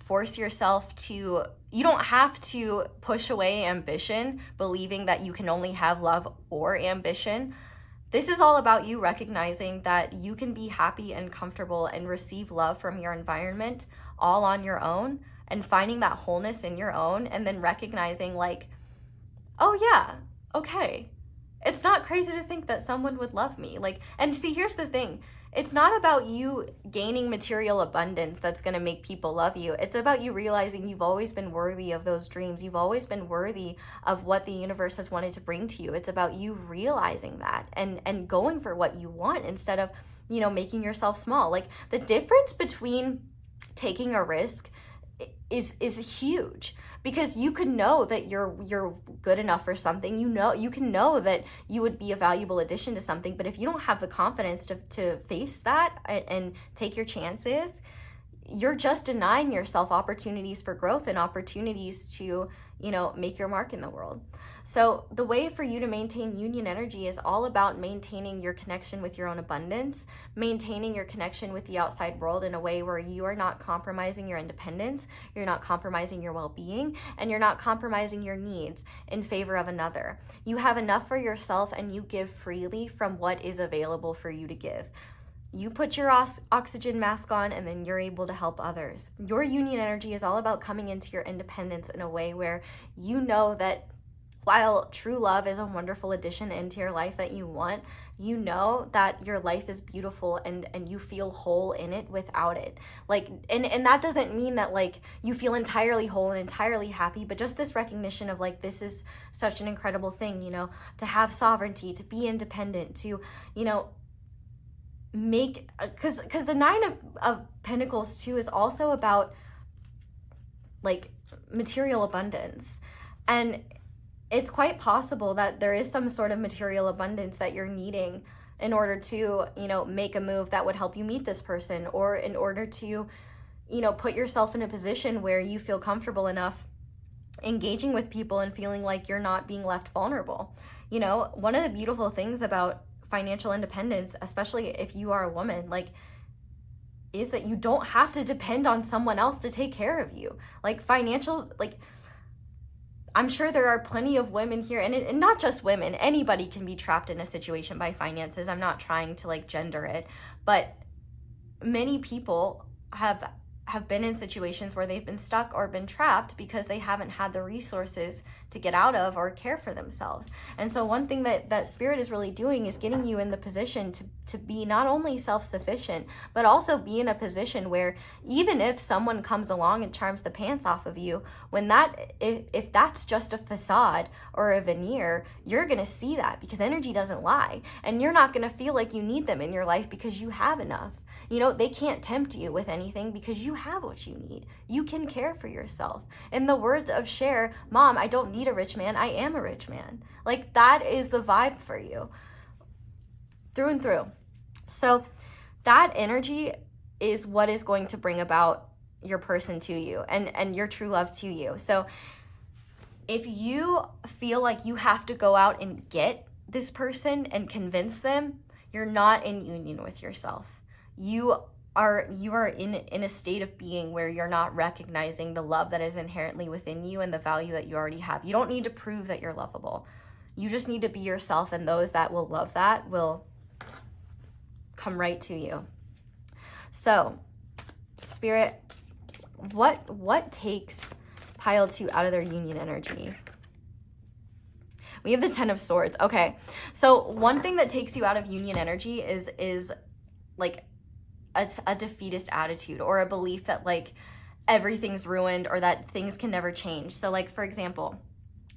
force yourself to, you don't have to push away ambition, believing that you can only have love or ambition. This is all about you recognizing that you can be happy and comfortable and receive love from your environment all on your own, and finding that wholeness in your own, and then recognizing oh yeah, okay, it's not crazy to think that someone would love me. And see, here's the thing. It's not about you gaining material abundance that's going to make people love you. It's about you realizing you've always been worthy of those dreams. You've always been worthy of what the universe has wanted to bring to you. It's about you realizing that and going for what you want instead of, making yourself small. The difference between taking a risk is huge, because you could know that you're good enough for something. You can know that you would be a valuable addition to something, but if you don't have the confidence to face that and take your chances, you're just denying yourself opportunities for growth and opportunities to, make your mark in the world. So the way for you to maintain union energy is all about maintaining your connection with your own abundance, maintaining your connection with the outside world in a way where you are not compromising your independence, you're not compromising your well-being, and you're not compromising your needs in favor of another. You have enough for yourself, and you give freely from what is available for you to give. You put your oxygen mask on, and then you're able to help others. Your union energy is all about coming into your independence in a way where you know that while true love is a wonderful addition into your life that you want, you know that your life is beautiful and you feel whole in it without it. And that doesn't mean that you feel entirely whole and entirely happy, but just this recognition of this is such an incredible thing, to have sovereignty, to be independent, to, make, because the Nine of Pentacles too is also about material abundance. And it's quite possible that there is some sort of material abundance that you're needing in order to, make a move that would help you meet this person, or in order to, put yourself in a position where you feel comfortable enough engaging with people and feeling like you're not being left vulnerable. One of the beautiful things about financial independence, especially if you are a woman, is that you don't have to depend on someone else to take care of you. I'm sure there are plenty of women here, and not just women, anybody can be trapped in a situation by finances. I'm not trying to gender it, but many people have been in situations where they've been stuck or been trapped because they haven't had the resources to get out of or care for themselves. And so one thing that Spirit is really doing is getting you in the position to be not only self-sufficient, but also be in a position where even if someone comes along and charms the pants off of you, if that's just a facade or a veneer, you're going to see that, because energy doesn't lie, and you're not going to feel like you need them in your life because you have enough. They can't tempt you with anything because you have what you need. You can care for yourself. In the words of Cher, Mom, I don't need a rich man. I am a rich man. That is the vibe for you through and through. So that energy is what is going to bring about, your person to you and your true love to you. So if you feel like you have to go out and get this person and convince them, you're not in union with yourself. You are in a state of being where you're not recognizing the love that is inherently within you and the value that you already have. You don't need to prove that you're lovable. You just need to be yourself, and those that will love that will come right to you. So, Spirit, what takes pile 2 out of their union energy? We have the 10 of Swords. Okay, so one thing that takes you out of union energy is like a defeatist attitude, or a belief that like everything's ruined or that things can never change. So like, for example,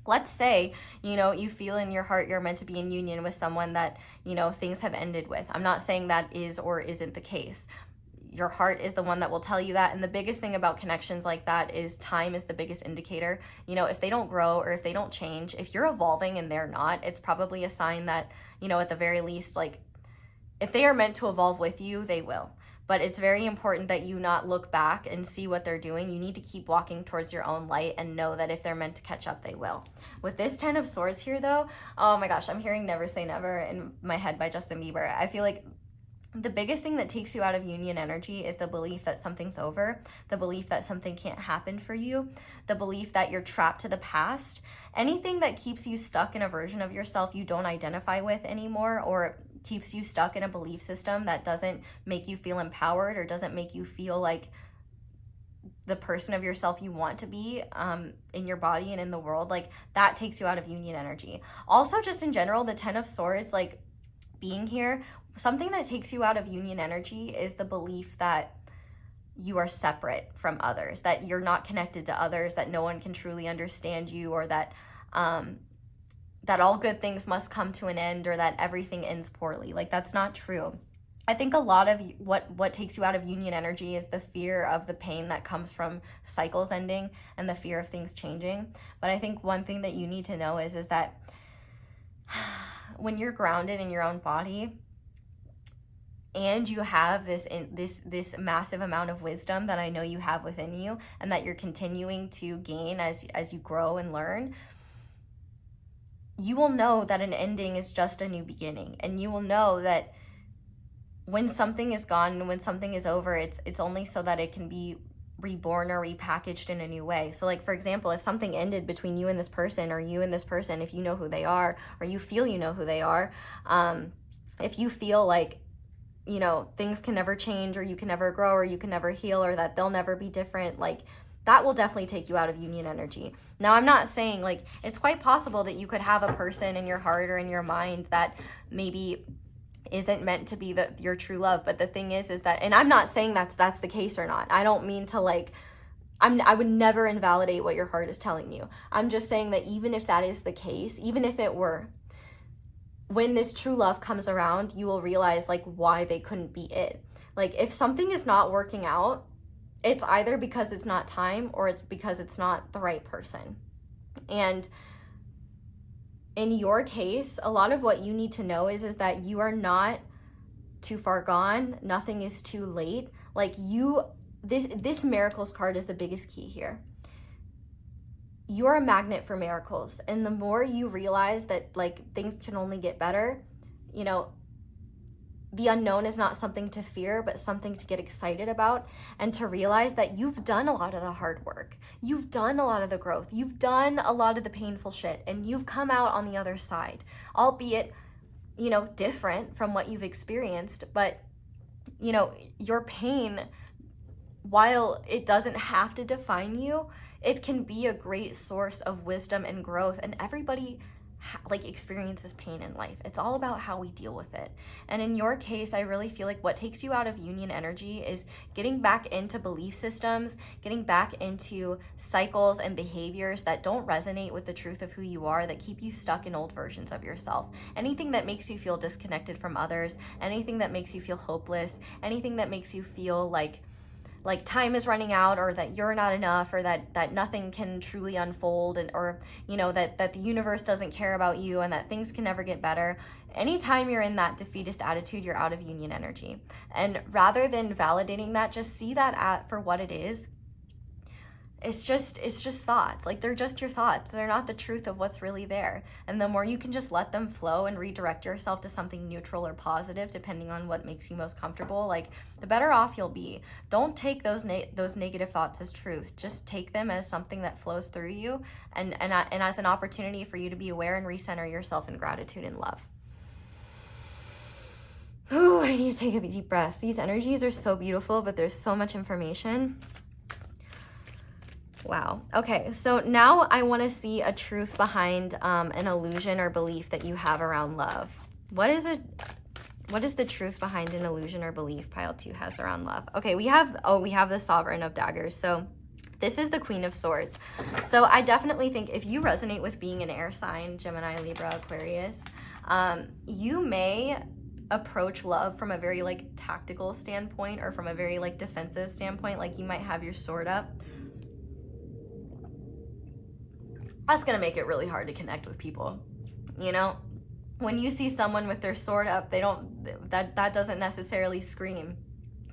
let's say, you know, you feel in your heart you're meant to be in union with someone that, you know, things have ended with. I'm not saying that is or isn't the case. Your heart is the one that will tell you that. And the biggest thing about connections like that is time is the biggest indicator. You know, if they don't grow or if they don't change, if you're evolving and they're not, it's probably a sign that, you know, at the very least, like, if they are meant to evolve with you, they will. But it's very important that you not look back and see what they're doing. You need to keep walking towards your own light and know that if they're meant to catch up, they will. With this 10 of Swords here, though, oh my gosh, I'm hearing Never Say Never in my head by Justin Bieber. I feel like the biggest thing that takes you out of union energy is the belief that something's over, the belief that something can't happen for you, the belief that you're trapped to the past. Anything that keeps you stuck in a version of yourself you don't identify with anymore, or keeps you stuck in a belief system that doesn't make you feel empowered or doesn't make you feel like the person of yourself you want to be in your body and in the world, like that takes you out of union energy. Also, just in general, the 10 of Swords, like being here, something that takes you out of union energy is the belief that you are separate from others, that you're not connected to others, that no one can truly understand you, or that that all good things must come to an end, or that everything ends poorly. Like, that's not true. I think a lot of what takes you out of union energy is the fear of the pain that comes from cycles ending and the fear of things changing. But I think one thing that you need to know is that when you're grounded in your own body and you have this massive amount of wisdom that I know you have within you and that you're continuing to gain as you grow and learn, you will know that an ending is just a new beginning. And you will know that when something is gone and when something is over, it's only so that it can be reborn or repackaged in a new way. So like, for example, if something ended between you and this person, or you and this person, if you know who they are, or you feel you know who they are, if you feel like, you know, things can never change, or you can never grow, or you can never heal, or that they'll never be different, like that will definitely take you out of union energy. Now, I'm not saying, like, it's quite possible that you could have a person in your heart or in your mind that maybe isn't meant to be your true love. But the thing is that, and I'm not saying that's the case or not. I don't mean to, like, I would never invalidate what your heart is telling you. I'm just saying that even if that is the case, even if it were, when this true love comes around, you will realize, like, why they couldn't be it. Like, if something is not working out, it's either because it's not time, or it's because it's not the right person. And in your case, a lot of what you need to know is that you are not too far gone. Nothing is too late. Like, this miracles card is the biggest key here. You're a magnet for miracles. And the more you realize that, like, things can only get better, you know, the unknown is not something to fear, but something to get excited about, and to realize that you've done a lot of the hard work. You've done a lot of the growth. You've done a lot of the painful shit, and you've come out on the other side, albeit, you know, different from what you've experienced. But, you know, your pain, while it doesn't have to define you, it can be a great source of wisdom and growth. And everybody like experiences pain in life. It's all about how we deal with it. And in your case, I really feel like what takes you out of union energy is getting back into belief systems, getting back into cycles and behaviors that don't resonate with the truth of who you are, that keep you stuck in old versions of yourself. Anything that makes you feel disconnected from others, anything that makes you feel hopeless, anything that makes you feel like time is running out, or that you're not enough, or that nothing can truly unfold, and or, you know, that the universe doesn't care about you, and that things can never get better. Anytime you're in that defeatist attitude, you're out of union energy. And rather than validating that, just see that for what it is. it's just thoughts. Like, they're just your thoughts. They're not the truth of what's really there. And the more you can just let them flow and redirect yourself to something neutral or positive, depending on what makes you most comfortable, like, the better off you'll be. Don't take those negative thoughts as truth. Just take them as something that flows through you, and as an opportunity for you to be aware and recenter yourself in gratitude and love. Ooh, I need to take a deep breath. These energies are so beautiful, but there's so much information. Wow. Okay, so now I want to see a truth behind an illusion or belief that you have around love. What is the truth behind an illusion or belief pile 2 has around love? Okay, we have the Sovereign of Daggers. So this is the Queen of Swords. So I definitely think if you resonate with being an air sign, Gemini, Libra, Aquarius, you may approach love from a very like tactical standpoint, or from a very like defensive standpoint. Like, you might have your sword up. That's gonna make it really hard to connect with people. You know, when you see someone with their sword up, that doesn't necessarily scream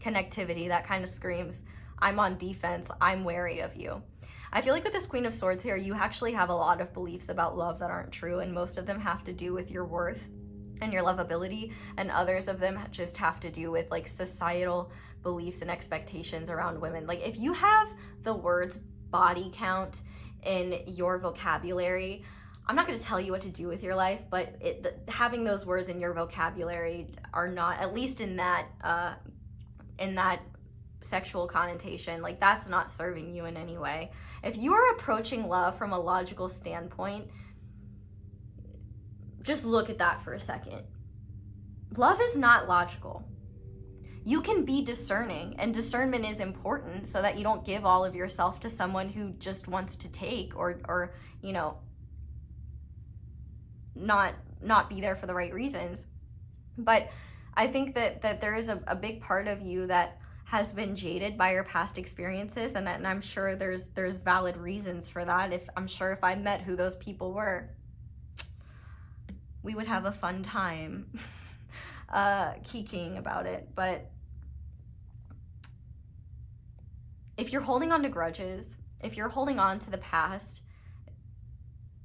connectivity. That kind of screams, I'm on defense, I'm wary of you. I feel like with this Queen of Swords here, you actually have a lot of beliefs about love that aren't true, and most of them have to do with your worth and your lovability, and others of them just have to do with like societal beliefs and expectations around women. Like, if you have the words body count in your vocabulary, I'm not going to tell you what to do with your life, but having those words in your vocabulary are not, at least in that sexual connotation, like, that's not serving you in any way. If you are approaching love from a logical standpoint, just look at that for a second. Love is not logical. You can be discerning, and discernment is important so that you don't give all of yourself to someone who just wants to take, or you know, not be there for the right reasons. But I think that there is a big part of you that has been jaded by your past experiences, and I'm sure there's valid reasons for that. I'm sure if I met who those people were, we would have a fun time kikiing about it. But if you're holding on to grudges, if you're holding on to the past,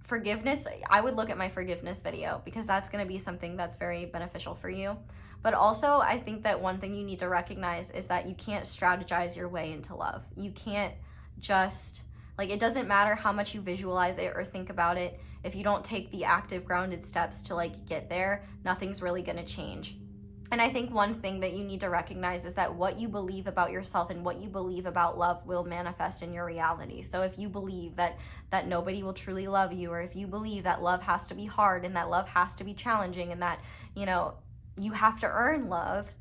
forgiveness, I would look at my forgiveness video, because that's going to be something that's very beneficial for you. But also, I think that one thing you need to recognize is that you can't strategize your way into love. You can't just, like, it doesn't matter how much you visualize it or think about it. If you don't take the active, grounded steps to like get there, nothing's really going to change. And I think one thing that you need to recognize is that what you believe about yourself and what you believe about love will manifest in your reality. So if you believe that nobody will truly love you, or if you believe that love has to be hard and that love has to be challenging and that, you know, you have to earn love,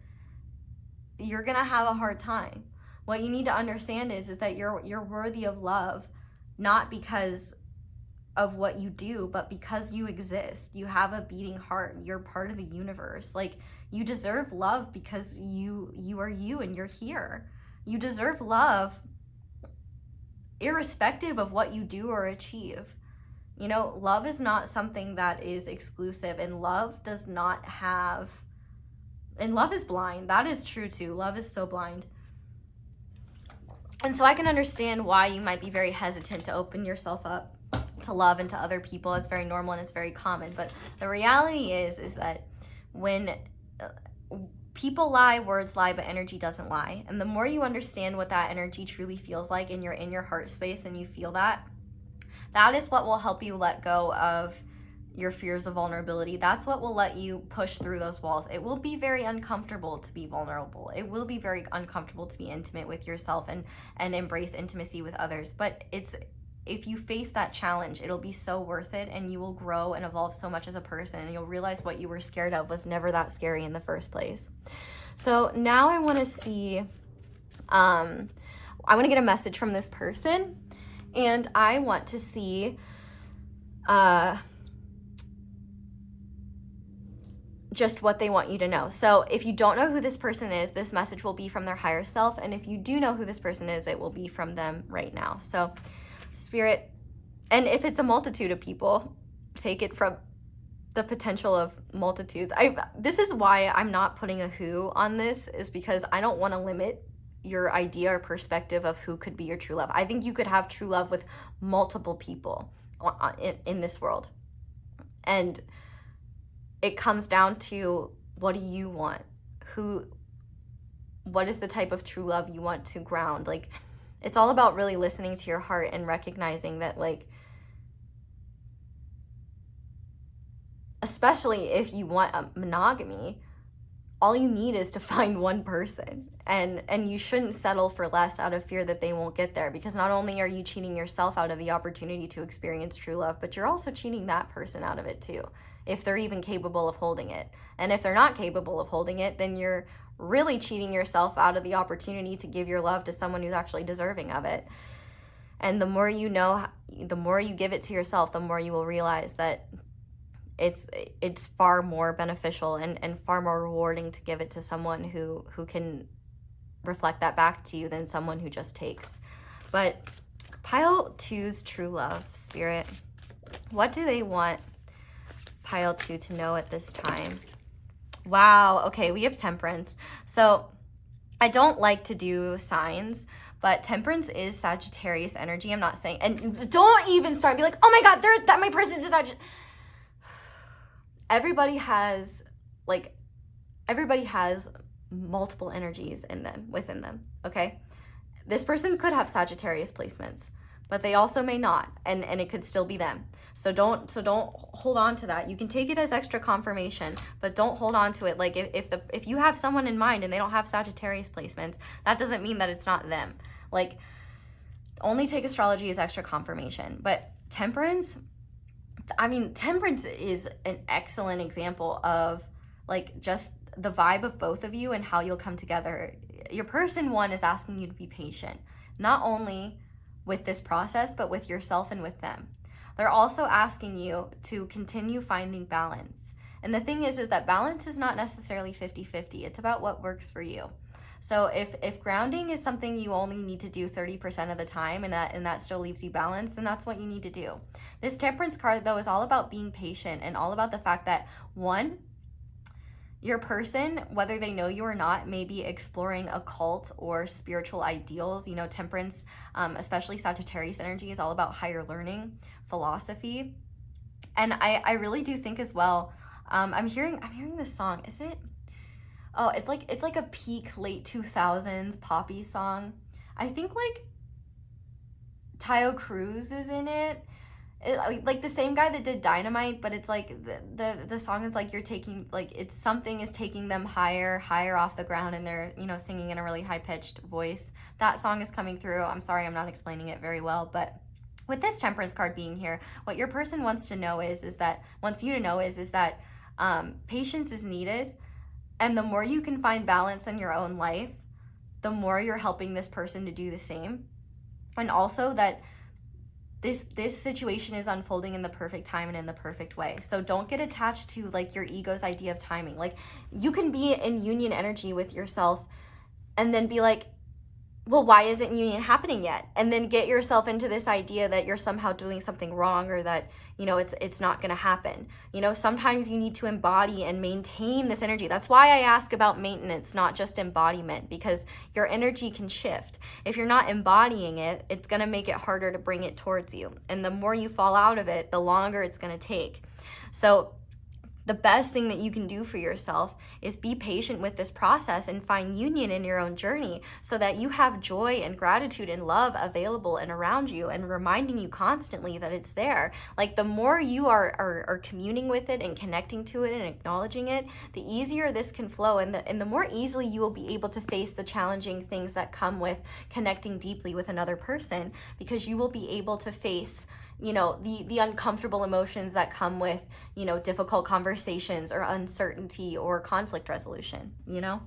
you're going to have a hard time. What you need to understand is that you're worthy of love, not because of what you do, but because you exist. You have a beating heart. You're part of the universe. Like, you deserve love because you are you, and you're here. You deserve love irrespective of what you do or achieve. You know, love is not something that is exclusive, and love does not have, and love is blind. That is true too. Love is so blind. And so I can understand why you might be very hesitant to open yourself up to love and to other people. It's very normal and it's very common. But the reality is that when people lie, words lie, but energy doesn't lie. And the more you understand what that energy truly feels like, and you're in your heart space and you feel that, that is what will help you let go of your fears of vulnerability. That's what will let you push through those walls. It will be very uncomfortable to be vulnerable. It will be very uncomfortable to be intimate with yourself and embrace intimacy with others. But if you face that challenge, it'll be so worth it, and you will grow and evolve so much as a person, and you'll realize what you were scared of was never that scary in the first place. So now I want to see, I want to get a message from this person, and I want to see just what they want you to know. So if you don't know who this person is, this message will be from their higher self, and if you do know who this person is, it will be from them right now. So Spirit, and if it's a multitude of people, take it from the potential of multitudes. This is why I'm not putting a who on this, is because I don't want to limit your idea or perspective of who could be your true love. I think you could have true love with multiple people in this world. And it comes down to, what do you want? What is the type of true love you want to ground? Like, it's all about really listening to your heart and recognizing that, like, especially if you want a monogamy, all you need is to find one person, and you shouldn't settle for less out of fear that they won't get there, because not only are you cheating yourself out of the opportunity to experience true love, but you're also cheating that person out of it too, if they're even capable of holding it. And if they're not capable of holding it, then you're really cheating yourself out of the opportunity to give your love to someone who's actually deserving of it. And the more you know, the more you give it to yourself, the more you will realize that it's far more beneficial and far more rewarding to give it to someone who can reflect that back to you than someone who just takes. But pile 2's true love, Spirit, what do they want pile 2 to know at this time? Wow, okay, we have Temperance. So I don't like to do signs, but Temperance is Sagittarius energy. I'm not saying, and don't even start be like, oh my God, my person's a Sagittarius. Everybody has multiple energies within them, okay? This person could have Sagittarius placements, but they also may not, and it could still be them. So don't hold on to that. You can take it as extra confirmation, but don't hold on to it. Like, if you have someone in mind and they don't have Sagittarius placements, that doesn't mean that it's not them. Like, only take astrology as extra confirmation. But Temperance is an excellent example of, like, just the vibe of both of you and how you'll come together. Your person 1 is asking you to be patient, not only with this process, but with yourself and with them. They're also asking you to continue finding balance. And the thing is that balance is not necessarily 50-50. It's about what works for you. So if grounding is something you only need to do 30% of the time, and that still leaves you balanced, then that's what you need to do. This Temperance card, though, is all about being patient and all about the fact that, 1, your person, whether they know you or not, may be exploring occult or spiritual ideals. You know, Temperance, especially Sagittarius energy, is all about higher learning, philosophy. And I really do think as well, I'm hearing this song. Is it? Oh, it's like a peak late 2000s poppy song. I think like Tayo Cruz is in it. Like the same guy that did Dynamite, but it's like the song is like, you're taking, like, it's something is taking them higher off the ground, and they're, you know, singing in a really high-pitched voice. That song is coming through. I'm sorry, I'm not explaining it very well, but with this Temperance card being here, what your person wants you to know is that patience is needed, and the more you can find balance in your own life, the more you're helping this person to do the same. And also that this situation is unfolding in the perfect time and in the perfect way. So don't get attached to like your ego's idea of timing. Like, you can be in union energy with yourself and then be like, well, why isn't union happening yet? And then get yourself into this idea that you're somehow doing something wrong, or that, you know, it's not going to happen. You know, sometimes you need to embody and maintain this energy. That's why I ask about maintenance, not just embodiment, because your energy can shift. If you're not embodying it, it's going to make it harder to bring it towards you. And the more you fall out of it, the longer it's going to take. So the best thing that you can do for yourself is be patient with this process and find union in your own journey, so that you have joy and gratitude and love available and around you, and reminding you constantly that it's there. Like, the more you are communing with it and connecting to it and acknowledging it, the easier this can flow, and the more easily you will be able to face the challenging things that come with connecting deeply with another person, because you will be able to face, you know, the uncomfortable emotions that come with, you know, difficult conversations or uncertainty or conflict resolution. You know,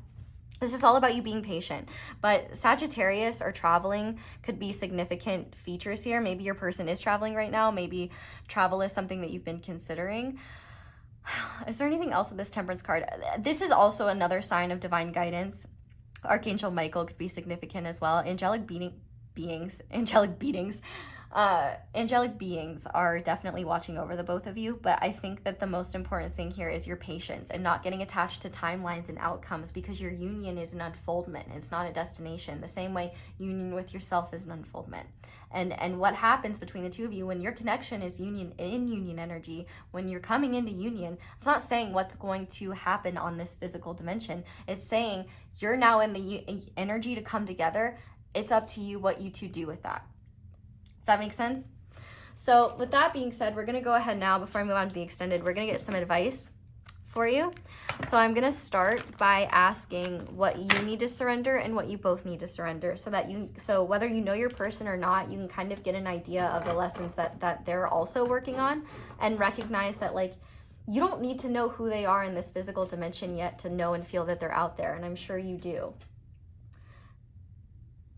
this is all about you being patient. But Sagittarius or traveling could be significant features here. Maybe your person is traveling right now. Maybe travel is something that you've been considering. Is there anything else with this Temperance card? This is also another sign of divine guidance. Archangel Michael could be significant as well. Angelic beatings. angelic beings are definitely watching over the both of you, but I think that the most important thing here is your patience and not getting attached to timelines and outcomes, because your union is an unfoldment. It's not a destination. The same way union with yourself is an unfoldment. And what happens between the two of you when your connection is union energy, when you're coming into union, it's not saying what's going to happen on this physical dimension. It's saying you're now in the energy to come together. It's up to you what you two do with that. Does that make sense? So with that being said, we're going to go ahead now, before I move on to the extended, we're going to get some advice for you. So I'm going to start by asking what you need to surrender and what you both need to surrender, so whether you know your person or not, you can kind of get an idea of the lessons that they're also working on, and recognize that, like, you don't need to know who they are in this physical dimension yet to know and feel that they're out there. And I'm sure you do.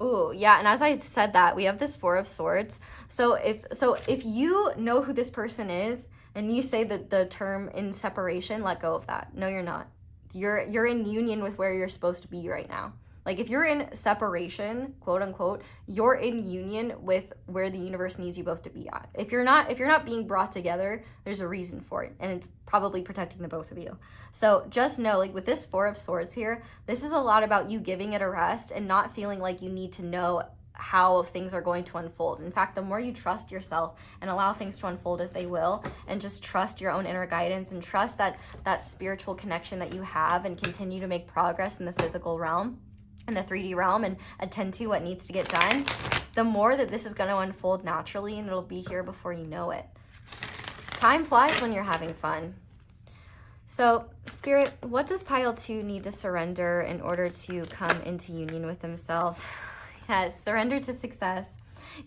Ooh, yeah, and as I said that, we have this Four of Swords. So if you know who this person is, and you say that the term in separation, let go of that. No, you're not. You're in union with where you're supposed to be right now. Like, if you're in separation, quote unquote, you're in union with where the universe needs you both to be at. If you're not being brought together, there's a reason for it, and it's probably protecting the both of you. So just know, like, with this Four of Swords here, this is a lot about you giving it a rest and not feeling like you need to know how things are going to unfold. In fact, the more you trust yourself and allow things to unfold as they will, and just trust your own inner guidance and trust that spiritual connection that you have, and continue to make progress in the physical realm, in the 3D realm, and attend to what needs to get done, the more that this is going to unfold naturally, and it'll be here before you know it. Time flies when you're having fun. So, Spirit, what does pile 2 need to surrender in order to come into union with themselves? Yes, surrender to success.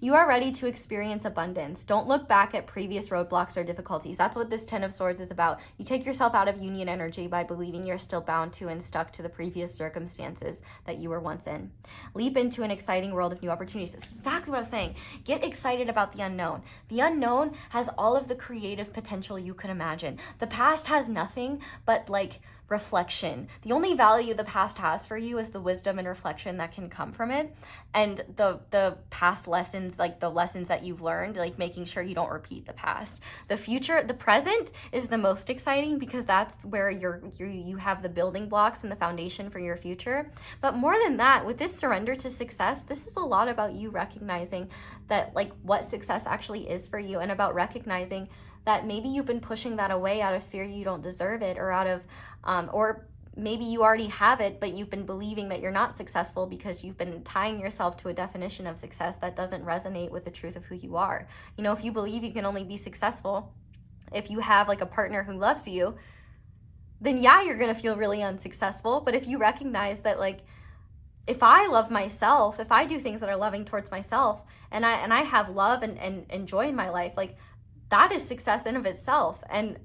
You are ready to experience abundance. Don't look back at previous roadblocks or difficulties. That's what this 10 of Swords is about. You take yourself out of union energy by believing you're still bound to and stuck to the previous circumstances that you were once in. Leap into an exciting world of new opportunities. That's exactly what I was saying. Get excited about the unknown. The unknown has all of the creative potential you could imagine. The past has nothing but, like, reflection. The only value the past has for you is the wisdom and reflection that can come from it, and the past lessons, like the lessons that you've learned, like making sure you don't repeat the past. The future, the present is the most exciting, because that's where you have the building blocks and the foundation for your future. But more than that, with this surrender to success, this is a lot about you recognizing that, like, what success actually is for you, and about recognizing that maybe you've been pushing that away out of fear you don't deserve it, or out of, or maybe you already have it, but you've been believing that you're not successful because you've been tying yourself to a definition of success that doesn't resonate with the truth of who you are. You know, if you believe you can only be successful if you have, like, a partner who loves you, then yeah, you're gonna feel really unsuccessful. But if you recognize that, like, if I love myself, if I do things that are loving towards myself, and I have love and joy in my life, like, that is success in of itself. And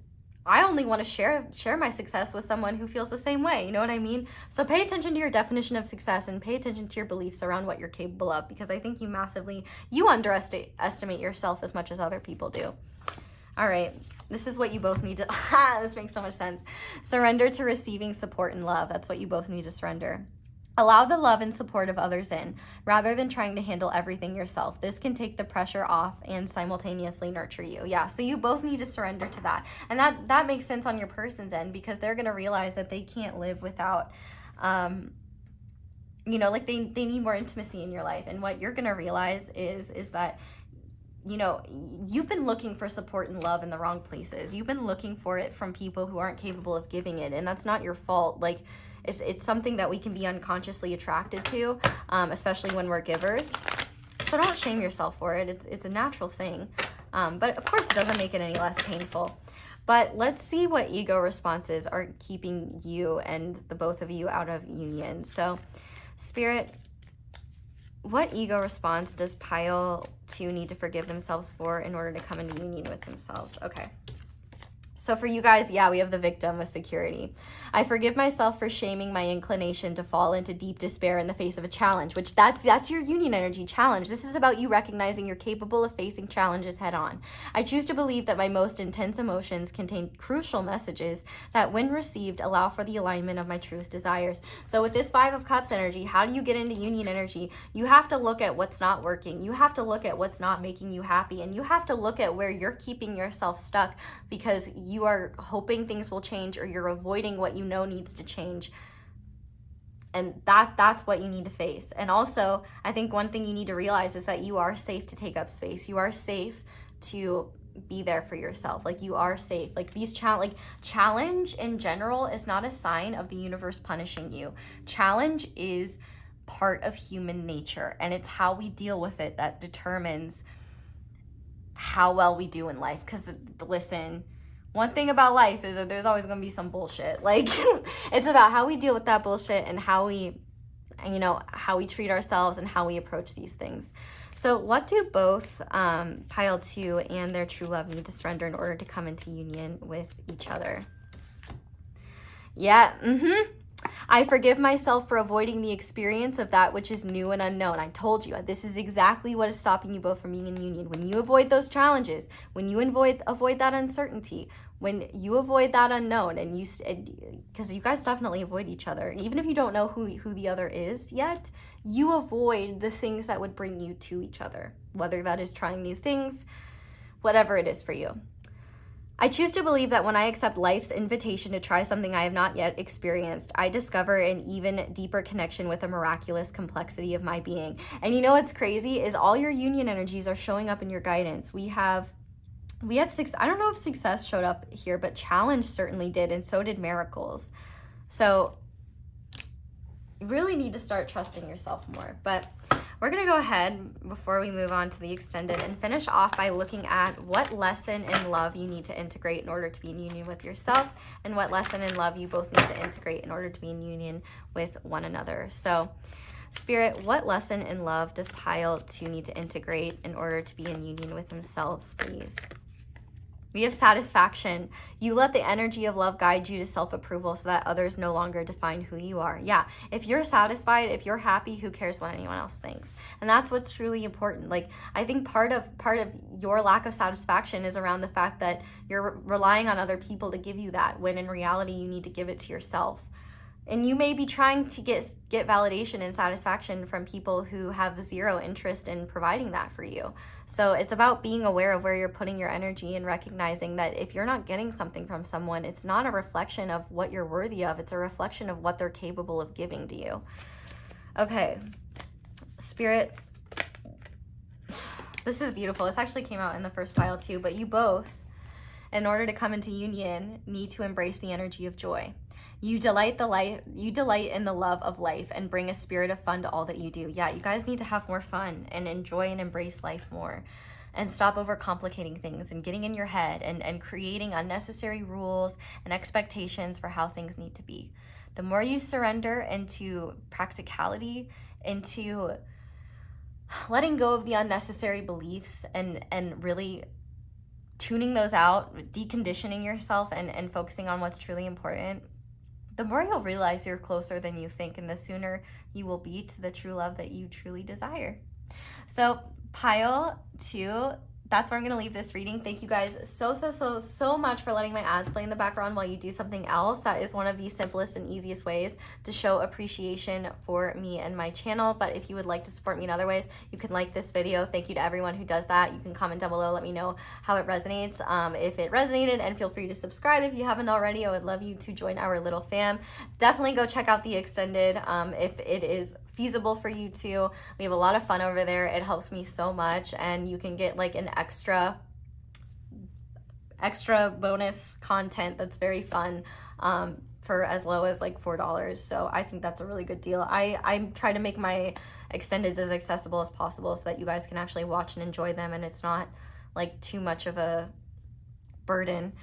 I only want to share my success with someone who feels the same way. You know what I mean? So pay attention to your definition of success, and pay attention to your beliefs around what you're capable of, because I think you underestimate yourself as much as other people do. All right. This is what you both need to, this makes so much sense. Surrender to receiving support and love. That's what you both need to surrender. Allow the love and support of others in, rather than trying to handle everything yourself. This can take the pressure off and simultaneously nurture you. Yeah, so you both need to surrender to that. And that makes sense on your person's end, because they're going to realize that they can't live without, you know, like, they need more intimacy in your life. And what you're going to realize is that, you know, you've been looking for support and love in the wrong places. You've been looking for it from people who aren't capable of giving it, and that's not your fault. Like, it's something that we can be unconsciously attracted to, especially when we're givers. So don't shame yourself for it. It's a natural thing. But of course, it doesn't make it any less painful. But let's see what ego responses are keeping you and the both of you out of union. So, Spirit, what ego response does pile 2 need to forgive themselves for in order to come into union with themselves? Okay. So for you guys, yeah, we have the victim with security. I forgive myself for shaming my inclination to fall into deep despair in the face of a challenge, which that's your union energy challenge. This is about you recognizing you're capable of facing challenges head on. I choose to believe that my most intense emotions contain crucial messages that, when received, allow for the alignment of my truest desires. So with this 5 of Cups energy, how do you get into union energy? You have to look at what's not working. You have to look at what's not making you happy, and you have to look at where you're keeping yourself stuck because you are hoping things will change, or you're avoiding what you know needs to change. And that's what you need to face. And also, I think one thing you need to realize is that you are safe to take up space. You are safe to be there for yourself. Like, you are safe. Like, these challenge in general is not a sign of the universe punishing you. Challenge is part of human nature, and it's how we deal with it that determines how well we do in life. Because listen, one thing about life is that there's always going to be some bullshit. Like, it's about how we deal with that bullshit and how we treat ourselves and how we approach these things. So what do both pile 2 and their true love need to surrender in order to come into union with each other? Yeah, I forgive myself for avoiding the experience of that which is new and unknown. I told you, this is exactly what is stopping you both from being in union. When you avoid those challenges, when you avoid that uncertainty, when you avoid that unknown, and because you guys definitely avoid each other, even if you don't know who the other is yet, you avoid the things that would bring you to each other, whether that is trying new things, whatever it is for you. I choose to believe that when I accept life's invitation to try something I have not yet experienced, I discover an even deeper connection with the miraculous complexity of my being. And you know what's crazy is all your union energies are showing up in your guidance. We had 6, I don't know if success showed up here, but challenge certainly did, and so did miracles. So you really need to start trusting yourself more. But we're going to go ahead, before we move on to the extended, and finish off by looking at what lesson in love you need to integrate in order to be in union with yourself, and what lesson in love you both need to integrate in order to be in union with one another. So, Spirit, what lesson in love does pile 2 need to integrate in order to be in union with themselves, please? We have satisfaction. You let the energy of love guide you to self-approval so that others no longer define who you are. Yeah, if you're satisfied, if you're happy, who cares what anyone else thinks? And that's what's truly important. Like, I think part of your lack of satisfaction is around the fact that you're relying on other people to give you that, when in reality you need to give it to yourself. And you may be trying to get validation and satisfaction from people who have zero interest in providing that for you. So it's about being aware of where you're putting your energy and recognizing that if you're not getting something from someone, it's not a reflection of what you're worthy of. It's a reflection of what they're capable of giving to you. Okay, Spirit, this is beautiful. This actually came out in the first pile too, but you both, in order to come into union, need to embrace the energy of joy. You delight in the love of life and bring a spirit of fun to all that you do. Yeah, you guys need to have more fun and enjoy and embrace life more, and stop overcomplicating things and getting in your head and creating unnecessary rules and expectations for how things need to be. The more you surrender into practicality, into letting go of the unnecessary beliefs and really tuning those out, deconditioning yourself and focusing on what's truly important, the more you'll realize you're closer than you think, and the sooner you will be to the true love that you truly desire. So pile 2, that's where I'm going to leave this reading. Thank you guys so much for letting my ads play in the background while you do something else. That is one of the simplest and easiest ways to show appreciation for me and my channel. But if you would like to support me in other ways, you can like this video. Thank you to everyone who does that. You can comment down below, let me know how it resonates, if it resonated, and feel free to subscribe if you haven't already. I would love you to join our little fam. Definitely go check out the extended if it is feasible for you to. We have a lot of fun over there. It helps me so much, and you can get like an extra bonus content that's very fun for as low as like $4. So I think that's a really good deal. I try to make my extendeds as accessible as possible so that you guys can actually watch and enjoy them, and it's not like too much of a burden.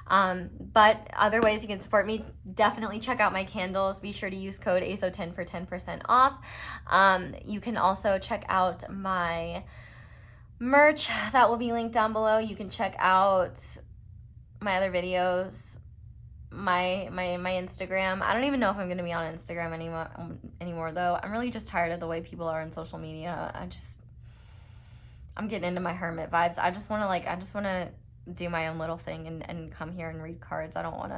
But other ways you can support me, definitely check out my candles. Be sure to use code ASO10 for 10% off. You can also check out my merch that will be linked down below. You can check out my other videos, my Instagram. I don't even know if I'm going to be on Instagram anymore though. I'm really just tired of the way people are on social media. I'm getting into my hermit vibes. I just want to do my own little thing and come here and read cards. I don't want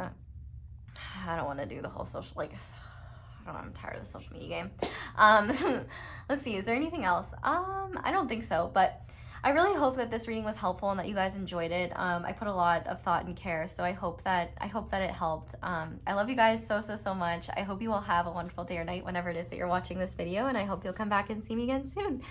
to do the whole social, like, I don't know, I'm tired of the social media game. Let's see, is there anything else? I don't think so, but I really hope that this reading was helpful and that you guys enjoyed it. I put a lot of thought and care, so I hope that it helped. I love you guys so much. I hope you all have a wonderful day or night whenever it is that you're watching this video, and I hope you'll come back and see me again soon.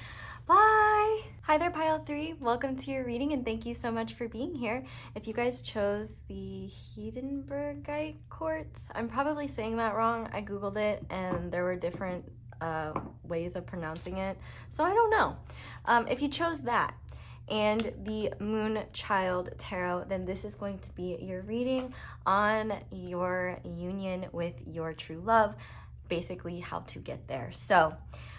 Bye! Hi there, Pile 3. Welcome to your reading, and thank you so much for being here. If you guys chose the Hedenburgite Quartz, I'm probably saying that wrong. I googled it, and there were different ways of pronouncing it, so I don't know. If you chose that and the Moon Child Tarot, then this is going to be your reading on your union with your true love, basically how to get there. So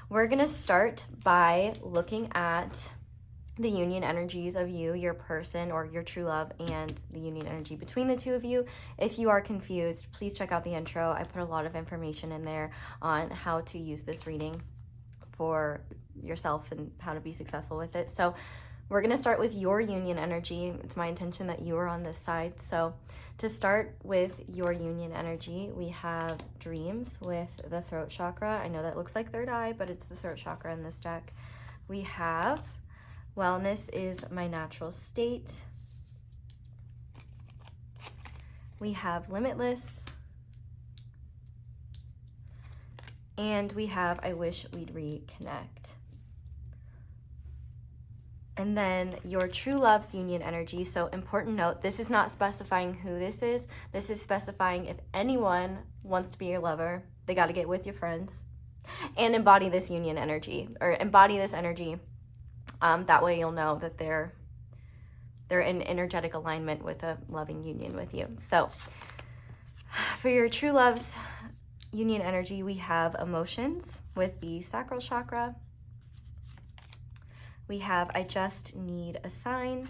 we're gonna start by looking at the union energies of you, your person, or your true love, and the union energy between the two of you. If you are confused, please check out the intro. I put a lot of information in there on how to use this reading for yourself and how to be successful with it. So we're going to start with your union energy. It's my intention that you are on this side. So to start with your union energy, we have dreams with the throat chakra. I know that looks like third eye, but it's the throat chakra in this deck. We have wellness is my natural state. We have limitless. And we have I wish we'd reconnect. And then your true love's union energy. So important note, this is not specifying who this is. This is specifying if anyone wants to be your lover, they got to get with your friends and embody this union energy, or embody this energy. That way you'll know that they're in energetic alignment with a loving union with you. So for your true love's union energy, we have emotions with the sacral chakra. We have I just need a sign.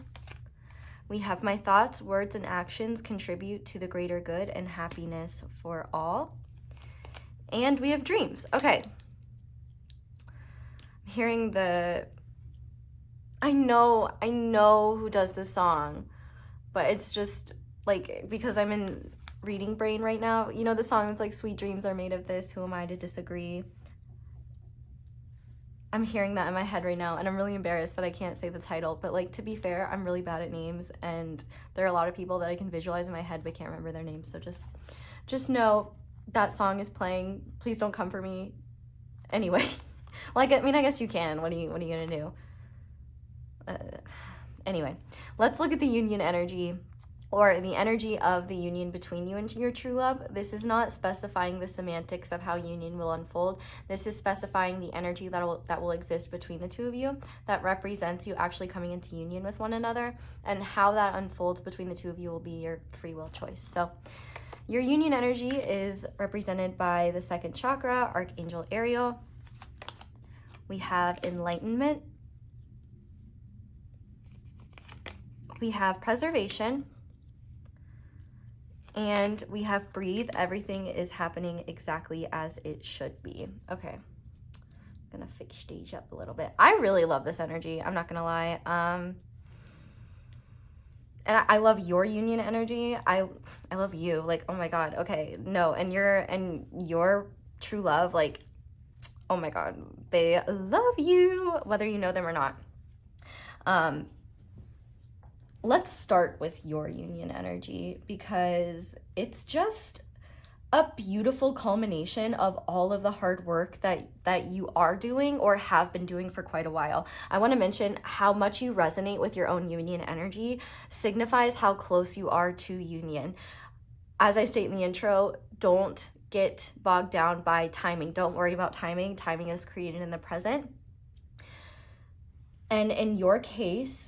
We have my thoughts, words, and actions contribute to the greater good and happiness for all. And we have dreams. Okay. I'm hearing I know who does this song, but it's just like, because I'm in reading brain right now. You know the song that's like, sweet dreams are made of this, who am I to disagree? I'm hearing that in my head right now, and I'm really embarrassed that I can't say the title, but like, to be fair, I'm really bad at names, and there are a lot of people that I can visualize in my head but can't remember their names, so just know that song is playing. Please don't come for me. Anyway, like, I mean, I guess you can. What are you gonna do? Anyway, let's look at the union energy, or the energy of the union between you and your true love. This is not specifying the semantics of how union will unfold. This is specifying the energy that will exist between the two of you, that represents you actually coming into union with one another, and how that unfolds between the two of you will be your free will choice. So your union energy is represented by the second chakra, Archangel Ariel. We have enlightenment. We have preservation. And we have breathe. Everything is happening exactly as it should be. Okay. I'm gonna fix stage up a little bit. I really love this energy. I'm not gonna lie. And I love your union energy. I love you. Like, oh my God. Okay. No, and your true love, like, oh my God, they love you, whether you know them or not. Let's start with your union energy, because it's just a beautiful culmination of all of the hard work that you are doing or have been doing for quite a while. I want to mention how much you resonate with your own union energy signifies how close you are to union. As I state in the intro, don't get bogged down by timing. Don't worry about timing. Timing is created in the present. And in your case,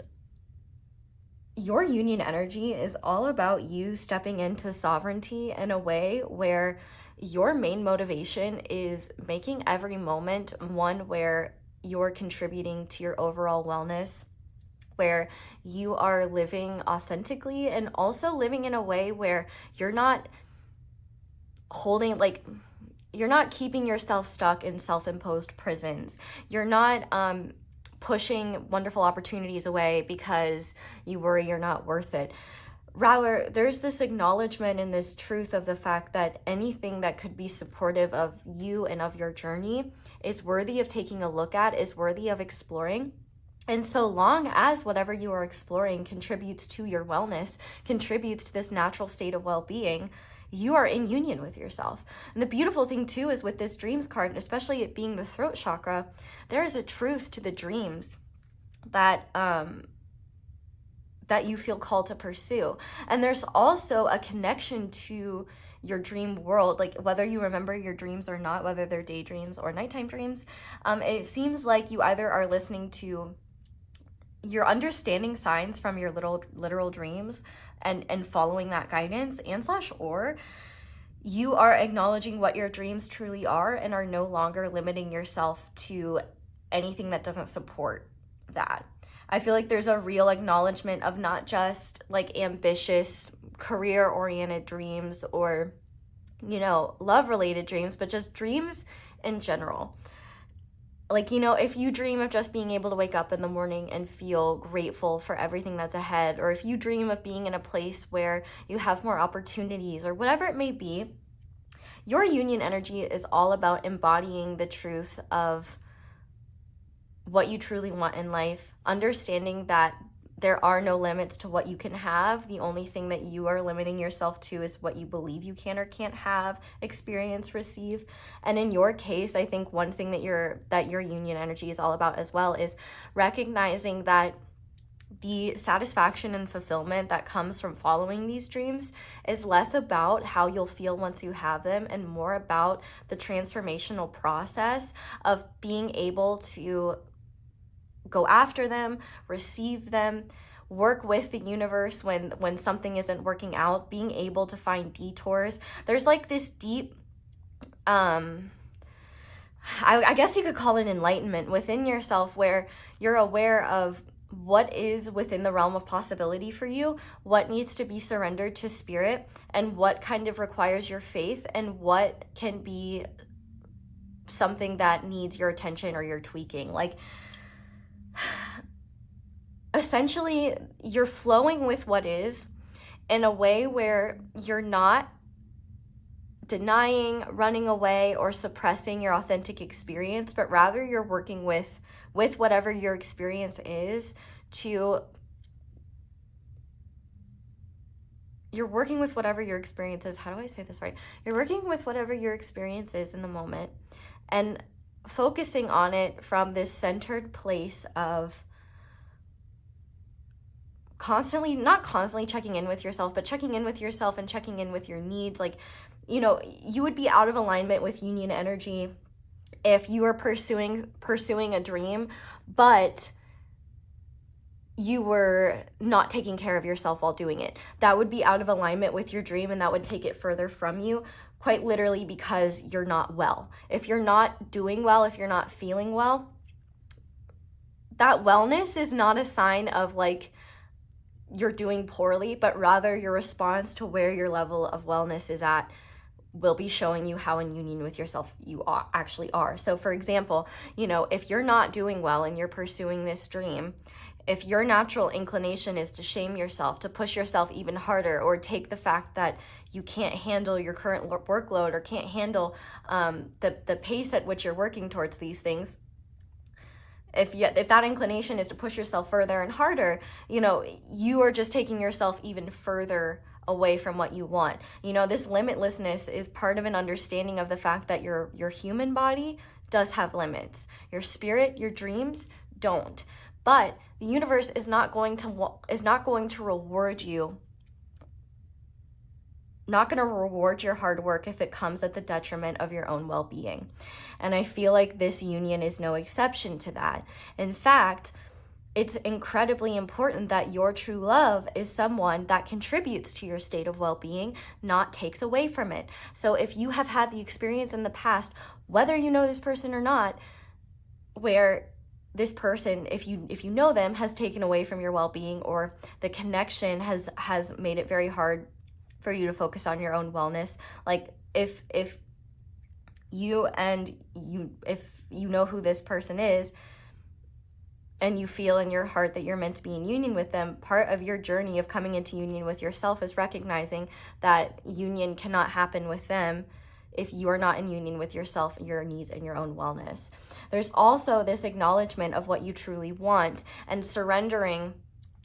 your union energy is all about you stepping into sovereignty in a way where your main motivation is making every moment one where you're contributing to your overall wellness where you are living authentically and also living in a way where you're not holding, like, you're not keeping yourself stuck in self-imposed prisons. You're not pushing wonderful opportunities away because you worry you're not worth it. Rather, there's this acknowledgement and this truth of the fact that anything that could be supportive of you and of your journey is worthy of taking a look at, is worthy of exploring. And so long as whatever you are exploring contributes to your wellness, contributes to this natural state of well-being, you are in union with yourself. And the beautiful thing too is with this dreams card, and especially it being the throat chakra, there is a truth to the dreams that that you feel called to pursue. And there's also a connection to your dream world, like whether you remember your dreams or not, whether they're daydreams or nighttime dreams. It seems like you either are listening to, you're understanding signs from your literal dreams and following that guidance, and or you are acknowledging what your dreams truly are and are no longer limiting yourself to anything that doesn't support that. I feel like there's a real acknowledgement of not just like ambitious career-oriented dreams or, you know, love-related dreams, but just dreams in general. Like, you know, if you dream of just being able to wake up in the morning and feel grateful for everything that's ahead, or if you dream of being in a place where you have more opportunities or whatever it may be, your union energy is all about embodying the truth of what you truly want in life, understanding that there are no limits to what you can have. The only thing that you are limiting yourself to is what you believe you can or can't have, experience, receive. And in your case, I think one thing that your union energy is all about as well is recognizing that the satisfaction and fulfillment that comes from following these dreams is less about how you'll feel once you have them and more about the transformational process of being able to go after them, receive them, work with the universe when something isn't working out, being able to find detours. There's like this deep, I guess you could call it enlightenment within yourself where you're aware of what is within the realm of possibility for you, what needs to be surrendered to spirit, and what kind of requires your faith, and what can be something that needs your attention or your tweaking. Like, essentially, you're flowing with what is in a way where you're not denying, running away, or suppressing your authentic experience, but rather you're working with whatever your experience is you're working with whatever your experience is. How do I say this right? You're working with whatever your experience is in the moment and focusing on it from this centered place of not constantly checking in with yourself, but checking in with yourself and checking in with your needs. Like, you know, you would be out of alignment with union energy if you were pursuing a dream, but you were not taking care of yourself while doing it. That would be out of alignment with your dream, and that would take it further from you, quite literally, because you're not well. If you're not doing well, if you're not feeling well, that wellness is not a sign of like you're doing poorly, but rather your response to where your level of wellness is at will be showing you how in union with yourself you actually are. So for example, you know, if you're not doing well and you're pursuing this dream, if your natural inclination is to shame yourself, to push yourself even harder, or take the fact that you can't handle your current workload or can't handle the pace at which you're working towards these things, if that inclination is to push yourself further and harder, you know, you are just taking yourself even further away from what you want. You know, this limitlessness is part of an understanding of the fact that your human body does have limits. Your spirit, your dreams don't. But the universe is not going to reward you. Not going to reward your hard work if it comes at the detriment of your own well-being. And I feel like this union is no exception to that. In fact, it's incredibly important that your true love is someone that contributes to your state of well-being, not takes away from it. So if you have had the experience in the past, whether you know this person or not, where this person, if you know them, has taken away from your well-being, or the connection has made it very hard for you to focus on your own wellness. Like if you know who this person is, and you feel in your heart that you're meant to be in union with them, part of your journey of coming into union with yourself is recognizing that union cannot happen with them if you are not in union with yourself, your needs, and your own wellness. There's also this acknowledgement of what you truly want, and surrendering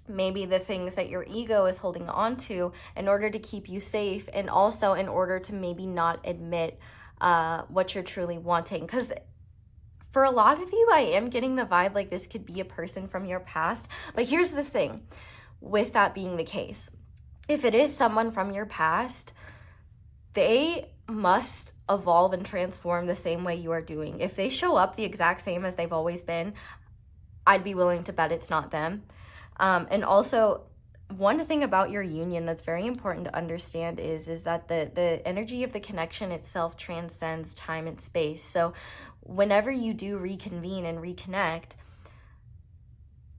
maybe the things that your ego is holding on to in order to keep you safe, and also in order to maybe not admit what you're truly wanting. Because for a lot of you, I am getting the vibe like this could be a person from your past. But here's the thing, with that being the case, if it is someone from your past, they must evolve and transform the same way you are doing. If they show up the exact same as they've always been, I'd be willing to bet it's not them. And also, one thing about your union that's very important to understand is that the energy of the connection itself transcends time and space. So whenever you do reconvene and reconnect,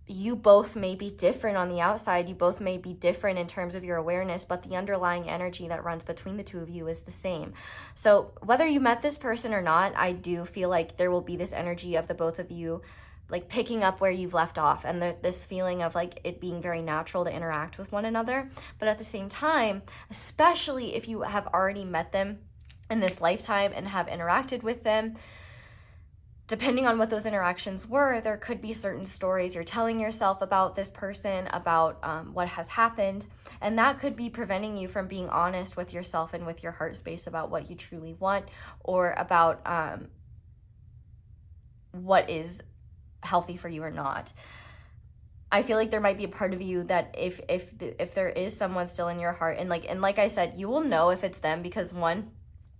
you both may be different on the outside, you both may be different in terms of your awareness, but the underlying energy that runs between the two of you is the same. So whether you met this person or not, I do feel like there will be this energy of the both of you like picking up where you've left off, and this feeling of like it being very natural to interact with one another. But at the same time, especially if you have already met them in this lifetime and have interacted with them, depending on what those interactions were, there could be certain stories you're telling yourself about this person, about what has happened, and that could be preventing you from being honest with yourself and with your heart space about what you truly want, or about what is healthy for you or not. I feel like there might be a part of you that if there is someone still in your heart, and like I said, you will know if it's them, because one,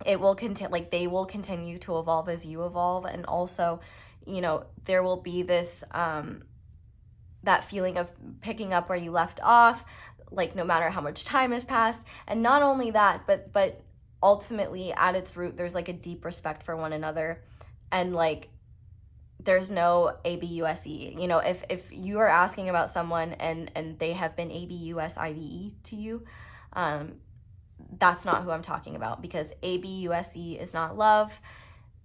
it will continue, like they will continue to evolve as you evolve, and also, you know, there will be this that feeling of picking up where you left off, like no matter how much time has passed. And not only that, but ultimately at its root, there's like a deep respect for one another, and like there's no ABUSE. You know, if you are asking about someone and they have been ABUSIVE to you, that's not who I'm talking about, because ABUSE is not love,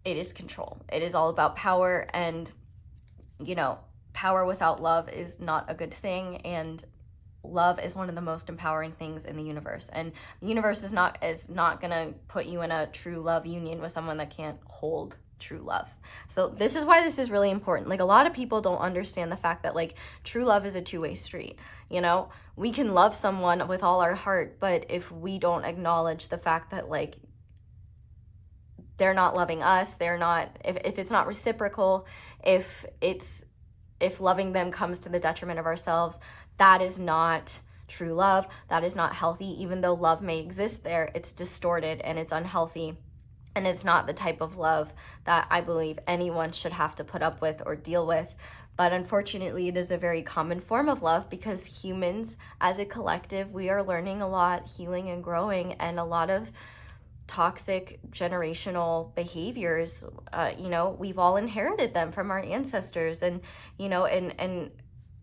it is control. It is all about power, and you know, power without love is not a good thing, and love is one of the most empowering things in the universe. And the universe is not gonna put you in a true love union with someone that can't hold true love. So this is why this is really important. Like, a lot of people don't understand the fact that like true love is a two-way street. You know, we can love someone with all our heart, but if we don't acknowledge the fact that like they're not loving us, they're not, if it's not reciprocal, if loving them comes to the detriment of ourselves, that is not true love. That is not healthy. Even though love may exist there, it's distorted and it's unhealthy. And it's not the type of love that I believe anyone should have to put up with or deal with. But unfortunately, it is a very common form of love, because humans as a collective, we are learning a lot, healing and growing, and a lot of toxic generational behaviors, you know, we've all inherited them from our ancestors. And, you know, and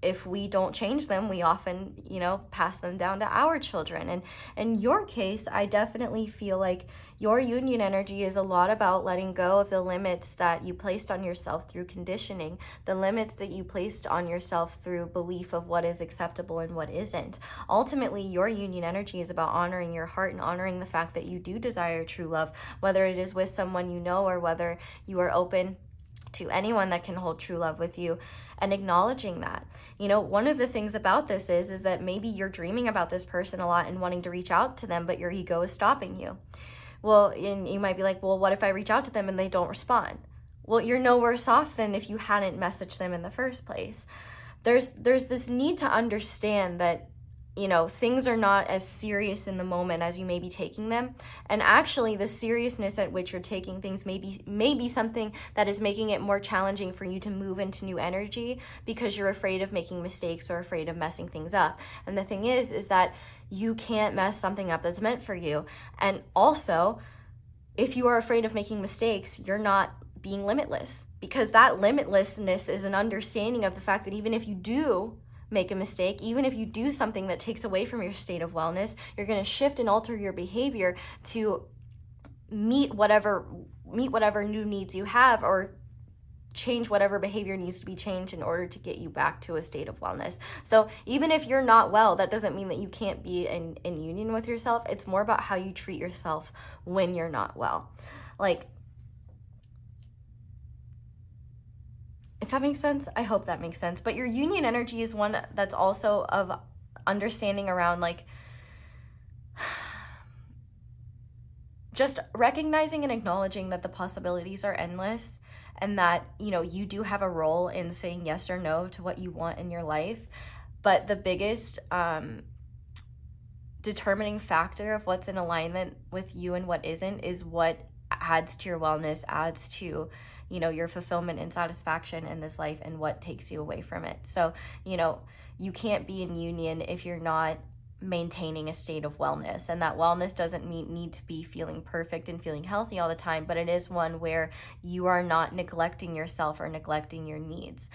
if we don't change them, we often, you know, pass them down to our children. And in your case, I definitely feel like your union energy is a lot about letting go of the limits that you placed on yourself through conditioning, the limits that you placed on yourself through belief of what is acceptable and what isn't. Ultimately, your union energy is about honoring your heart and honoring the fact that you do desire true love, whether it is with someone you know or whether you are open to anyone that can hold true love with you, and acknowledging that. You know, one of the things about this is that maybe you're dreaming about this person a lot and wanting to reach out to them, but your ego is stopping you. Well, and you might be like, well, what if I reach out to them and they don't respond? Well, you're no worse off than if you hadn't messaged them in the first place. There's this need to understand that, you know, things are not as serious in the moment as you may be taking them. And actually, the seriousness at which you're taking things may be something that is making it more challenging for you to move into new energy, because you're afraid of making mistakes or afraid of messing things up. And the thing is that you can't mess something up that's meant for you. And also, if you are afraid of making mistakes, you're not being limitless, because that limitlessness is an understanding of the fact that even if you do make a mistake, even if you do something that takes away from your state of wellness, you're going to shift and alter your behavior to meet whatever new needs you have, or change whatever behavior needs to be changed in order to get you back to a state of wellness. So even if you're not well, that doesn't mean that you can't be in union with yourself. It's more about how you treat yourself when you're not well. Like, if that makes sense, I hope that makes sense. But your union energy is one that's also of understanding around, like, just recognizing and acknowledging that the possibilities are endless, and that, you know, you do have a role in saying yes or no to what you want in your life. But the biggest determining factor of what's in alignment with you and what isn't is what adds to your wellness, adds to, you know, your fulfillment and satisfaction in this life, and what takes you away from it. So, you know, you can't be in union if you're not maintaining a state of wellness. And that wellness doesn't need to be feeling perfect and feeling healthy all the time, but it is one where you are not neglecting yourself or neglecting your needs.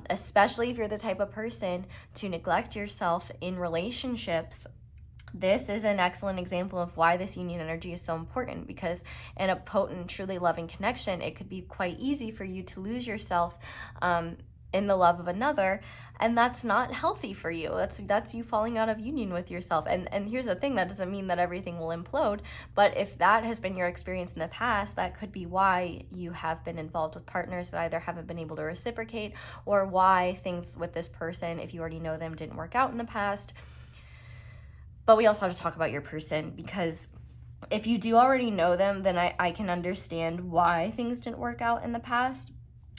Especially if you're the type of person to neglect yourself in relationships. This is an excellent example of why this union energy is so important, because in a potent, truly loving connection, it could be quite easy for you to lose yourself in the love of another, and that's not healthy for you. That's you falling out of union with yourself. And here's the thing, that doesn't mean that everything will implode, but if that has been your experience in the past, that could be why you have been involved with partners that either haven't been able to reciprocate, or why things with this person, if you already know them, didn't work out in the past. But we also have to talk about your person, because if you do already know them, then I can understand why things didn't work out in the past.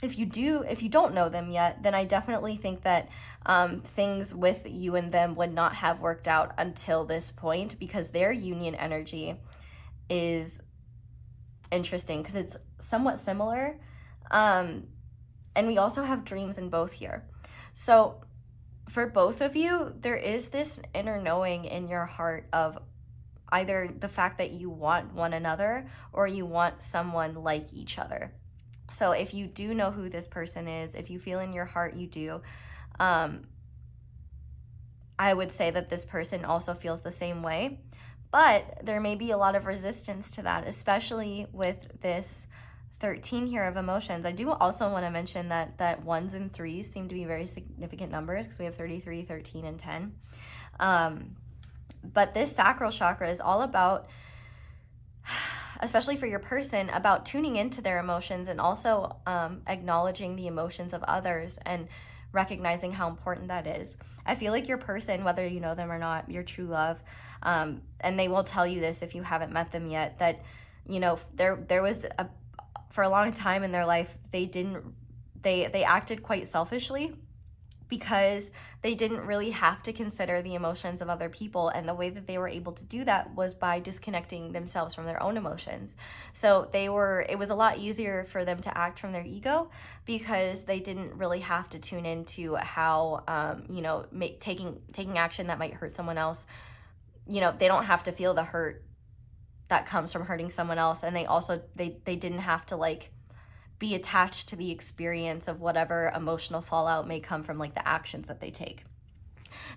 If you don't know them yet, then I definitely think that things with you and them would not have worked out until this point, because their union energy is interesting, because it's somewhat similar. And we also have dreams in both here. So for both of you, there is this inner knowing in your heart of either the fact that you want one another, or you want someone like each other. So if you do know who this person is, if you feel in your heart you do, I would say that this person also feels the same way. But there may be a lot of resistance to that, especially with this 13 here of emotions. I do also want to mention that 1s and 3s seem to be very significant numbers, because we have 33, 13, and 10. But this sacral chakra is all about, especially for your person, about tuning into their emotions, and also acknowledging the emotions of others and recognizing how important that is. I feel like your person, whether you know them or not, your true love, and they will tell you this if you haven't met them yet, that, you know, there was for a long time in their life, they acted quite selfishly, because they didn't really have to consider the emotions of other people. And the way that they were able to do that was by disconnecting themselves from their own emotions. So it was a lot easier for them to act from their ego, because they didn't really have to tune into how, you know, taking action that might hurt someone else. You know, they don't have to feel the hurt that comes from hurting someone else. And they didn't have to, like, be attached to the experience of whatever emotional fallout may come from, like, the actions that they take.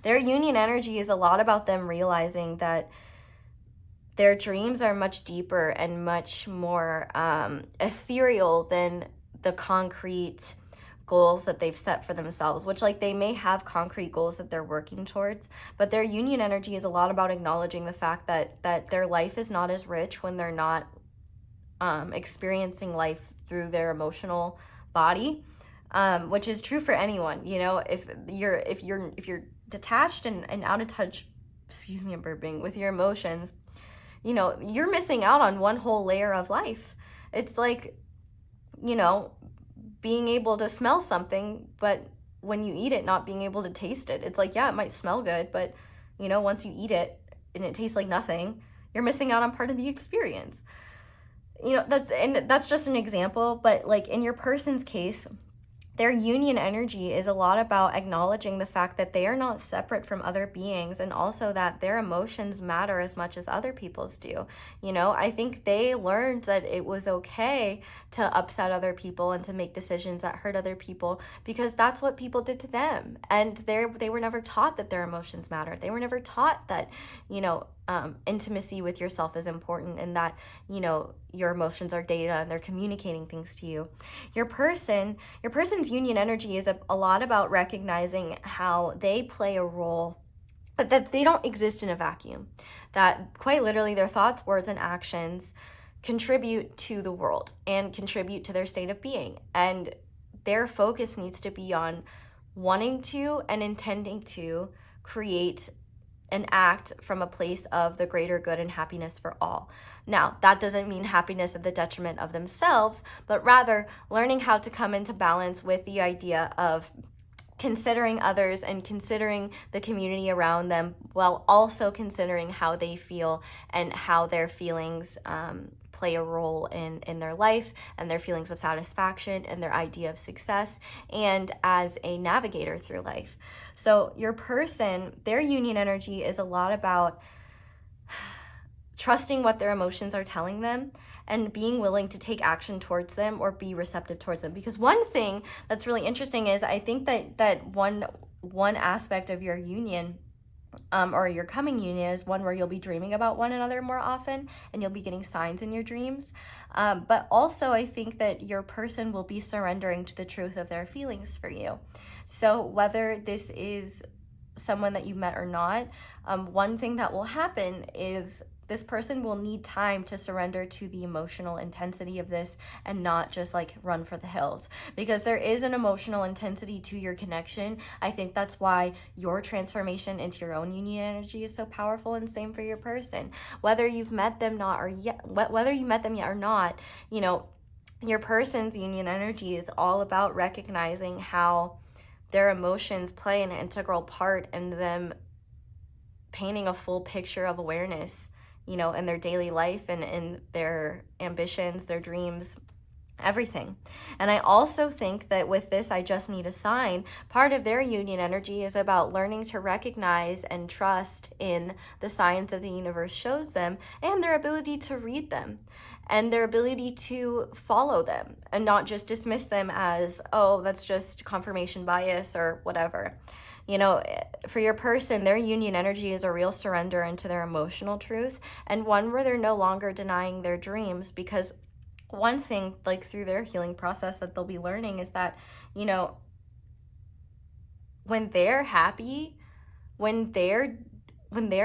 Their union energy is a lot about them realizing that their dreams are much deeper and much more ethereal than the concrete goals that they've set for themselves, which, like, they may have concrete goals that they're working towards, but their union energy is a lot about acknowledging the fact that their life is not as rich when they're not experiencing life through their emotional body, which is true for anyone. You know, if you're detached and out of touch, excuse me, I'm burping, with your emotions, you know, you're missing out on one whole layer of life. It's like, you know, being able to smell something, but when you eat it, not being able to taste it. It's like, yeah, it might smell good, but, you know, once you eat it and it tastes like nothing, you're missing out on part of the experience. You know, that's just an example, but, like, in your person's case, their union energy is a lot about acknowledging the fact that they are not separate from other beings, and also that their emotions matter as much as other people's do. You know, I think they learned that it was okay to upset other people and to make decisions that hurt other people, because that's what people did to them. And they were never taught that their emotions mattered. They were never taught that, you know, intimacy with yourself is important, and that, you know, your emotions are data and they're communicating things to you. Your person's union energy is a lot about recognizing how they play a role, that they don't exist in a vacuum, that quite literally their thoughts, words, and actions contribute to the world and contribute to their state of being. And their focus needs to be on wanting to and intending to create and act from a place of the greater good and happiness for all. Now, that doesn't mean happiness at the detriment of themselves, but rather learning how to come into balance with the idea of considering others and considering the community around them, while also considering how they feel and how their feelings play a role in their life, and their feelings of satisfaction and their idea of success, and as a navigator through life. So your person, their union energy is a lot about trusting what their emotions are telling them and being willing to take action towards them or be receptive towards them. Because one thing that's really interesting is I think that one aspect of your union or your coming union is one where you'll be dreaming about one another more often, and you'll be getting signs in your dreams. But also I think that your person will be surrendering to the truth of their feelings for you. So whether this is someone that you met or not, one thing that will happen is this person will need time to surrender to the emotional intensity of this and not just like run for the hills, because there is an emotional intensity to your connection. I think that's why your transformation into your own union energy is so powerful, and same for your person. Whether you've met them whether you met them yet or not, you know, your person's union energy is all about recognizing how their emotions play an integral part in them painting a full picture of awareness, you know, in their daily life and in their ambitions, their dreams, everything. And I also think that with this, I just need a sign, part of their union energy is about learning to recognize and trust in the signs that the universe shows them, and their ability to read them, and their ability to follow them and not just dismiss them as, oh, that's just confirmation bias or whatever. You know, for your person, their union energy is a real surrender into their emotional truth, and one where they're no longer denying their dreams. Because one thing, like through their healing process that they'll be learning, is that, you know, when they're happy, when they're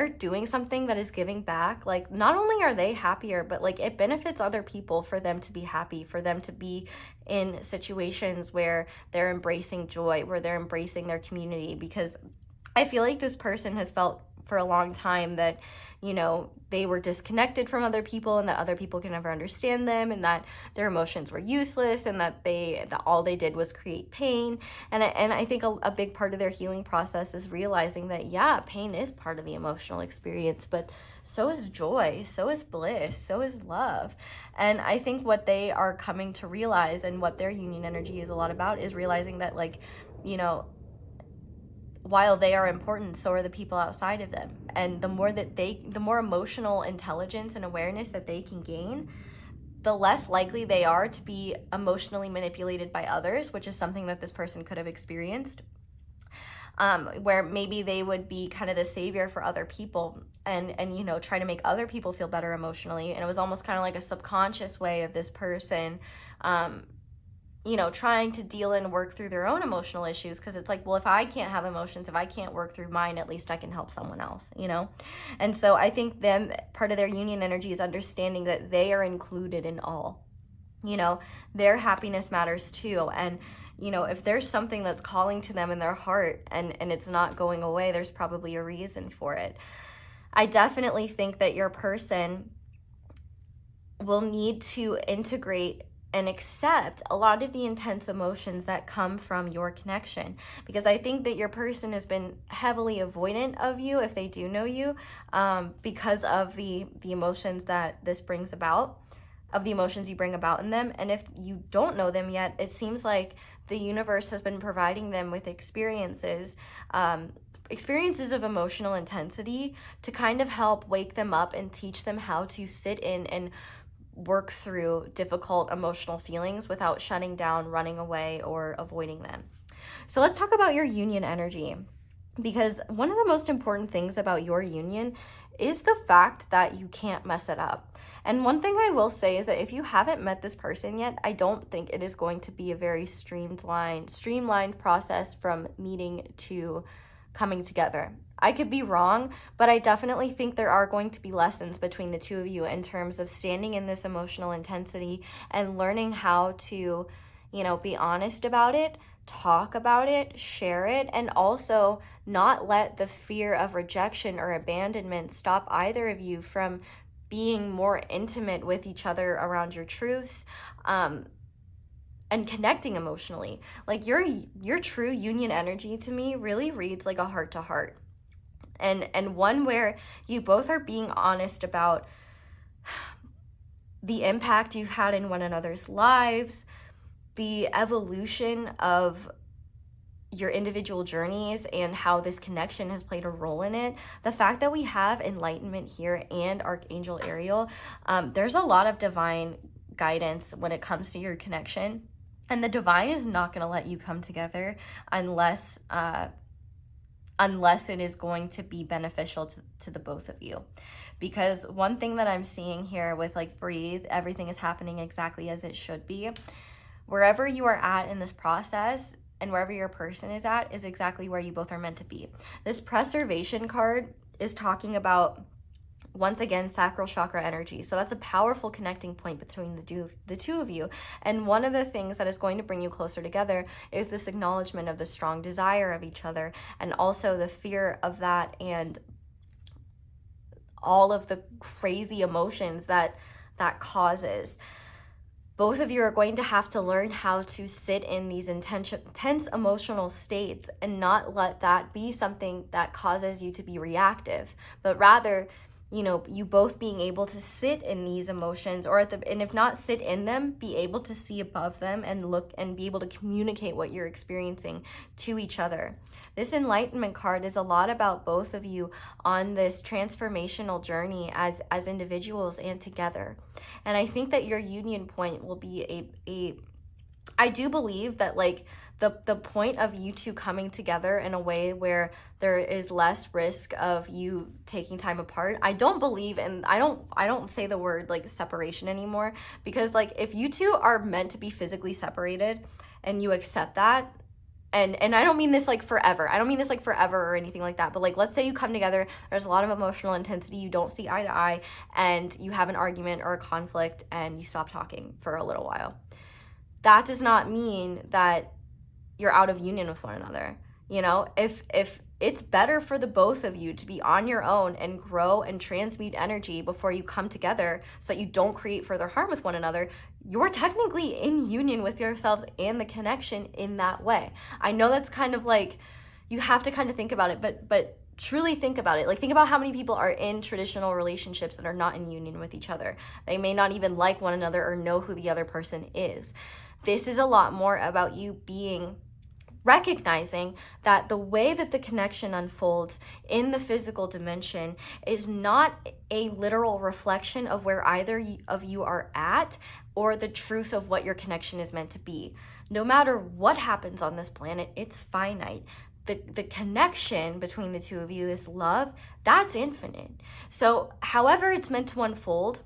doing something that is giving back, like not only are they happier, but like it benefits other people for them to be happy, for them to be in situations where they're embracing joy, where they're embracing their community. Because I feel like this person has felt for a long time that, you know, they were disconnected from other people, and that other people can never understand them, and that their emotions were useless, and that all they did was create pain. And I think a big part of their healing process is realizing that, yeah, pain is part of the emotional experience, but so is joy, so is bliss, so is love. And I think what they are coming to realize, and what their union energy is a lot about, is realizing that, like, you know, while they are important, so are the people outside of them. And the more emotional intelligence and awareness that they can gain, the less likely they are to be emotionally manipulated by others, which is something that this person could have experienced, where maybe they would be kind of the savior for other people and you know, try to make other people feel better emotionally. And it was almost kind of like a subconscious way of this person you know, trying to deal and work through their own emotional issues, because it's like, well, if I can't have emotions, if I can't work through mine, at least I can help someone else, you know? And so I think part of their union energy is understanding that they are included in all, you know, their happiness matters too. And, you know, if there's something that's calling to them in their heart and it's not going away, there's probably a reason for it. I definitely think that your person will need to integrate and accept a lot of the intense emotions that come from your connection, because I think that your person has been heavily avoidant of you, if they do know you, because of the emotions that this brings about. of the emotions you bring about in them. And if you don't know them yet, it seems like the universe has been providing them with experiences of emotional intensity to kind of help wake them up and teach them how to sit in and work through difficult emotional feelings without shutting down, running away, or avoiding them. So let's talk about your union energy, because one of the most important things about your union is the fact that you can't mess it up. And one thing I will say is that if you haven't met this person yet, I don't think it is going to be a very streamlined process from meeting to coming together. I could be wrong, but I definitely think there are going to be lessons between the two of you in terms of standing in this emotional intensity and learning how to, be honest about it, talk about it, share it, and also not let the fear of rejection or abandonment stop either of you from being more intimate with each other around your truths, and connecting emotionally. Like your true union energy to me really reads like a heart to heart. And one where you both are being honest about the impact you've had in one another's lives, the evolution of your individual journeys, and how this connection has played a role in it. The fact that we have enlightenment here and Archangel Ariel, there's a lot of divine guidance when it comes to your connection. And the divine is not going to let you come together unless it is going to be beneficial to the both of you. Because one thing that I'm seeing here with like breathe, everything is happening exactly as it should be. Wherever you are at in this process and wherever your person is at is exactly where you both are meant to be. This preservation card is talking about, once again, sacral chakra energy. So that's a powerful connecting point between the two of you. And one of the things that is going to bring you closer together is this acknowledgement of the strong desire of each other, and also the fear of that, and all of the crazy emotions that causes. Both of you are going to have to learn how to sit in these intense emotional states and not let that be something that causes you to be reactive, but rather, you both being able to sit in these emotions, and if not sit in them, be able to see above them and look and be able to communicate what you're experiencing to each other. This enlightenment card is a lot about both of you on this transformational journey as individuals and together. And I think that your union point will be I do believe that like the point of you two coming together in a way where there is less risk of you taking time apart. I don't believe in, I don't say the word like separation anymore, because like if you two are meant to be physically separated and you accept that, and I don't mean this like forever. I don't mean this like forever or anything like that. But like, let's say you come together, there's a lot of emotional intensity, you don't see eye to eye, and you have an argument or a conflict and you stop talking for a little while. That does not mean that you're out of union with one another. If it's better for the both of you to be on your own and grow and transmute energy before you come together so that you don't create further harm with one another, you're technically in union with yourselves and the connection in that way. I know that's kind of like, you have to kind of think about it, but truly think about it. Like, think about how many people are in traditional relationships that are not in union with each other. They may not even like one another or know who the other person is. This is a lot more about you recognizing that the way that the connection unfolds in the physical dimension is not a literal reflection of where either of you are at or the truth of what your connection is meant to be. No matter what happens on this planet, it's finite. The connection between the two of you, this love, that's infinite. So however it's meant to unfold,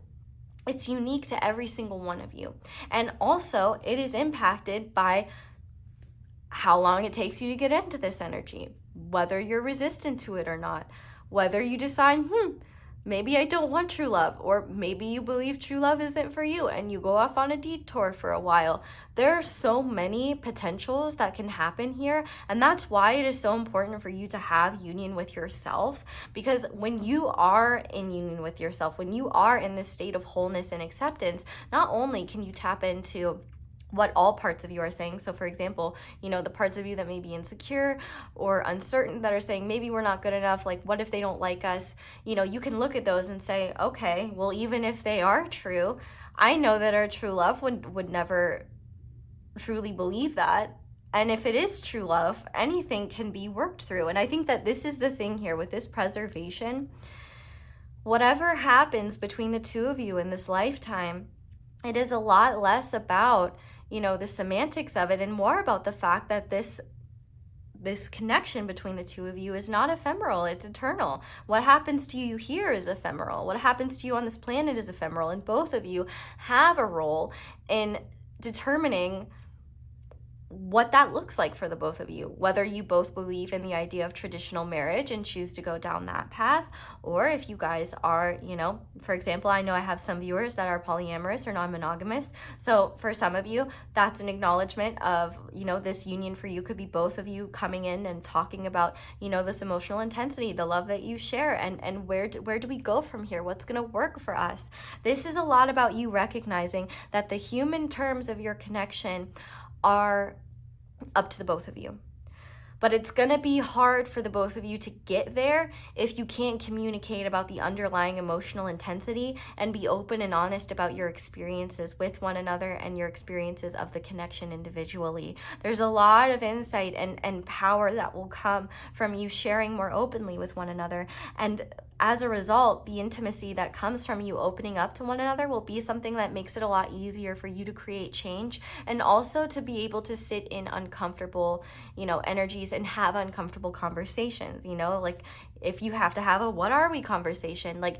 it's unique to every single one of you. And also, it is impacted by how long it takes you to get into this energy, whether you're resistant to it or not, whether you decide, maybe I don't want true love, or maybe you believe true love isn't for you and you go off on a detour for a while. There are so many potentials that can happen here, and that's why it is so important for you to have union with yourself, because when you are in union with yourself, when you are in this state of wholeness and acceptance, not only can you tap into what all parts of you are saying. So for example, the parts of you that may be insecure or uncertain that are saying, maybe we're not good enough, like what if they don't like us? You can look at those and say, okay, well, even if they are true, I know that our true love would never truly believe that. And if it is true love, anything can be worked through. And I think that this is the thing here with this preservation. Whatever happens between the two of you in this lifetime, it is a lot less about, the semantics of it and more about the fact that this connection between the two of you is not ephemeral, it's eternal. What happens to you here is ephemeral. What happens to you on this planet is ephemeral. And both of you have a role in determining what that looks like for the both of you, whether you both believe in the idea of traditional marriage and choose to go down that path, or if you guys are, for example, I know I have some viewers that are polyamorous or non-monogamous. So for some of you, that's an acknowledgement of, this union for you could be both of you coming in and talking about, this emotional intensity, the love that you share, and where do we go from here? What's going to work for us? This is a lot about you recognizing that the human terms of your connection are up to the both of you. But it's going to be hard for the both of you to get there if you can't communicate about the underlying emotional intensity and be open and honest about your experiences with one another and your experiences of the connection individually. There's a lot of insight and power that will come from you sharing more openly with one another. And as a result, the intimacy that comes from you opening up to one another will be something that makes it a lot easier for you to create change and also to be able to sit in uncomfortable, energies and have uncomfortable conversations. Like if you have to have a what are we conversation, like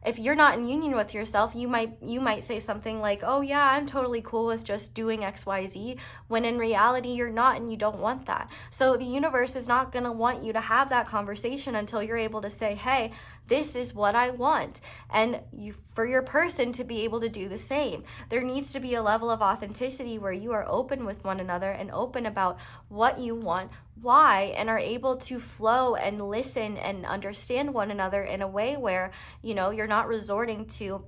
if you're not in union with yourself, you might say something like, oh yeah, I'm totally cool with just doing XYZ, when in reality you're not and you don't want that. So the universe is not going to want you to have that conversation until you're able to say, hey, this is what I want. And for your person to be able to do the same, there needs to be a level of authenticity where you are open with one another and open about what you want, why, and are able to flow and listen and understand one another in a way where, you're not resorting to,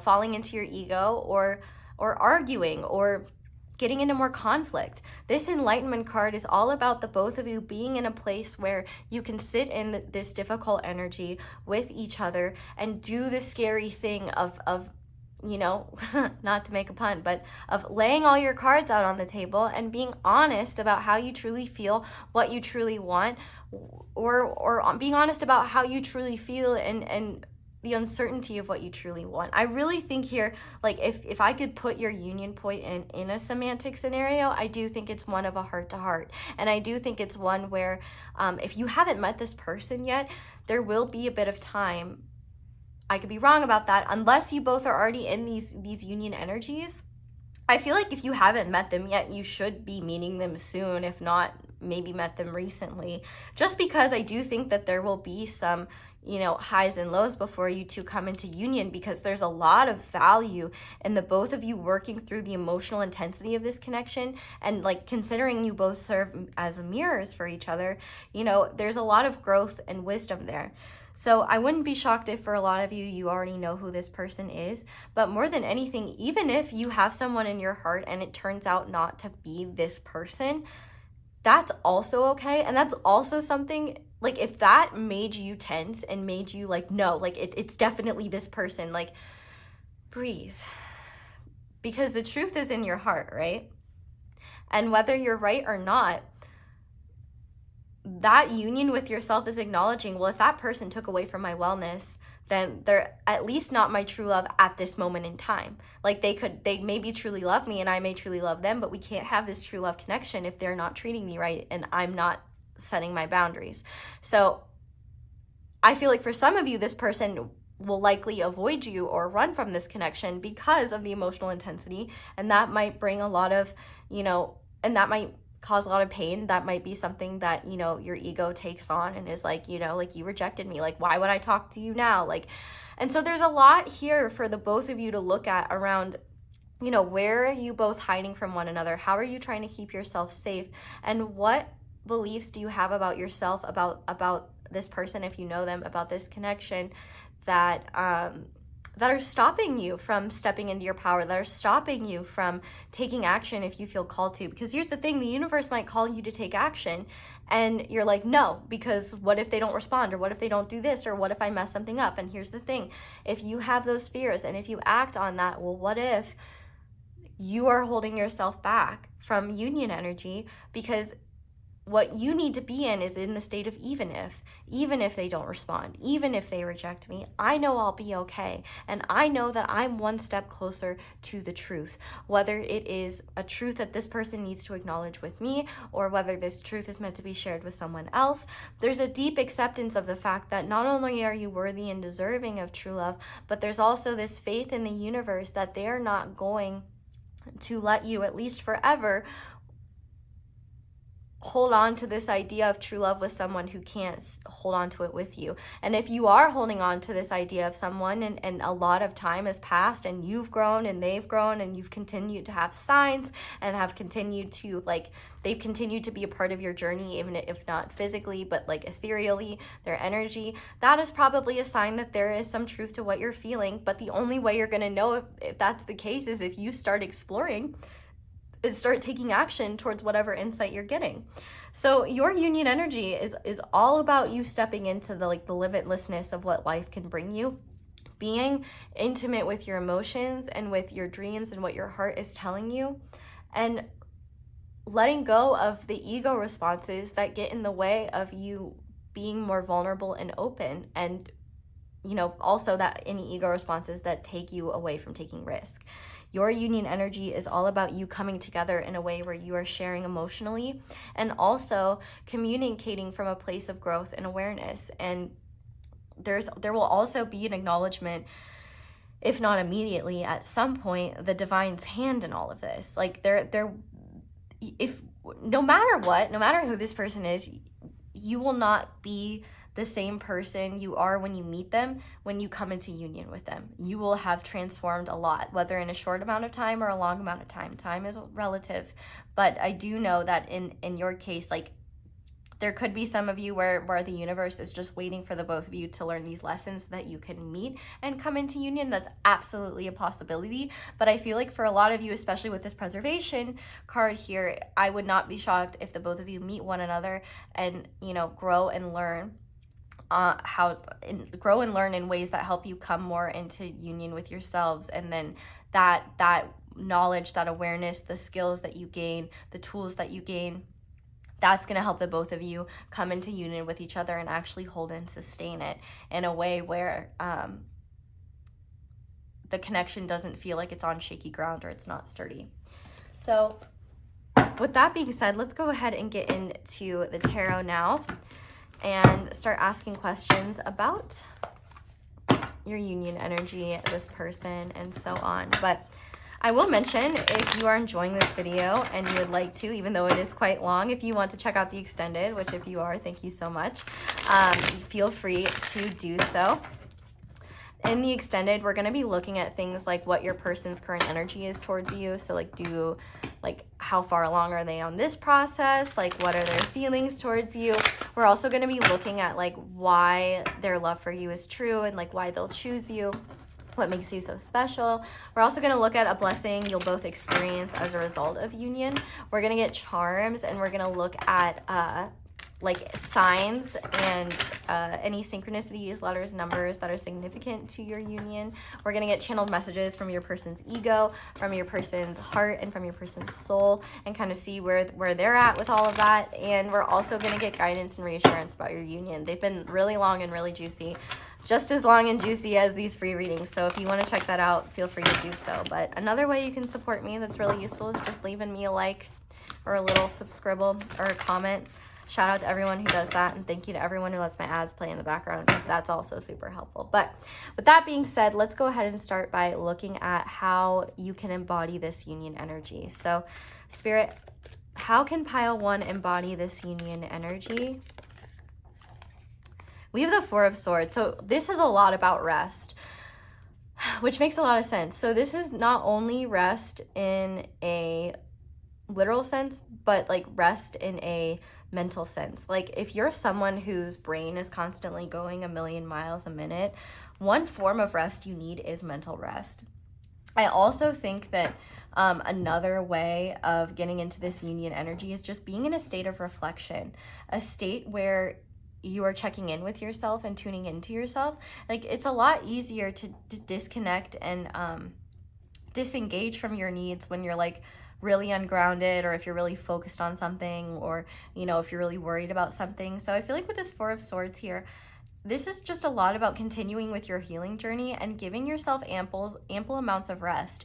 falling into your ego or arguing or getting into more conflict. This enlightenment card is all about the both of you being in a place where you can sit in this difficult energy with each other and do the scary thing of not to make a pun, but of laying all your cards out on the table and being honest about how you truly feel, what you truly want, or being honest about how you truly feel and the uncertainty of what you truly want. I really think here, like if I could put your union point in a semantic scenario, I do think it's one of a heart to heart. And I do think it's one where if you haven't met this person yet, there will be a bit of time. I could be wrong about that, unless you both are already in these union energies. I feel like if you haven't met them yet, you should be meeting them soon, if not maybe met them recently, just because I do think that there will be some highs and lows before you two come into union, because there's a lot of value in the both of you working through the emotional intensity of this connection. And like considering you both serve as mirrors for each other, there's a lot of growth and wisdom there. So I wouldn't be shocked if for a lot of you already know who this person is. But more than anything, even if you have someone in your heart and it turns out not to be this person, that's also okay. And that's also something, like if that made you tense and made you like, no, like it's definitely this person, like breathe. Because the truth is in your heart, right? And whether you're right or not, that union with yourself is acknowledging, well, if that person took away from my wellness, then they're at least not my true love at this moment in time. Like they maybe truly love me and I may truly love them, but we can't have this true love connection if they're not treating me right and I'm not setting my boundaries. So I feel like for some of you, this person will likely avoid you or run from this connection because of the emotional intensity. And that might bring a lot of, and that might cause a lot of pain. That might be something that, your ego takes on and is like, like you rejected me. Like, why would I talk to you now? Like, and so there's a lot here for the both of you to look at around, where are you both hiding from one another? How are you trying to keep yourself safe? And what beliefs do you have about yourself, about this person, if you know them, about this connection that that are stopping you from stepping into your power, that are stopping you from taking action if you feel called to. Because here's the thing, the universe might call you to take action and you're like, no, because what if they don't respond, or what if they don't do this, or what if I mess something up? And here's the thing, if you have those fears and if you act on that, well, what if you are holding yourself back from union energy? Because what you need to be in is in the state of even if they don't respond, even if they reject me, I know I'll be okay. And I know that I'm one step closer to the truth, whether it is a truth that this person needs to acknowledge with me, or whether this truth is meant to be shared with someone else. There's a deep acceptance of the fact that not only are you worthy and deserving of true love, but there's also this faith in the universe that they're not going to let you, at least forever, hold on to this idea of true love with someone who can't hold on to it with you. And if you are holding on to this idea of someone and a lot of time has passed and you've grown and they've grown and you've continued to have signs and have continued to, like, they've continued to be a part of your journey, even if not physically, but like ethereally, their energy, that is probably a sign that there is some truth to what you're feeling. But the only way you're going to know if that's the case is if you start exploring, start taking action towards whatever insight you're getting. So your union energy is all about you stepping into the limitlessness of what life can bring you, being intimate with your emotions and with your dreams and what your heart is telling you, and letting go of the ego responses that get in the way of you being more vulnerable and open, and also that any ego responses that take you away from taking risk. Your union energy is all about you coming together in a way where you are sharing emotionally and also communicating from a place of growth and awareness. And there will also be an acknowledgement, if not immediately, at some point, the divine's hand in all of this. Like if no matter what, no matter who this person is, you will not be the same person you are when you meet them, when you come into union with them. You will have transformed a lot, whether in a short amount of time or a long amount of time. Time is relative, but I do know that in your case, like, there could be some of you where the universe is just waiting for the both of you to learn these lessons so that you can meet and come into union. That's absolutely a possibility. But I feel like for a lot of you, especially with this preservation card here, I would not be shocked if the both of you meet one another and, grow and learn. Grow and learn in ways that help you come more into union with yourselves, and then that knowledge, that awareness, the skills that you gain, the tools that you gain, that's going to help the both of you come into union with each other and actually hold and sustain it in a way where the connection doesn't feel like it's on shaky ground or it's not sturdy. So with that being said, let's go ahead and get into the tarot now and start asking questions about your union energy, this person, and so on. But I will mention, if you are enjoying this video and you would like to, even though it is quite long, if you want to check out the extended, which if you are, thank you so much, feel free to do so. In the extended, we're going to be looking at things like what your person's current energy is towards you. So how far along are they on this process? Like, what are their feelings towards you? We're also going to be looking at why their love for you is true and why they'll choose you, what makes you so special. We're also going to look at a blessing you'll both experience as a result of union. We're going to get charms, and we're going to look at signs and any synchronicities, letters, numbers that are significant to your union. We're going to get channeled messages from your person's ego, from your person's heart, and from your person's soul, and kind of see where they're at with all of that. And we're also going to get guidance and reassurance about your union. They've been really long and really juicy, just as long and juicy as these free readings. So if you want to check that out, feel free to do so. But another way you can support me that's really useful is just leaving me a like or a little subscribe or a comment. Shout out to everyone who does that, and thank you to everyone who lets my ads play in the background, because that's also super helpful. But with that being said, let's go ahead and start by looking at how you can embody this union energy. So, Spirit, how can pile 1 embody this union energy? We have the 4 of Swords. So this is a lot about rest, which makes a lot of sense. So this is not only rest in a literal sense, but rest in a mental sense. If you're someone whose brain is constantly going a million miles a minute, one form of rest you need is mental rest. I also think that another way of getting into this union energy is just being in a state of reflection, a state where you are checking in with yourself and tuning into yourself. Like, it's a lot easier to disconnect and disengage from your needs when you're like really ungrounded, or if you're really focused on something, or, you know, if you're really worried about something. So I feel like with this Four of Swords here, this is just a lot about continuing with your healing journey and giving yourself ample amounts of rest.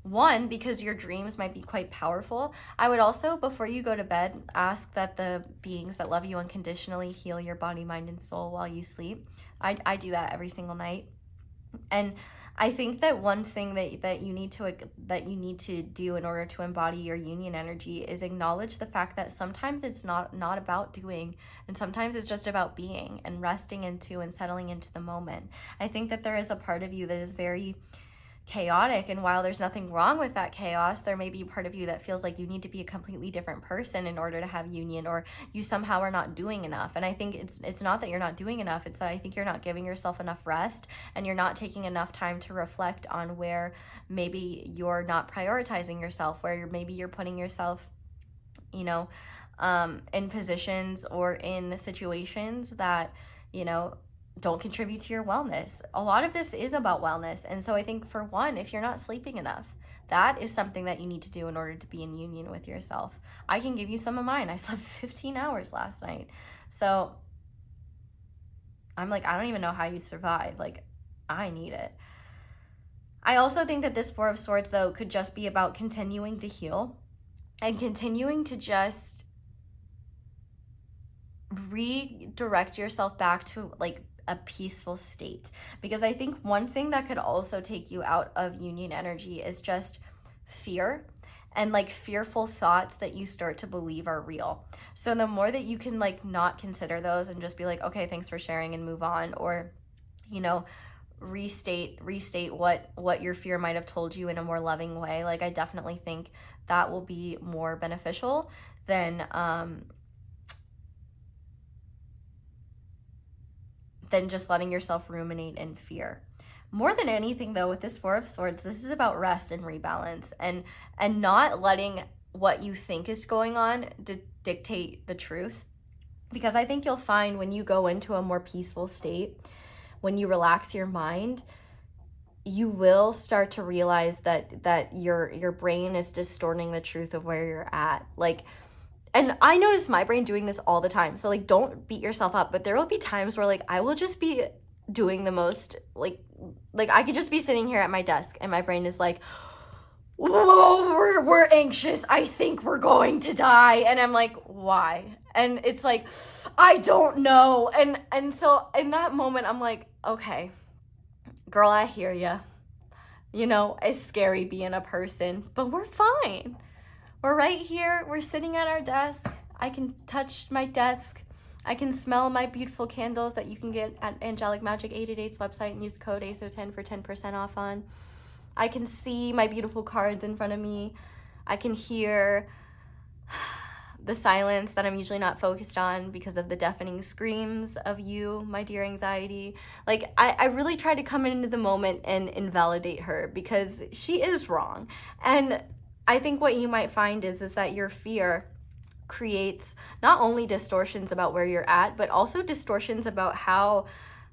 One, because your dreams might be quite powerful. I would also, before you go to bed, ask that the beings that love you unconditionally heal your body, mind, and soul while you sleep. I do that every single night. And I think that one thing that you need to do in order to embody your union energy is acknowledge the fact that sometimes it's not about doing, and sometimes it's just about being and resting into and settling into the moment. I think that there is a part of you that is very chaotic, and while there's nothing wrong with that chaos, there may be a part of you that feels like you need to be a completely different person in order to have union, or you somehow are not doing enough. And I think it's not that you're not doing enough, it's that I think you're not giving yourself enough rest, and you're not taking enough time to reflect on where maybe you're not prioritizing yourself, where maybe you're putting yourself, you know, in positions or in situations that, you know, don't contribute to your wellness. A lot of this is about wellness. And so I think, for one, if you're not sleeping enough, that is something that you need to do in order to be in union with yourself. I can give you some of mine. I slept 15 hours last night. So I'm like, I don't even know how you survive. Like, I need it. I also think that this Four of Swords, though, could just be about continuing to heal and continuing to just redirect yourself back to like a peaceful state. Because I think one thing that could also take you out of union energy is just fear and like fearful thoughts that you start to believe are real. So the more that you can like not consider those and just be like, okay, thanks for sharing, and move on, or, you know, restate what your fear might have told you in a more loving way. Like, I definitely think that will be more beneficial than just letting yourself ruminate in fear. More than anything, though, with this Four of Swords, this is about rest and rebalance, and not letting what you think is going on dictate the truth. Because I think you'll find when you go into a more peaceful state, when you relax your mind, you will start to realize that your brain is distorting the truth of where you're at. Like, and I notice my brain doing this all the time. So like, don't beat yourself up, but there will be times where like I will just be doing the most like I could just be sitting here at my desk and my brain is like, whoa, we're anxious. I think we're going to die. And I'm like, why? And it's like, I don't know. And so in that moment, I'm like, okay, girl, I hear ya. You know, it's scary being a person, but we're fine. We're right here. We're sitting at our desk. I can touch my desk. I can smell my beautiful candles that you can get at Angelic Magic 888's website and use code ASO10 for 10% off on. I can see my beautiful cards in front of me. I can hear the silence that I'm usually not focused on because of the deafening screams of you, my dear anxiety. Like, I really try to come into the moment and invalidate her, because she is wrong. And I think what you might find is that your fear creates not only distortions about where you're at, but also distortions about how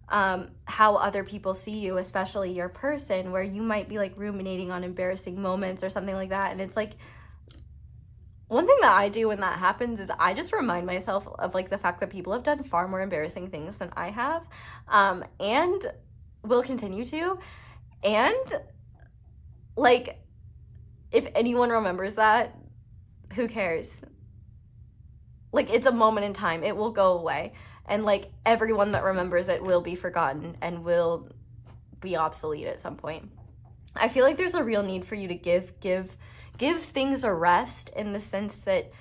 other people see you, especially your person, where you might be like ruminating on embarrassing moments or something like that. And it's like, one thing that I do when that happens is I just remind myself of like the fact that people have done far more embarrassing things than I have, and will continue to. And like, if anyone remembers that, who cares? Like, it's a moment in time. It will go away. And like, everyone that remembers it will be forgotten and will be obsolete at some point. I feel like there's a real need for you to give things a rest, in the sense that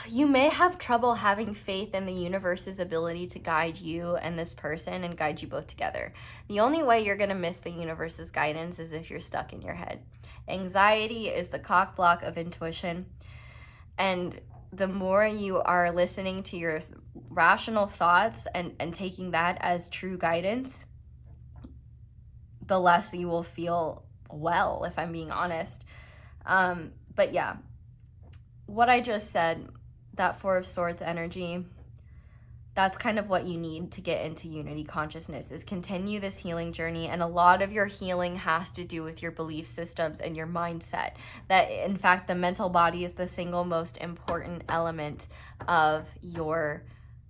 you may have trouble having faith in the universe's ability to guide you and this person and guide you both together. The only way you're going to miss the universe's guidance is if you're stuck in your head. Anxiety is the cock block of intuition. And the more you are listening to your rational thoughts and taking that as true guidance, the less you will feel well, if I'm being honest. But yeah, what I just said, that Four of Swords energy, that's kind of what you need to get into unity consciousness, is continue this healing journey. And a lot of your healing has to do with your belief systems and your mindset. That, in fact, the mental body is the single most important element of your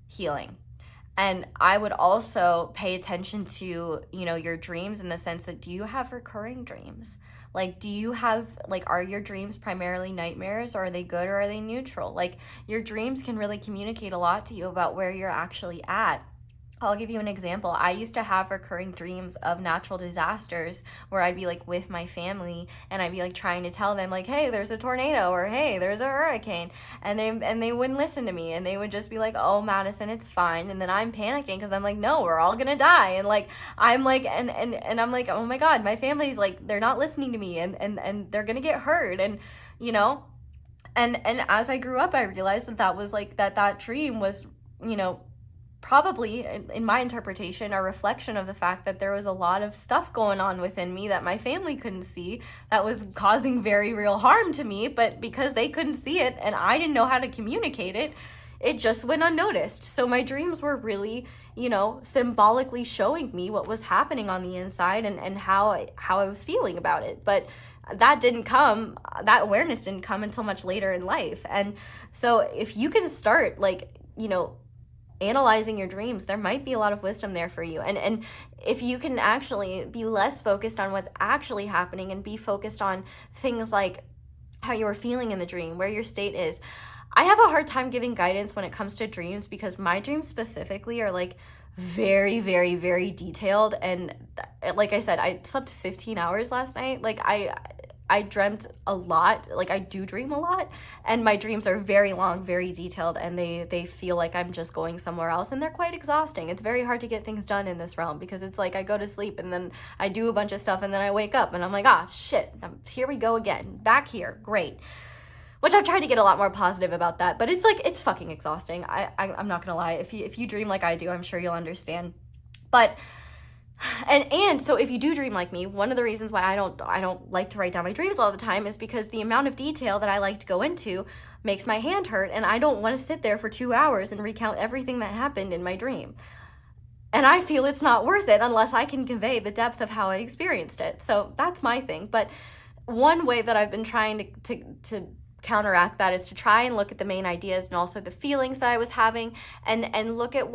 healing. And I would also pay attention to, you know, your dreams, in the sense that, do you have recurring dreams? Like, do you have, like, are your dreams primarily nightmares, or are they good, or are they neutral? Like, your dreams can really communicate a lot to you about where you're actually at. I'll give you an example. I used to have recurring dreams of natural disasters where I'd be like with my family, and I'd be like trying to tell them like, hey, there's a tornado, or hey, there's a hurricane. And they wouldn't listen to me, and they would just be like, oh, Madison, it's fine. And then I'm panicking because I'm like, no, we're all gonna die. And like, I'm like, and I'm like, oh my God, my family's like, they're not listening to me, and they're gonna get hurt. And, you know, and as I grew up, I realized that was like, that dream was, you know, probably, in my interpretation, a reflection of the fact that there was a lot of stuff going on within me that my family couldn't see, that was causing very real harm to me. But because they couldn't see it and I didn't know how to communicate it, it just went unnoticed. So my dreams were really, you know, symbolically showing me what was happening on the inside, and how I was feeling about it. But that awareness didn't come until much later in life. And so if you can start, like, you know, analyzing your dreams, there might be a lot of wisdom there for you. And if you can actually be less focused on what's actually happening, and be focused on things like how you were feeling in the dream, where your state is. I have a hard time giving guidance when it comes to dreams, because my dreams specifically are like very, very, very detailed. And like I said, I slept 15 hours last night. Like I dreamt a lot. Like, I do dream a lot, and my dreams are very long, very detailed, and they feel like I'm just going somewhere else, and they're quite exhausting. It's very hard to get things done in this realm, because it's like I go to sleep and then I do a bunch of stuff, and then I wake up and I'm like, shit, here we go again, back here, great. Which I've tried to get a lot more positive about that, but it's like, it's fucking exhausting. I'm not gonna lie. If you dream like I do, I'm sure you'll understand. But and so if you do dream like me, one of the reasons why I don't like to write down my dreams all the time is because the amount of detail that I like to go into makes my hand hurt, and I don't want to sit there for 2 hours and recount everything that happened in my dream. And I feel it's not worth it unless I can convey the depth of how I experienced it. So that's my thing. But one way that I've been trying to counteract that is to try and look at the main ideas, and also the feelings that I was having, and look at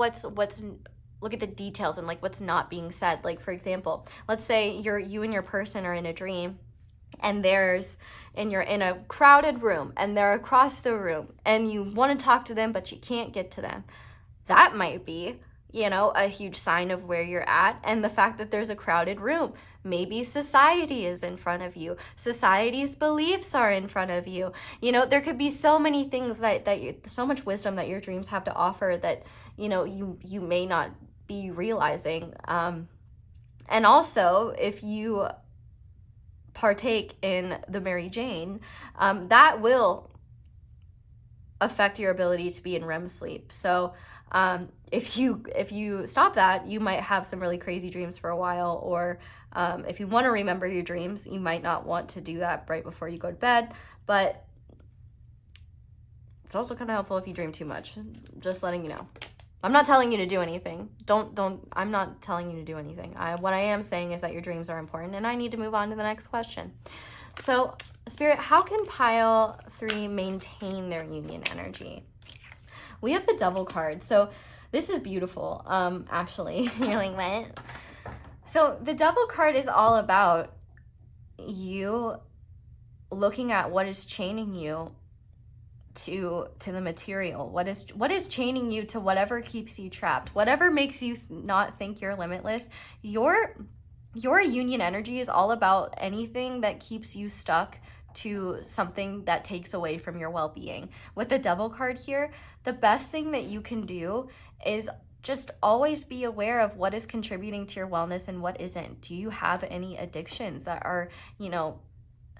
look at the details, and like what's not being said. Like, for example, let's say you and your person are in a dream, and you're in a crowded room, and they're across the room, and you want to talk to them, but you can't get to them. That might be, you know, a huge sign of where you're at, and the fact that there's a crowded room. Maybe society is in front of you. Society's beliefs are in front of you. You know, there could be so many things so much wisdom that your dreams have to offer that, you know, you may not be realizing. And also, if you partake in the Mary Jane, that will affect your ability to be in REM sleep. So if you stop that, you might have some really crazy dreams for a while. Or if you want to remember your dreams, you might not want to do that right before you go to bed. But it's also kind of helpful if you dream too much. Just letting you know. I'm not telling you to do anything. I'm not telling you to do anything. What I am saying is that your dreams are important, and I need to move on to the next question. So, Spirit, how can pile 3 maintain their union energy? We have the Devil card. So this is beautiful, actually. You're like, what? So the Devil card is all about you looking at what is chaining you to the material. What is chaining you to whatever keeps you trapped, whatever makes you not think you're limitless. Your union energy is all about anything that keeps you stuck to something that takes away from your well-being. With the Devil card here, the best thing that you can do is just always be aware of what is contributing to your wellness and what isn't. Do you have any addictions that are, you know,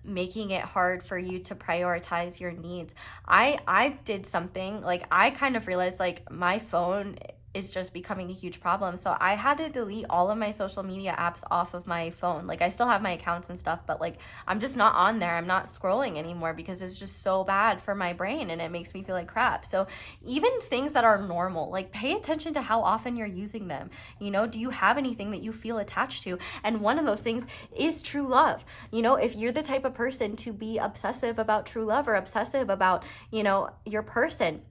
making it hard for you to prioritize your needs? I did something, like, I kind of realized, like, my phone is just becoming a huge problem. So I had to delete all of my social media apps off of my phone. Like I still have my accounts and stuff, but like I'm just not on there. I'm not scrolling anymore because it's just so bad for my brain and it makes me feel like crap. So even things that are normal, like pay attention to how often you're using them. You know, do you have anything that you feel attached to? And one of those things is true love. You know, if you're the type of person to be obsessive about true love or obsessive about, you know, your person,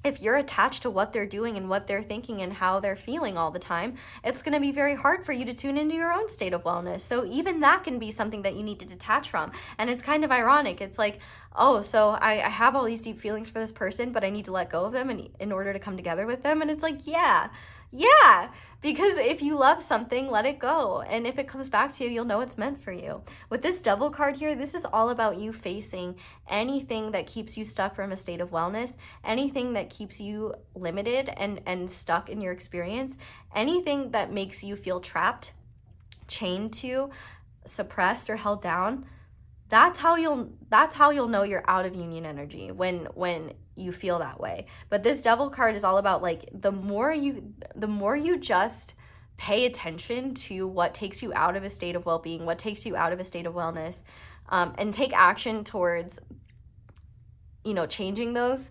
if you're attached to what they're doing and what they're thinking and how they're feeling all the time, it's going to be very hard for you to tune into your own state of wellness. So even that can be something that you need to detach from. And it's kind of ironic. It's like, oh, so I have all these deep feelings for this person, but I need to let go of them in order to come together with them. And it's like, yeah, because if you love something, let it go. And if it comes back to you, you'll know it's meant for you. With this Devil card here, this is all about you facing anything that keeps you stuck from a state of wellness, anything that keeps you limited and stuck in your experience, anything that makes you feel trapped, chained to, suppressed, or held down. That's how you'll know you're out of union energy, when you feel that way. But this Devil card is all about like the more you just pay attention to what takes you out of a state of well-being, what takes you out of a state of wellness, and take action towards, you know, changing those,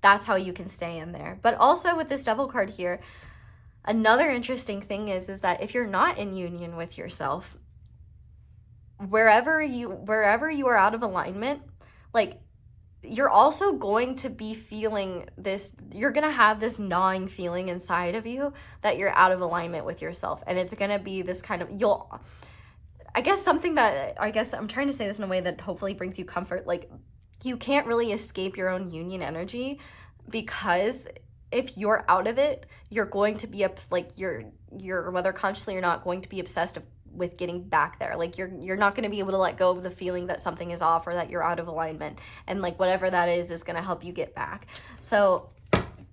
that's how you can stay in there. But also with this Devil card here, another interesting thing is that if you're not in union with yourself, wherever you are out of alignment, like you're also going to be feeling this, you're going to have this gnawing feeling inside of you that you're out of alignment with yourself. And it's going to be this kind of, I'm trying to say this in a way that hopefully brings you comfort. Like you can't really escape your own union energy, because if you're out of it, you're going to be you're whether consciously or not, going to be obsessed with getting back there. Like you're not going to be able to let go of the feeling that something is off or that you're out of alignment, and like whatever that is going to help you get back. So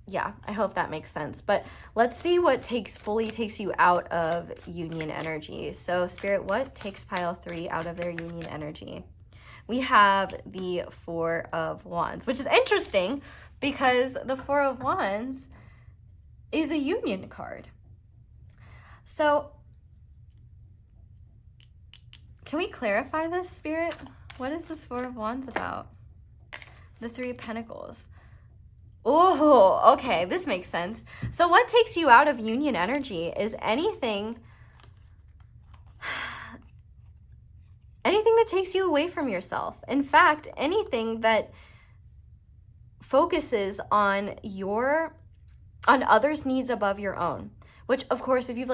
yeah, I hope that makes sense. But let's see what fully takes you out of union energy. So Spirit, what takes pile 3 out of their union energy? We have the 4 of Wands, which is interesting because the 4 of Wands is a union card. So can we clarify this, Spirit? What is this 4 of Wands about? The 3 of Pentacles. Oh, okay, this makes sense. So what takes you out of union energy is anything that takes you away from yourself. In fact, anything that focuses on others' needs above your own. Which, of course, if you've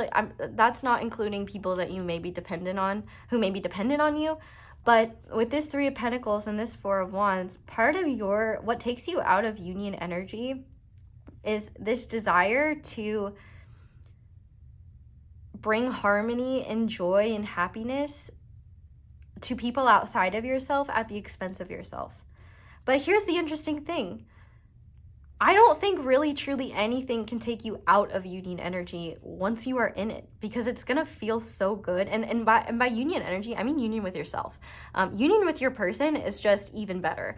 that's not including people that you may be dependent on, who may be dependent on you. But with this 3 of Pentacles and this 4 of Wands, part of what takes you out of union energy is this desire to bring harmony and joy and happiness to people outside of yourself at the expense of yourself. But here's the interesting thing. I don't think really truly anything can take you out of union energy once you are in it, because it's going to feel so good. And by union energy, I mean union with yourself. Union with your person is just even better.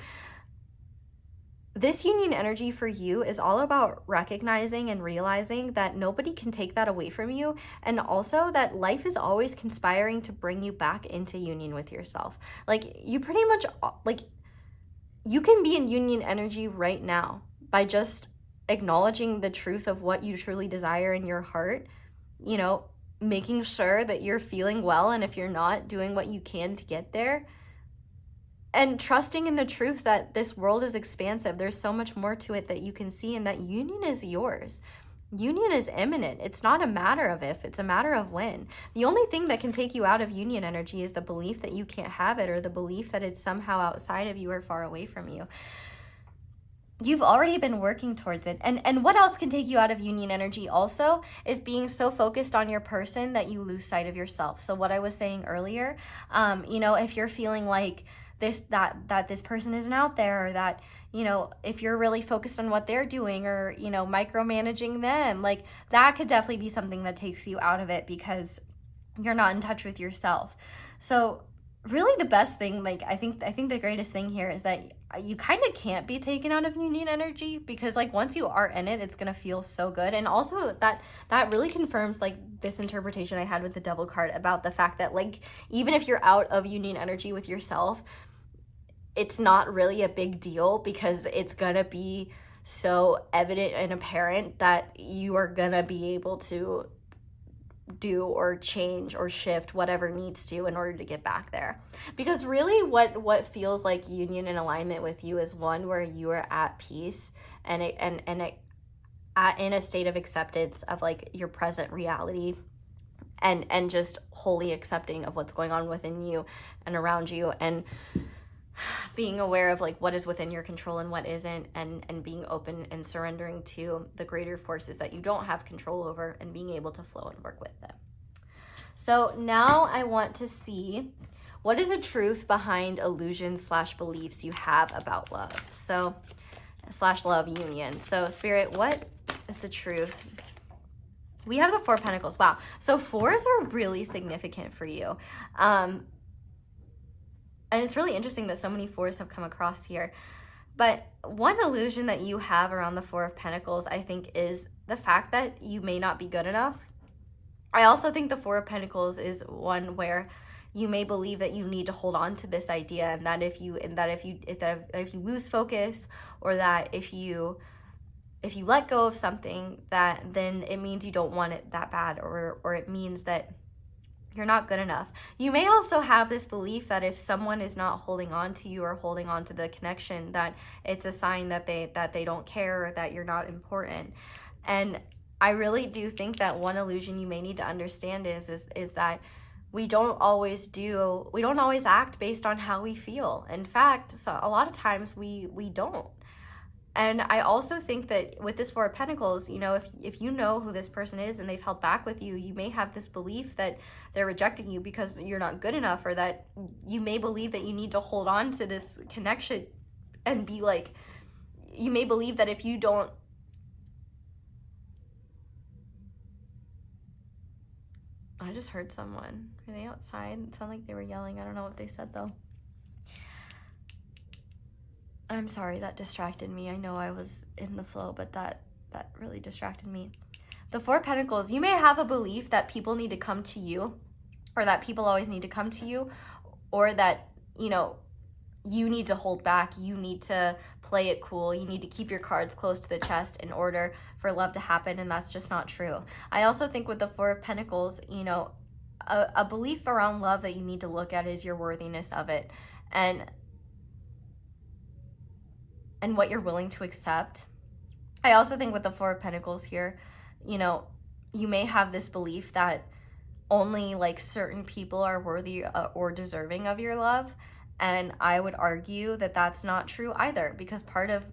This union energy for you is all about recognizing and realizing that nobody can take that away from you, and also that life is always conspiring to bring you back into union with yourself. Like you pretty much, like you can be in union energy right now by just acknowledging the truth of what you truly desire in your heart, you know, making sure that you're feeling well, and if you're not, doing what you can to get there, and trusting in the truth that this world is expansive. There's so much more to it that you can see, and that union is yours. Union is imminent. It's not a matter of if, it's a matter of when. The only thing that can take you out of union energy is the belief that you can't have it, or the belief that it's somehow outside of you or far away from you. You've already been working towards it. And what else can take you out of union energy also is being so focused on your person that you lose sight of yourself. So what I was saying earlier, you know, if you're feeling like that this person isn't out there, or that, you know, if you're really focused on what they're doing, or, you know, micromanaging them, like that could definitely be something that takes you out of it because you're not in touch with yourself. So really the best thing, like I think the greatest thing here is that you kind of can't be taken out of union energy, because like once you are in it, it's gonna feel so good. And also that really confirms like this interpretation I had with the Devil card about the fact that like even if you're out of union energy with yourself, it's not really a big deal, because it's gonna be so evident and apparent that you are gonna be able to do or change or shift whatever needs to in order to get back there. Because really what feels like union and alignment with you is one where you are at peace and in a state of acceptance of like your present reality, and just wholly accepting of what's going on within you and around you, and being aware of like what is within your control and what isn't, and being open and surrendering to the greater forces that you don't have control over, and being able to flow and work with them. So now I want to see what is a truth behind illusions / beliefs you have about love. So / love union. So Spirit, what is the truth? We have the Four of Pentacles. Wow. So fours are really significant for you. And it's really interesting that so many fours have come across here. But one illusion that you have around the Four of Pentacles, I think, is the fact that you may not be good enough. I also think the Four of Pentacles is one where you may believe that you need to hold on to this idea, and that if you lose focus, or that if you let go of something, that then it means you don't want it that bad, or it means that you're not good enough. You may also have this belief that if someone is not holding on to you or holding on to the connection, that it's a sign that they don't care, or that you're not important. And I really do think that one illusion you may need to understand is that we don't always act based on how we feel. In fact, so a lot of times we don't. And I also think that with this Four of Pentacles, you know, if you know who this person is and they've held back with you, you may have this belief that they're rejecting you because you're not good enough, or that you may believe that you need to hold on to this connection and be like, you may believe that if you don't, I just heard someone. Are they outside? It sounded like they were yelling. I don't know what they said though. I'm sorry, that distracted me. I know I was in the flow, but that really distracted me. The Four of Pentacles, you may have a belief that people need to come to you, or that people always need to come to you, or that, you know, you need to hold back, you need to play it cool, you need to keep your cards close to the chest in order for love to happen, and that's just not true. I also think with the Four of Pentacles, you know, a belief around love that you need to look at is your worthiness of it, and what you're willing to accept. I also think with the Four of Pentacles here, you know, you may have this belief that only like certain people are worthy or deserving of your love. And I would argue that that's not true either, because part of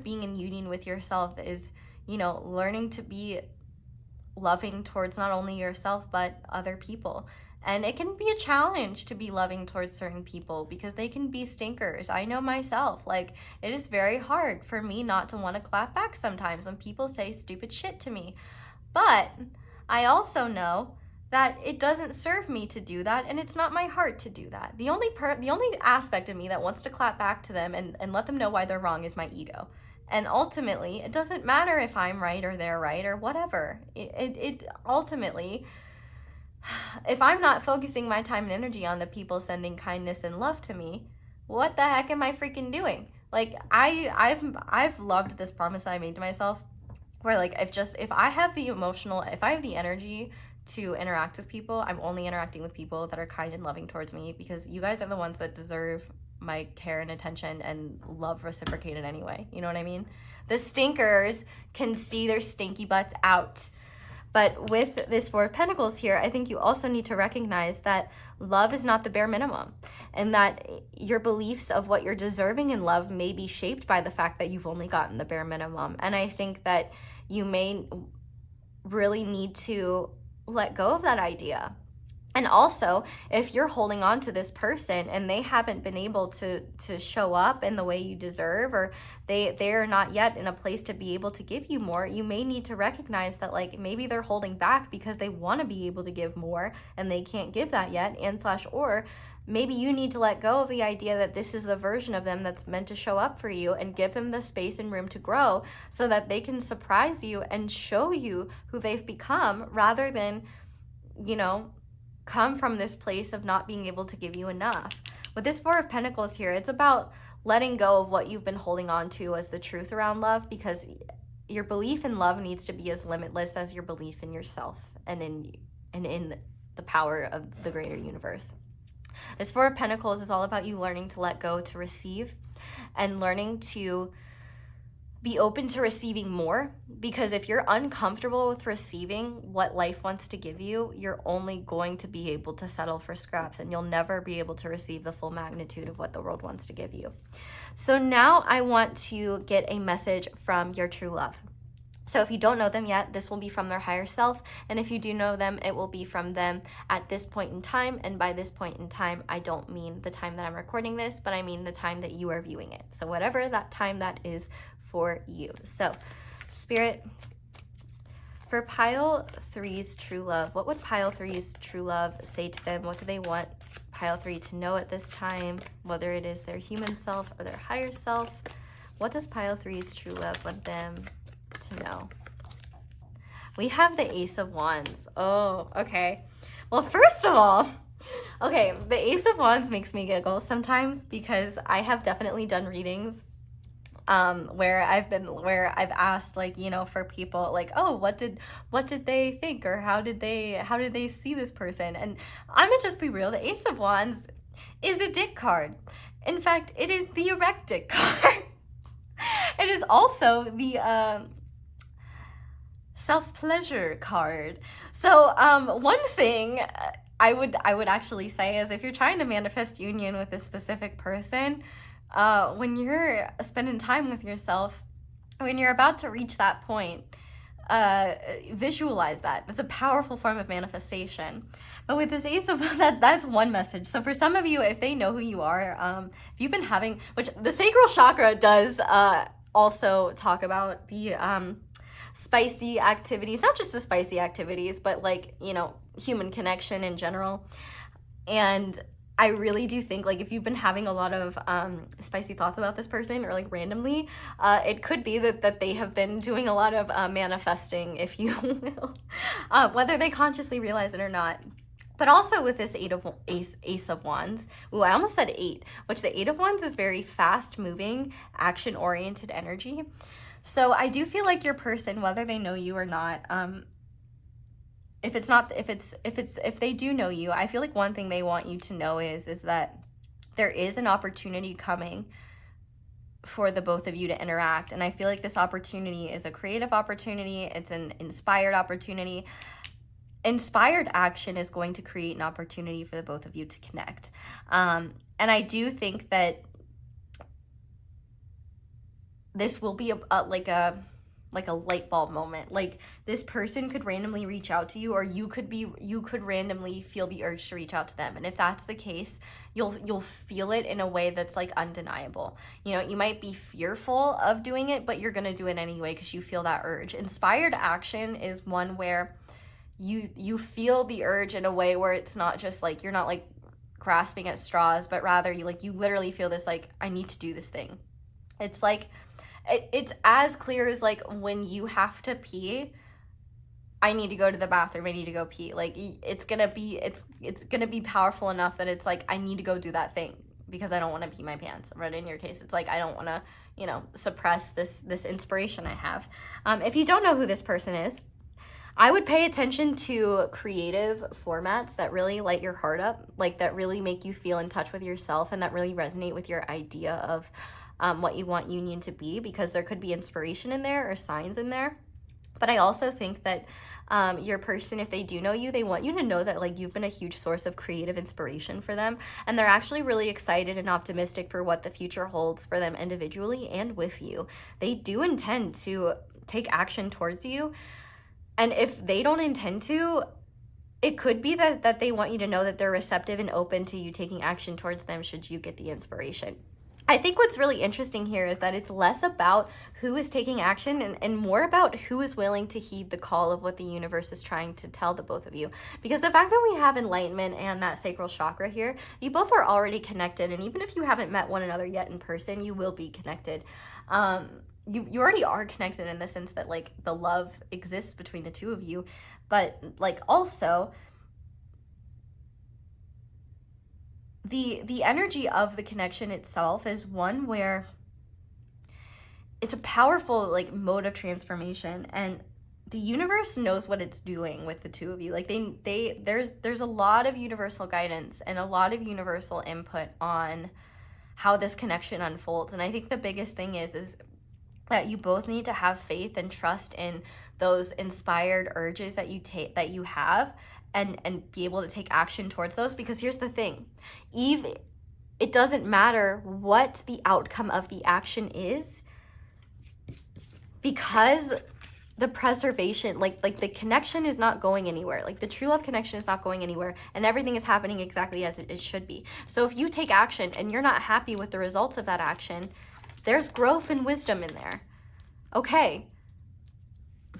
being in union with yourself is, you know, learning to be loving towards not only yourself, but other people. And it can be a challenge to be loving towards certain people, because they can be stinkers. I know myself, like, it is very hard for me not to want to clap back sometimes when people say stupid shit to me. But I also know that it doesn't serve me to do that, and it's not my heart to do that. The only aspect of me that wants to clap back to them and let them know why they're wrong is my ego. And ultimately, it doesn't matter if I'm right or they're right or whatever. It ultimately, if I'm not focusing my time and energy on the people sending kindness and love to me, what the heck am I freaking doing? Like, I've loved this promise that I made to myself, where like if I have the energy to interact with people, I'm only interacting with people that are kind and loving towards me, because you guys are the ones that deserve my care and attention and love reciprocated anyway. You know what I mean? The stinkers can see their stinky butts out. But with this Four of Pentacles here, I think you also need to recognize that love is not the bare minimum, and that your beliefs of what you're deserving in love may be shaped by the fact that you've only gotten the bare minimum. And I think that you may really need to let go of that idea. And also, if you're holding on to this person and they haven't been able to show up in the way you deserve, or they're not yet in a place to be able to give you more, you may need to recognize that like maybe they're holding back because they want to be able to give more and they can't give that yet, or maybe you need to let go of the idea that this is the version of them that's meant to show up for you, and give them the space and room to grow so that they can surprise you and show you who they've become, rather than, you know, come from this place of not being able to give you enough. With this Four of Pentacles here, it's about letting go of what you've been holding on to as the truth around love, because your belief in love needs to be as limitless as your belief in yourself and in the power of the greater universe. This Four of Pentacles is all about you learning to let go, to receive, and learning to be open to receiving more, because if you're uncomfortable with receiving what life wants to give you, you're only going to be able to settle for scraps, and you'll never be able to receive the full magnitude of what the world wants to give you. So now I want to get a message from your true love. So if you don't know them yet, this will be from their higher self. And if you do know them, it will be from them at this point in time. And by this point in time, I don't mean the time that I'm recording this, but I mean the time that you are viewing it. So whatever that time that is for you. So Spirit, for pile 3's true love, what would pile 3's true love say to them? What do they want pile 3 to know at this time, whether it is their human self or their higher self? What does pile 3's true love want them to know? We have the Ace of Wands. Oh, okay. Well, first of all, okay, the Ace of Wands makes me giggle sometimes, because I have definitely done readings where I've asked, like, you know, for people like, oh, what did they think, or how did they see this person? And I'm gonna just be real, the Ace of Wands is a dick card. In fact, it is the erect dick card. It is also the self-pleasure card. So one thing I would actually say is, if you're trying to manifest union with a specific person, when you're spending time with yourself, when you're about to reach that point, visualize that. It's a powerful form of manifestation. But with this Ace of that's one message. So for some of you, if they know who you are, if you've been having, which the sacral chakra does also talk about the spicy activities, not just the spicy activities, but like, you know, human connection in general. And I really do think, like, if you've been having a lot of spicy thoughts about this person, or like randomly, it could be that they have been doing a lot of manifesting, if you will, whether they consciously realize it or not. But also with this Ace of Wands, ooh, I almost said 8, which the 8 of Wands is very fast moving, action oriented energy. So I do feel like your person, whether they know you or not, if they do know you, I feel like one thing they want you to know is that there is an opportunity coming for the both of you to interact. And I feel like this opportunity is a creative opportunity. It's an inspired opportunity. Inspired action is going to create an opportunity for the both of you to connect. And I do think that this will be like a light bulb moment. Like, this person could randomly reach out to you, or you could randomly feel the urge to reach out to them. And if that's the case, you'll feel it in a way that's like undeniable. You know, you might be fearful of doing it, but you're gonna do it anyway because you feel that urge. Inspired action is one where you feel the urge in a way where it's not just like, you're not like grasping at straws, but rather you literally feel this, like, I need to do this thing. It's like, it's as clear as like when you have to pee, I need to go to the bathroom, I need to go pee. Like, it's gonna be powerful enough that it's like, I need to go do that thing because I don't want to pee my pants. But in your case, it's like, I don't want to, you know, suppress this inspiration I have. If you don't know who this person is, I would pay attention to creative formats that really light your heart up, like that really make you feel in touch with yourself and that really resonate with your idea of what you want union to be, because there could be inspiration in there or signs in there. But I also think that your person, if they do know you, they want you to know that like you've been a huge source of creative inspiration for them, and they're actually really excited and optimistic for what the future holds for them individually and with you. They do intend to take action towards you, and if they don't intend to, it could be that they want you to know that they're receptive and open to you taking action towards them should you get the inspiration. I think what's really interesting here is that it's less about who is taking action and more about who is willing to heed the call of what the universe is trying to tell the both of you. Because the fact that we have enlightenment and that sacral chakra here, you both are already connected. And even if you haven't met one another yet in person, you will be connected. You already are connected in the sense that like the love exists between the two of you. But like also, the energy of the connection itself is one where it's a powerful like mode of transformation, and the universe knows what it's doing with the two of you. Like there's a lot of universal guidance and a lot of universal input on how this connection unfolds. And I think the biggest thing is that you both need to have faith and trust in those inspired urges that you have, and be able to take action towards those. Because here's the thing, Eve, it doesn't matter what the outcome of the action is, because the preservation, like the connection is not going anywhere. Like the true love connection is not going anywhere, and everything is happening exactly as it should be. So if you take action and you're not happy with the results of that action, there's growth and wisdom in there. Okay,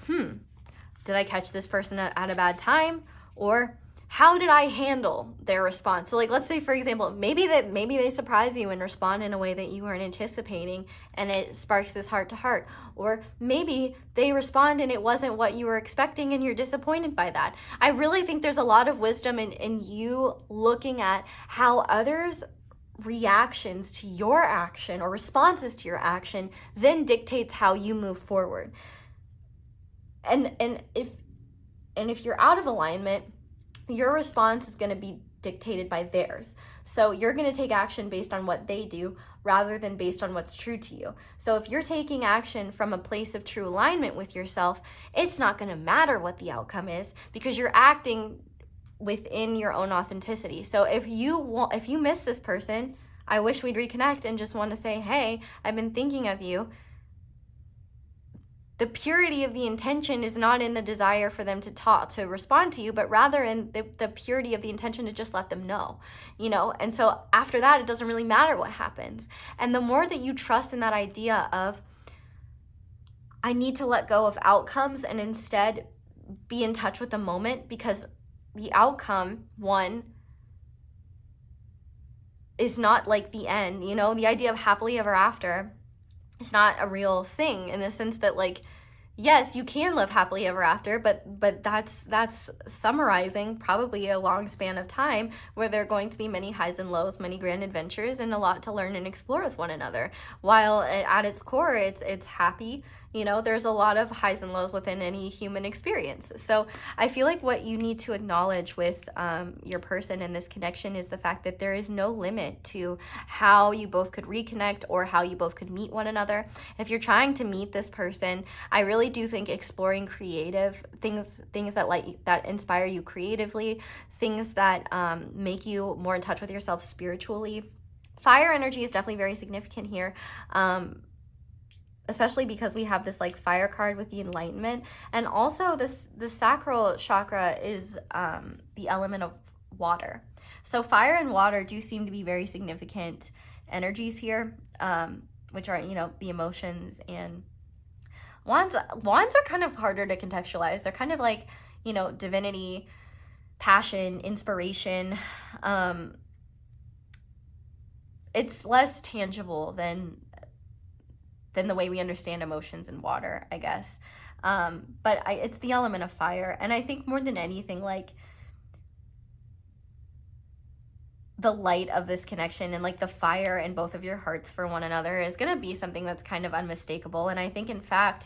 did I catch this person at a bad time? Or how did I handle their response? So like, let's say for example, maybe they surprise you and respond in a way that you weren't anticipating, and it sparks this heart to heart. Or maybe they respond and it wasn't what you were expecting and you're disappointed by that. I really think there's a lot of wisdom in you looking at how others' reactions to your action or responses to your action then dictates how you move forward. And if you're out of alignment, your response is going to be dictated by theirs. So you're going to take action based on what they do rather than based on what's true to you. So if you're taking action from a place of true alignment with yourself, it's not going to matter what the outcome is, because you're acting within your own authenticity. So if you miss this person, I wish we'd reconnect and just want to say, hey, I've been thinking of you. The purity of the intention is not in the desire for them to respond to you, but rather in the purity of the intention to just let them know, And so after that, it doesn't really matter what happens. And the more that you trust in that idea of, I need to let go of outcomes and instead be in touch with the moment, because the outcome, one, is not like the end, the idea of happily ever after. It's not a real thing, in the sense that, like, yes, you can live happily ever after, but that's summarizing probably a long span of time where there are going to be many highs and lows, many grand adventures, and a lot to learn and explore with one another. While at its core, it's happy. There's a lot of highs and lows within any human experience. So I feel like what you need to acknowledge with your person in this connection is the fact that there is no limit to how you both could reconnect or how you both could meet one another. If you're trying to meet this person, I really do think exploring creative things that inspire you creatively, things that make you more in touch with yourself spiritually. Fire energy is definitely very significant here. Especially because we have this like fire card with the enlightenment, and also the sacral chakra is the element of water. So fire and water do seem to be very significant energies here, which are the emotions. And wands are kind of harder to contextualize. They're kind of like divinity, passion, inspiration. It's less tangible than the way we understand emotions in water, I guess. But it's the element of fire. And I think more than anything, like, the light of this connection and like the fire in both of your hearts for one another is going to be something that's kind of unmistakable. And I think, in fact,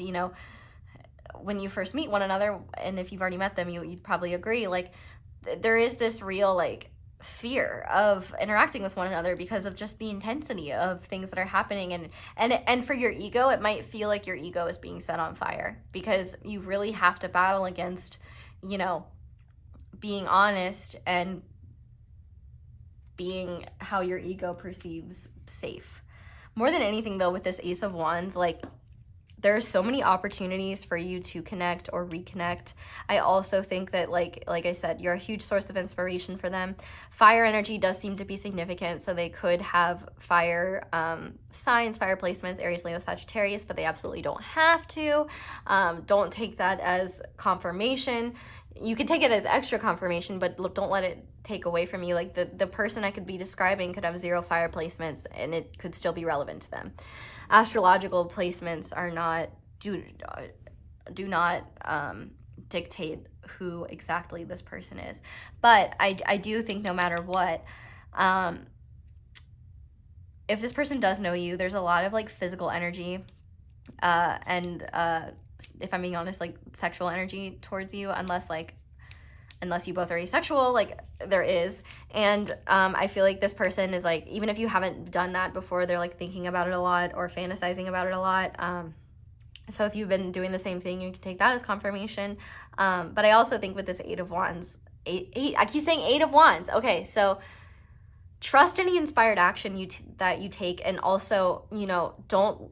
when you first meet one another, and if you've already met them, you'd probably agree, like, there is this real, like, fear of interacting with one another because of just the intensity of things that are happening. And for your ego, it might feel like your ego is being set on fire, because you really have to battle against being honest and being how your ego perceives safe. More than anything, though, with this Ace of Wands, like, there's so many opportunities for you to connect or reconnect. I also think that, like I said, you're a huge source of inspiration for them. Fire energy does seem to be significant, so they could have fire signs, fire placements, Aries, Leo, Sagittarius, but they absolutely don't have to. Don't take that as confirmation. You can take it as extra confirmation, but don't let it take away from you. Like the person I could be describing could have 0 fire placements and it could still be relevant to them. Astrological placements are not, do not dictate who exactly this person is. But I do think no matter what, if this person does know you, there's a lot of like physical energy and if I'm being honest, like sexual energy towards you, unless you both are asexual, like there is. And I feel like this person is like, even if you haven't done that before, they're like thinking about it a lot or fantasizing about it a lot. So if you've been doing the same thing, you can take that as confirmation. But I also think with this 8 of Wands, I keep saying 8 of Wands. Okay, so trust any inspired action that you take, and also, don't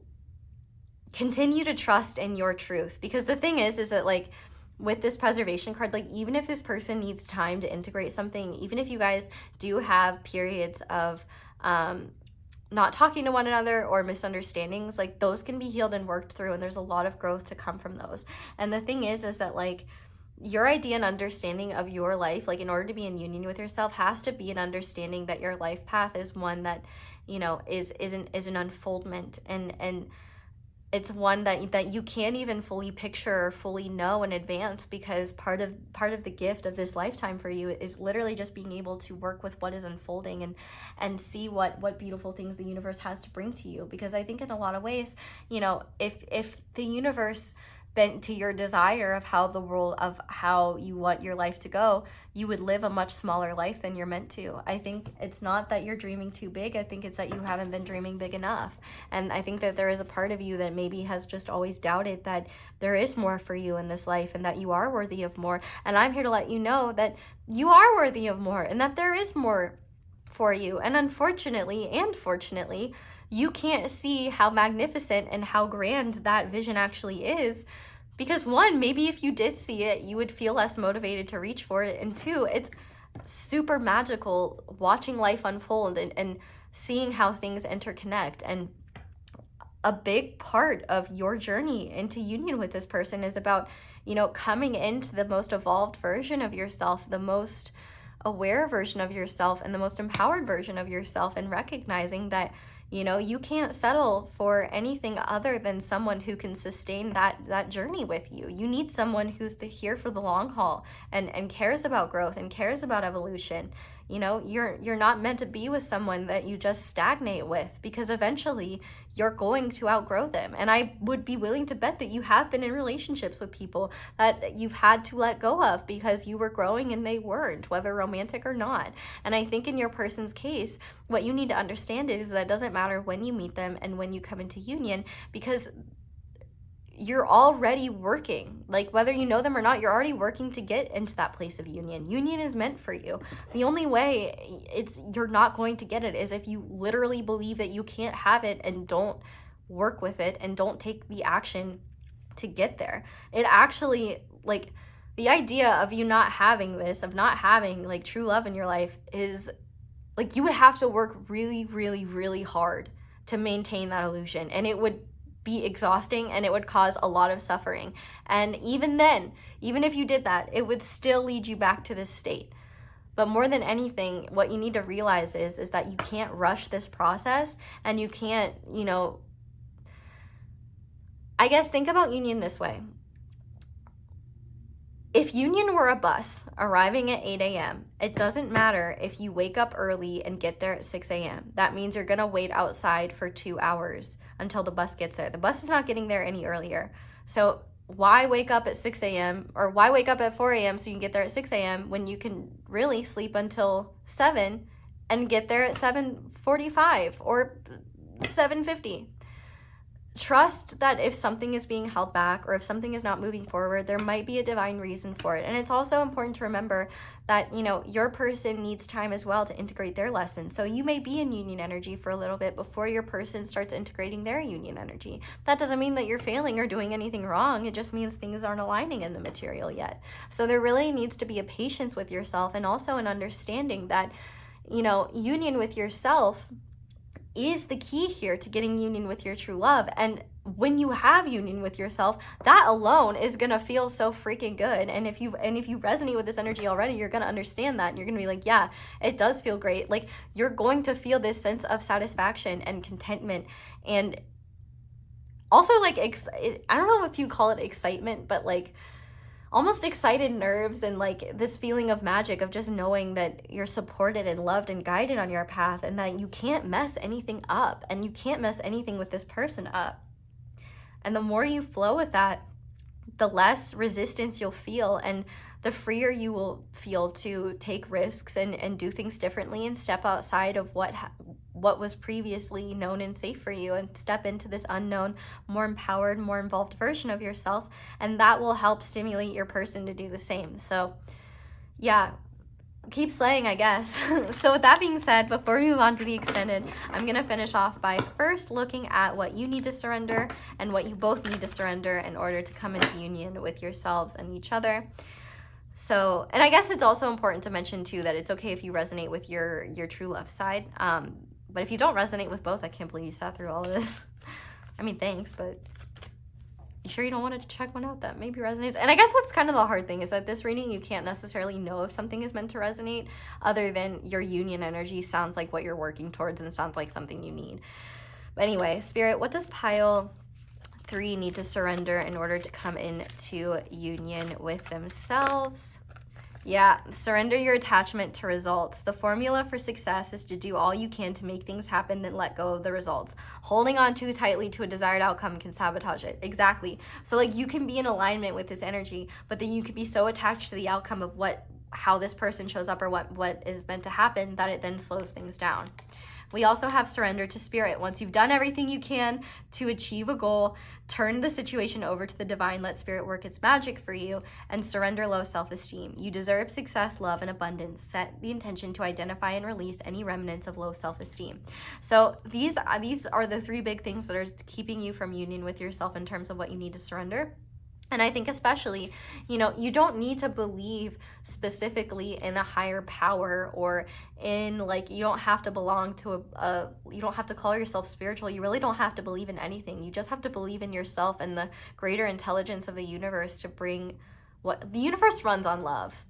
continue to trust in your truth. Because the thing is that like with this preservation card, like even if this person needs time to integrate something, even if you guys do have periods of not talking to one another or misunderstandings, like those can be healed and worked through, and there's a lot of growth to come from those. And the thing is that like your idea and understanding of your life, like in order to be in union with yourself, has to be an understanding that your life path is one that, is an unfoldment, and it's one that you can't even fully picture or fully know in advance, because part of the gift of this lifetime for you is literally just being able to work with what is unfolding and see what beautiful things the universe has to bring to you. Because I think in a lot of ways, if the universe bent to your desire of how you want your life to go, you would live a much smaller life than you're meant to. I think it's not that you're dreaming too big. I think it's that you haven't been dreaming big enough. And I think that there is a part of you that maybe has just always doubted that there is more for you in this life and that you are worthy of more. And I'm here to let you know that you are worthy of more and that there is more for you. And unfortunately and fortunately, you can't see how magnificent and how grand that vision actually is. Because 1, maybe if you did see it, you would feel less motivated to reach for it. And 2, it's super magical watching life unfold and seeing how things interconnect. And a big part of your journey into union with this person is about, coming into the most evolved version of yourself, the most aware version of yourself, and the most empowered version of yourself, and recognizing that you can't settle for anything other than someone who can sustain that journey with you. You need someone who's here for the long haul and cares about growth and cares about evolution. You're not meant to be with someone that you just stagnate with, because eventually you're going to outgrow them. And I would be willing to bet that you have been in relationships with people that you've had to let go of because you were growing and they weren't, whether romantic or not. And I think in your person's case, what you need to understand is that it doesn't matter when you meet them and when you come into union, because you're already working. Like whether you know them or not, you're already working to get into that place of union. Union is meant for you. The only way you're not going to get it is if you literally believe that you can't have it and don't work with it and don't take the action to get there. It actually, like, the idea of you not having this, of not having like true love in your life, is like you would have to work really, really, really hard to maintain that illusion. And it would be exhausting and it would cause a lot of suffering. And even then, even if you did that, it would still lead you back to this state. But more than anything, what you need to realize is that you can't rush this process, and you can't, I guess think about union this way. If union were a bus arriving at 8 a.m., it doesn't matter if you wake up early and get there at 6 a.m. That means you're going to wait outside for 2 hours until the bus gets there. The bus is not getting there any earlier. So why wake up at 6 a.m. or why wake up at 4 a.m. so you can get there at 6 a.m. when you can really sleep until 7 and get there at 7:45 or 7:50? trust that if something is being held back or if something is not moving forward, there might be a divine reason for it. And it's also important to remember that, you know, your person needs time as well to integrate their lessons. So you may be in union energy for a little bit before your person starts integrating their union energy. That doesn't mean that you're failing or doing anything wrong. It just means things aren't aligning in the material yet. So there really needs to be a patience with yourself, and also an understanding that, you know, union with yourself is the key here to getting union with your true love. And when you have union with yourself, that alone is gonna feel so freaking good. And if you resonate with this energy already, you're gonna understand that, and you're gonna be like, yeah, it does feel great. Like, you're going to feel this sense of satisfaction and contentment, and also like I don't know if you call it excitement, but like almost excited nerves, and like this feeling of magic of just knowing that you're supported and loved and guided on your path, and that you can't mess anything up, and you can't mess anything with this person up. And the more you flow with that, the less resistance you'll feel, and the freer you will feel to take risks and do things differently, and step outside of what was previously known and safe for you, and step into this unknown, more empowered, more involved version of yourself. And that will help stimulate your person to do the same. So yeah, keep slaying, I guess. So with that being said, before we move on to the extended, I'm going to finish off by first looking at what you need to surrender and what you both need to surrender in order to come into union with yourselves and each other. So, and I guess it's also important to mention too that it's okay if you resonate with your true love side. But if you don't resonate with both, I can't believe you sat through all of this. I mean, thanks, but you sure you don't want to check one out that maybe resonates? And I guess that's kind of the hard thing, is that this reading, you can't necessarily know if something is meant to resonate, other than your union energy sounds like what you're working towards and sounds like something you need. But anyway, Spirit, what does pile 3 need to surrender in order to come into union with themselves? Yeah, surrender your attachment to results. The formula for success is to do all you can to make things happen, then let go of the results. Holding on too tightly to a desired outcome can sabotage it. Exactly. So like, you can be in alignment with this energy, but then you could be so attached to the outcome of how this person shows up, or what is meant to happen, that it then slows things down. We also have surrender to spirit. Once you've done everything you can to achieve a goal, turn the situation over to the divine, let spirit work its magic for you, and surrender low self-esteem. You deserve success, love, and abundance. Set the intention to identify and release any remnants of low self-esteem. So these are the 3 big things that are keeping you from union with yourself in terms of what you need to surrender. And I think especially, you know, you don't need to believe specifically in a higher power, or in like, you don't have to belong to you don't have to call yourself spiritual. You really don't have to believe in anything. You just have to believe in yourself and the greater intelligence of the universe to bring what the universe runs on love.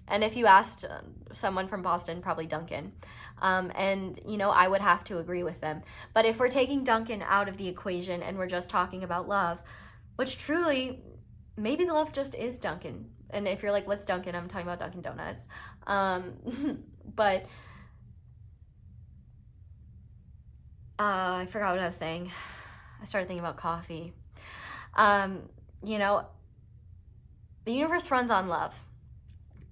And if you asked someone from Boston, probably Duncan, and you know, I would have to agree with them. But if we're taking Duncan out of the equation and we're just talking about love, which truly, maybe the love just is Dunkin'. And if you're like, what's Dunkin'? I'm talking about Dunkin' Donuts. But I forgot what I was saying. I started thinking about coffee. You know, the universe runs on love.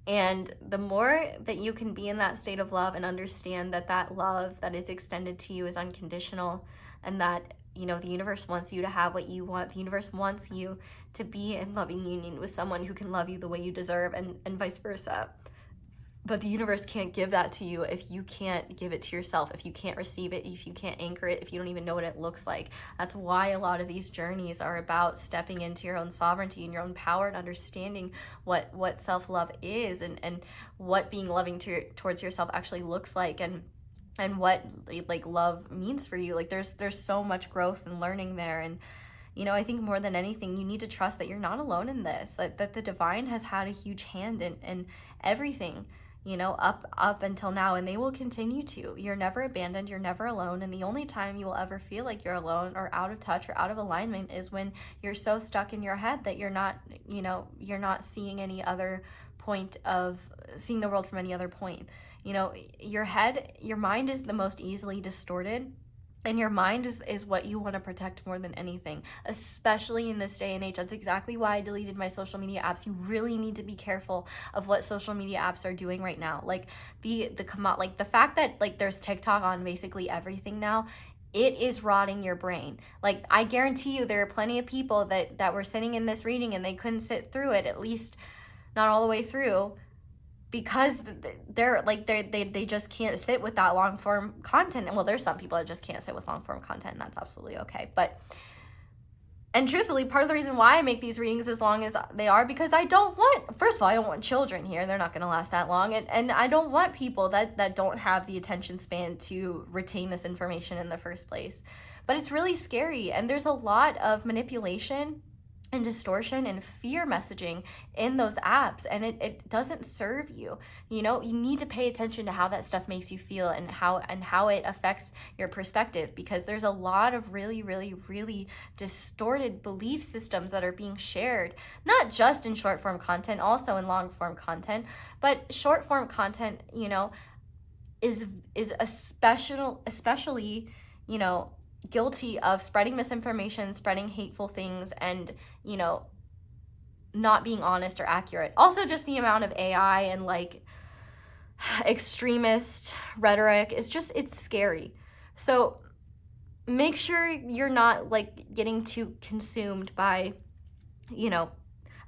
And the more that you can be in that state of love and understand that that love that is extended to you is unconditional, and that, you know, the universe wants you to have what you want. The universe wants you to be in loving union with someone who can love you the way you deserve, and vice versa. But the universe can't give that to you if you can't give it to yourself, if you can't receive it, if you can't anchor it, if you don't even know what it looks like. That's why a lot of these journeys are about stepping into your own sovereignty and your own power, and understanding what self-love is, and what being loving towards yourself actually looks like, and what like love means for you. Like there's so much growth and learning there. And you know, I think more than anything, you need to trust that you're not alone in this, that the divine has had a huge hand in everything, you know, up until now, and they will continue to. You're never abandoned, you're never alone. And the only time you will ever feel like you're alone or out of touch or out of alignment is when you're so stuck in your head that you're not, you know, you're not seeing any other point of seeing the world from any other point. You know, your mind is the most easily distorted, and your mind is what you want to protect more than anything, especially in this day and age. That's exactly why I deleted my social media apps. You really need to be careful of what social media apps are doing right now. Like the fact that like there's TikTok on basically everything now, it is rotting your brain. Like, I guarantee you there are plenty of people that were sitting in this reading and they couldn't sit through it, at least not all the way through, because they just can't sit with that long form content. Well, there's some people that just can't sit with long form content, and that's absolutely okay. And truthfully, part of the reason why I make these readings as long as they are, because I don't want children here. They're not going to last that long. And I don't want people that don't have the attention span to retain this information in the first place. But it's really scary. And there's a lot of manipulation and distortion and fear messaging in those apps, and it doesn't serve you. You know, you need to pay attention to how that stuff makes you feel and how it affects your perspective, because there's a lot of really, really, really distorted belief systems that are being shared, not just in short form content, also in long form content. But short form content, you know, is especially, you know, guilty of spreading misinformation, spreading hateful things, and, you know, not being honest or accurate. Also, just the amount of AI and like extremist rhetoric is just, it's scary. So make sure you're not like getting too consumed by, you know,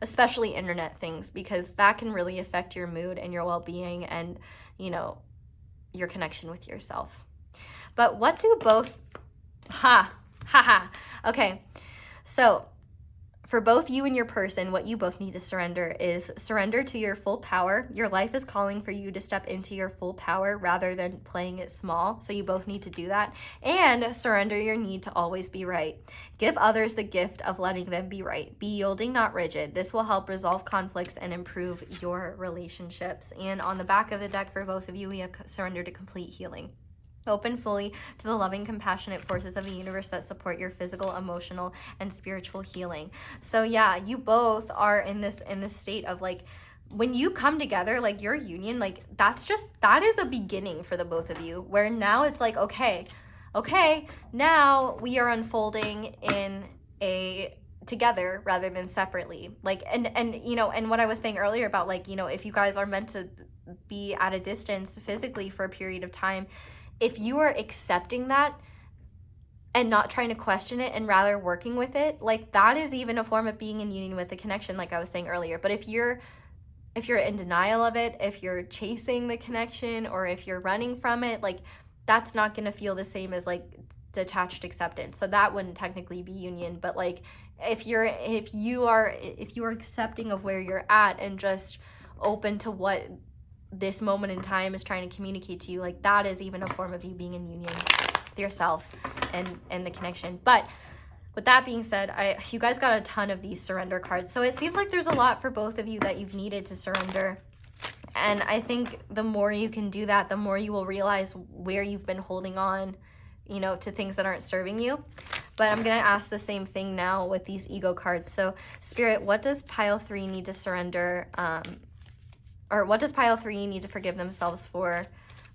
especially internet things, because that can really affect your mood and your well-being and, you know, your connection with yourself. But what do both Okay, so for both you and your person, what you both need to surrender is surrender to your full power. Your life is calling for you to step into your full power rather than playing it small. So you both need to do that. And surrender your need to always be right. Give others the gift of letting them be right. Be yielding, not rigid. This will help resolve conflicts and improve your relationships. And on the back of the deck for both of you, we have surrender to complete healing. Open fully to the loving, compassionate forces of the universe that support your physical, emotional, and spiritual healing. So yeah, you both are in this state of like, when you come together, like your union, like that is a beginning for the both of you, where now it's like, okay, now we are unfolding in a together rather than separately. Like, and you know, and what I was saying earlier about like, you know, if you guys are meant to be at a distance physically for a period of time, if you are accepting that and not trying to question it and rather working with it, like that is even a form of being in union with the connection, like I was saying earlier. But if you're in denial of it, if you're chasing the connection, or if you're running from it, like that's not going to feel the same as like detached acceptance. So that wouldn't technically be union. But like if you are accepting of where you're at and just open to what this moment in time is trying to communicate to you, like that is even a form of you being in union with yourself and the connection. But with that being said, you guys got a ton of these surrender cards, so it seems like there's a lot for both of you that you've needed to surrender. And I think the more you can do that, the more you will realize where you've been holding on, you know, to things that aren't serving you. But I'm going to ask the same thing now with these ego cards. So Spirit, what does pile 3 need to surrender, or what does pile 3 need to forgive themselves for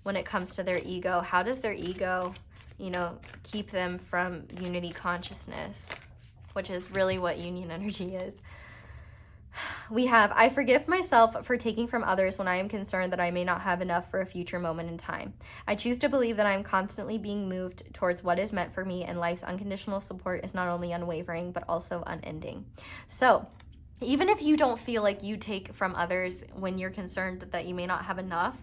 when it comes to their ego? How does their ego, you know, keep them from unity consciousness, which is really what union energy is? We have, I forgive myself for taking from others when I am concerned that I may not have enough for a future moment in time. I choose to believe that I am constantly being moved towards what is meant for me, and life's unconditional support is not only unwavering, but also unending. So even if you don't feel like you take from others when you're concerned that you may not have enough,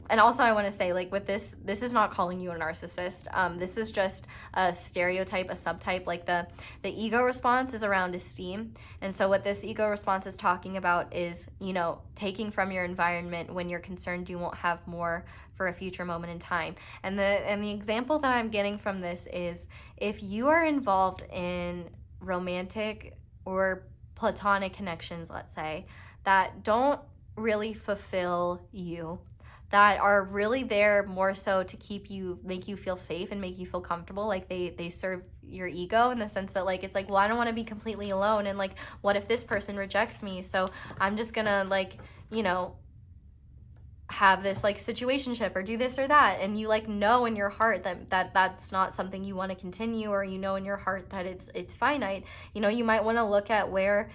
and also I want to say, like with this is not calling you a narcissist. This is just a stereotype, a subtype. Like the ego response is around esteem. And so what this ego response is talking about is, you know, taking from your environment when you're concerned you won't have more for a future moment in time. And the example that I'm getting from this is, if you are involved in romantic or platonic connections, let's say, that don't really fulfill you, that are really there more so to make you feel safe and make you feel comfortable, like they serve your ego in the sense that like, it's like, well, I don't want to be completely alone, and like, what if this person rejects me, so I'm just gonna like, you know, have this like situationship or do this or that, and you like know in your heart that that's not something you want to continue, or you know in your heart that it's finite. You know, you might want to look at where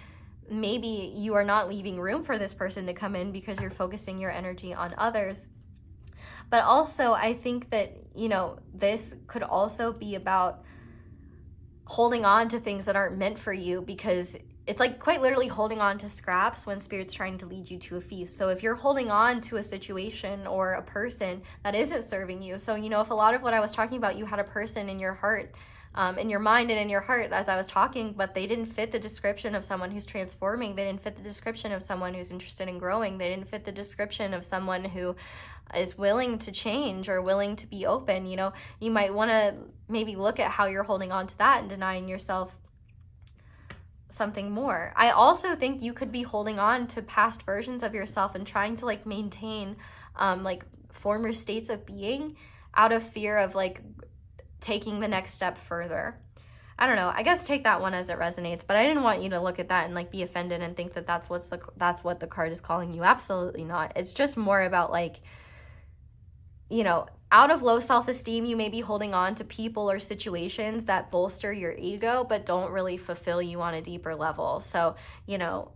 maybe you are not leaving room for this person to come in because you're focusing your energy on others. But also, I think that, you know, this could also be about holding on to things that aren't meant for you, because it's like quite literally holding on to scraps when Spirit's trying to lead you to a feast. So if you're holding on to a situation or a person that isn't serving you, so, you know, if a lot of what I was talking about, you had a person in your heart, in your mind and in your heart as I was talking, but they didn't fit the description of someone who's transforming. They didn't fit the description of someone who's interested in growing. They didn't fit the description of someone who is willing to change or willing to be open. You know, you might want to maybe look at how you're holding on to that and denying yourself something more. I also think you could be holding on to past versions of yourself and trying to like maintain like former states of being out of fear of like taking the next step further. I don't know. I guess take that one as it resonates, but I didn't want you to look at that and like be offended and think that that's what the card is calling you. Absolutely not. It's just more about like, you know, out of low self-esteem, you may be holding on to people or situations that bolster your ego, but don't really fulfill you on a deeper level. So, you know,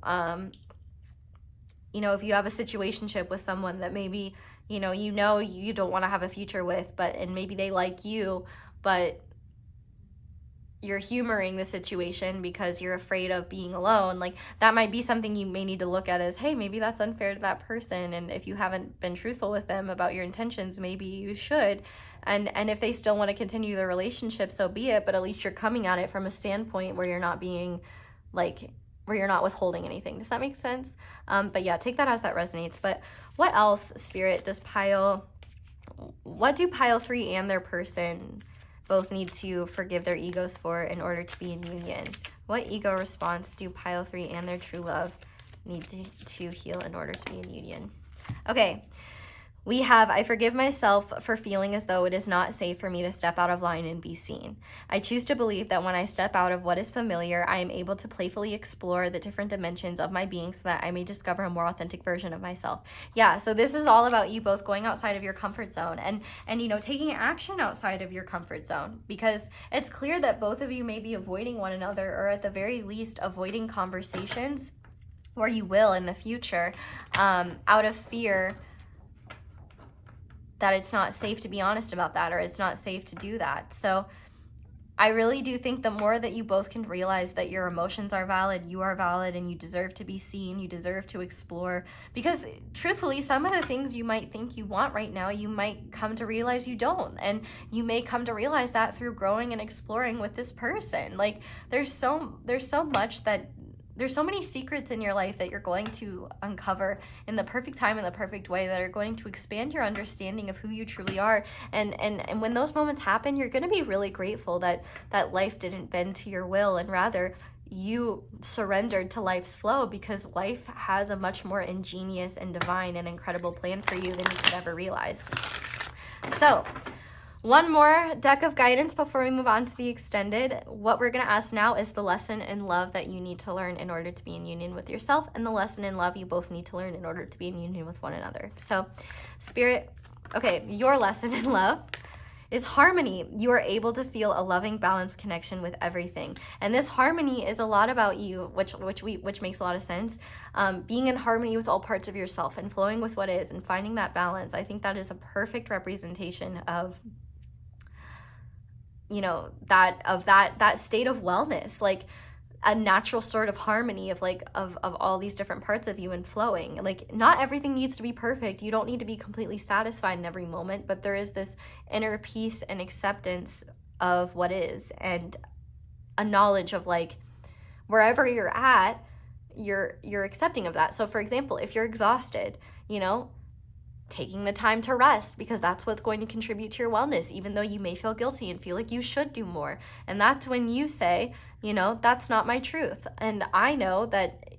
if you have a situationship with someone that maybe, you don't want to have a future with, and maybe they like you, but you're humoring the situation because you're afraid of being alone, like that might be something you may need to look at as, hey, maybe that's unfair to that person, and if you haven't been truthful with them about your intentions, maybe you should. And if they still want to continue the relationship, so be it, but at least you're coming at it from a standpoint where you're not being like, where you're not withholding anything. Does that make sense? But yeah, take that as that resonates. But what else, Spirit, what do pile 3 and their person both need to forgive their egos for in order to be in union? What ego response do pile 3 and their true love need to heal in order to be in union? Okay, we have, I forgive myself for feeling as though it is not safe for me to step out of line and be seen. I choose to believe that when I step out of what is familiar, I am able to playfully explore the different dimensions of my being so that I may discover a more authentic version of myself. Yeah, so this is all about you both going outside of your comfort zone and taking action outside of your comfort zone, because it's clear that both of you may be avoiding one another, or at the very least avoiding conversations, or you will in the future, out of fear that it's not safe to be honest about that, or it's not safe to do that. So I really do think the more that you both can realize that your emotions are valid, you are valid, and you deserve to be seen, you deserve to explore, because truthfully, some of the things you might think you want right now, you might come to realize you don't, and you may come to realize that through growing and exploring with this person. Like there's so many secrets in your life that you're going to uncover in the perfect time, in the perfect way, that are going to expand your understanding of who you truly are. And when those moments happen, you're going to be really grateful that life didn't bend to your will, and rather you surrendered to life's flow, because life has a much more ingenious and divine and incredible plan for you than you could ever realize. So one more deck of guidance before we move on to the extended. What we're going to ask now is the lesson in love that you need to learn in order to be in union with yourself, and the lesson in love you both need to learn in order to be in union with one another. So, Spirit, okay, your lesson in love is harmony. You are able to feel a loving, balanced connection with everything. And this harmony is a lot about you, which makes a lot of sense. Being in harmony with all parts of yourself and flowing with what is and finding that balance. I think that is a perfect representation of that state of wellness, like a natural sort of harmony of all these different parts of you and flowing. Like not everything needs to be perfect. You don't need to be completely satisfied in every moment, but there is this inner peace and acceptance of what is, and a knowledge of like wherever you're at, you're accepting of that. So for example, if you're exhausted, taking the time to rest, because that's what's going to contribute to your wellness, even though you may feel guilty and feel like you should do more. And that's when you say, that's not my truth. And I know that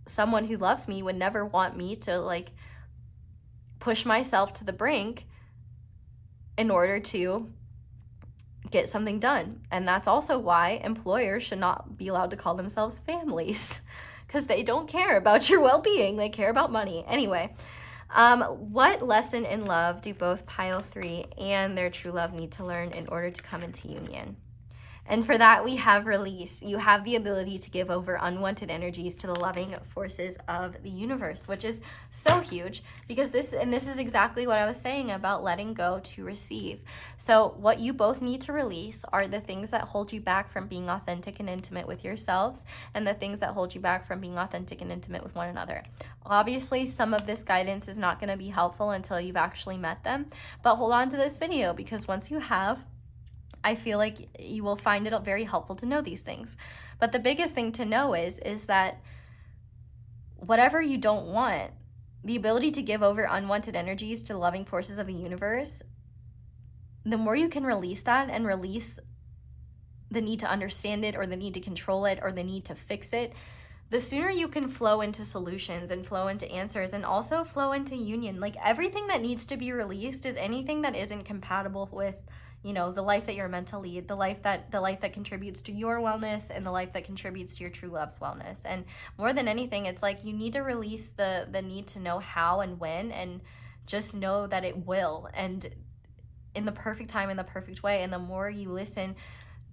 someone who loves me would never want me to like push myself to the brink in order to get something done. And that's also why employers should not be allowed to call themselves families, because they don't care about your well-being. They care about money. Anyway, what lesson in love do both pile 3 and their true love need to learn in order to come into union? And for that, we have release. You have the ability to give over unwanted energies to the loving forces of the universe, which is so huge because this is exactly what I was saying about letting go to receive. So what you both need to release are the things that hold you back from being authentic and intimate with yourselves, and the things that hold you back from being authentic and intimate with one another. Obviously, some of this guidance is not going to be helpful until you've actually met them, but hold on to this video because once you have, I feel like you will find it very helpful to know these things. But the biggest thing to know is that whatever you don't want, the ability to give over unwanted energies to the loving forces of the universe, the more you can release that and release the need to understand it or the need to control it or the need to fix it, the sooner you can flow into solutions and flow into answers and also flow into union. Like everything that needs to be released is anything that isn't compatible with, you know, the life that you're meant to lead, the life that contributes to your wellness and the life that contributes to your true love's wellness. And more than anything, it's like you need to release the need to know how and when, and just know that it will, and in the perfect time, in the perfect way. And the more you listen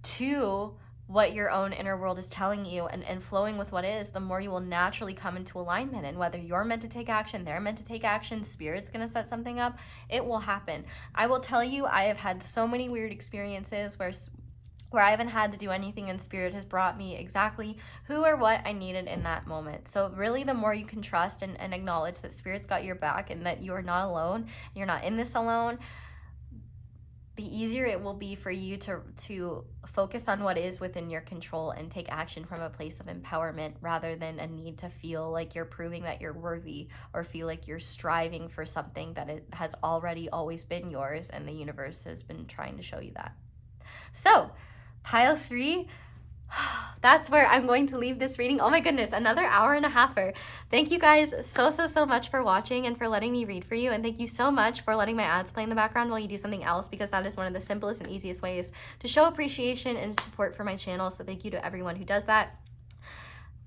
to what your own inner world is telling you and flowing with what is, the more you will naturally come into alignment. And whether you're meant to take action, they're meant to take action, spirit's gonna set something up, it will happen. I will tell you, I have had so many weird experiences where I haven't had to do anything and spirit has brought me exactly who or what I needed in that moment. So really, the more you can trust and acknowledge that spirit's got your back and that you are not alone, you're not in this alone, the easier it will be for you to focus on what is within your control and take action from a place of empowerment rather than a need to feel like you're proving that you're worthy or feel like you're striving for something that it has already always been yours and the universe has been trying to show you that. So, pile 3, that's where I'm going to leave this reading. Oh my goodness, another hour and a halfer. Thank you guys so much for watching and for letting me read for you. And thank you so much for letting my ads play in the background while you do something else, because that is one of the simplest and easiest ways to show appreciation and support for my channel. So thank you to everyone who does that.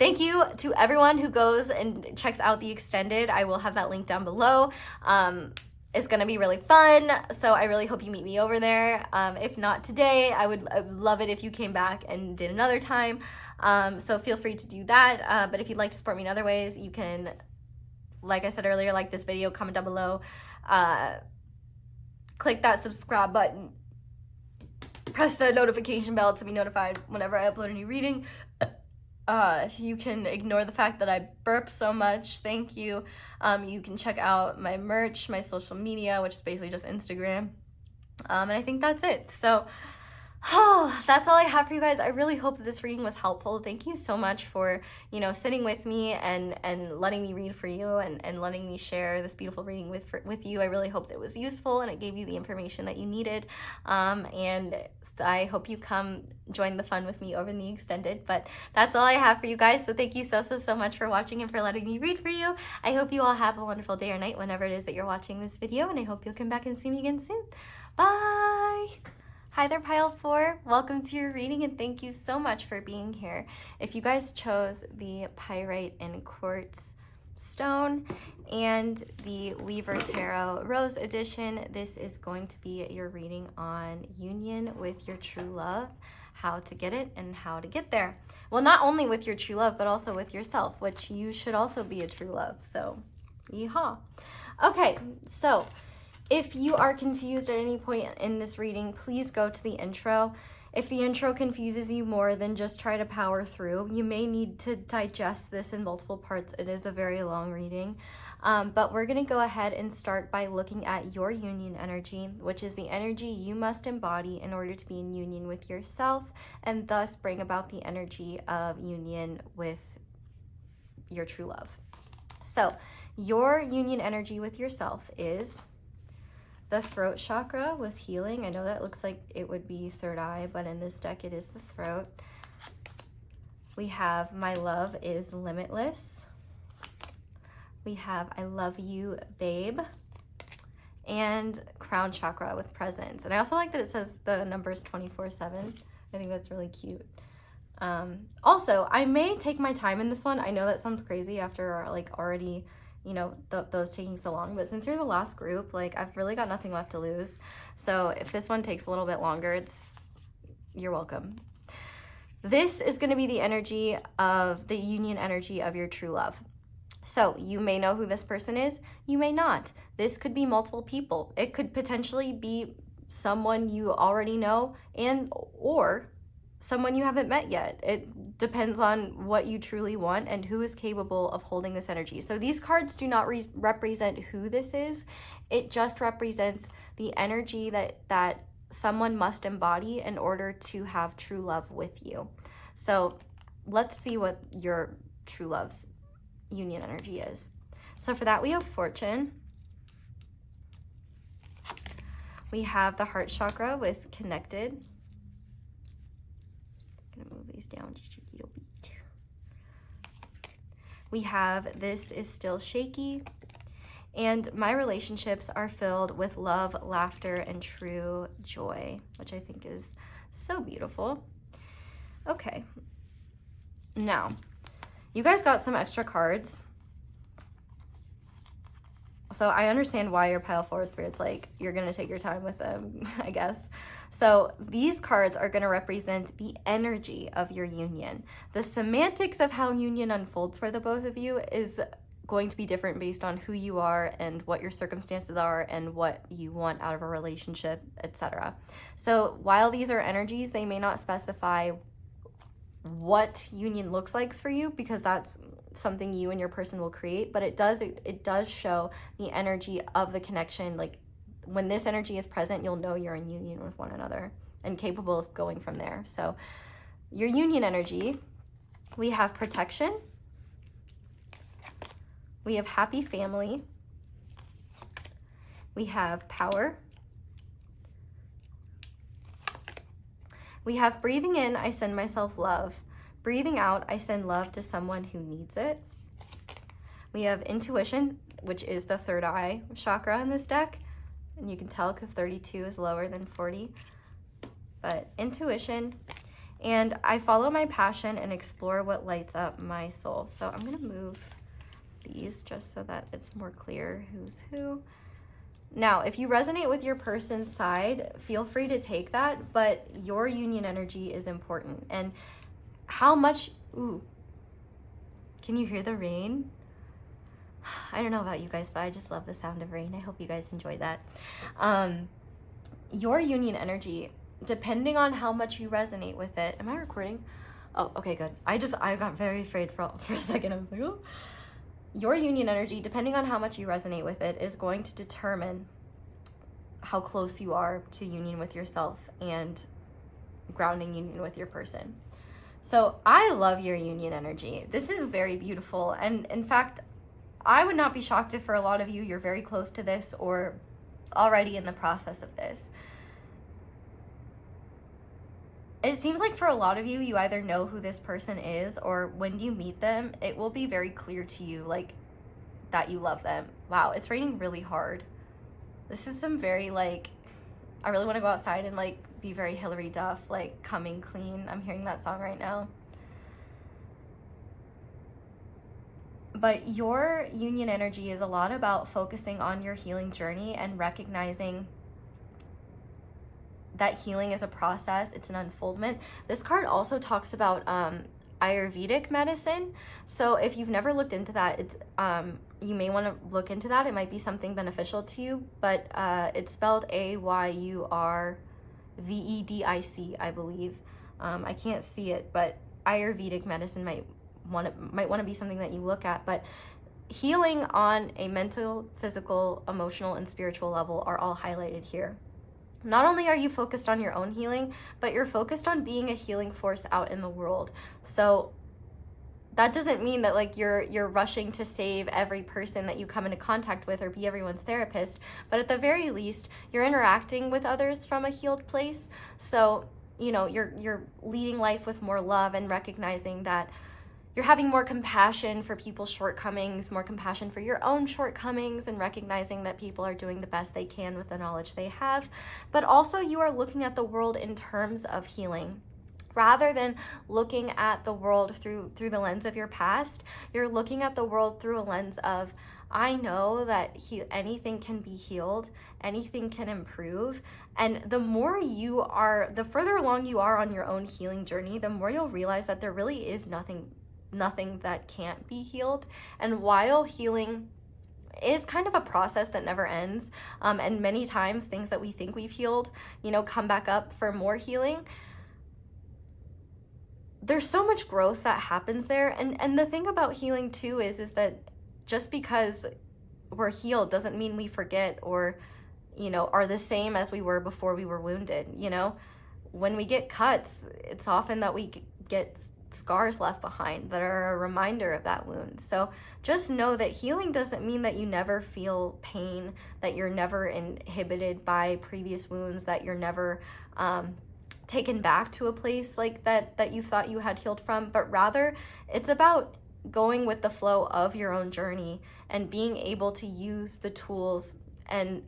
Thank you to everyone who goes and checks out the extended. I will have that link down below. It's gonna be really fun, so I really hope you meet me over there. If not today, I would love it if you came back and did another time. So feel free to do that. But if you'd like to support me in other ways, you can, like I said earlier, like this video, comment down below, click that subscribe button, press the notification bell to be notified whenever I upload a new reading. You can ignore the fact that I burp so much. Thank you. You can check out my merch, my social media, which is basically just Instagram. And I think that's it. So that's all I have for you guys. I really hope that this reading was helpful. Thank you so much for, you know, sitting with me and letting me read for you and letting me share this beautiful reading with you. I really hope that it was useful and it gave you the information that you needed. And I hope you come join the fun with me over in the extended. But that's all I have for you guys. So thank you so much for watching and for letting me read for you. I hope you all have a wonderful day or night whenever it is that you're watching this video. And I hope you'll come back and see me again soon. Bye! Hi there, pile 4. Welcome to your reading and thank you so much for being here. If you guys chose the Pyrite and Quartz stone and the Weaver Tarot Rose edition, this is going to be your reading on union with your true love, how to get it and how to get there. Well, not only with your true love, but also with yourself, which you should also be a true love. So, yeehaw. Okay, so if you are confused at any point in this reading, please go to the intro. If the intro confuses you more, then just try to power through. You may need to digest this in multiple parts. It is a very long reading. But we're going to go ahead and start by looking at your union energy, which is the energy you must embody in order to be in union with yourself and thus bring about the energy of union with your true love. So your union energy with yourself is the throat chakra with healing. I know that looks like it would be third eye, but in this deck it is the throat. We have my love is limitless. We have I love you, babe. And crown chakra with presence. And I also like that it says the number is 24/7. I think that's really cute. Also, I may take my time in this one. I know that sounds crazy after like already, you know, those taking so long, but since you're the last group, like I've really got nothing left to lose. So if this one takes a little bit longer, you're welcome. This is going to be the energy of the union energy of your true love. So you may know who this person is, you may not. This could be multiple people. It could potentially be someone you already know or someone you haven't met yet. It depends on what you truly want and who is capable of holding this energy. So these cards do not represent who this is. It just represents the energy that someone must embody in order to have true love with you. So let's see what your true love's union energy is. So for that, we have Fortune. We have the heart chakra with Connected. I'm gonna move these down just a little bit. We have This Is Still Shaky. And my relationships are filled with love, laughter, and true joy, which I think is so beautiful. Okay. Now, you guys got some extra cards. So I understand why your pile 4 spirits, like, you're going to take your time with them, I guess. So these cards are going to represent the energy of your union. The semantics of how union unfolds for the both of you is going to be different based on who you are and what your circumstances are and what you want out of a relationship, etc. So while these are energies, they may not specify what union looks like for you, because that's something you and your person will create, but it does show the energy of the connection. Like, when this energy is present, you'll know you're in union with one another and capable of going from there. So your union energy, we have protection, we have happy family, we have power, we have breathing in, I send myself love. Breathing out, I send love to someone who needs it. We have intuition, which is the third eye chakra in this deck. And you can tell because 32 is lower than 40. But intuition. And I follow my passion and explore what lights up my soul. So I'm going to move these just so that it's more clear who's who. Now, if you resonate with your person's side, feel free to take that, but your union energy is important. And how much, can you hear the rain? I don't know about you guys, but I just love the sound of rain. I hope you guys enjoy that. Your union energy, depending on how much you resonate with it. Am I recording? Oh, okay, good. I got very afraid for a second. I was like, oh. Your union energy, depending on how much you resonate with it, is going to determine how close you are to union with yourself and grounding union with your person. So I love your union energy. This is very beautiful. And in fact, I would not be shocked if for a lot of you, you're very close to this or already in the process of this. It seems like for a lot of you, you either know who this person is, or when you meet them, it will be very clear to you, like, that you love them. Wow, it's raining really hard. This is some very, like, I really want to go outside and, like, be very Hillary Duff, like, Coming Clean. I'm hearing that song right now. But your union energy is a lot about focusing on your healing journey and recognizing that healing is a process, it's an unfoldment. This card also talks about Ayurvedic medicine. So if you've never looked into that, it's you may want to look into that. It might be something beneficial to you, but it's spelled Ayurvedic, I believe. I can't see it, but Ayurvedic medicine might want to be something that you look at. But healing on a mental, physical, emotional, and spiritual level are all highlighted here. Not only are you focused on your own healing, but you're focused on being a healing force out in the world. So that doesn't mean that, like, you're rushing to save every person that you come into contact with or be everyone's therapist, but at the very least, you're interacting with others from a healed place. So, you know, you're leading life with more love and recognizing that you're having more compassion for people's shortcomings, more compassion for your own shortcomings, and recognizing that people are doing the best they can with the knowledge they have. But also you are looking at the world in terms of healing. Rather than looking at the world through the lens of your past, you're looking at the world through a lens of I know that anything can be healed, anything can improve. And the further along you are on your own healing journey, the more you'll realize that there really is nothing that can't be healed. And while healing is kind of a process that never ends, and many times things that we think we've healed, come back up for more healing, there's so much growth that happens there. And the thing about healing too is that just because we're healed doesn't mean we forget or, are the same as we were before we were wounded. When we get cuts, it's often that we get scars left behind that are a reminder of that wound. So just know that healing doesn't mean that you never feel pain, that you're never inhibited by previous wounds, that you're never taken back to a place like that you thought you had healed from, but rather it's about going with the flow of your own journey and being able to use the tools and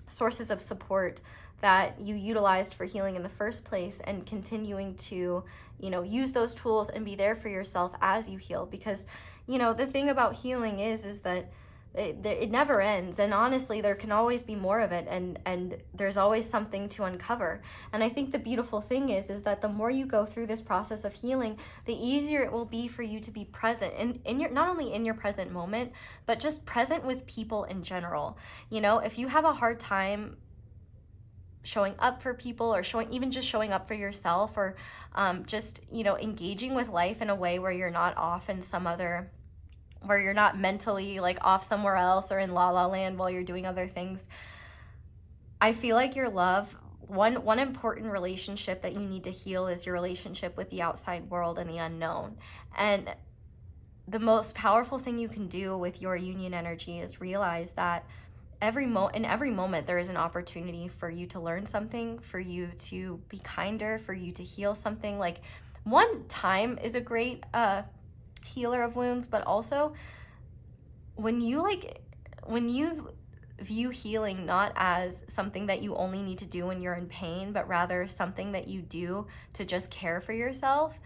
sources of support that you utilized for healing in the first place, and continuing to, use those tools and be there for yourself as you heal. Because, the thing about healing is that it never ends, and honestly there can always be more of it, and there's always something to uncover. And I think the beautiful thing is that the more you go through this process of healing, the easier it will be for you to be present in your, not only in your present moment, but just present with people in general. If you have a hard time showing up for people, or showing up for yourself, or just engaging with life in a way where you're not off in where you're not mentally like off somewhere else or in la la land while you're doing other things, I feel like one important relationship that you need to heal is your relationship with the outside world and the unknown. And the most powerful thing you can do with your union energy is realize that in every moment there is an opportunity for you to learn something, for you to be kinder, for you to heal something. Like, one time is a great healer of wounds, but also when you view healing not as something that you only need to do when you're in pain, but rather something that you do to just care for yourself,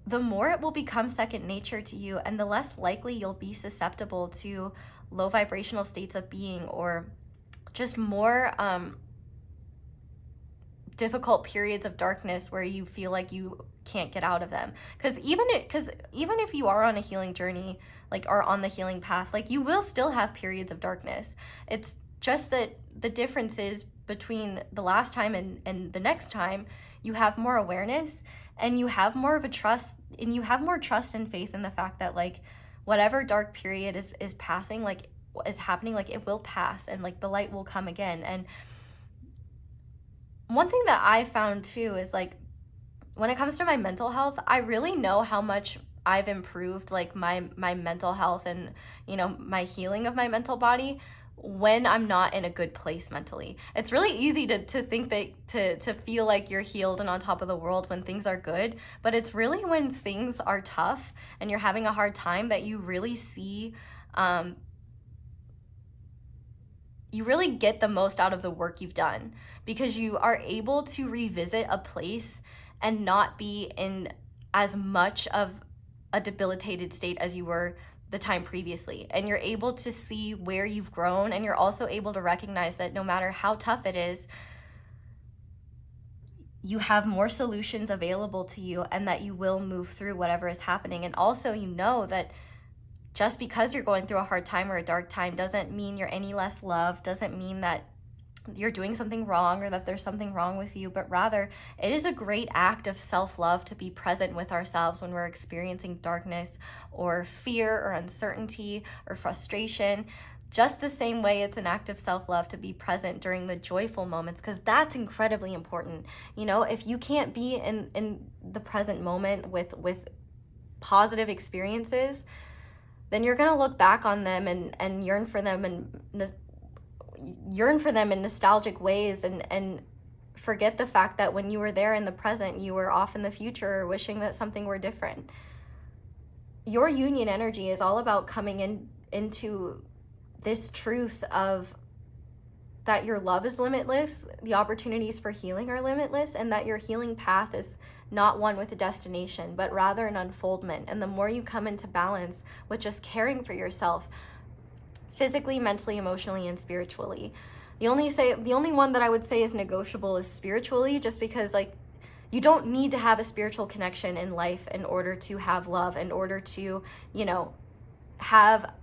the more it will become second nature to you, and the less likely you'll be susceptible to low vibrational states of being, or just more difficult periods of darkness where you feel like you can't get out of them. Because even if you are on a healing journey, like, or on the healing path, like, you will still have periods of darkness. It's just that the difference is between the last time and the next time, you have more awareness, and you have more of a trust, and you have more trust and faith in the fact that, like, whatever dark period is passing, like, is happening, like, it will pass, and like the light will come again. And one thing that I found too is, like, when it comes to my mental health, I really know how much I've improved, like, my mental health and, my healing of my mental body when I'm not in a good place mentally. It's really easy to think that to feel like you're healed and on top of the world when things are good, but it's really when things are tough and you're having a hard time that you really see, you really get the most out of the work you've done, because you are able to revisit a place and not be in as much of a debilitated state as you were the time previously. And you're able to see where you've grown, and you're also able to recognize that no matter how tough it is, you have more solutions available to you, and that you will move through whatever is happening. And also, that just because you're going through a hard time or a dark time doesn't mean you're any less loved, doesn't mean that you're doing something wrong or that there's something wrong with you, but rather it is a great act of self-love to be present with ourselves when we're experiencing darkness or fear or uncertainty or frustration. Just the same way it's an act of self-love to be present during the joyful moments, because that's incredibly important. If you can't be in the present moment with positive experiences, then you're going to look back on them and yearn for them in nostalgic ways, and forget the fact that when you were there in the present, you were off in the future wishing that something were different. Your union energy is all about coming into this truth of that your love is limitless, the opportunities for healing are limitless, and that your healing path is not one with a destination, but rather an unfoldment. And the more you come into balance with just caring for yourself, physically, mentally, emotionally, and spiritually. The only one that I would say is negotiable is spiritually, just because like you don't need to have a spiritual connection in life in order to have love, in order to, have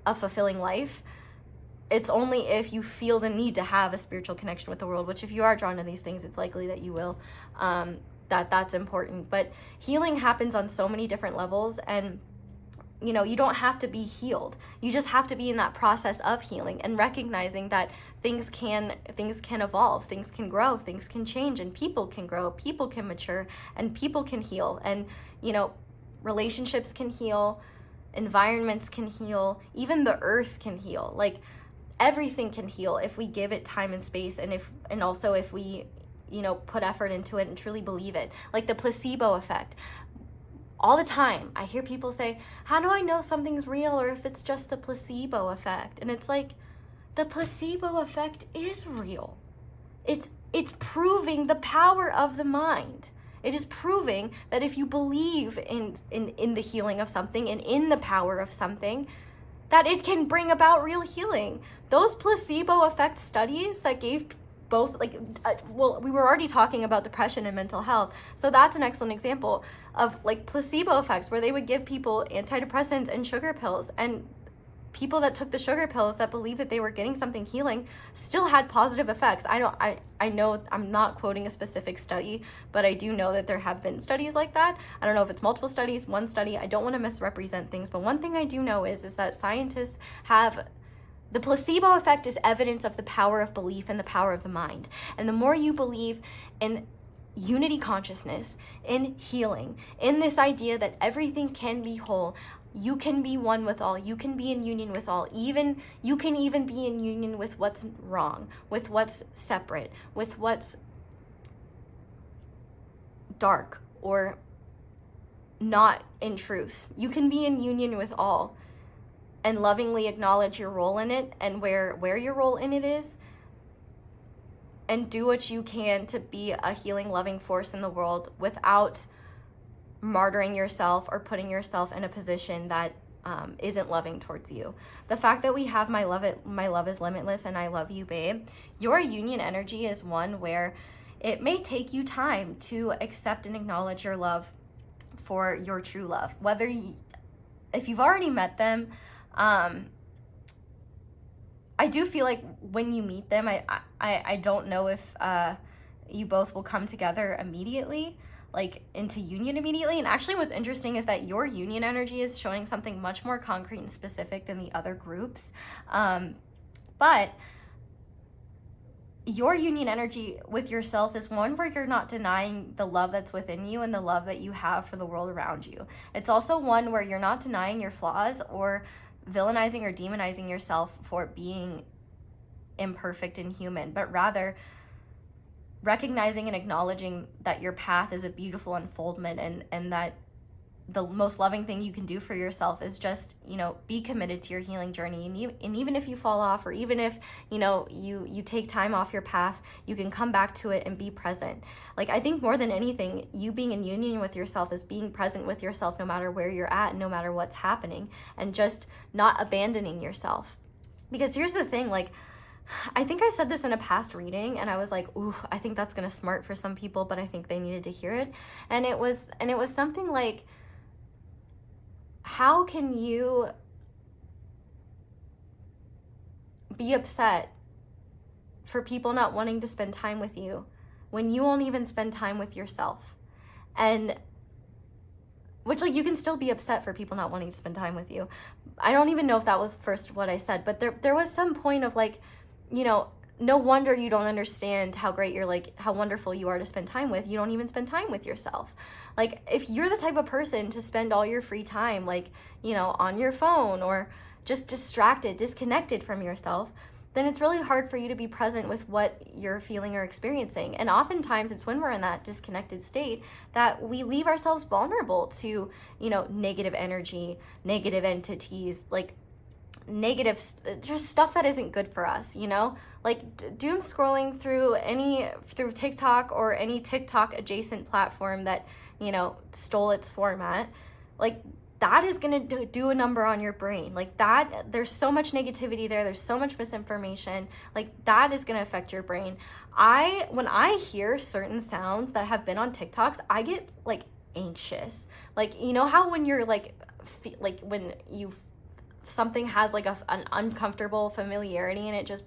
a fulfilling life. It's only if you feel the need to have a spiritual connection with the world, which if you are drawn to these things, it's likely that you will, that's important. But healing happens on so many different levels, and you don't have to be healed. You just have to be in that process of healing and recognizing that things can evolve, things can grow, things can change, and people can grow, people can mature, and people can heal. And, relationships can heal, environments can heal, even the earth can heal. Like, everything can heal if we give it time and space, and also if we, put effort into it and truly believe it. Like the placebo effect. All the time, I hear people say, how do I know something's real or if it's just the placebo effect? And it's like, the placebo effect is real. It's proving the power of the mind. It is proving that if you believe in the healing of something and in the power of something, that it can bring about real healing. Those placebo effect studies that gave both, we were already talking about depression and mental health, so that's an excellent example of like placebo effects, where they would give people antidepressants and sugar pills, and people that took the sugar pills that believed that they were getting something healing still had positive effects. I know I'm not quoting a specific study, but I do know that there have been studies like that. I don't know if it's multiple studies, one study. I don't want to misrepresent things, but one thing I do know is that scientists have the placebo effect is evidence of the power of belief and the power of the mind. And the more you believe in unity consciousness, in healing, in this idea that everything can be whole, you can be one with all, you can be in union with all, you can even be in union with what's wrong, with what's separate, with what's dark or not in truth. You can be in union with all and lovingly acknowledge your role in it and where your role in it is, and do what you can to be a healing, loving force in the world without martyring yourself or putting yourself in a position that isn't loving towards you. The fact that we have my love is limitless and I love you, babe. Your union energy is one where it may take you time to accept and acknowledge your love for your true love. If you've already met them, I do feel like when you meet them, I don't know if you both will come together immediately, like into union immediately. And actually what's interesting is that your union energy is showing something much more concrete and specific than the other groups. But your union energy with yourself is one where you're not denying the love that's within you and the love that you have for the world around you. It's also one where you're not denying your flaws or villainizing or demonizing yourself for being imperfect and human, but rather recognizing and acknowledging that your path is a beautiful unfoldment, and that the most loving thing you can do for yourself is just, be committed to your healing journey. And even if you fall off, or even if, you take time off your path, you can come back to it and be present. Like, I think more than anything, you being in union with yourself is being present with yourself no matter where you're at and no matter what's happening, and just not abandoning yourself. Because here's the thing, like, I think I said this in a past reading, and I was like, ooh, I think that's gonna smart for some people, but I think they needed to hear it. And it was something like, how can you be upset for people not wanting to spend time with you when you won't even spend time with yourself? And which, like, you can still be upset for people not wanting to spend time with you. I don't even know if that was first what I said, but there was some point of like, no wonder you don't understand how great you're, like, how wonderful you are to spend time with. You don't even spend time with yourself. Like, if you're the type of person to spend all your free time, like, on your phone or just distracted, disconnected from yourself, then it's really hard for you to be present with what you're feeling or experiencing. And oftentimes it's when we're in that disconnected state that we leave ourselves vulnerable to, negative energy, negative entities, like negative, just stuff that isn't good for us, you know? Like doom scrolling through TikTok or any TikTok adjacent platform that, you know, stole its format, like that is going to do a number on your brain. Like that, there's so much negativity there. There's so much misinformation. Like that is going to affect your brain. When I hear certain sounds that have been on TikToks, I get like anxious. Like, you know how when you're like when something has like an uncomfortable familiarity and it just,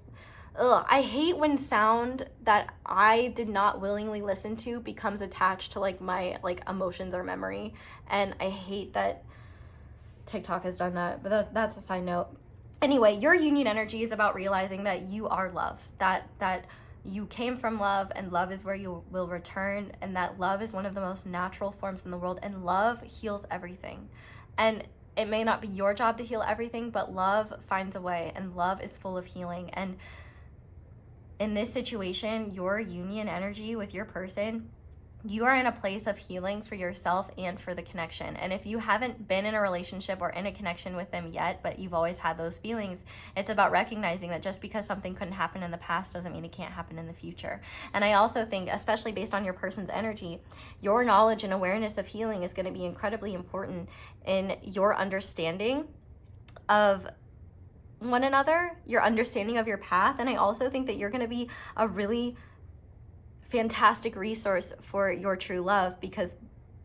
I hate when sound that I did not willingly listen to becomes attached to like my like emotions or memory. And I hate that TikTok has done that, but that's a side note. Anyway, your union energy is about realizing that you are love, that you came from love, and love is where you will return, and that love is one of the most natural forms in the world, and love heals everything. And it may not be your job to heal everything, but love finds a way, and love is full of healing. And in this situation, your union energy with your person, you are in a place of healing for yourself and for the connection. And if you haven't been in a relationship or in a connection with them yet, but you've always had those feelings, it's about recognizing that just because something couldn't happen in the past doesn't mean it can't happen in the future. And I also think, especially based on your person's energy, your knowledge and awareness of healing is going to be incredibly important in your understanding of one another, your understanding of your path. And I also think that you're going to be a really fantastic resource for your true love, because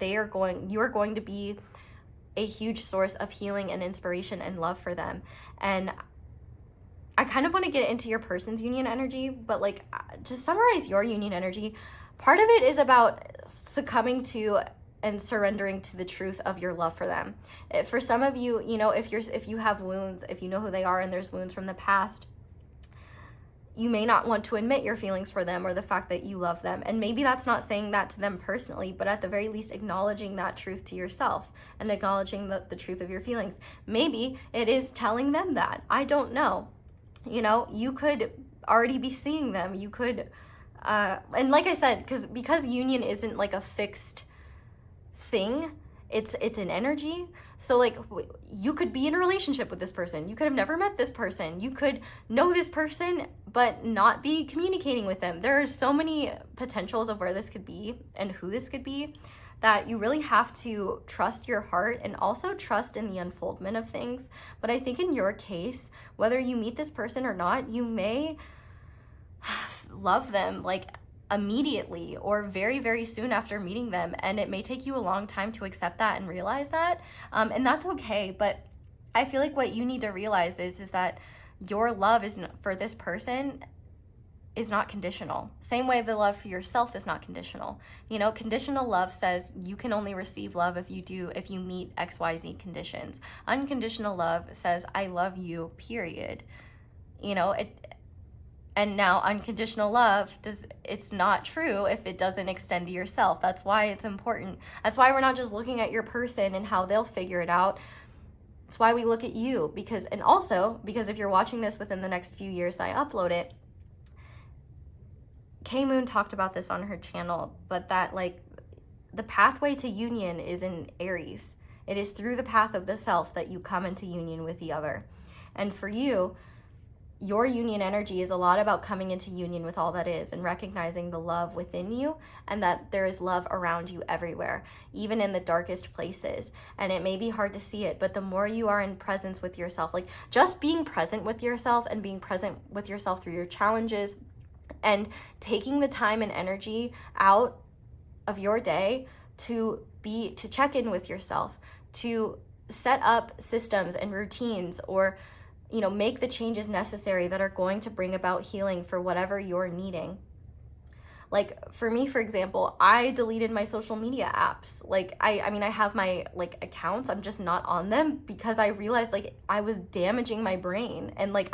you're going to be a huge source of healing and inspiration and love for them. And I kind of want to get into your person's union energy, but like just summarize your union energy. Part of it is about succumbing to and surrendering to the truth of your love for them. For some of you, you know, if you have wounds, if you know who they are and there's wounds from the past, you may not want to admit your feelings for them or the fact that you love them. And maybe that's not saying that to them personally, but at the very least acknowledging that truth to yourself and acknowledging the truth of your feelings. Maybe it is telling them that. I don't know. You know, you could already be seeing them. You could, and like I said, because union isn't like a fixed thing, it's an energy. So like you could be in a relationship with this person, you could have never met this person, you could know this person but not be communicating with them. There are so many potentials of where this could be and who this could be, that you really have to trust your heart and also trust in the unfoldment of things. But I think in your case, whether you meet this person or not, you may love them like immediately or very, very soon after meeting them. And it may take you a long time to accept that and realize that. And that's okay. But I feel like what you need to realize is that your love for this person is not conditional. Same way the love for yourself is not conditional. You know, conditional love says you can only receive love if you meet XYZ conditions. Unconditional love says I love you, period. You know, and now unconditional love it's not true if it doesn't extend to yourself. That's why it's important. That's why we're not just looking at your person and how they'll figure it out. It's why we look at you, because if you're watching this within the next few years that I upload it, K Moon talked about this on her channel, but that like the pathway to union is in Aries. It is through the path of the self that you come into union with the other. And for you, your union energy is a lot about coming into union with all that is and recognizing the love within you, and that there is love around you everywhere, even in the darkest places. And it may be hard to see it, but the more you are in presence with yourself, like just being present with yourself and being present with yourself through your challenges and taking the time and energy out of your day to check in with yourself, to set up systems and routines, or you know, make the changes necessary that are going to bring about healing for whatever you're needing. Like for me, for example, I deleted my social media apps. Like I mean, I have my like accounts, I'm just not on them because I realized like I was damaging my brain, and like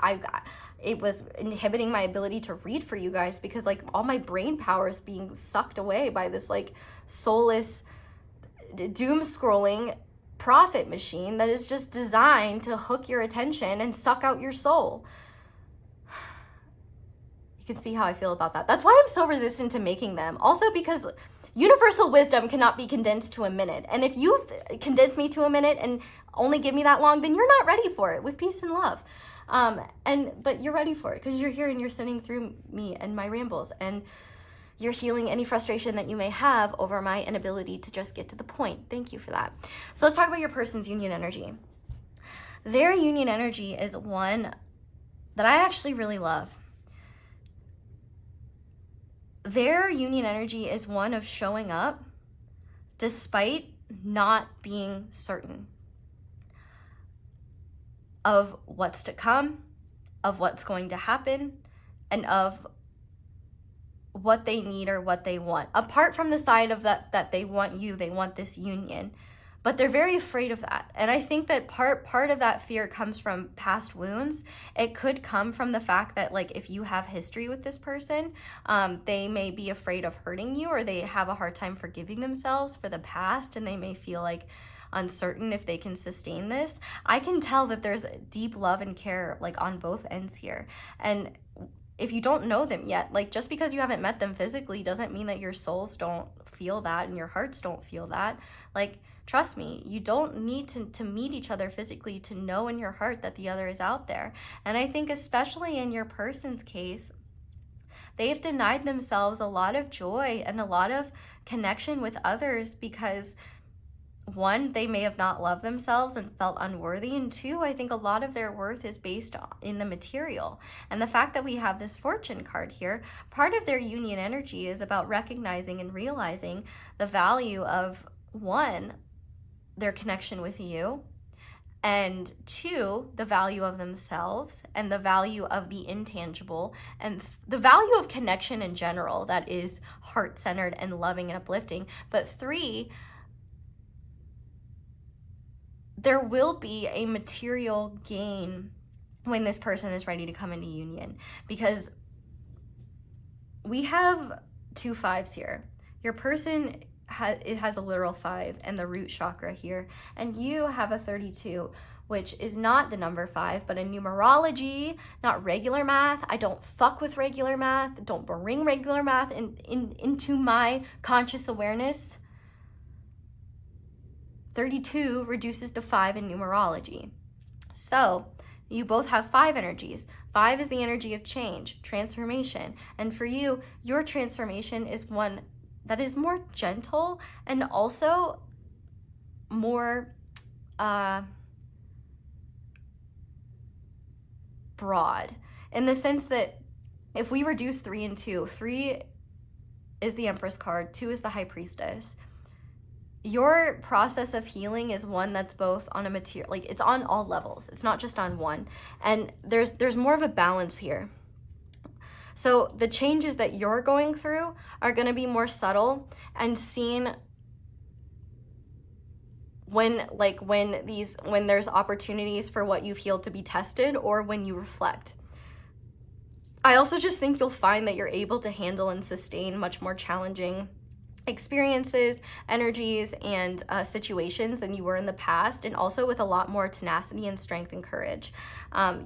it was inhibiting my ability to read for you guys, because like all my brain power is being sucked away by this like soulless doom scrolling profit machine that is just designed to hook your attention and suck out your soul. You can see how I feel about that. That's why I'm so resistant to making them. Also because universal wisdom cannot be condensed to a minute. And if you condense me to a minute and only give me that long, then you're not ready for it, with peace and love. But you're ready for it because you're here and you're sitting through me and my rambles, and you're healing any frustration that you may have over my inability to just get to the point. Thank you for that. So let's talk about your person's union energy. Their union energy is one that I actually really love. Their union energy is one of showing up despite not being certain of what's to come, of what's going to happen, and of what they need or what they want. Apart from the side of that they want you, they want this union, but they're very afraid of that. And I think that part of that fear comes from past wounds. It could come from the fact that, like, if you have history with this person, they may be afraid of hurting you, or they have a hard time forgiving themselves for the past, and they may feel like uncertain if they can sustain this. I can tell that there's deep love and care, like, on both ends here. And if you don't know them yet, like, just because you haven't met them physically doesn't mean that your souls don't feel that and your hearts don't feel that. Like, trust me, you don't need to meet each other physically to know in your heart that the other is out there. And I think especially in your person's case, they've denied themselves a lot of joy and a lot of connection with others because, one, they may have not loved themselves and felt unworthy, and two, I think a lot of their worth is based in the material. And the fact that we have this fortune card here, part of their union energy is about recognizing and realizing the value of, one, their connection with you, and two, the value of themselves and the value of the intangible and the value of connection in general that is heart-centered and loving and uplifting. But three, there will be a material gain when this person is ready to come into union, because we have 2 5s here. Your person has a literal 5 and the root chakra here, and you have a 32, which is not the number 5, but in numerology, not regular math. I don't fuck with regular math. Don't bring regular math into my conscious awareness. 32 reduces to 5 in numerology. So you both have 5 energies. 5 is the energy of change, transformation. And for you, your transformation is one that is more gentle and also more broad, in the sense that if we reduce 3 and 2, 3 is the Empress card, 2 is the High Priestess. Your process of healing is one that's both on a material, like, it's on all levels. It's not just on one. And there's more of a balance here. So the changes that you're going through are going to be more subtle and seen when there's opportunities for what you've healed to be tested, or when you reflect. I also just think you'll find that you're able to handle and sustain much more challenging experiences, energies, and situations than you were in the past, and also with a lot more tenacity and strength and courage.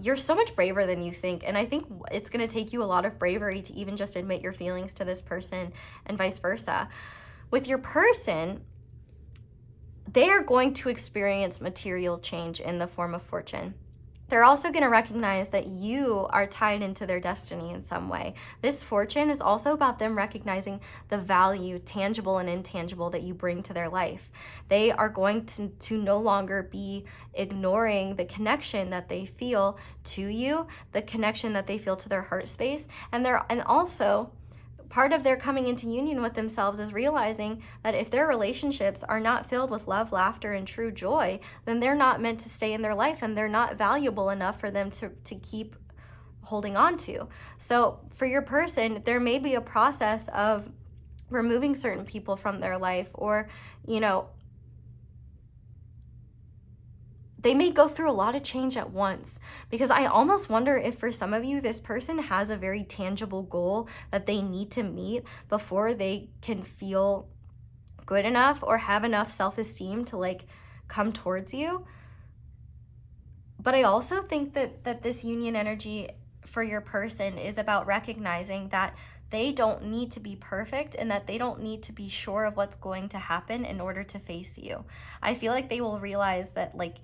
You're so much braver than you think, and I think it's going to take you a lot of bravery to even just admit your feelings to this person, and vice versa. With your person, they are going to experience material change in the form of fortune. They're also going to recognize that you are tied into their destiny in some way. This fortune is also about them recognizing the value, tangible and intangible, that you bring to their life. They are going to no longer be ignoring the connection that they feel to you, the connection that they feel to their heart space, and also part of their coming into union with themselves is realizing that if their relationships are not filled with love, laughter, and true joy, then they're not meant to stay in their life, and they're not valuable enough for them to keep holding on to. So for your person, there may be a process of removing certain people from their life, or, they may go through a lot of change at once, because I almost wonder if for some of you, this person has a very tangible goal that they need to meet before they can feel good enough or have enough self-esteem to come towards you. But I also think that this union energy for your person is about recognizing that they don't need to be perfect and that they don't need to be sure of what's going to happen in order to face you. I feel like they will realize that like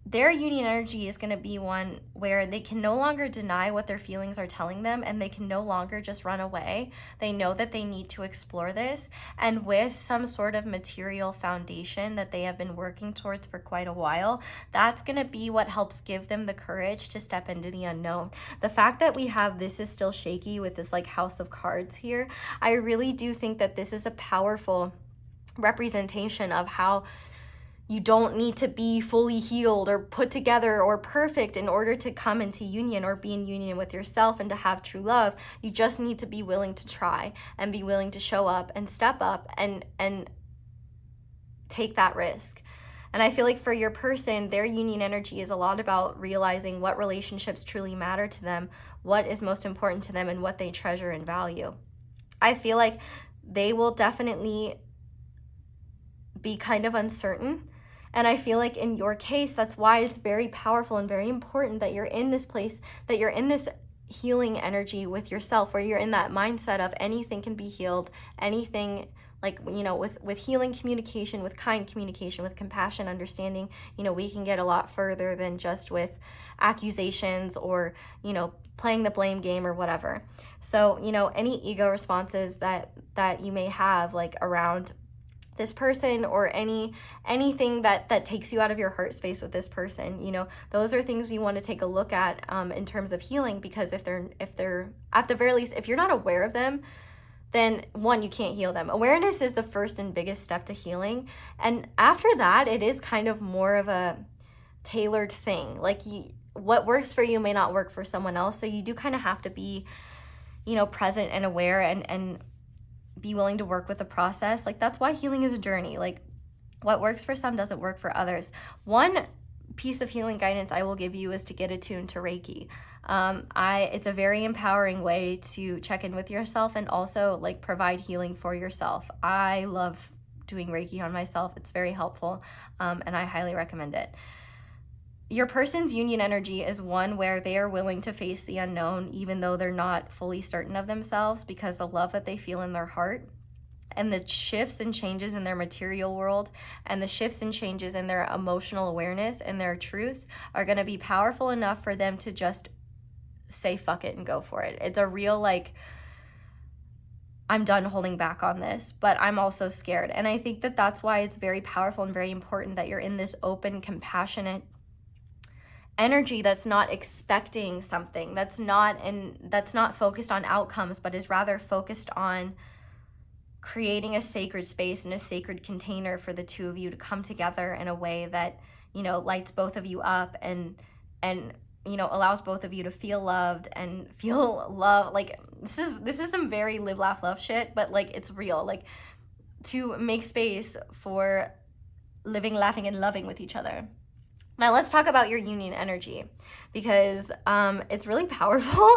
their union energy is going to be one where they can no longer deny what their feelings are telling them, and they can no longer just run away. They know that they need to explore this, and with some sort of material foundation that they have been working towards for quite a while, that's going to be what helps give them the courage to step into the unknown. The fact that we have this is still shaky with this like House of Cards here, I really do think that this is a powerful representation of how you don't need to be fully healed or put together or perfect in order to come into union or be in union with yourself and to have true love. You just need to be willing to try and be willing to show up and step up and take that risk. And I feel like for your person, their union energy is a lot about realizing what relationships truly matter to them, what is most important to them, and what they treasure and value. I feel like they will definitely be kind of uncertain. And I feel like in your case, that's why it's very powerful and very important that you're in this place, that you're in this healing energy with yourself, where you're in that mindset of anything can be healed, anything, like, you know, with healing communication, with kind communication, with compassion, understanding, you know, we can get a lot further than just with accusations or, you know, playing the blame game or whatever. So, you know, any ego responses that you may have, like around this person or anything that takes you out of your heart space with this person, you know, those are things you want to take a look at in terms of healing, because if they're at the very least, if you're not aware of them, then one, you can't heal them. Awareness is the first and biggest step to healing, and after that it is kind of more of a tailored thing. Like what works for you may not work for someone else, so you do kind of have to be, you know, present and aware and be willing to work with the process. Like that's why healing is a journey. Like what works for some doesn't work for others. One piece of healing guidance I will give you is to get attuned to Reiki. It's a very empowering way to check in with yourself and also like provide healing for yourself. I love doing Reiki on myself. It's very helpful, and I highly recommend it. Your person's union energy is one where they are willing to face the unknown, even though they're not fully certain of themselves, because the love that they feel in their heart and the shifts and changes in their material world and the shifts and changes in their emotional awareness and their truth are going to be powerful enough for them to just say fuck it and go for it. It's a real like, I'm done holding back on this, but I'm also scared. And I think that that's why it's very powerful and very important that you're in this open, compassionate energy that's not expecting something, that's not focused on outcomes, but is rather focused on creating a sacred space and a sacred container for the two of you to come together in a way that, you know, lights both of you up and you know, allows both of you to feel loved and feel love. Like this is some very live, laugh, love shit, but like it's real. Like to make space for living, laughing, and loving with each other. Now let's talk about your union energy, because it's really powerful.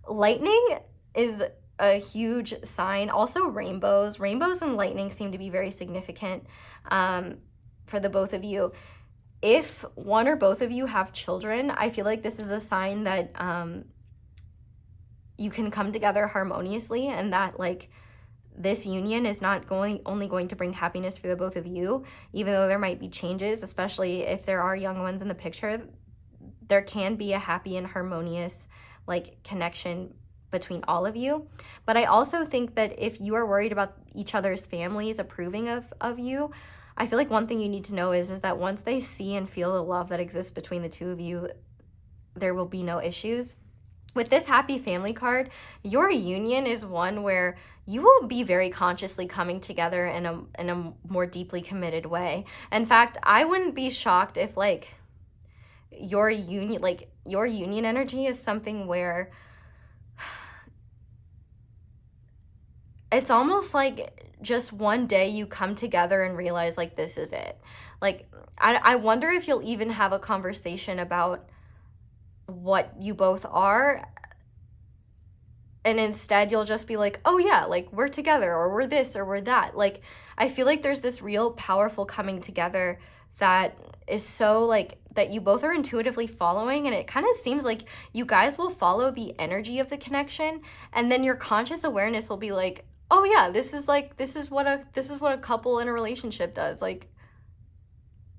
Lightning is a huge sign. Also rainbows and lightning seem to be very significant for the both of you. If one or both of you have children, I feel like this is a sign that you can come together harmoniously, and that like this union is not only going to bring happiness for the both of you, even though there might be changes, especially if there are young ones in the picture. There can be a happy and harmonious like connection between all of you. But I also think that if you are worried about each other's families approving of you, I feel like one thing you need to know is that once they see and feel the love that exists between the two of you, there will be no issues. With this happy family card, your union is one where you will be very consciously coming together in a more deeply committed way. In fact, I wouldn't be shocked if like your union energy is something where it's almost like just one day you come together and realize like this is it. Like I wonder if you'll even have a conversation about what you both are, and instead you'll just be like, oh yeah, like we're together, or we're this or we're that. Like I feel like there's this real powerful coming together that is so like that you both are intuitively following, and it kind of seems like you guys will follow the energy of the connection, and then your conscious awareness will be like, oh yeah, this is what a couple in a relationship does. Like,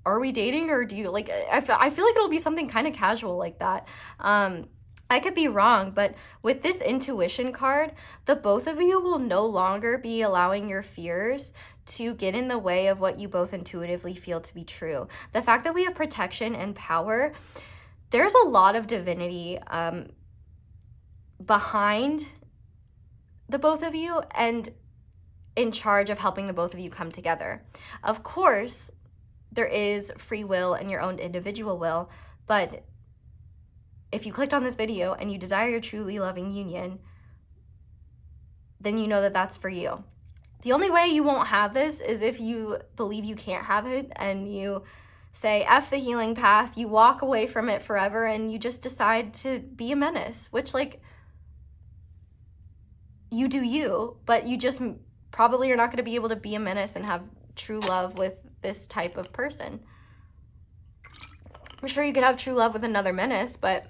are we dating, or do you like, I feel like it'll be something kind of casual like that. I could be wrong, but with this intuition card, the both of you will no longer be allowing your fears to get in the way of what you both intuitively feel to be true. The fact that we have protection and power, there's a lot of divinity behind the both of you and in charge of helping the both of you come together. Of course, there is free will and your own individual will, but if you clicked on this video and you desire your truly loving union, then you know that that's for you. The only way you won't have this is if you believe you can't have it and you say, F the healing path, you walk away from it forever and you just decide to be a menace, which like, you do you, but you just probably are not going to be able to be a menace and have true love with this type of person. I'm sure you could have true love with another menace, but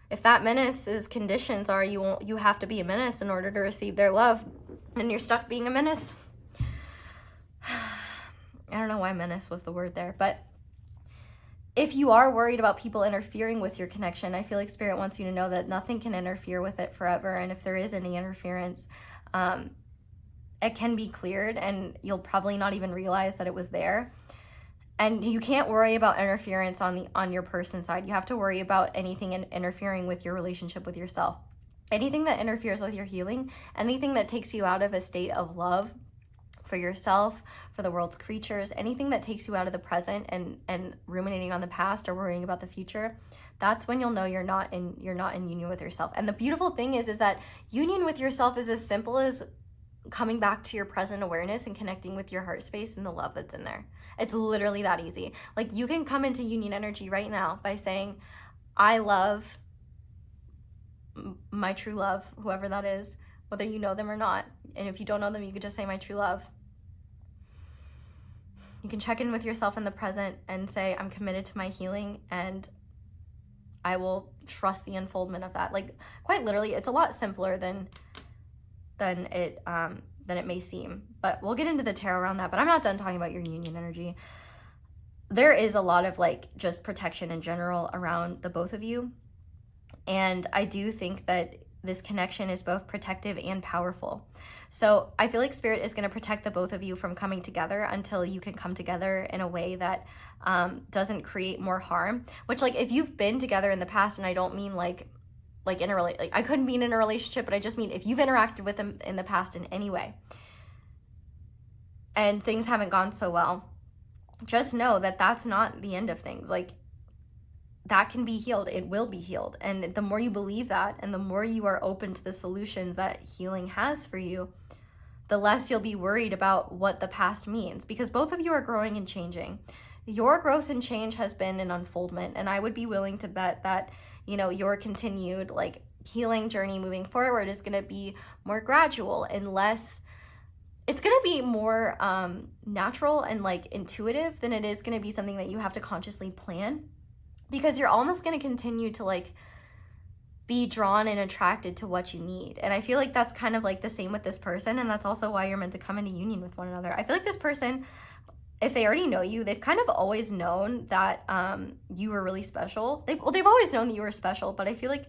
if that menace's conditions are you have to be a menace in order to receive their love, then you're stuck being a menace. I don't know why menace was the word there, but if you are worried about people interfering with your connection, I feel like Spirit wants you to know that nothing can interfere with it forever, and if there is any interference, it can be cleared and you'll probably not even realize that it was there. And you can't worry about interference on your person side. You have to worry about anything interfering with your relationship with yourself. Anything that interferes with your healing, anything that takes you out of a state of love for yourself, for the world's creatures, anything that takes you out of the present and ruminating on the past or worrying about the future, that's when you'll know you're not in union with yourself. And the beautiful thing is that union with yourself is as simple as coming back to your present awareness and connecting with your heart space and the love that's in there. It's literally that easy. Like, you can come into union energy right now by saying, I love my true love, whoever that is, whether you know them or not. And if you don't know them, you could just say my true love. You can check in with yourself in the present and say, I'm committed to my healing and I will trust the unfoldment of that. Like, quite literally, it's a lot simpler than it may seem, but we'll get into the tarot around that. But I'm not done talking about your union energy. There is a lot of like just protection in general around the both of you, and I do think that this connection is both protective and powerful. So I feel like Spirit is going to protect the both of you from coming together until you can come together in a way that doesn't create more harm. Which, like, if you've been together in the past, and I don't mean like in a I couldn't be in a relationship, but I just mean if you've interacted with them in the past in any way and things haven't gone so well, just know that that's not the end of things. Like, that can be healed. It will be healed. And the more you believe that, and the more you are open to the solutions that healing has for you, the less you'll be worried about what the past means, because both of you are growing and changing. Your growth and change has been an unfoldment, and I would be willing to bet that, you know, your continued like healing journey moving forward is going to be more gradual and less, it's going to be more natural and like intuitive than it is going to be something that you have to consciously plan, because you're almost going to continue to like be drawn and attracted to what you need. And I feel like that's kind of like the same with this person, and that's also why you're meant to come into union with one another. I feel like this person, if they already know you, they've kind of always known that you were really special. They've always known that you were special, but I feel like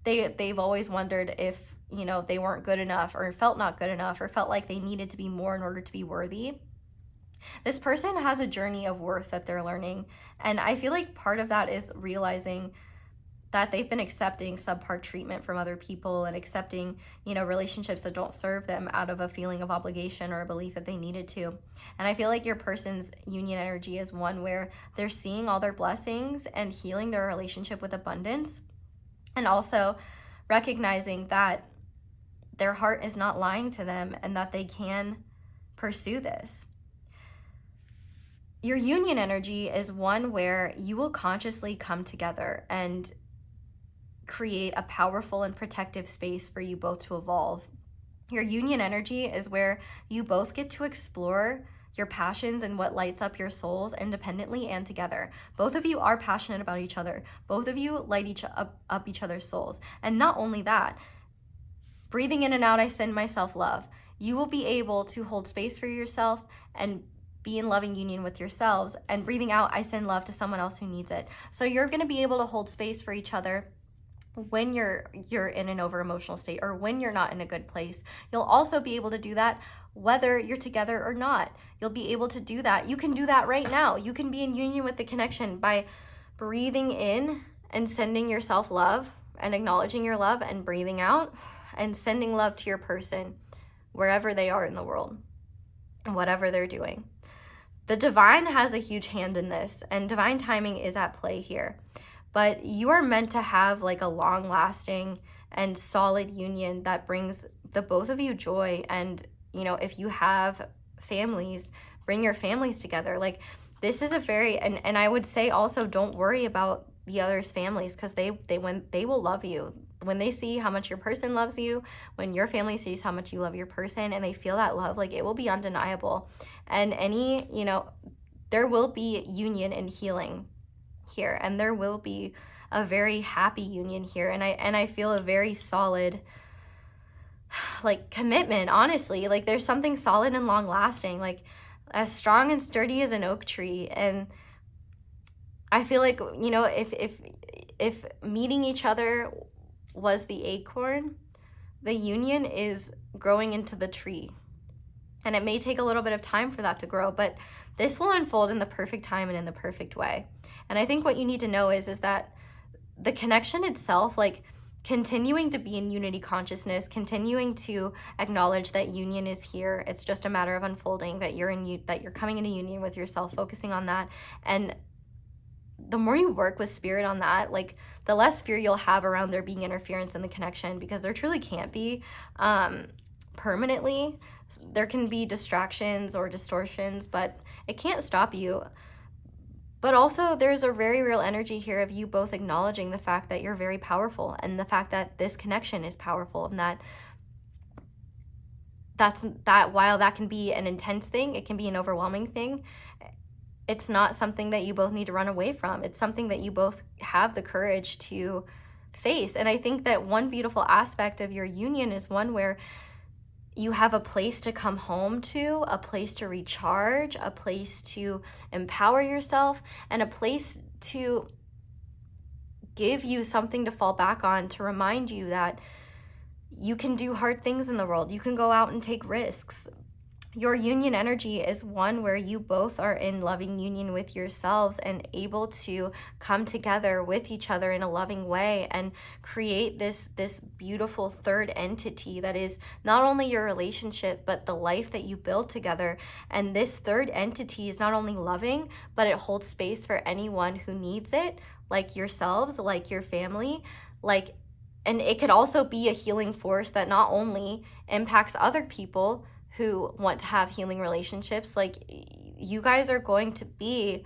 they've always wondered if, you know, they weren't good enough or felt not good enough or felt like they needed to be more in order to be worthy. This person has a journey of worth that they're learning, and I feel like part of that is realizing that they've been accepting subpar treatment from other people and accepting, you know, relationships that don't serve them out of a feeling of obligation or a belief that they needed to. And I feel like your person's union energy is one where they're seeing all their blessings and healing their relationship with abundance, and also recognizing that their heart is not lying to them and that they can pursue this. Your union energy is one where you will consciously come together and create a powerful and protective space for you both to evolve. Your union energy is where you both get to explore your passions and what lights up your souls independently and together. Both of you are passionate about each other. Both of you light up each other's souls. And not only that, breathing in and out, I send myself love. You will be able to hold space for yourself and be in loving union with yourselves. And breathing out, I send love to someone else who needs it. So you're going to be able to hold space for each other when you're in an over emotional state or when you're not in a good place. You'll also be able to do that whether you're together or not. You'll be able to do that. You can do that right now. You can be in union with the connection by breathing in and sending yourself love and acknowledging your love, and breathing out and sending love to your person wherever they are in the world, whatever they're doing. The divine has a huge hand in this, and divine timing is at play here. But you are meant to have like a long-lasting and solid union that brings the both of you joy. And, you know, if you have families, bring your families together. Like, this is a very, and I would say also, don't worry about the other's families, because they will love you. When they see how much your person loves you, when your family sees how much you love your person and they feel that love, like, it will be undeniable. And there will be union and healing here, and there will be a very happy union here. And I feel a very solid, like, commitment, honestly. Like, there's something solid and long lasting, like as strong and sturdy as an oak tree. And I feel like, you know, if meeting each other was the acorn, the union is growing into the tree. And it may take a little bit of time for that to grow, but this will unfold in the perfect time and in the perfect way. And I think what you need to know is that the connection itself, like, continuing to be in unity consciousness, continuing to acknowledge that union is here. It's just a matter of unfolding, that you're coming into union with yourself, focusing on that. And the more you work with spirit on that, like, the less fear you'll have around there being interference in the connection, because there truly can't be permanently. There can be distractions or distortions, but it can't stop you. But also, there's a very real energy here of you both acknowledging the fact that you're very powerful, and the fact that this connection is powerful, and that while that can be an intense thing, it can be an overwhelming thing. It's not something that you both need to run away from. It's something that you both have the courage to face. And I think that one beautiful aspect of your union is one where you have a place to come home to, a place to recharge, a place to empower yourself, and a place to give you something to fall back on, to remind you that you can do hard things in the world. You can go out and take risks. Your union energy is one where you both are in loving union with yourselves and able to come together with each other in a loving way and create this beautiful third entity that is not only your relationship, but the life that you build together. And this third entity is not only loving, but it holds space for anyone who needs it, like yourselves, like your family, and it could also be a healing force that not only impacts other people who want to have healing relationships. Like, you guys are going to be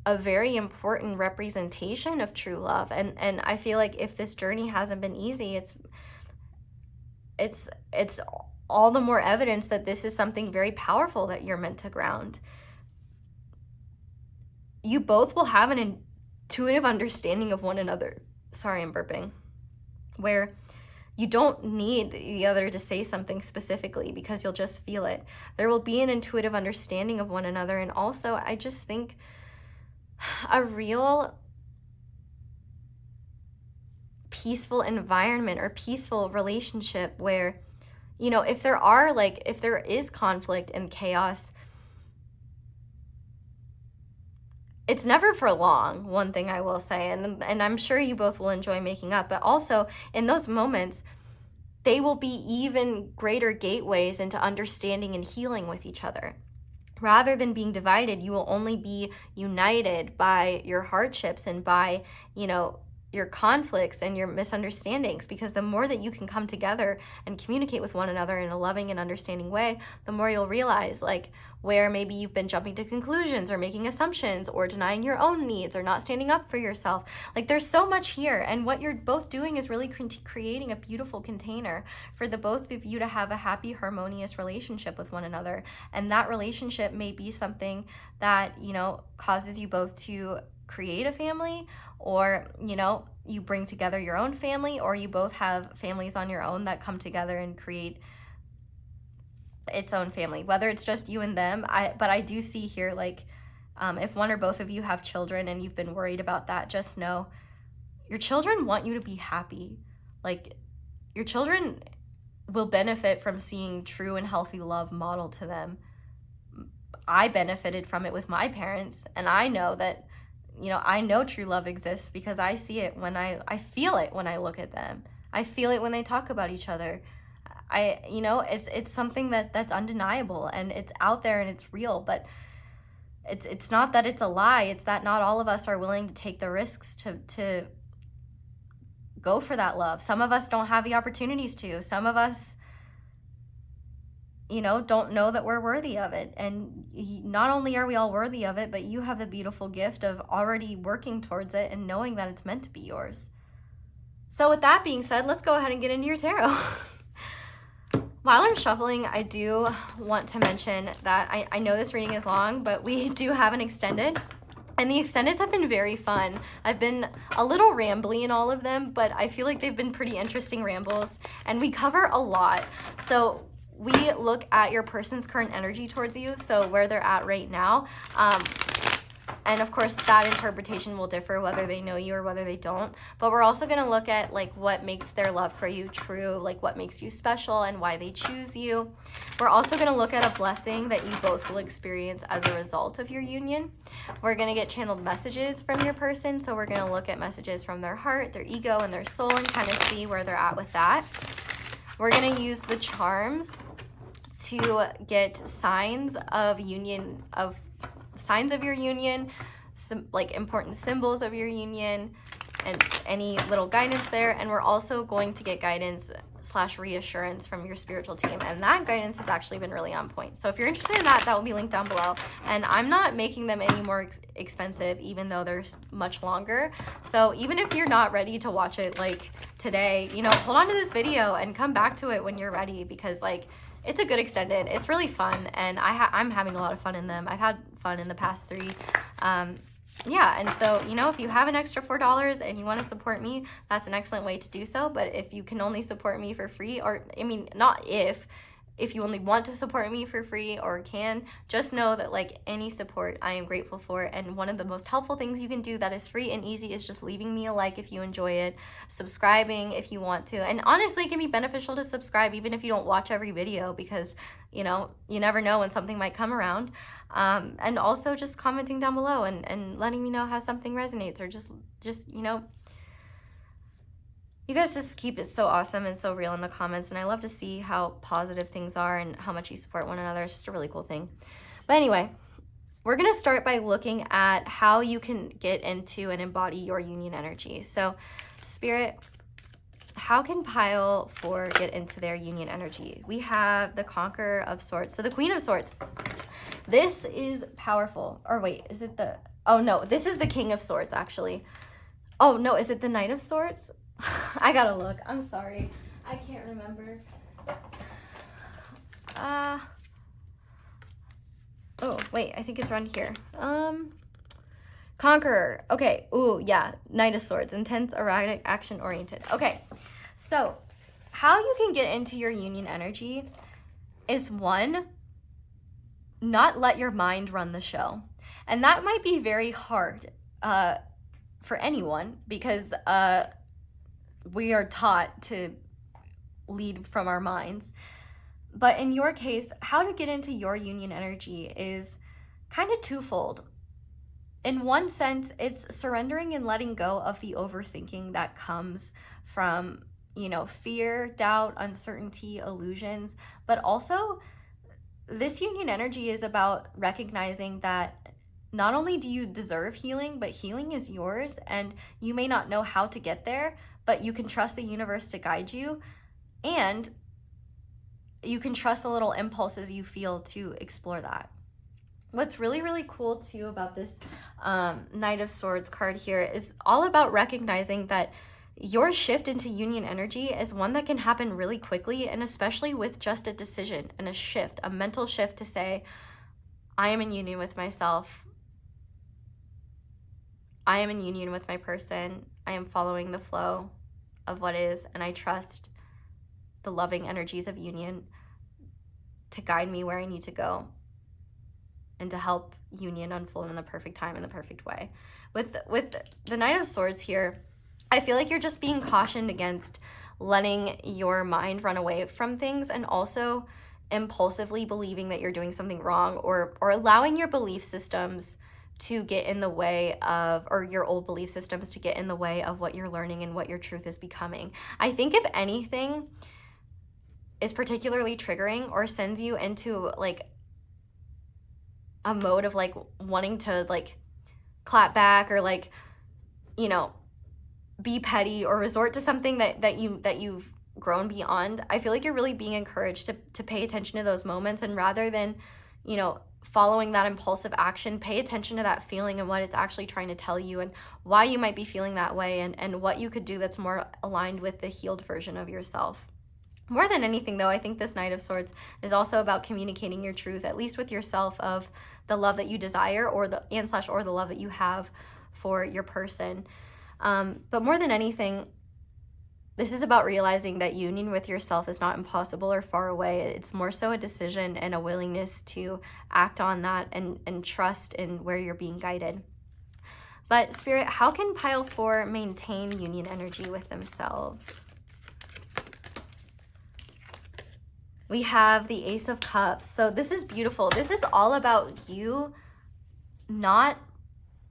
a very important representation of true love. And I feel like if this journey hasn't been easy, it's all the more evidence that this is something very powerful that you're meant to ground. You both will have an intuitive understanding of one another. Sorry, I'm burping. Where you don't need the other to say something specifically, because you'll just feel it. There will be an intuitive understanding of one another. And also, I just think a real peaceful environment or peaceful relationship where, you know, if there is conflict and chaos, it's never for long, one thing I will say, and I'm sure you both will enjoy making up, but also in those moments, they will be even greater gateways into understanding and healing with each other. Rather than being divided, you will only be united by your hardships and by, you know, your conflicts and your misunderstandings, because the more that you can come together and communicate with one another in a loving and understanding way, the more you'll realize like where maybe you've been jumping to conclusions or making assumptions or denying your own needs or not standing up for yourself. Like there's so much here, and what you're both doing is really creating a beautiful container for the both of you to have a happy, harmonious relationship with one another. And that relationship may be something that, you know, causes you both to create a family, or, you know, you bring together your own family, or you both have families on your own that come together and create its own family, whether it's just you and them. But I do see here, like, if one or both of you have children and you've been worried about that, just know your children want you to be happy. Like, your children will benefit from seeing true and healthy love modeled to them. I benefited from it with my parents, and I know that, you know, I know true love exists because I see it when I feel it when I look at them. I feel it when they talk about each other. You know, it's something that's undeniable, and it's out there and it's real, but it's not that it's a lie. It's that not all of us are willing to take the risks to go for that love. Some of us don't have the opportunities to. Some of us, you know, don't know that we're worthy of it. And not only are we all worthy of it, but you have the beautiful gift of already working towards it and knowing that it's meant to be yours. So with that being said, let's go ahead and get into your tarot. While I'm shuffling, I do want to mention that I know this reading is long, but we do have an extended. And the extendeds have been very fun. I've been a little rambly in all of them, but I feel like they've been pretty interesting rambles, and we cover a lot. So we look at your person's current energy towards you, so where they're at right now. And of course, that interpretation will differ whether they know you or whether they don't. But we're also going to look at like what makes their love for you true, like what makes you special and why they choose you. We're also going to look at a blessing that you both will experience as a result of your union. We're going to get channeled messages from your person. So we're going to look at messages from their heart, their ego, and their soul, and kind of see where they're at with that. We're going to use the charms to get signs of union, of signs of your union, some like important symbols of your union, and any little guidance there. And we're also going to get guidance / reassurance from your spiritual team, and that guidance has actually been really on point. So if you're interested in that, that will be linked down below. And I'm not making them any more expensive, even though they're much longer. So even if you're not ready to watch it like today, you know, hold on to this video and come back to it when you're ready, because like it's a good extended. It's really fun, and I'm having a lot of fun in them. I've had fun in the past 3. Yeah, and so, you know, if you have an extra $4 and you want to support me, that's an excellent way to do so. But if you can only support me for free, or I mean, not if you only want to support me for free or can, just know that like any support I am grateful for. And one of the most helpful things you can do that is free and easy is just leaving me a like if you enjoy it, subscribing if you want to. And honestly, it can be beneficial to subscribe even if you don't watch every video, because, you know, you never know when something might come around. And also just commenting down below and letting me know how something resonates, or just, you know, you guys just keep it so awesome and so real in the comments, and I love to see how positive things are and how much you support one another. It's just a really cool thing. But anyway, we're going to start by looking at how you can get into and embody your union energy. So Spirit, how can pile 4 get into their union energy? We have the Conqueror of Swords. So the Queen of Swords. This is powerful. Or wait, is it the... Oh, no. This is the King of Swords, actually. Oh, no. Is it the Knight of Swords? I gotta look. I'm sorry. I can't remember. Oh, wait. I think it's around here. Conqueror. Okay. Ooh, yeah. Knight of Swords. Intense, erratic, action-oriented. Okay. So, how you can get into your union energy is, 1, not let your mind run the show. And that might be very hard for anyone, because we are taught to lead from our minds. But in your case, how to get into your union energy is kind of twofold. In one sense, it's surrendering and letting go of the overthinking that comes from, you know, fear, doubt, uncertainty, illusions. But also, this union energy is about recognizing that not only do you deserve healing, but healing is yours, and you may not know how to get there, but you can trust the universe to guide you, and you can trust the little impulses you feel to explore that. What's really, really cool too about this Knight of Swords card here is all about recognizing that your shift into union energy is one that can happen really quickly, and especially with just a decision and a shift, a mental shift to say, I am in union with myself. I am in union with my person. I am following the flow of what is, and I trust the loving energies of union to guide me where I need to go and to help union unfold in the perfect time, in the perfect way. With the Knight of Swords here, I feel like you're just being cautioned against letting your mind run away from things, and also impulsively believing that you're doing something wrong, or allowing your belief systems to get in the way of, or your old belief systems to get in the way of what you're learning and what your truth is becoming. I think if anything is particularly triggering or sends you into like a mode of like wanting to like clap back, or like, you know, be petty, or resort to something that you've grown beyond, I feel like you're really being encouraged to pay attention to those moments, and rather than, you know, following that impulsive action, pay attention to that feeling and what it's actually trying to tell you, and why you might be feeling that way, and what you could do that's more aligned with the healed version of yourself. More than anything though, I think this Knight of Swords is also about communicating your truth, at least with yourself, of the love that you desire, or the love that you have for your person. But more than anything, this is about realizing that union with yourself is not impossible or far away. It's more so a decision and a willingness to act on that, and trust in where you're being guided. But Spirit, how can pile 4 maintain union energy with themselves? We have the Ace of Cups. So this is beautiful. This is all about you not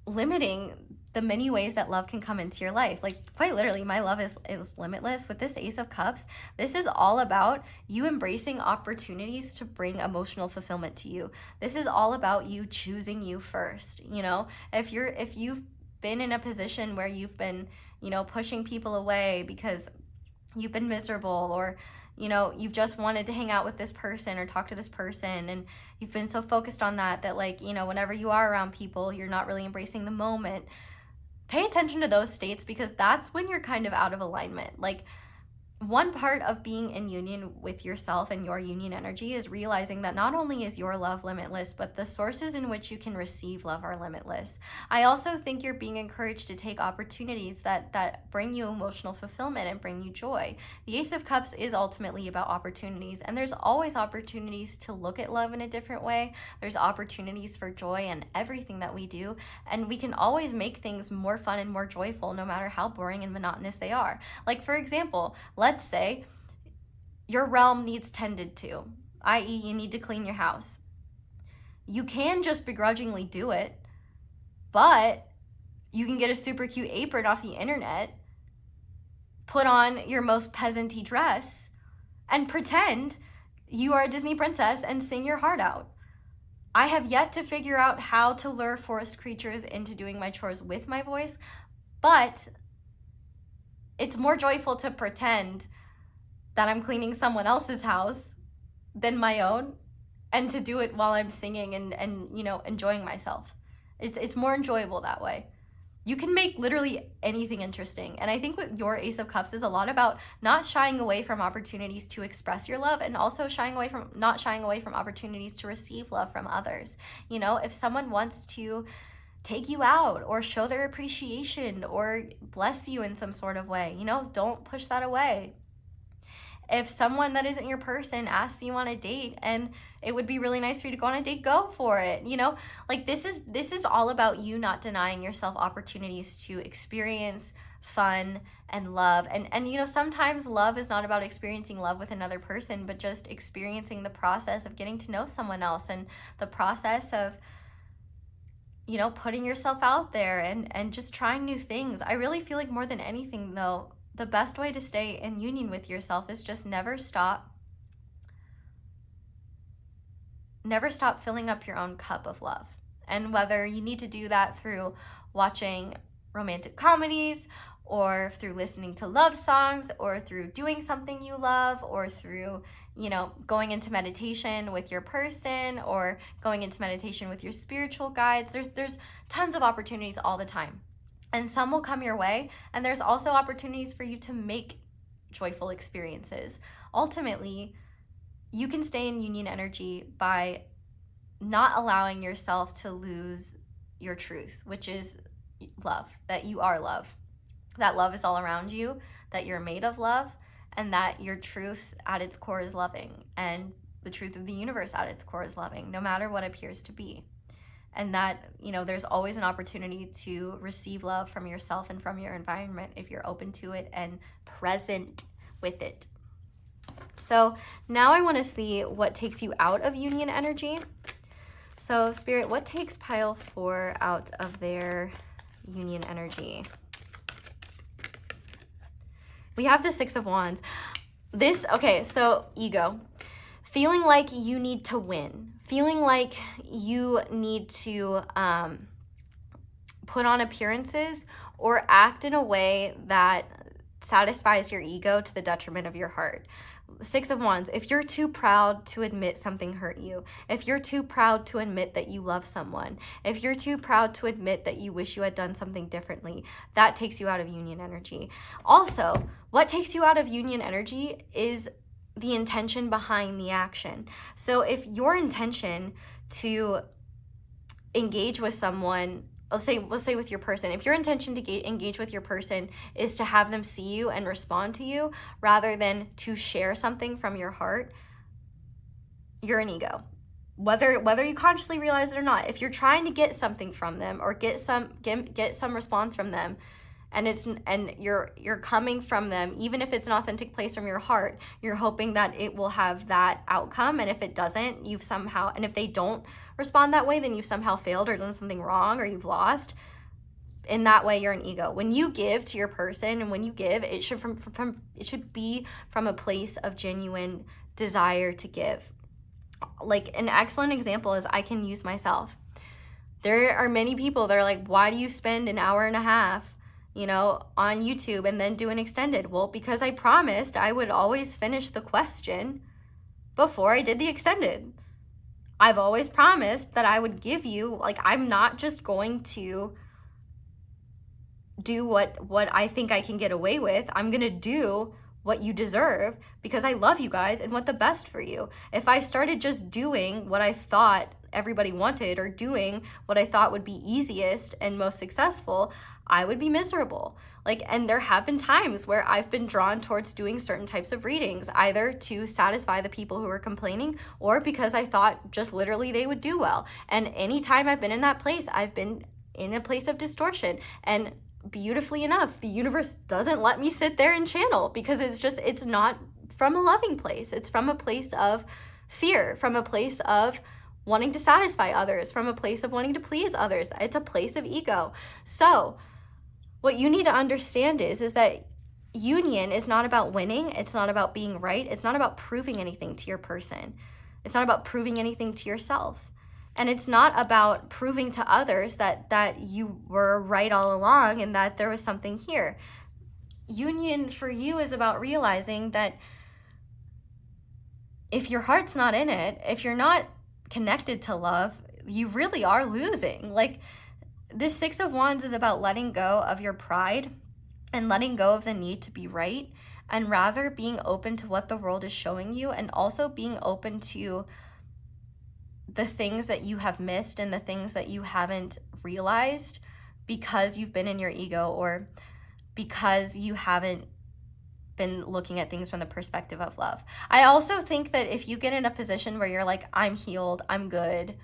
limiting the many ways that love can come into your life. Like, quite literally, my love is limitless. With this Ace of Cups, this is all about you embracing opportunities to bring emotional fulfillment to you. This is all about you choosing you first. You know, if you've been in a position where you've been, you know, pushing people away because you've been miserable, or, you know, you've just wanted to hang out with this person or talk to this person, and you've been so focused on that, like, you know, whenever you are around people, you're not really embracing the moment. Pay attention to those states, because that's when you're kind of out of alignment. Like, one part of being in union with yourself and your union energy is realizing that not only is your love limitless, but the sources in which you can receive love are limitless. I also think you're being encouraged to take opportunities that bring you emotional fulfillment and bring you joy. The Ace of Cups is ultimately about opportunities, and there's always opportunities to look at love in a different way. There's opportunities for joy in everything that we do, and we can always make things more fun and more joyful, no matter how boring and monotonous they are. Like, for example, let's say your realm needs tended to, i.e. you need to clean your house. You can just begrudgingly do it, but you can get a super cute apron off the internet, put on your most peasanty dress, and pretend you are a Disney princess and sing your heart out. I have yet to figure out how to lure forest creatures into doing my chores with my voice, but it's more joyful to pretend that I'm cleaning someone else's house than my own, and to do it while I'm singing and you know, enjoying myself. It's more enjoyable that way. You can make literally anything interesting. And I think with your Ace of Cups is a lot about not shying away from opportunities to express your love, and also not shying away from opportunities to receive love from others. You know, if someone wants to take you out or show their appreciation or bless you in some sort of way, you know, don't push that away. If someone that isn't your person asks you on a date and it would be really nice for you to go on a date, go for it. You know, like, this is all about you not denying yourself opportunities to experience fun and love. And you know, sometimes love is not about experiencing love with another person, but just experiencing the process of getting to know someone else, and the process of, you know, putting yourself out there and just trying new things. I really feel like more than anything though, the best way to stay in union with yourself is just never stop filling up your own cup of love. And whether you need to do that through watching romantic comedies, or through listening to love songs, or through doing something you love, or through, going into meditation with your person, or going into meditation with your spiritual guides. There's tons of opportunities all the time. And some will come your way, and there's also opportunities for you to make joyful experiences. Ultimately, you can stay in union energy by not allowing yourself to lose your truth, which is love, that you are love, that love is all around you, that you're made of love, and that your truth at its core is loving, and the truth of the universe at its core is loving, no matter what appears to be. And that, there's always an opportunity to receive love from yourself and from your environment if you're open to it and present with it. So now I want to see what takes you out of union energy. So Spirit, what takes pile 4 out of their union energy? We have the 6 of Wands. So ego. Feeling like you need to win. Feeling like you need to put on appearances or act in a way that satisfies your ego to the detriment of your heart. 6 of Wands, if you're too proud to admit something hurt you, if you're too proud to admit that you love someone, if you're too proud to admit that you wish you had done something differently, that takes you out of union energy. Also, what takes you out of union energy is the intention behind the action. So if your intention to engage with someone, let's say with your person, if your intention to engage with your person is to have them see you and respond to you rather than to share something from your heart, you're an ego. Whether you consciously realize it or not, if you're trying to get something from them or get some response from them, and you're coming from them, even if it's an authentic place from your heart, you're hoping that it will have that outcome. And if it doesn't, and if they don't respond that way, then you've somehow failed or done something wrong or you've lost. In that way, you're an ego. When you give to your person, and when you give, it should be from a place of genuine desire to give. Like, an excellent example is, I can use myself. There are many people that are like, why do you spend an hour and a half on YouTube and then do an extended? Well, because I promised I would always finish the question before I did the extended. I've always promised that I would give you, I'm not just going to do what I think I can get away with. I'm going to do what you deserve because I love you guys and want the best for you. If I started just doing what I thought everybody wanted or doing what I thought would be easiest and most successful, I would be miserable. And there have been times where I've been drawn towards doing certain types of readings, either to satisfy the people who are complaining or because I thought just literally they would do well. And anytime I've been in that place, I've been in a place of distortion. And beautifully enough, the universe doesn't let me sit there and channel because it's not from a loving place. It's from a place of fear, from a place of wanting to satisfy others, from a place of wanting to please others. It's a place of ego. So what you need to understand is that union is not about winning. It's not about being right. It's not about proving anything to your person. It's not about proving anything to yourself. And it's not about proving to others that you were right all along and that there was something here. Union for you is about realizing that if your heart's not in it, if you're not connected to love, you really are losing. This 6 of Wands is about letting go of your pride and letting go of the need to be right, and rather being open to what the world is showing you, and also being open to the things that you have missed and the things that you haven't realized because you've been in your ego or because you haven't been looking at things from the perspective of love. I also think that if you get in a position where you're like, I'm healed, I'm good,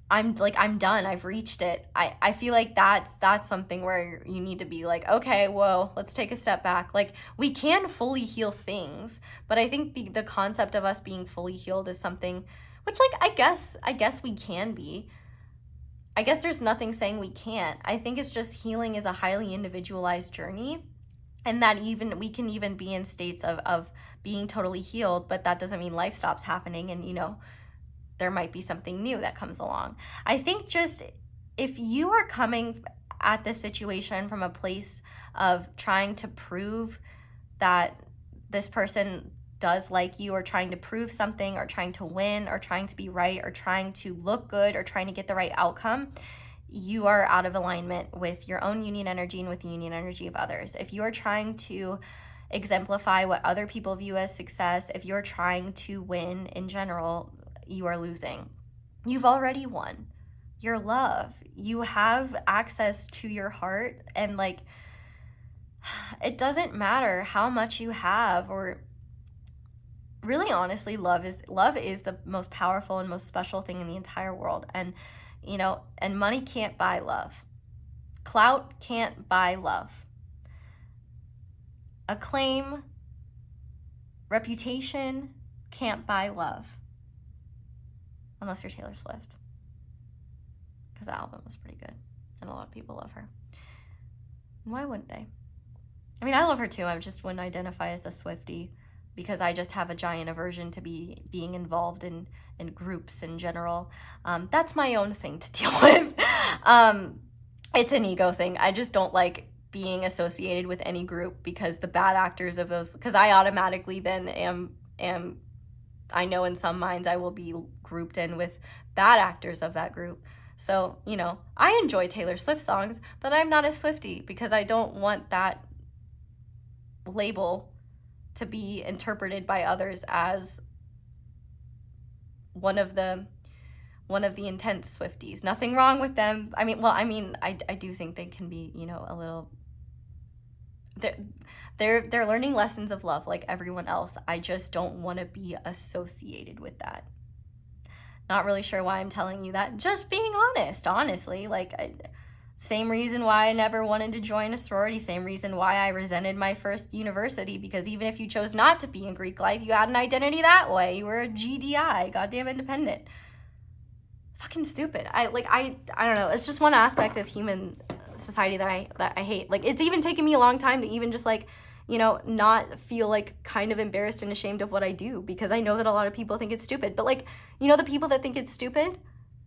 I'm done, I've reached it, I feel like that's something where you need to be like, okay, whoa, let's take a step back. We can fully heal things, but I think the concept of us being fully healed is something which I guess we can be. I guess there's nothing saying we can't. I think it's just healing is a highly individualized journey, and that even we can even be in states of being totally healed, but that doesn't mean life stops happening and there might be something new that comes along. I think just if you are coming at this situation from a place of trying to prove that this person does like you, or trying to prove something, or trying to win, or trying to be right, or trying to look good, or trying to get the right outcome, you are out of alignment with your own union energy and with the union energy of others. If you are trying to exemplify what other people view as success, if you're trying to win in general, you are losing. You've already won. Your love. You have access to your heart, and like, it doesn't matter how much you have, or really, honestly, love is the most powerful and most special thing in the entire world. And you know, and money can't buy love. Clout can't buy love. Acclaim, reputation can't buy love. Unless you're Taylor Swift. Because the album was pretty good. And a lot of people love her. And why wouldn't they? I mean, I love her too. I just wouldn't identify as a Swiftie, because I just have a giant aversion to being involved in groups in general. That's my own thing to deal with. It's an ego thing. I just don't like being associated with any group, because the bad actors of those, because I automatically then am, I know in some minds I will be grouped in with bad actors of that group. So, you know, I enjoy Taylor Swift songs, but I'm not a Swiftie, because I don't want that label to be interpreted by others as one of the intense Swifties. Nothing wrong with them. I mean, I do think they can be, you know, a little, they're learning lessons of love like everyone else. I just don't want to be associated with that. Not really sure why I'm telling you that. Just being honest, honestly. Like, same reason why I never wanted to join a sorority. Same reason why I resented my first university, because even if you chose not to be in Greek life, you had an identity that way. You were a GDI, goddamn independent. Fucking stupid. I don't know. It's just one aspect of human society that I hate. Like, it's even taken me a long time to even just, like, you know, not feel like kind of embarrassed and ashamed of what I do, because I know that a lot of people think it's stupid. But, like, you know, the people that think it's stupid,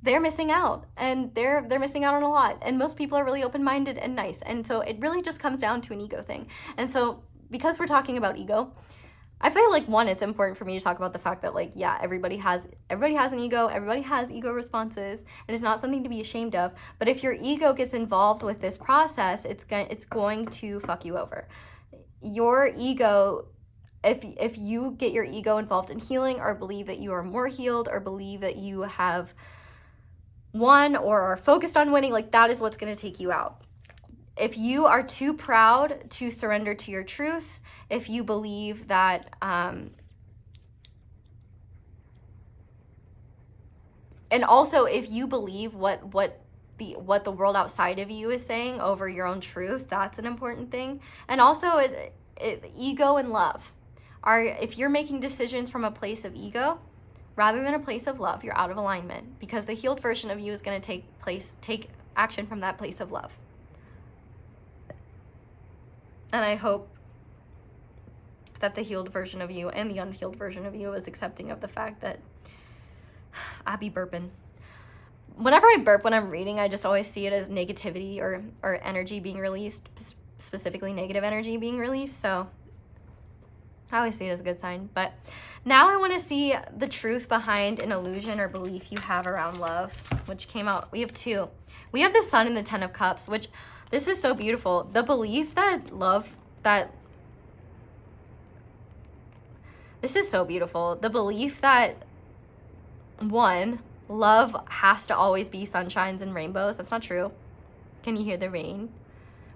they're missing out, and they're missing out on a lot. And most people are really open-minded and nice. And so it really just comes down to an ego thing. And so because we're talking about ego, I feel like, one, it's important for me to talk about the fact that, like, yeah, everybody has an ego, everybody has ego responses, and it's not something to be ashamed of. But if your ego gets involved with this process, it's going to fuck you over. Your ego, if you get your ego involved in healing, or believe that you are more healed, or believe that you have won or are focused on winning, like, that is what's going to take you out. If you are too proud to surrender to your truth, if you believe that and also if you believe what the world outside of you is saying over your own truth, that's an important thing. And also ego and love are, if you're making decisions from a place of ego rather than a place of love, you're out of alignment, because the healed version of you is going to take action from that place of love. And I hope that the healed version of you and the unhealed version of you is accepting of the fact that I be burping. Whenever I burp when I'm reading, I just always see it as negativity or energy being released, specifically negative energy being released. So I always see it as a good sign. But now I want to see the truth behind an illusion or belief you have around love, which came out. We have two. We have the Sun and the Ten of Cups, which this is so beautiful. The belief that this is so beautiful. The belief that, one, love has to always be sunshines and rainbows. That's not true. Can you hear the rain?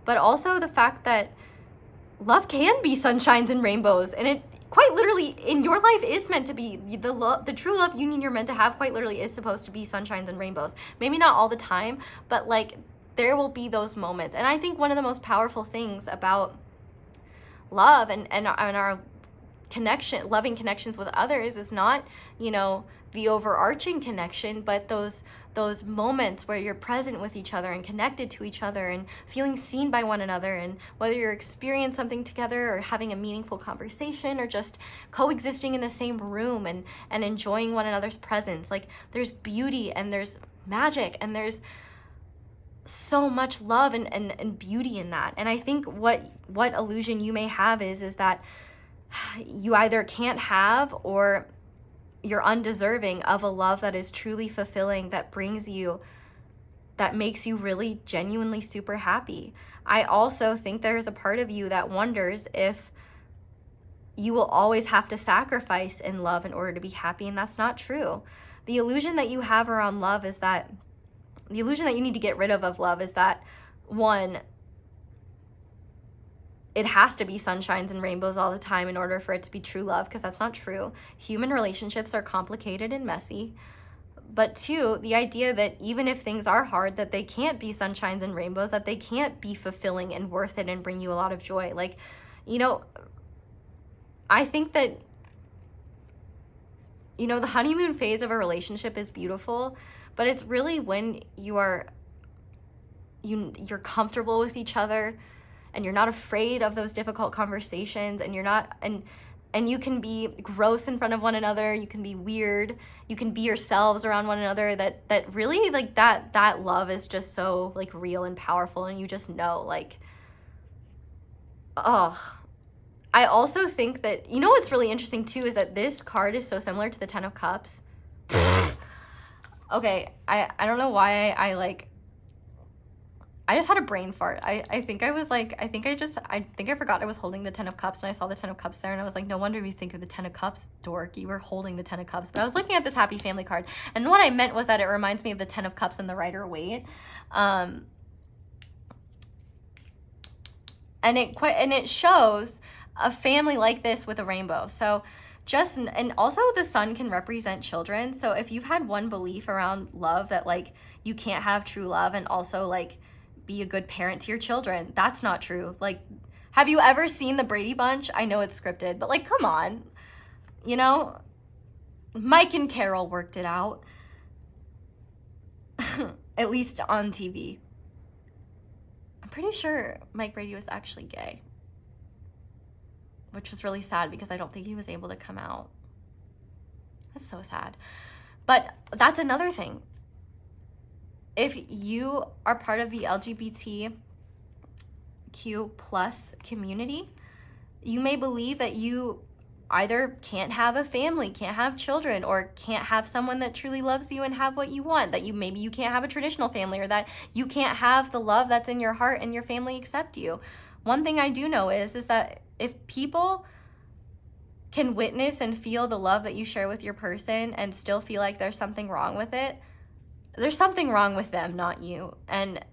But also the fact that love can be sunshines and rainbows, and it quite literally in your life is meant to be. The true love union you're meant to have quite literally is supposed to be sunshines and rainbows. Maybe not all the time, but like there will be those moments. And I think one of the most powerful things about love and our connection, loving connections with others is not, you know, the overarching connection, but those moments where you're present with each other and connected to each other and feeling seen by one another, and whether you're experiencing something together or having a meaningful conversation or just coexisting in the same room and enjoying one another's presence. Like, there's beauty and there's magic and there's so much love and beauty in that. And I think what illusion you may have is that you either can't have, or you're undeserving of a love that is truly fulfilling, that brings you, that makes you really genuinely super happy. I also think there's a part of you that wonders if you will always have to sacrifice in love in order to be happy, and that's not true. The illusion that you have around love is that, the illusion that you need to get rid of love is that, one, it has to be sunshines and rainbows all the time in order for it to be true love, because that's not true. Human relationships are complicated and messy. But two, the idea that even if things are hard, that they can't be sunshines and rainbows, that they can't be fulfilling and worth it and bring you a lot of joy. Like, you know, I think that, you know, the honeymoon phase of a relationship is beautiful, but it's really when you're comfortable with each other, and you're not afraid of those difficult conversations, and you're not, and you can be gross in front of one another, you can be weird, you can be yourselves around one another, that really, like, that love is just so, like, real and powerful, and you just know, like, oh. I also think that, you know what's really interesting too is that this card is so similar to the Ten of Cups. Okay, I don't know why I just had a brain fart. I think I was like, I think I forgot I was holding the Ten of Cups, and I saw the Ten of Cups there, and I was like, no wonder you think of the Ten of Cups, dork. You were holding the Ten of Cups. But I was looking at this happy family card, and what I meant was that it reminds me of the Ten of Cups and the Rider-Waite. And it shows a family like this with a rainbow. So and also the sun can represent children. So if you've had one belief around love that, like, you can't have true love and also, like, be a good parent to your children, that's not true. Like, have you ever seen the Brady Bunch? I know it's scripted, but, like, come on, you know, Mike and Carol worked it out. At least on TV. I'm pretty sure Mike Brady was actually gay, which was really sad because I don't think he was able to come out. That's so sad. But that's another thing. If you are part of the LGBTQ plus community, you may believe that you either can't have a family, can't have children, or can't have someone that truly loves you and have what you want, that maybe you can't have a traditional family, or that you can't have the love that's in your heart and your family accept you. One thing I do know is that if people can witness and feel the love that you share with your person and still feel like there's something wrong with it, there's something wrong with them, not you. And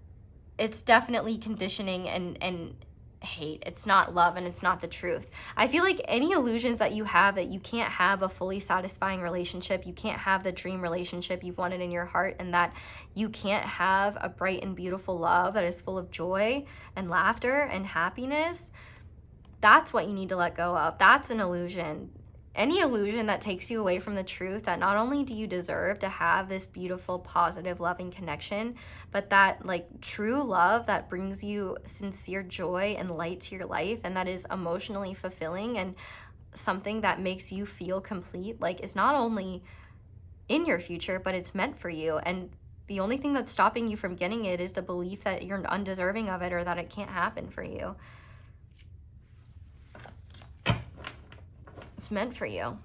it's definitely conditioning and hate. It's not love, and it's not the truth. I feel like any illusions that you have that you can't have a fully satisfying relationship, you can't have the dream relationship you've wanted in your heart, and that you can't have a bright and beautiful love that is full of joy and laughter and happiness, that's what you need to let go of. That's an illusion. Any illusion that takes you away from the truth that not only do you deserve to have this beautiful, positive, loving connection, but that, like, true love that brings you sincere joy and light to your life, and that is emotionally fulfilling and something that makes you feel complete, like, is not only in your future, but it's meant for you. And the only thing that's stopping you from getting it is the belief that you're undeserving of it, or that it can't happen for you. It's meant for you.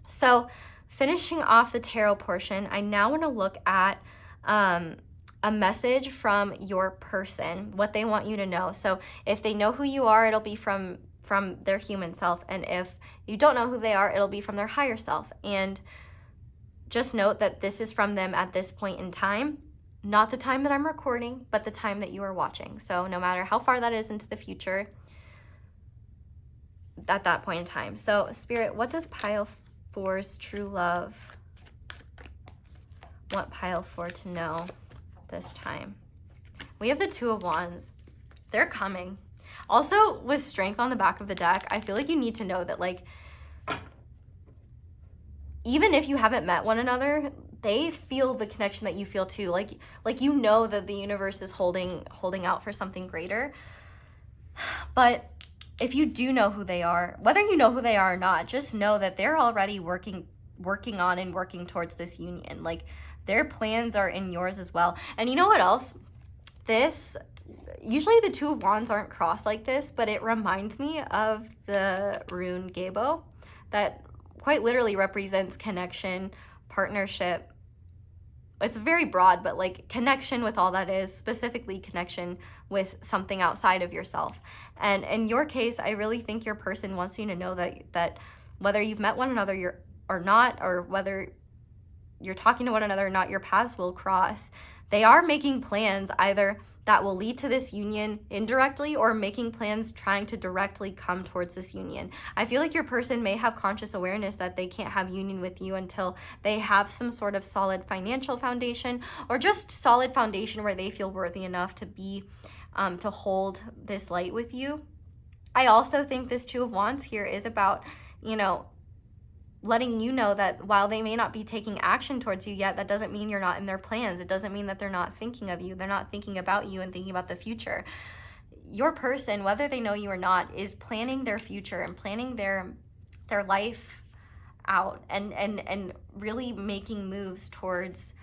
So finishing off the tarot portion, I now want to look at a message from your person, what they want you to know. So if they know who you are, it'll be from their human self. And if you don't know who they are, it'll be from their higher self. And just note that this is from them at this point in time, not the time that I'm recording, but the time that you are watching. So no matter how far that is into the future, at that point in time. So Spirit, what does pile 4's true love want pile 4 to know this time? We have the Two of Wands. They're coming. Also, with Strength on the back of the deck, I feel like you need to know that, like, even if you haven't met one another, they feel the connection that you feel too. Like you know that the universe is holding out for something greater. But if you do know who they are, whether you know who they are or not, just know that they're already working on and working towards this union. Like, their plans are in yours as well. And you know what else? Usually the Two of Wands aren't crossed like this, but it reminds me of the rune Gabo that quite literally represents connection, partnership. It's very broad, but like connection with all that is, specifically connection with something outside of yourself. And in your case, I really think your person wants you to know that whether you've met one another or not, or whether you're talking to one another or not, your paths will cross. They are making plans either that will lead to this union indirectly, or making plans trying to directly come towards this union. I feel like your person may have conscious awareness that they can't have union with you until they have some sort of solid financial foundation, or just solid foundation where they feel worthy enough to be to hold this light with you. I also think this Two of Wands here is about, letting you know that while they may not be taking action towards you yet, that doesn't mean you're not in their plans. It doesn't mean that they're not thinking of you. They're not thinking about you and thinking about the future. Your person, whether they know you or not, is planning their future and planning their life out and really making moves towards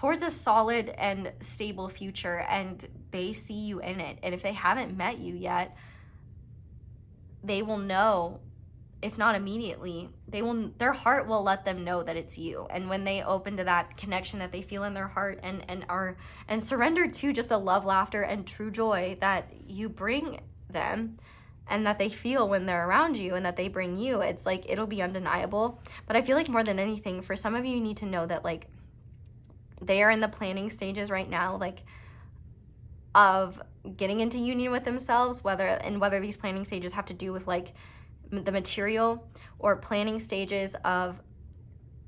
a solid and stable future, and they see you in it. And if they haven't met you yet, they will know. If not immediately, their heart will let them know that it's you. And when they open to that connection that they feel in their heart and surrender to just the love, laughter, and true joy that you bring them and that they feel when they're around you and that they bring you, it's like, it'll be undeniable. But I feel like more than anything, for some of you, you need to know that like they are in the planning stages right now, like of getting into union with themselves, whether these planning stages have to do with like the material, or planning stages of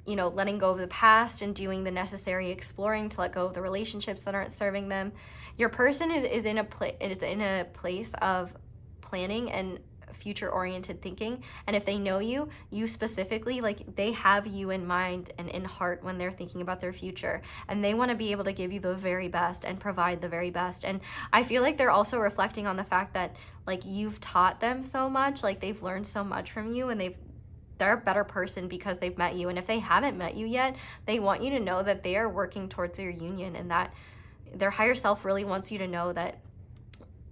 letting go of the past and doing the necessary exploring to let go of the relationships that aren't serving them. Your person is in a place of planning and future oriented thinking. And if they know you specifically, like they have you in mind and in heart when they're thinking about their future, and they want to be able to give you the very best and provide the very best. And I feel like they're also reflecting on the fact that like you've taught them so much, like they've learned so much from you, and they're a better person because they've met you. And if they haven't met you yet, they want you to know that they are working towards your union, and that their higher self really wants you to know that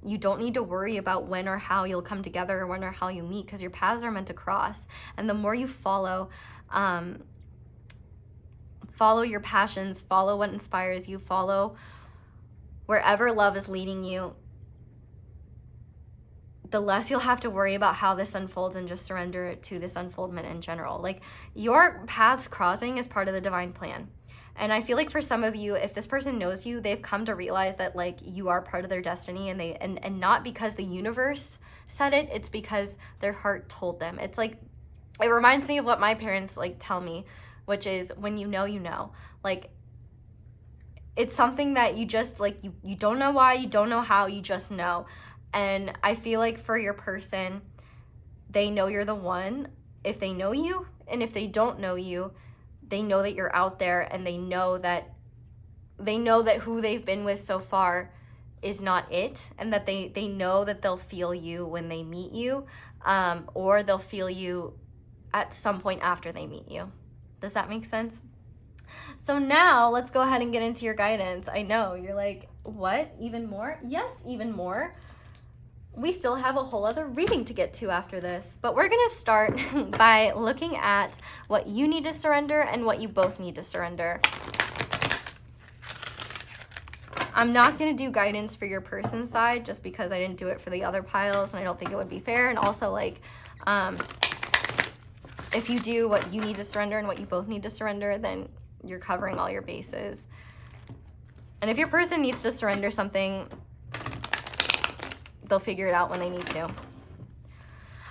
you don't need to worry about when or how you'll come together, or when or how you meet, because your paths are meant to cross. And the more you follow your passions, follow what inspires you, follow wherever love is leading you, the less you'll have to worry about how this unfolds, and just surrender to this unfoldment in general. Like, your paths crossing is part of the divine plan. And I feel like for some of you, if this person knows you, they've come to realize that like you are part of their destiny, and not because the universe said it, it's because their heart told them. It's like, it reminds me of what my parents like tell me, which is when you know. Like, it's something that you just like, you don't know why, you don't know how, you just know. And I feel like for your person, they know you're the one if they know you, and if they don't know you, they know that you're out there, and they know that who they've been with so far is not it, and that they know that they'll feel you when they meet you, or they'll feel you at some point after they meet you. Does that make sense? So now let's go ahead and get into your guidance. I know you're like, what? Even more? Yes, even more. We still have a whole other reading to get to after this, but we're going to start by looking at what you need to surrender and what you both need to surrender. I'm not going to do guidance for your person's side just because I didn't do it for the other piles, and I don't think it would be fair. And also, like, if you do what you need to surrender and what you both need to surrender, then you're covering all your bases. And if your person needs to surrender something, they'll figure it out when they need to.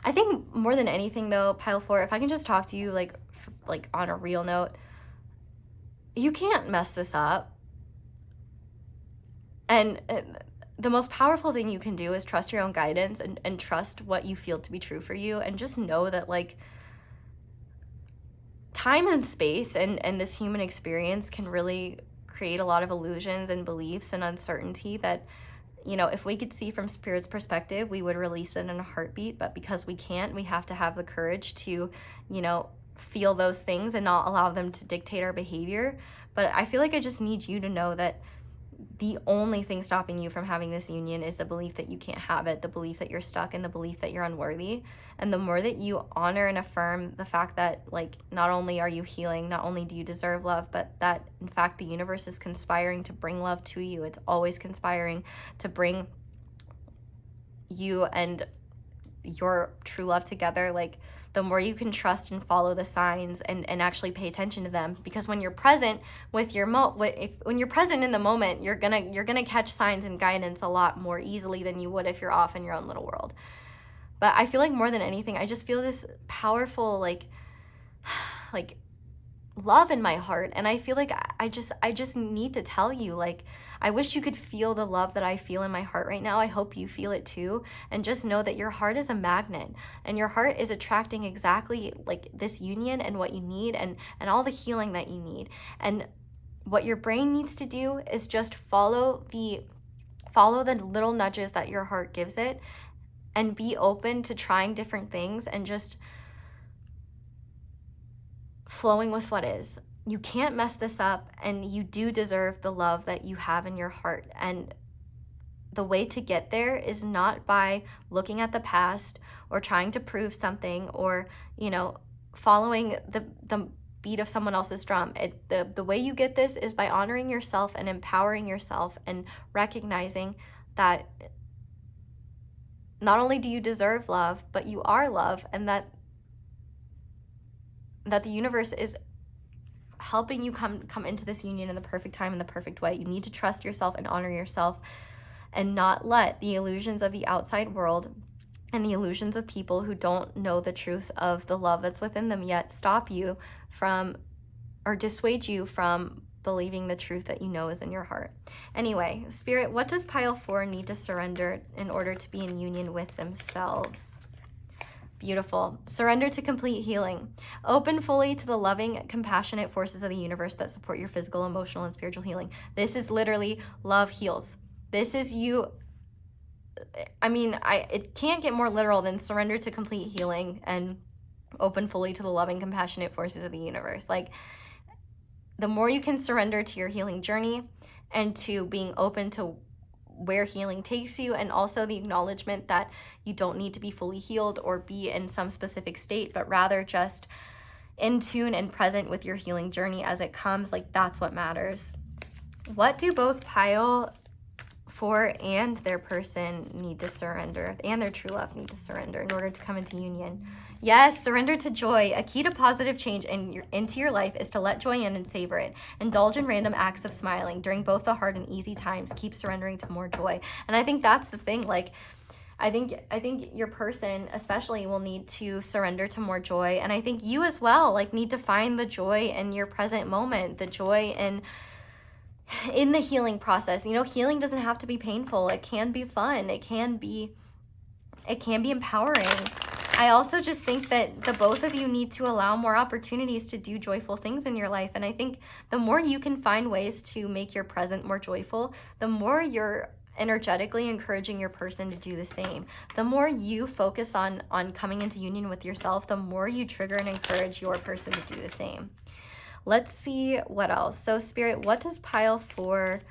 I think more than anything though, pile 4, if I can just talk to you like on a real note, you can't mess this up. And the most powerful thing you can do is trust your own guidance and trust what you feel to be true for you, and just know that like time and space and this human experience can really create a lot of illusions and beliefs and uncertainty that, you know, if we could see from Spirit's perspective, we would release it in a heartbeat. But because we can't, we have to have the courage to, you know, feel those things and not allow them to dictate our behavior. But I feel like I just need you to know that the only thing stopping you from having this union is the belief that you can't have it, the belief that you're stuck, and the belief that you're unworthy. And the more that you honor and affirm the fact that, like, not only are you healing, not only do you deserve love, but that in fact the universe is conspiring to bring love to you. It's always conspiring to bring you and your true love together. Like, the more you can trust and follow the signs and actually pay attention to them, because when you're present with your when you're present in the moment, you're gonna catch signs and guidance a lot more easily than you would if you're off in your own little world. But I feel like more than anything, I just feel this powerful like love in my heart, and I feel like I just need to tell you, like, I wish you could feel the love that I feel in my heart right now. I hope you feel it too, and just know that your heart is a magnet, and your heart is attracting exactly like this union and what you need, and all the healing that you need. And what your brain needs to do is just follow the little nudges that your heart gives it, and be open to trying different things and just flowing with what is. You can't mess this up, and you do deserve the love that you have in your heart. And the way to get there is not by looking at the past or trying to prove something or, you know, following the beat of someone else's drum. The way you get this is by honoring yourself and empowering yourself and recognizing that not only do you deserve love, but you are love, and that the universe is helping you come into this union in the perfect time, in the perfect way. You need to trust yourself and honor yourself, and not let the illusions of the outside world and the illusions of people who don't know the truth of the love that's within them yet stop you from, or dissuade you from, believing the truth that you know is in your heart. Anyway, Spirit, what does pile 4 need to surrender in order to be in union with themselves? Beautiful. Surrender to complete healing. Open fully to the loving, compassionate forces of the universe that support your physical, emotional, and spiritual healing. This is literally love heals. This is you. I mean, it can't get more literal than surrender to complete healing and open fully to the loving, compassionate forces of the universe. Like, the more you can surrender to your healing journey and to being open to where healing takes you, and also the acknowledgement that you don't need to be fully healed or be in some specific state, but rather just in tune and present with your healing journey as it comes. Like, that's what matters. What do both pile 4 and their person need to surrender, and their true love need to surrender in order to come into union? Yes, surrender to joy. A key to positive change into your life is to let joy in and savor it. Indulge in random acts of smiling during both the hard and easy times. Keep surrendering to more joy. And I think that's the thing. Like, I think your person especially will need to surrender to more joy. And I think you as well, like, need to find the joy in your present moment, the joy in the healing process. You know, healing doesn't have to be painful. It can be fun. It can be empowering. I also just think that the both of you need to allow more opportunities to do joyful things in your life. And I think the more you can find ways to make your present more joyful, the more you're energetically encouraging your person to do the same. The more you focus on coming into union with yourself, the more you trigger and encourage your person to do the same. Let's see what else. So, Spirit, what does pile 4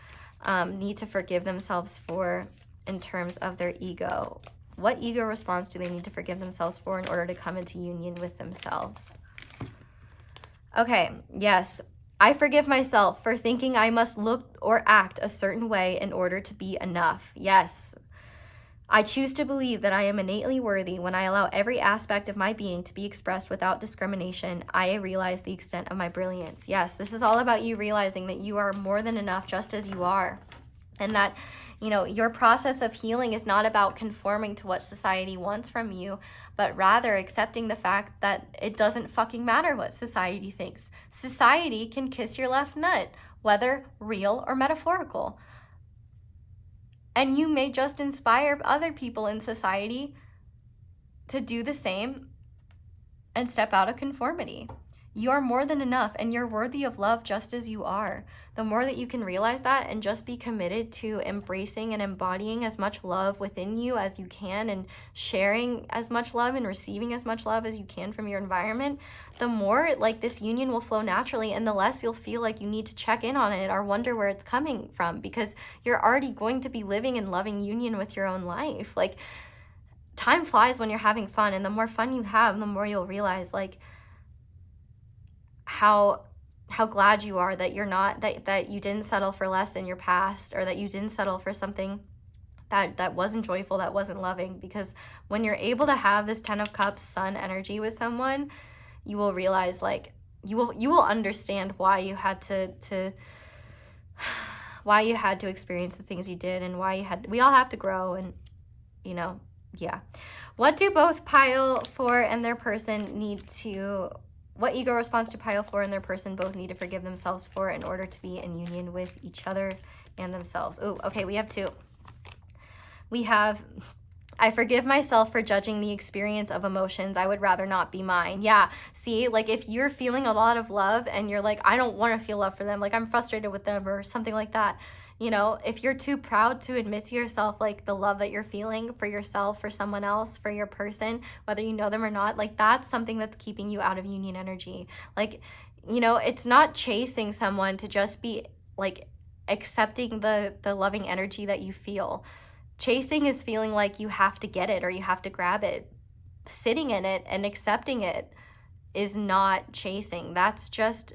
need to forgive themselves for in terms of their ego? What ego response do they need to forgive themselves for in order to come into union with themselves? Okay, yes. I forgive myself for thinking I must look or act a certain way in order to be enough. Yes. I choose to believe that I am innately worthy. When I allow every aspect of my being to be expressed without discrimination, I realize the extent of my brilliance. Yes, this is all about you realizing that you are more than enough just as you are. And that, you know, your process of healing is not about conforming to what society wants from you, but rather accepting the fact that it doesn't fucking matter what society thinks. Society can kiss your left nut, whether real or metaphorical. And you may just inspire other people in society to do the same and step out of conformity. You are more than enough, and you're worthy of love just as you are. The more that you can realize that and just be committed to embracing and embodying as much love within you as you can, and sharing as much love and receiving as much love as you can from your environment, the more like this union will flow naturally, and the less you'll feel like you need to check in on it or wonder where it's coming from, because you're already going to be living in loving union with your own life. Like, time flies when you're having fun, and the more fun you have, the more you'll realize like how glad you are that you're not, that you didn't settle for less in your past, or that you didn't settle for something that wasn't joyful, that wasn't loving. Because when you're able to have this 10 of Cups sun energy with someone, you will realize like you will understand why you had to why you had to experience the things you did, and why we all have to grow. And you know, yeah. What do both pile 4 and their person need to, what ego response do pile 4 and their person both need to forgive themselves for in order to be in union with each other and themselves? Oh, okay, we have 2. We have, I forgive myself for judging the experience of emotions I would rather not be mine. Yeah, see, like if you're feeling a lot of love and you're like, I don't want to feel love for them, like I'm frustrated with them or something like that, you know, if you're too proud to admit to yourself like the love that you're feeling for yourself, for someone else, for your person, whether you know them or not, like that's something that's keeping you out of union energy. Like, you know, it's not chasing someone to just be like accepting the loving energy that you feel. Chasing is feeling like you have to get it or you have to grab it. Sitting in it and accepting it is not chasing. That's just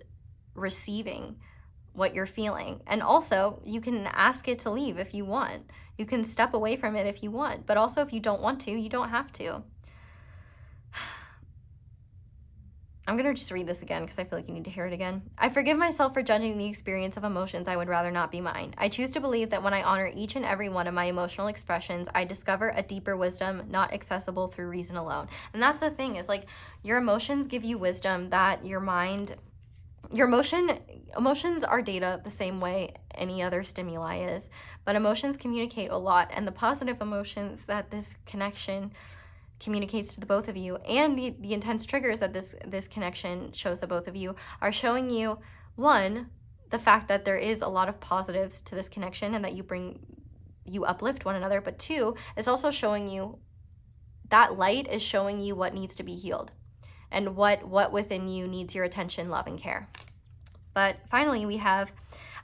receiving what you're feeling. And also, you can ask it to leave if you want. You can step away from it if you want. But also, if you don't want to, you don't have to. I'm going to just read this again because I feel like you need to hear it again. I forgive myself for judging the experience of emotions I would rather not be mine. I choose to believe that when I honor each and every one of my emotional expressions, I discover a deeper wisdom not accessible through reason alone. And that's the thing, is like your emotions give you wisdom that your mind, emotions are data the same way any other stimuli is, but emotions communicate a lot, and the positive emotions that this connection communicates to the both of you, and the intense triggers that this connection shows the both of you, are showing you, one, the fact that there is a lot of positives to this connection and that you uplift one another, but 2, it's also showing you, that light is showing you what needs to be healed and what within you needs your attention, love, and care. But finally, we have,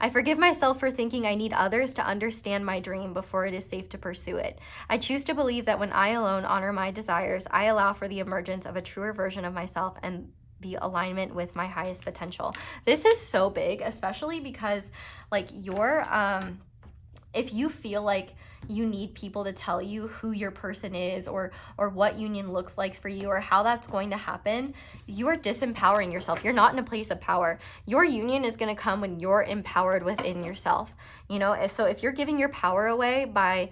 I forgive myself for thinking I need others to understand my dream before it is safe to pursue it. I choose to believe that when I alone honor my desires, I allow for the emergence of a truer version of myself and the alignment with my highest potential. This is so big, especially because like if you feel like you need people to tell you who your person is or what union looks like for you or how that's going to happen, you are disempowering yourself. You're not in a place of power. Your union is going to come when you're empowered within yourself. You know, if you're giving your power away by,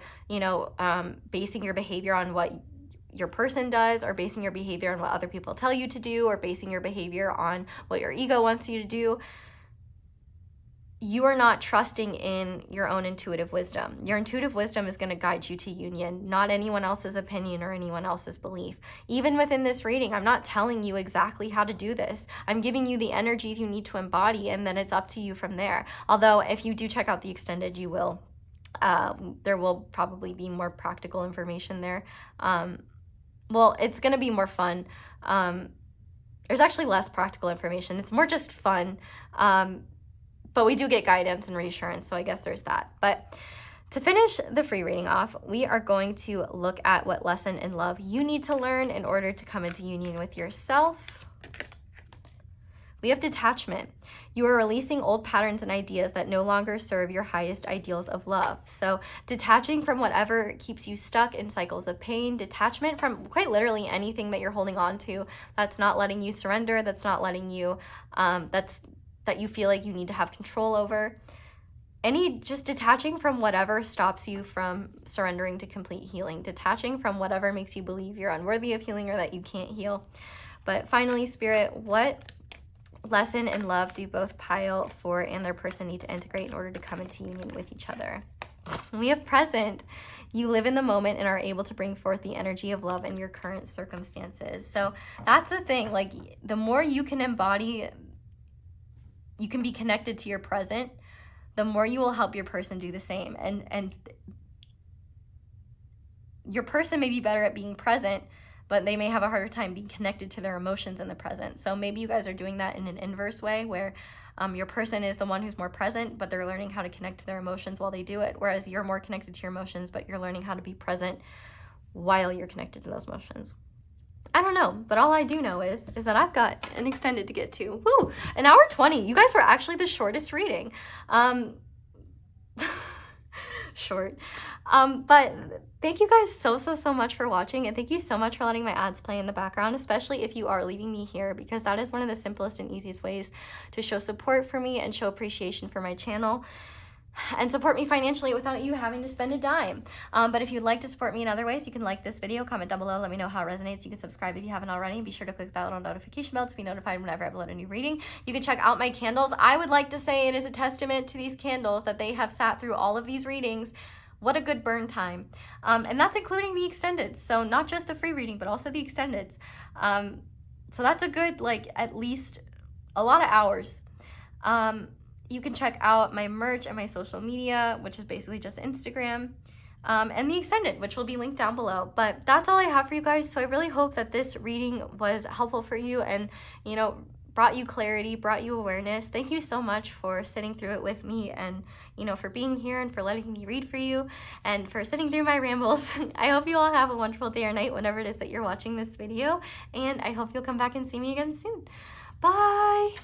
basing your behavior on what your person does, or basing your behavior on what other people tell you to do, or basing your behavior on what your ego wants you to do, you are not trusting in your own intuitive wisdom. Your intuitive wisdom is going to guide you to union, not anyone else's opinion or anyone else's belief. Even within this reading, I'm not telling you exactly how to do this. I'm giving you the energies you need to embody, and then it's up to you from there. Although if you do check out the extended, you will, there will probably be more practical information there. Well, it's going to be more fun. There's actually less practical information. It's more just fun. But we do get guidance and reassurance, so I guess there's that. But to finish the free reading off, we are going to look at what lesson in love you need to learn in order to come into union with yourself. We have detachment. You are releasing old patterns and ideas that no longer serve your highest ideals of love. So detaching from whatever keeps you stuck in cycles of pain, detachment from quite literally anything that you're holding on to that's not letting you surrender, that's not letting you, that you feel like you need to have control over. Just detaching from whatever stops you from surrendering to complete healing. Detaching from whatever makes you believe you're unworthy of healing or that you can't heal. But finally, Spirit, what lesson in love do both pile 4 and their person need to integrate in order to come into union with each other? We have present. You live in the moment and are able to bring forth the energy of love in your current circumstances. So that's the thing. Like, the more you can embody, you can be connected to your present, the more you will help your person do the same. And your person may be better at being present, but they may have a harder time being connected to their emotions in the present. So maybe you guys are doing that in an inverse way, where your person is the one who's more present, but they're learning how to connect to their emotions while they do it, whereas you're more connected to your emotions, but you're learning how to be present while you're connected to those emotions. I don't know, but all I do know is that I've got an extended to get to. Woo! An hour 20. You guys were actually the shortest reading. Short. But thank you guys so much for watching, and thank you so much for letting my ads play in the background, especially if you are leaving me here, because that is one of the simplest and easiest ways to show support for me and show appreciation for my channel and support me financially without you having to spend a dime. But if you'd like to support me in other ways, you can like this video, comment down below, let me know how it resonates. You can subscribe if you haven't already, and be sure to click that little notification bell to be notified whenever I upload a new reading. You can check out my candles. I would like to say it is a testament to these candles that they have sat through all of these readings. What a good burn time. And that's including the extended. So not just the free reading, but also the extendeds. So that's a good, like, at least a lot of hours. You can check out my merch and my social media, which is basically just Instagram, and the extended, which will be linked down below. But that's all I have for you guys. So I really hope that this reading was helpful for you and, you know, brought you clarity, brought you awareness. Thank you so much for sitting through it with me, and, you know, for being here and for letting me read for you and for sitting through my rambles. I hope you all have a wonderful day or night whenever it is that you're watching this video, and I hope you'll come back and see me again soon. Bye!